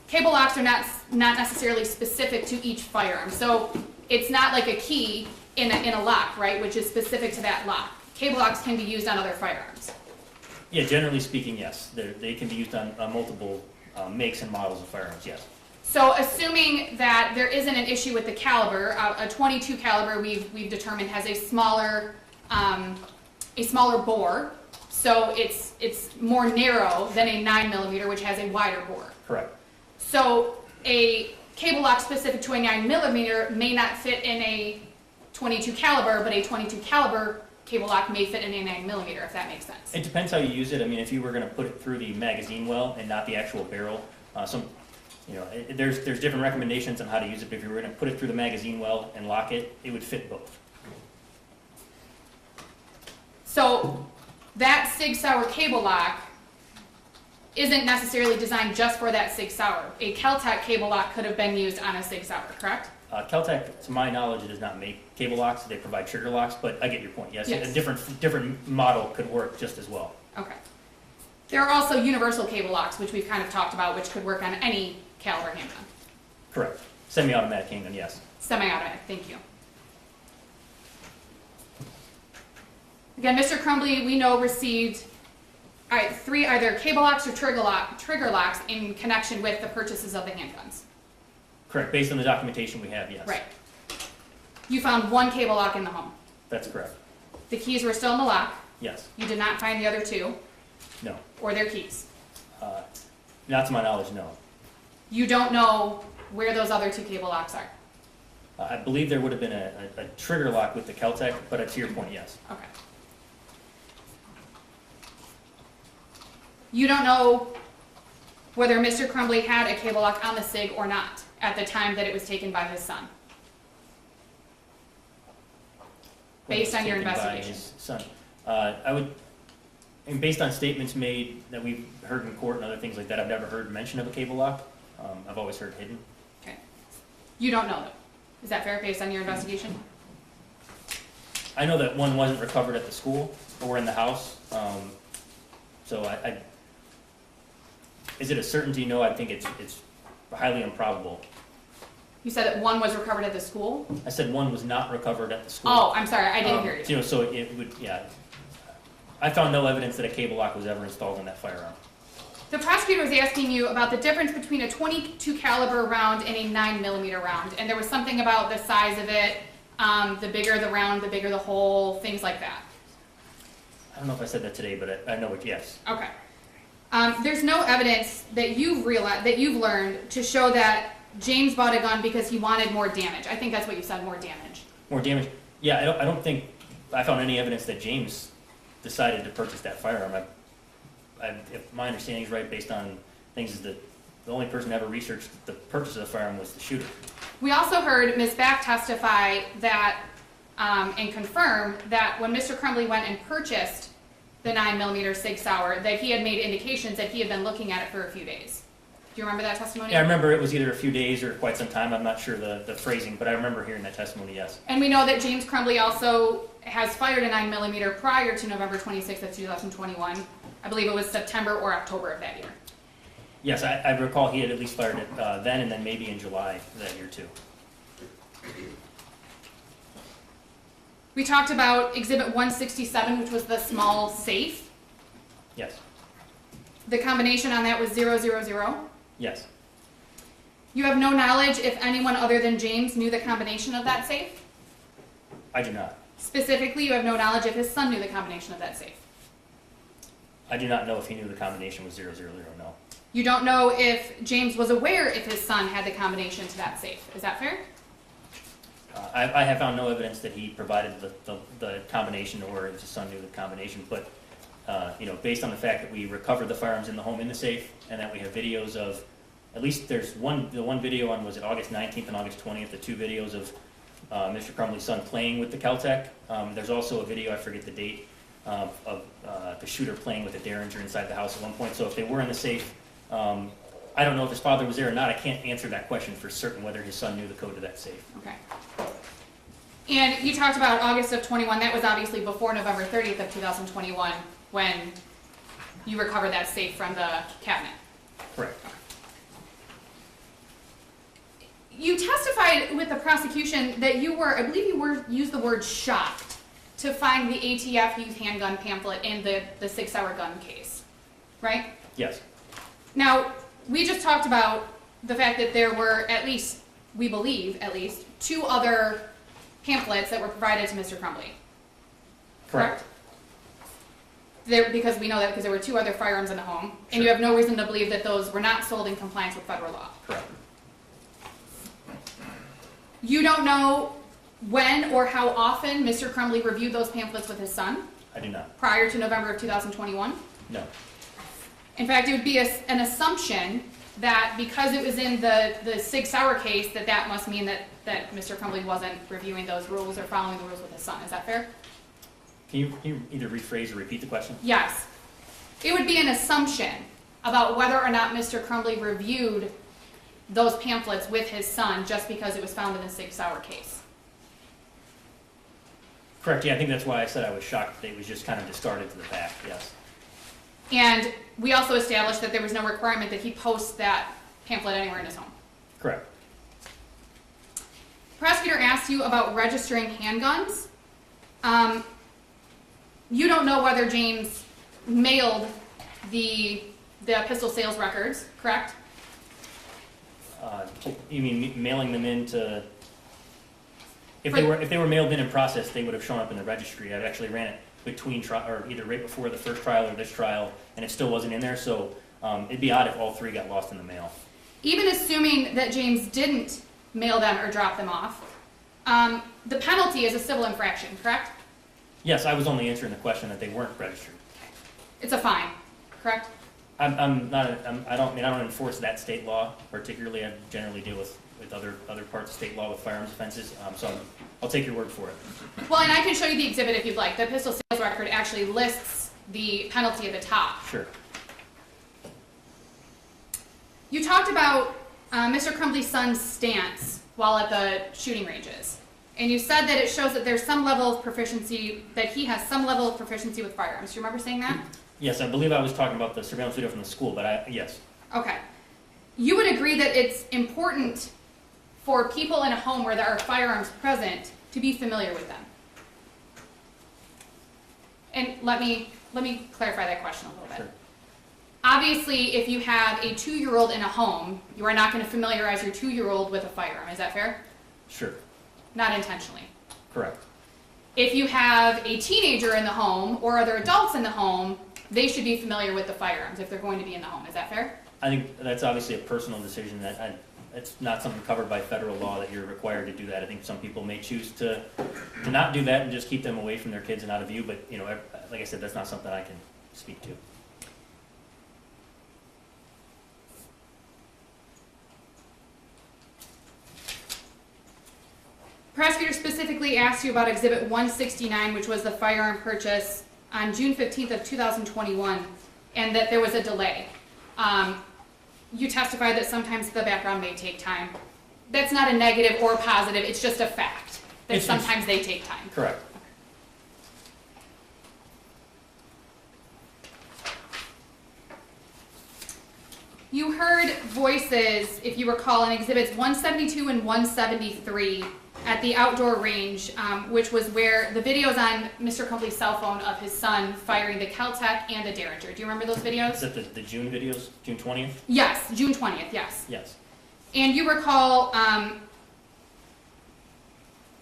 Cable locks are not necessarily specific to each firearm. So it's not like a key in a lock, right, which is specific to that lock. Cable locks can be used on other firearms. Yeah. Generally speaking, yes. They can be used on multiple makes and models of firearms. Yes. So assuming that there isn't an issue with the caliber, a .22 caliber we've determined has a smaller bore, so it's more narrow than a 9mm, which has a wider bore. Correct. So a cable lock specific to a 9mm may not fit in a .22 caliber, but a .22 caliber cable lock may fit in a 9mm, if that makes sense. It depends how you use it. I mean, if you were going to put it through the magazine well and not the actual barrel, there's different recommendations on how to use it. But if you were going to put it through the magazine well and lock it, it would fit both. So that Sig Sauer cable lock isn't necessarily designed just for that Sig Sauer. A Kel-Tec cable lock could have been used on a Sig Sauer, correct? Kel-Tec, to my knowledge, does not make cable locks. They provide trigger locks, but I get your point. Yes, Yes. A different model could work just as well. Okay. There are also universal cable locks, which we've kind of talked about, which could work on any caliber handgun. Correct. Semi-automatic handgun, yes. Semi-automatic, thank you. Again, Mr. Crumbley, we know received 3 either cable locks or trigger locks in connection with the purchases of the handguns. Correct. Based on the documentation we have, yes. Right. You found 1 cable lock in the home. That's correct. The keys were still in the lock. Yes. You did not find the other 2 No. or their keys. Not to my knowledge, no. You don't know where those other 2 cable locks are. I believe there would have been a trigger lock with the Kel-Tec, but to your point, yes. Okay. You don't know whether Mr. Crumbley had a cable lock on the SIG or not at the time that it was taken by his son, based on your Taken by investigation. his son. And based on statements made that we've heard in court and other things like that, I've never heard mention of a cable lock. I've always heard hidden. Okay. You don't know though. Is that fair based on your investigation? I know that one wasn't recovered at the school or in the house. Is it a certainty? No, I think it's highly improbable. You said that 1 was recovered at the school? I said one was not recovered at the school. Oh, I'm sorry, I didn't hear you. So it would, yeah. I found no evidence that a cable lock was ever installed in that firearm. The prosecutor was asking you about the difference between a .22 caliber round and a 9mm round, and there was something about the size of it, the bigger the round, the bigger the hole, things like that. I don't know if I said that today, but I know it, yes. Okay. There's no evidence that you've learned to show that James bought a gun because he wanted more damage. I think that's what you said, more damage. More damage? Yeah, I don't think I found any evidence that James decided to purchase that firearm. If my understanding is right, based on things, is that the only person who ever researched the purchase of the firearm was the shooter. We also heard Ms. Back testify that, and confirm that when Mr. Crumbley went and purchased the 9mm Sig Sauer, that he had made indications that he had been looking at it for a few days. Do you remember that testimony? Yeah, I remember it was either a few days or quite some time. I'm not sure the phrasing, but I remember hearing that testimony, yes. And we know that James Crumbley also has fired a 9mm prior to November 26th of 2021. I believe it was September or October of that year. Yes, I recall he had at least fired it then and then maybe in July of that year too. We talked about Exhibit 167, which was the small safe. Yes, The combination on that was 000. yes. You have no knowledge if anyone other than James knew the combination of that safe? I do not. Specifically, you have no knowledge if his son knew the combination of that safe? I do not know if he knew the combination was 000, no. You don't know if James was aware if his son had the combination to that safe. Is that fair? I have found no evidence that he provided the combination or if his son knew the combination, but based on the fact that we recovered the firearms in the home in the safe and that we have videos of, at least there's the one video on, was it August 19th and August 20th, the 2 videos of Mr. Crumbley's son playing with the Kel-Tec. There's also a video, I forget the date, of the shooter playing with a Derringer inside the house at one point. So if they were in the safe, I don't know if his father was there or not. I can't answer that question for certain whether his son knew the code to that safe. Okay. And you talked about August of 21. That was obviously before November 30th of 2021 when you recovered that safe from the cabinet. Correct. You testified with the prosecution that you were, I believe you used the word shocked to find the ATF youth handgun pamphlet in the 6 Sauer gun case, right? Yes. Now, we just talked about the fact that there were at least, we believe at least, 2 other pamphlets that were provided to Mr. Crumbley. Correct? Because we know that because there were 2 other firearms in the home, and you have no reason to believe that those were not sold in compliance with federal law. Correct. You don't know when or how often Mr. Crumbley reviewed those pamphlets with his son I do not. prior to November of 2021? No. In fact, it would be an assumption that because it was in the Sig Sauer case, that must mean that Mr. Crumbley wasn't reviewing those rules or following the rules with his son. Is that fair? Can you either rephrase or repeat the question? Yes. It would be an assumption about whether or not Mr. Crumbley reviewed those pamphlets with his son just because it was found in the Sig Sauer case. Correct, yeah, I think that's why I said I was shocked that it was just kind of discarded to the back, yes. And we also established that there was no requirement that he post that pamphlet anywhere in his home. Correct. Prosecutor asked you about registering handguns. You don't know whether James mailed the pistol sales records, correct? You mean mailing them in to, if For- they were mailed in process, they would have shown up in the registry. I've actually ran it between or either right before the first trial or this trial, and it still wasn't in there, so it'd be odd if all 3 got lost in the mail. Even assuming that James didn't mail them or drop them off, the penalty is a civil infraction, correct? Yes, I was only answering the question that they weren't registered. It's a fine, correct? I don't enforce that state law particularly. I generally deal with other parts of state law with firearms offenses, so I'll take your word for it. Well, and I can show you the exhibit if you'd like. The pistol sales record actually lists the penalty at the top. Sure. You talked about Mr. Crumbley's son's stance while at the shooting ranges. And you said that it shows that there's some level of proficiency, that he has some level of proficiency with firearms. Do you remember saying that? Yes, I believe I was talking about the surveillance video from the school, but yes. Okay. You would agree that it's important for people in a home where there are firearms present to be familiar with them. And let me clarify that question a little bit. Sure. Obviously, if you have a 2-year-old in a home, you are not going to familiarize your 2-year-old with a firearm. Is that fair? Sure. Not intentionally. Correct. If you have a teenager in the home or other adults in the home, they should be familiar with the firearms if they're going to be in the home. Is that fair? I think that's obviously a personal decision. It's not something covered by federal law that you're required to do that. I think some people may choose to not do that and just keep them away from their kids and out of view, but like I said, that's not something I can speak to. Prosecutor specifically asked you about Exhibit 169, which was the firearm purchase on June 15th of 2021, and that there was a delay. You testified that sometimes the background may take time. That's not a negative or positive, it's just a fact, that sometimes they take time. Correct. You heard voices, if you recall, in Exhibits 172 and 173 at the outdoor range, which was where the videos on Mr. Crumbley's cell phone of his son firing the Kel-Tec and the Derringer. Do you remember those videos? Is that the June videos, June 20th? Yes, June 20th, yes. Yes. And you recall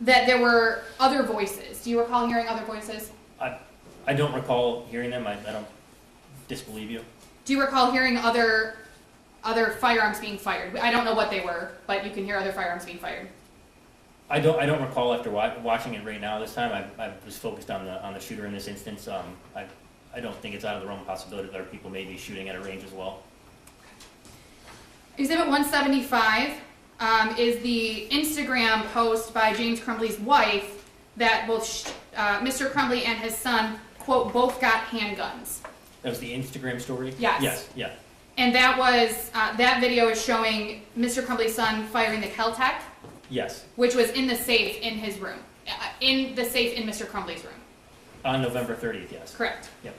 that there were other voices. Do you recall hearing other voices? I don't recall hearing them. I don't disbelieve you. Do you recall hearing other firearms being fired? I don't know what they were, but you can hear other firearms being fired. I don't recall after watching it right now this time. I was focused on the shooter in this instance. I don't think it's out of the realm of possibility that other people may be shooting at a range as well. Exhibit 175 is the Instagram post by James Crumbley's wife that both Mr. Crumbley and his son, quote, both got handguns. That was the Instagram story? Yes. Yes, yeah. And that was, that video is showing Mr. Crumbley's son firing the Kel-Tec, Yes. which was in the safe in his room, in the safe in Mr. Crumbley's room. On November 30th, yes. Correct. Yep.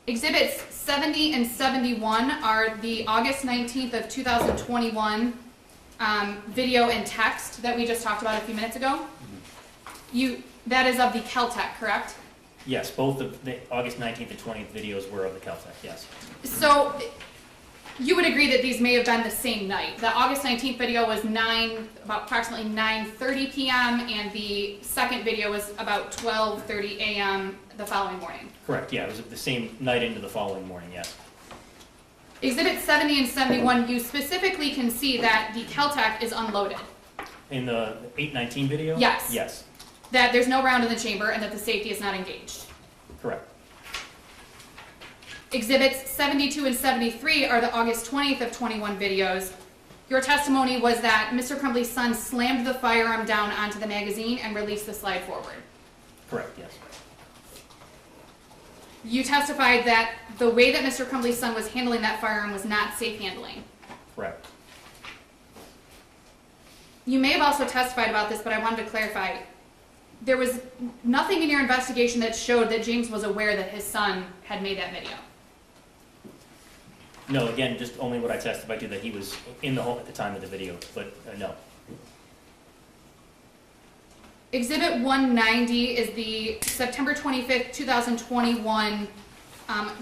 Exhibits 70 and 71 are the August 19th of 2021 video and text that we just talked about a few minutes ago. That is of the Kel-Tec, correct? Yes, both of the August 19th and 20th videos were of the Caltech, yes. So you would agree that these may have been the same night. The August 19th video was about approximately 9:30 p.m. and the second video was about 12:30 a.m. the following morning. Correct, yeah, it was the same night into the following morning, yes. Exhibit 70 and 71, you specifically can see that the Caltech is unloaded. In the 8:19 video? Yes. Yes, That there's no round in the chamber and that the safety is not engaged. correct. Exhibits 72 and 73 are the August 20th of 21 videos. Your testimony was that Mr. Crumbley's son slammed the firearm down onto the magazine and released the slide forward. Correct, yes. You testified that the way that Mr. Crumbley's son was handling that firearm was not safe handling. Correct. You may have also testified about this, but I wanted to clarify. There was nothing in your investigation that showed that James was aware that his son had made that video. No, again, just only what I testified to, that he was in the home at the time of the video, but no. Exhibit 190 is the September 25th, 2021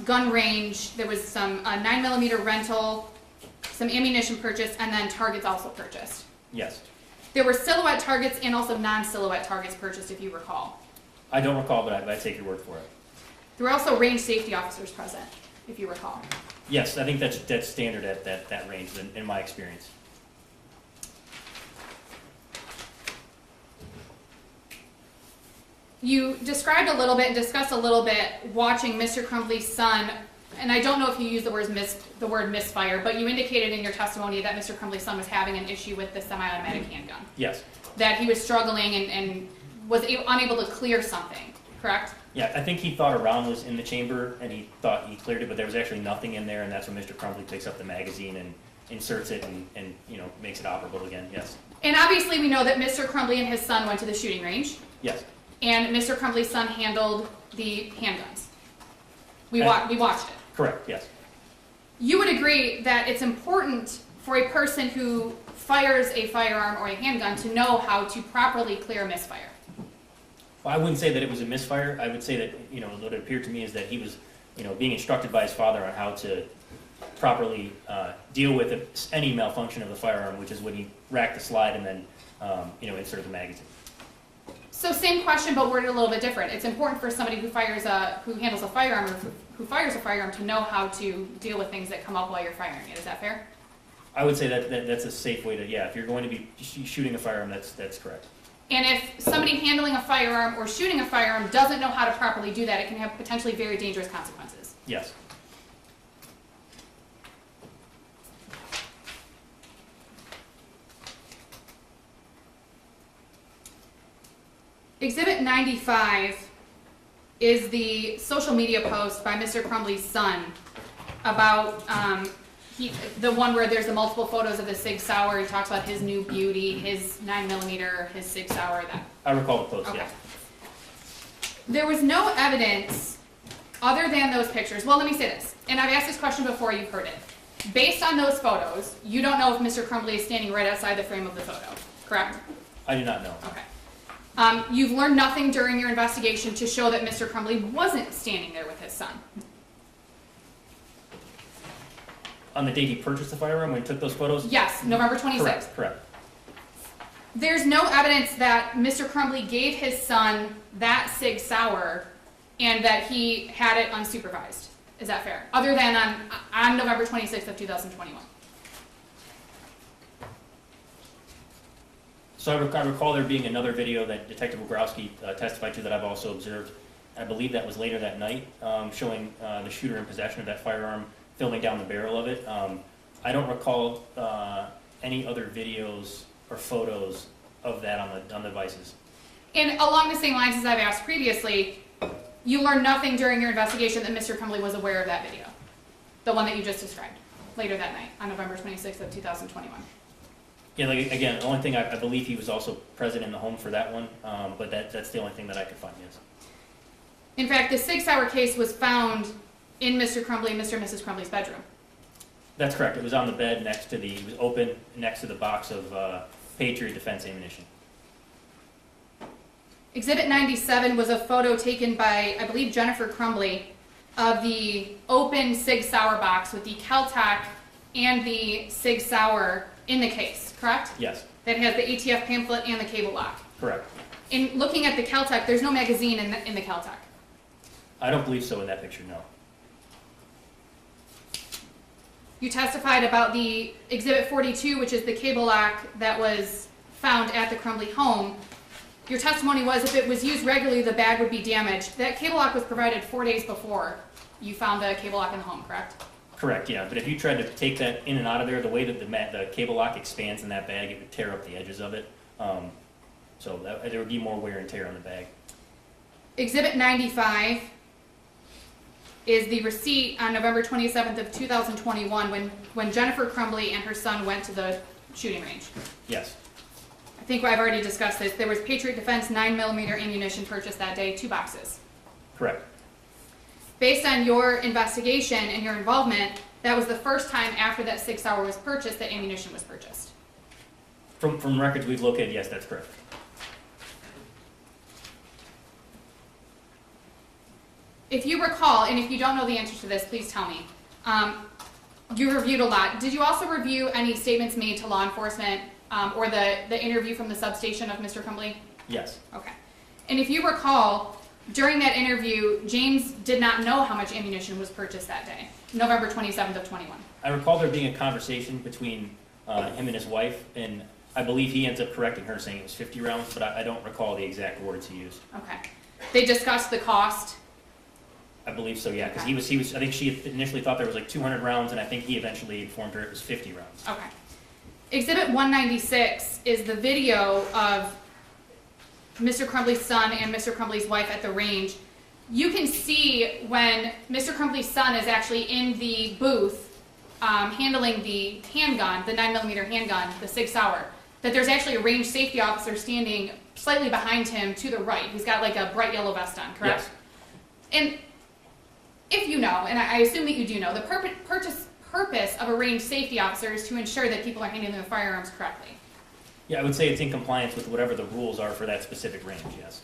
gun range. There was some 9mm rental, some ammunition purchased, and then targets also purchased. Yes. There were silhouette targets and also non-silhouette targets purchased, if you recall. I don't recall, but I take your word for it. There were also range safety officers present, if you recall. Yes, I think that's standard at that range in my experience. You described a little bit and discussed a little bit watching Mr. Crumbley's son, and I don't know if you used the word misfire, but you indicated in your testimony that Mr. Crumbley's son was having an issue with the semi-automatic handgun. Yes. That he was struggling and was unable to clear something, correct? Yeah, I think he thought a round was in the chamber and he thought he cleared it, but there was actually nothing in there, and that's when Mr. Crumbley picks up the magazine and inserts it and makes it operable again, yes. And obviously we know that Mr. Crumbley and his son went to the shooting range, Yes. and Mr. Crumbley's son handled the handguns. We watched it. Correct, yes. You would agree that it's important for a person who fires a firearm or a handgun to know how to properly clear a misfire. Well, I wouldn't say that it was a misfire. I would say that, what it appeared to me is that he was, being instructed by his father on how to properly deal with any malfunction of the firearm, which is when he racked the slide and then, inserted the magazine. So same question, but worded a little bit different. It's important for somebody who handles a firearm or who fires a firearm to know how to deal with things that come up while you're firing it. Is that fair? I would say that's a safe way to, if you're going to be shooting a firearm, that's correct. And if somebody handling a firearm or shooting a firearm doesn't know how to properly do that, it can have potentially very dangerous consequences. Yes. Exhibit 95 is the social media post by Mr. Crumbley's son about the one where there's the multiple photos of the Sig Sauer. He talks about his new beauty, his 9mm, his Sig Sauer. I recall the post, okay. yes. There was no evidence other than those pictures. Well, let me say this, and I've asked this question before, you've heard it. Based on those photos, you don't know if Mr. Crumbley is standing right outside the frame of the photo, correct? I do not know. Okay. You've learned nothing during your investigation to show that Mr. Crumbley wasn't standing there with his son. On the date he purchased the firearm, when he took those photos? Yes, November 26th. Correct. There's no evidence that Mr. Crumbley gave his son that Sig Sauer and that he had it unsupervised. Is that fair? Other than on November 26th of 2021. So I recall there being another video that Detective Wogrowski testified to that I've also observed. I believe that was later that night, showing the shooter in possession of that firearm, filming down the barrel of it. I don't recall any other videos or photos of that on the devices. And along the same lines as I've asked previously, you learned nothing during your investigation that Mr. Crumbley was aware of that video, the one that you just described, later that night on November 26th of 2021. Yeah, again, the only thing I believe he was also present in the home for that one, but that's the only thing that I could find, yes. In fact, the Sig Sauer case was found in Mr. Crumbley and Mr. and Mrs. Crumbley's bedroom. That's correct. It was on the bed it was open next to the box of Patriot Defense ammunition. Exhibit 97 was a photo taken by, I believe, Jennifer Crumbley of the open Sig Sauer box with the Caltech and the Sig Sauer in the case, correct? Yes, That has the ATF pamphlet and the cable lock. correct. In looking at the Caltech, there's no magazine in the Caltech. I don't believe so in that picture, no. You testified about the Exhibit 42, which is the cable lock that was found at the Crumbley home. Your testimony was if it was used regularly, the bag would be damaged. That cable lock was provided 4 days before you found the cable lock in the home, correct? Correct, yeah, but if you tried to take that in and out of there, the way that the cable lock expands in that bag, it would tear up the edges of it. So there would be more wear and tear on the bag. Exhibit 95 is the receipt on November 27th of 2021 when Jennifer Crumbley and her son went to the shooting range. Yes, I think I've already discussed this. There was Patriot Defense 9mm ammunition purchased that day, 2 boxes. correct. Based on your investigation and your involvement, that was the first time after that 6 hour was purchased that ammunition was purchased. From records we've located, yes, that's correct. If you recall, and if you don't know the answer to this, please tell me. You reviewed a lot. Did you also review any statements made to law enforcement or the interview from the substation of Mr. Crumbley? Yes, Okay. And if you recall, during that interview, James did not know how much ammunition was purchased that day, November 27th of 21. I recall there being a conversation between him and his wife, and I believe he ends up correcting her, saying it was 50 rounds, but I don't recall the exact words he used. Okay. They discussed the cost. I believe so, yeah, because he was. I think she initially thought there was like 200 rounds, and I think he eventually informed her it was 50 rounds. Okay. Exhibit 196 is the video of Mr. Crumbley's son and Mr. Crumbley's wife at the range. You can see when Mr. Crumbley's son is actually in the booth handling the handgun, the 9mm handgun, the Sig Sauer, that there's actually a range safety officer standing slightly behind him to the right. He's got like a bright yellow vest on, correct? Yes. And if you know, and I assume that you do know, the purpose of a range safety officer is to ensure that people are handling their firearms correctly. Yeah, I would say it's in compliance with whatever the rules are for that specific range, yes.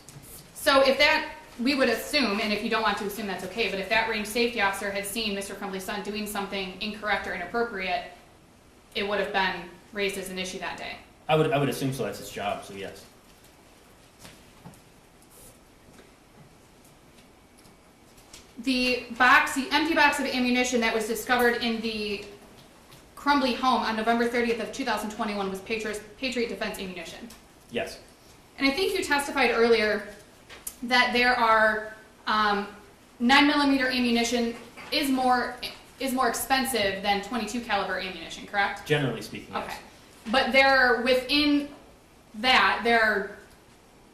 So if that, we would assume, and if you don't want to assume that's okay, but if that range safety officer had seen Mr. Crumbley's son doing something incorrect or inappropriate, it would have been raised as an issue that day. I would assume so, that's his job, so yes. The empty box of ammunition that was discovered in the Crumbley home on November 30th of 2021 was Patriot Defense ammunition. Yes, And I think you testified earlier that there are 9mm ammunition is more expensive than .22 caliber ammunition, correct? generally speaking, yes. Okay. But within that, there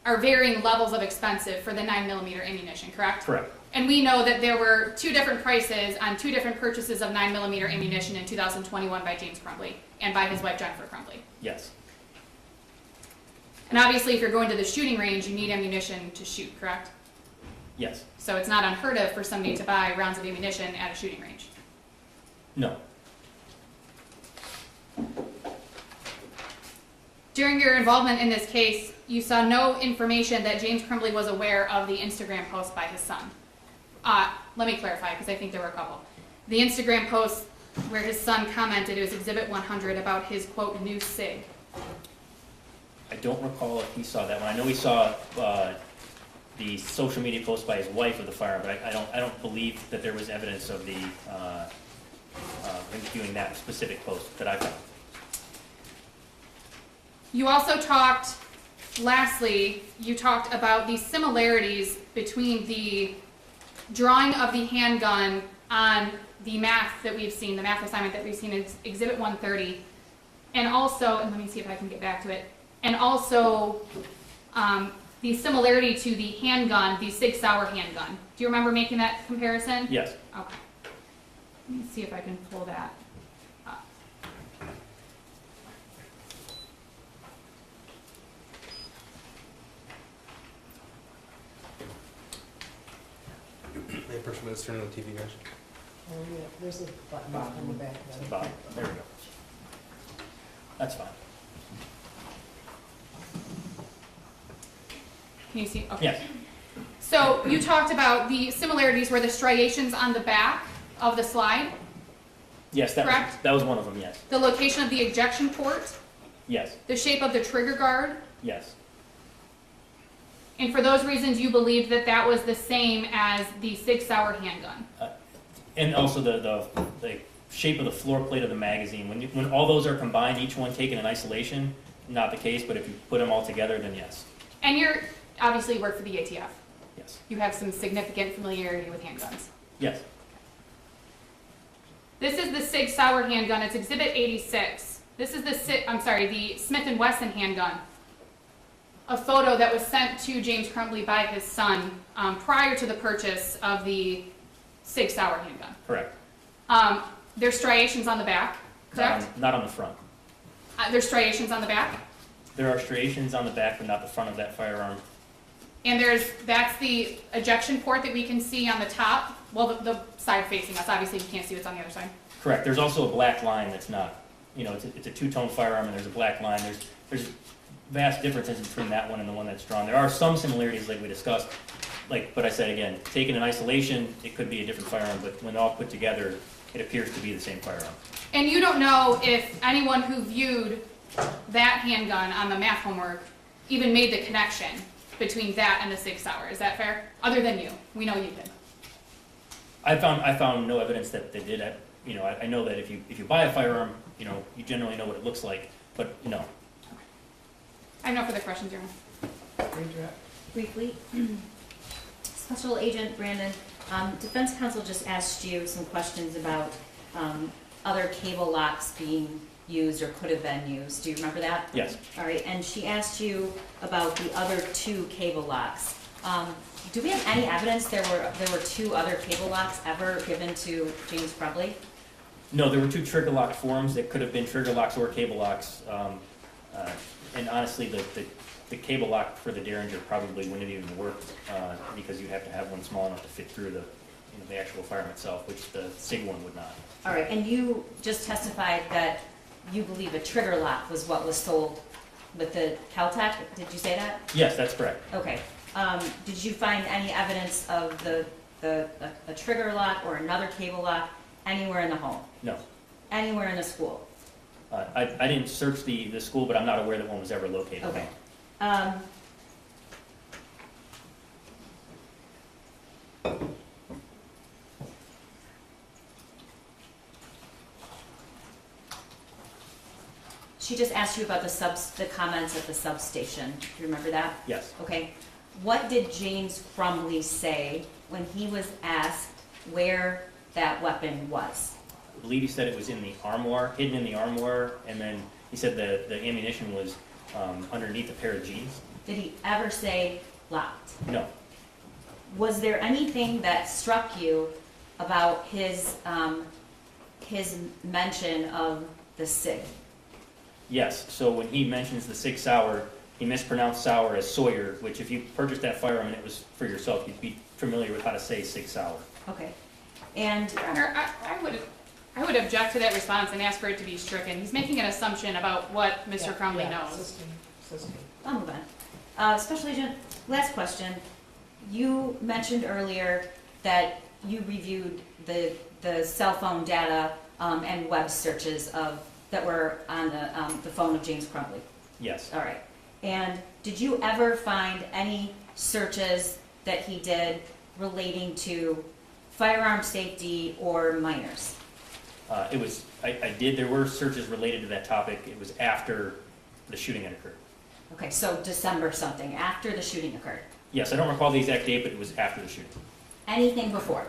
are varying levels of expensive for the 9mm ammunition, correct? Correct. And we know that there were 2 different prices on 2 different purchases of 9mm ammunition in 2021 by James Crumbley and by his wife Jennifer Crumbley. Yes, And obviously, if you're going to the shooting range, you need ammunition to shoot, correct? yes, So it's not unheard of for somebody to buy rounds of ammunition at a shooting range. no, During your involvement in this case, you saw no information that James Crumbley was aware of the Instagram post by his son. Let me clarify, because I think there were a couple. The Instagram post where his son commented, it was Exhibit 100, about his, quote, new SIG. I don't recall if he saw that one. I know he saw the social media post by his wife of the firearm, but I don't believe that there was evidence of the him viewing that specific post that I found. You also talked, lastly, you talked about the similarities between the drawing of the handgun on the math that we've seen, the math assignment that we've seen in Exhibit 130, and also, and let me see if I can get back to it, and also the similarity to the handgun, the Sig Sauer handgun. Do you remember making that comparison? Yes, Okay. Let me see if I can pull that up. May I push me to turn on the TV, guys? Oh, yeah, there's a button on the back it's of about, that. there we go. That's fine. Can you see? Okay. Yes, So you talked about the similarities were the striations on the back of the slide, yes, Correct? that was one of them, yes, the location of the ejection port, yes, the shape of the trigger guard, yes. and for those reasons you believed that that was the same as the Sig Sauer handgun. And also the shape of the floor plate of the magazine. When all those are combined, each one taken in isolation, not the case, but if you put them all together, then yes, And you're obviously work for the ATF. yes, You have some significant familiarity with handguns. yes. This is the Sig Sauer handgun. It's Exhibit 86. This is the Smith & Wesson handgun. A photo that was sent to James Crumbley by his son prior to the purchase of the Sig Sauer handgun. Correct. There's striations on the back, correct? Not on the front. There's striations on the back. There are striations on the back, but not the front of that firearm. And that's the ejection port that we can see on the top. Well, the side facing us. Obviously, you can't see what's on the other side. Correct. There's also a black line that's not, it's a two-tone firearm and there's a black line. There's vast differences between that one and the one that's drawn. There are some similarities like we discussed, but I said again, taken in isolation, it could be a different firearm, but when all put together, it appears to be the same firearm. And you don't know if anyone who viewed that handgun on the math homework even made the connection between that and the Sig Sauer. Is that fair? Other than you. We know you did. I found no evidence that they did it. I know that if you buy a firearm, you generally know what it looks like, but no. I have no further questions, Your Honor. Redirect. Briefly, Special Agent Brandon, Defense Counsel just asked you some questions about other cable locks being used or could have been used. Do you remember that? Yes. All right, and she asked you about the other 2 cable locks. Do we have any evidence there were 2 other cable locks ever given to James Crumbley? No, there were 2 trigger lock forms that could have been trigger locks or cable locks. And honestly, the cable lock for the Derringer probably wouldn't even work because you'd have to have one small enough to fit through the actual firearm itself, which the SIG one would not. All right, and you just testified that you believe a trigger lock was what was sold with the Caltech. Did you say that? Yes, that's correct. Okay. Did you find any evidence of a trigger lock or another cable lock anywhere in the home? No. Anywhere in the school? I didn't search the school, but I'm not aware that one was ever located. Okay. She just asked you about the comments at the substation. Do you remember that? Yes. Okay. What did James Crumbley say when he was asked where that weapon was? I believe he said it was in the armoire, hidden in the armoire, and then he said the ammunition was underneath a pair of jeans. Did he ever say locked? No. Was there anything that struck you about his mention of the SIG? Yes, so when he mentions the Sig Sauer, he mispronounced Sauer as Sawyer, which if you purchased that firearm and it was for yourself, you'd be familiar with how to say Sig Sauer. Okay. And Your Honor, I would object to that response and ask for it to be stricken. He's making an assumption about what Mr. Crumbley knows. I'll move on. Special Agent, last question. You mentioned earlier that you reviewed the cell phone data and web searches that were on the phone of James Crumbley. Yes. All right. And did you ever find any searches that he did relating to firearm safety or minors? I did, there were searches related to that topic. It was after the shooting had occurred. Okay, so December something, after the shooting occurred. Yes, I don't recall the exact date, but it was after the shooting. Anything before?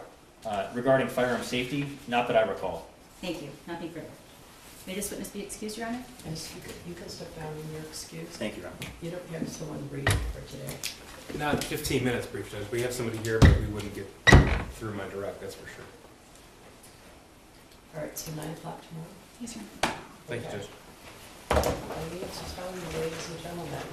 Regarding firearm safety, not that I recall. Thank you. Nothing further. May this witness be excused, Your Honor? Yes, you can step down in your excuse. Thank you, Your Honor. You don't have someone read for today. Not 15 minutes, Brief Judge. We have somebody here, but we wouldn't get through my direct, that's for sure. All right, so 9 o'clock tomorrow. Yes, Your Honor. Thank you, Judge. I need to tell you, ladies and gentlemen,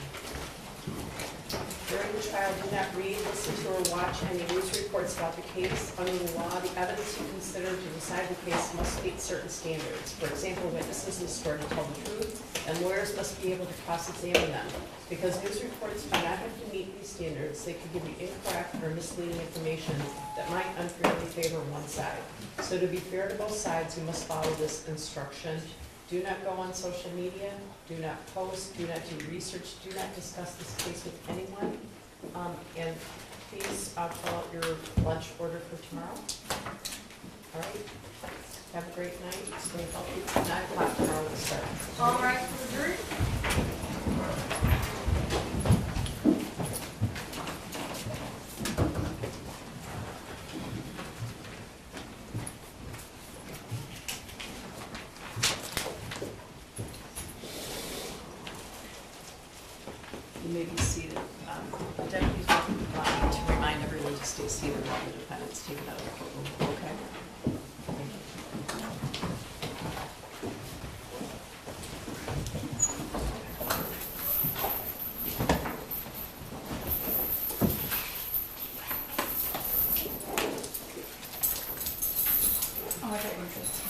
during the trial, do not read, listen to, or watch any news reports about the case. Under the law, the evidence you consider to decide the case must meet certain standards. For example, witnesses must swear to tell the truth, and lawyers must be able to cross-examine them. Because news reports do not have to meet these standards, they could give you incorrect or misleading information that might unfairly favor one side. So to be fair to both sides, you must follow this instruction. Do not go on social media, do not post, do not do research, do not discuss this case with anyone. And please fill out your lunch order for tomorrow. All right, have a great night, stay healthy. 9 o'clock tomorrow we'll start. All right, for the jury. You may be seated. The deputies want to remind everyone to stay seated while the defendant's taken out of the courtroom. Okay? Oh, I thought you were just.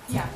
Yeah.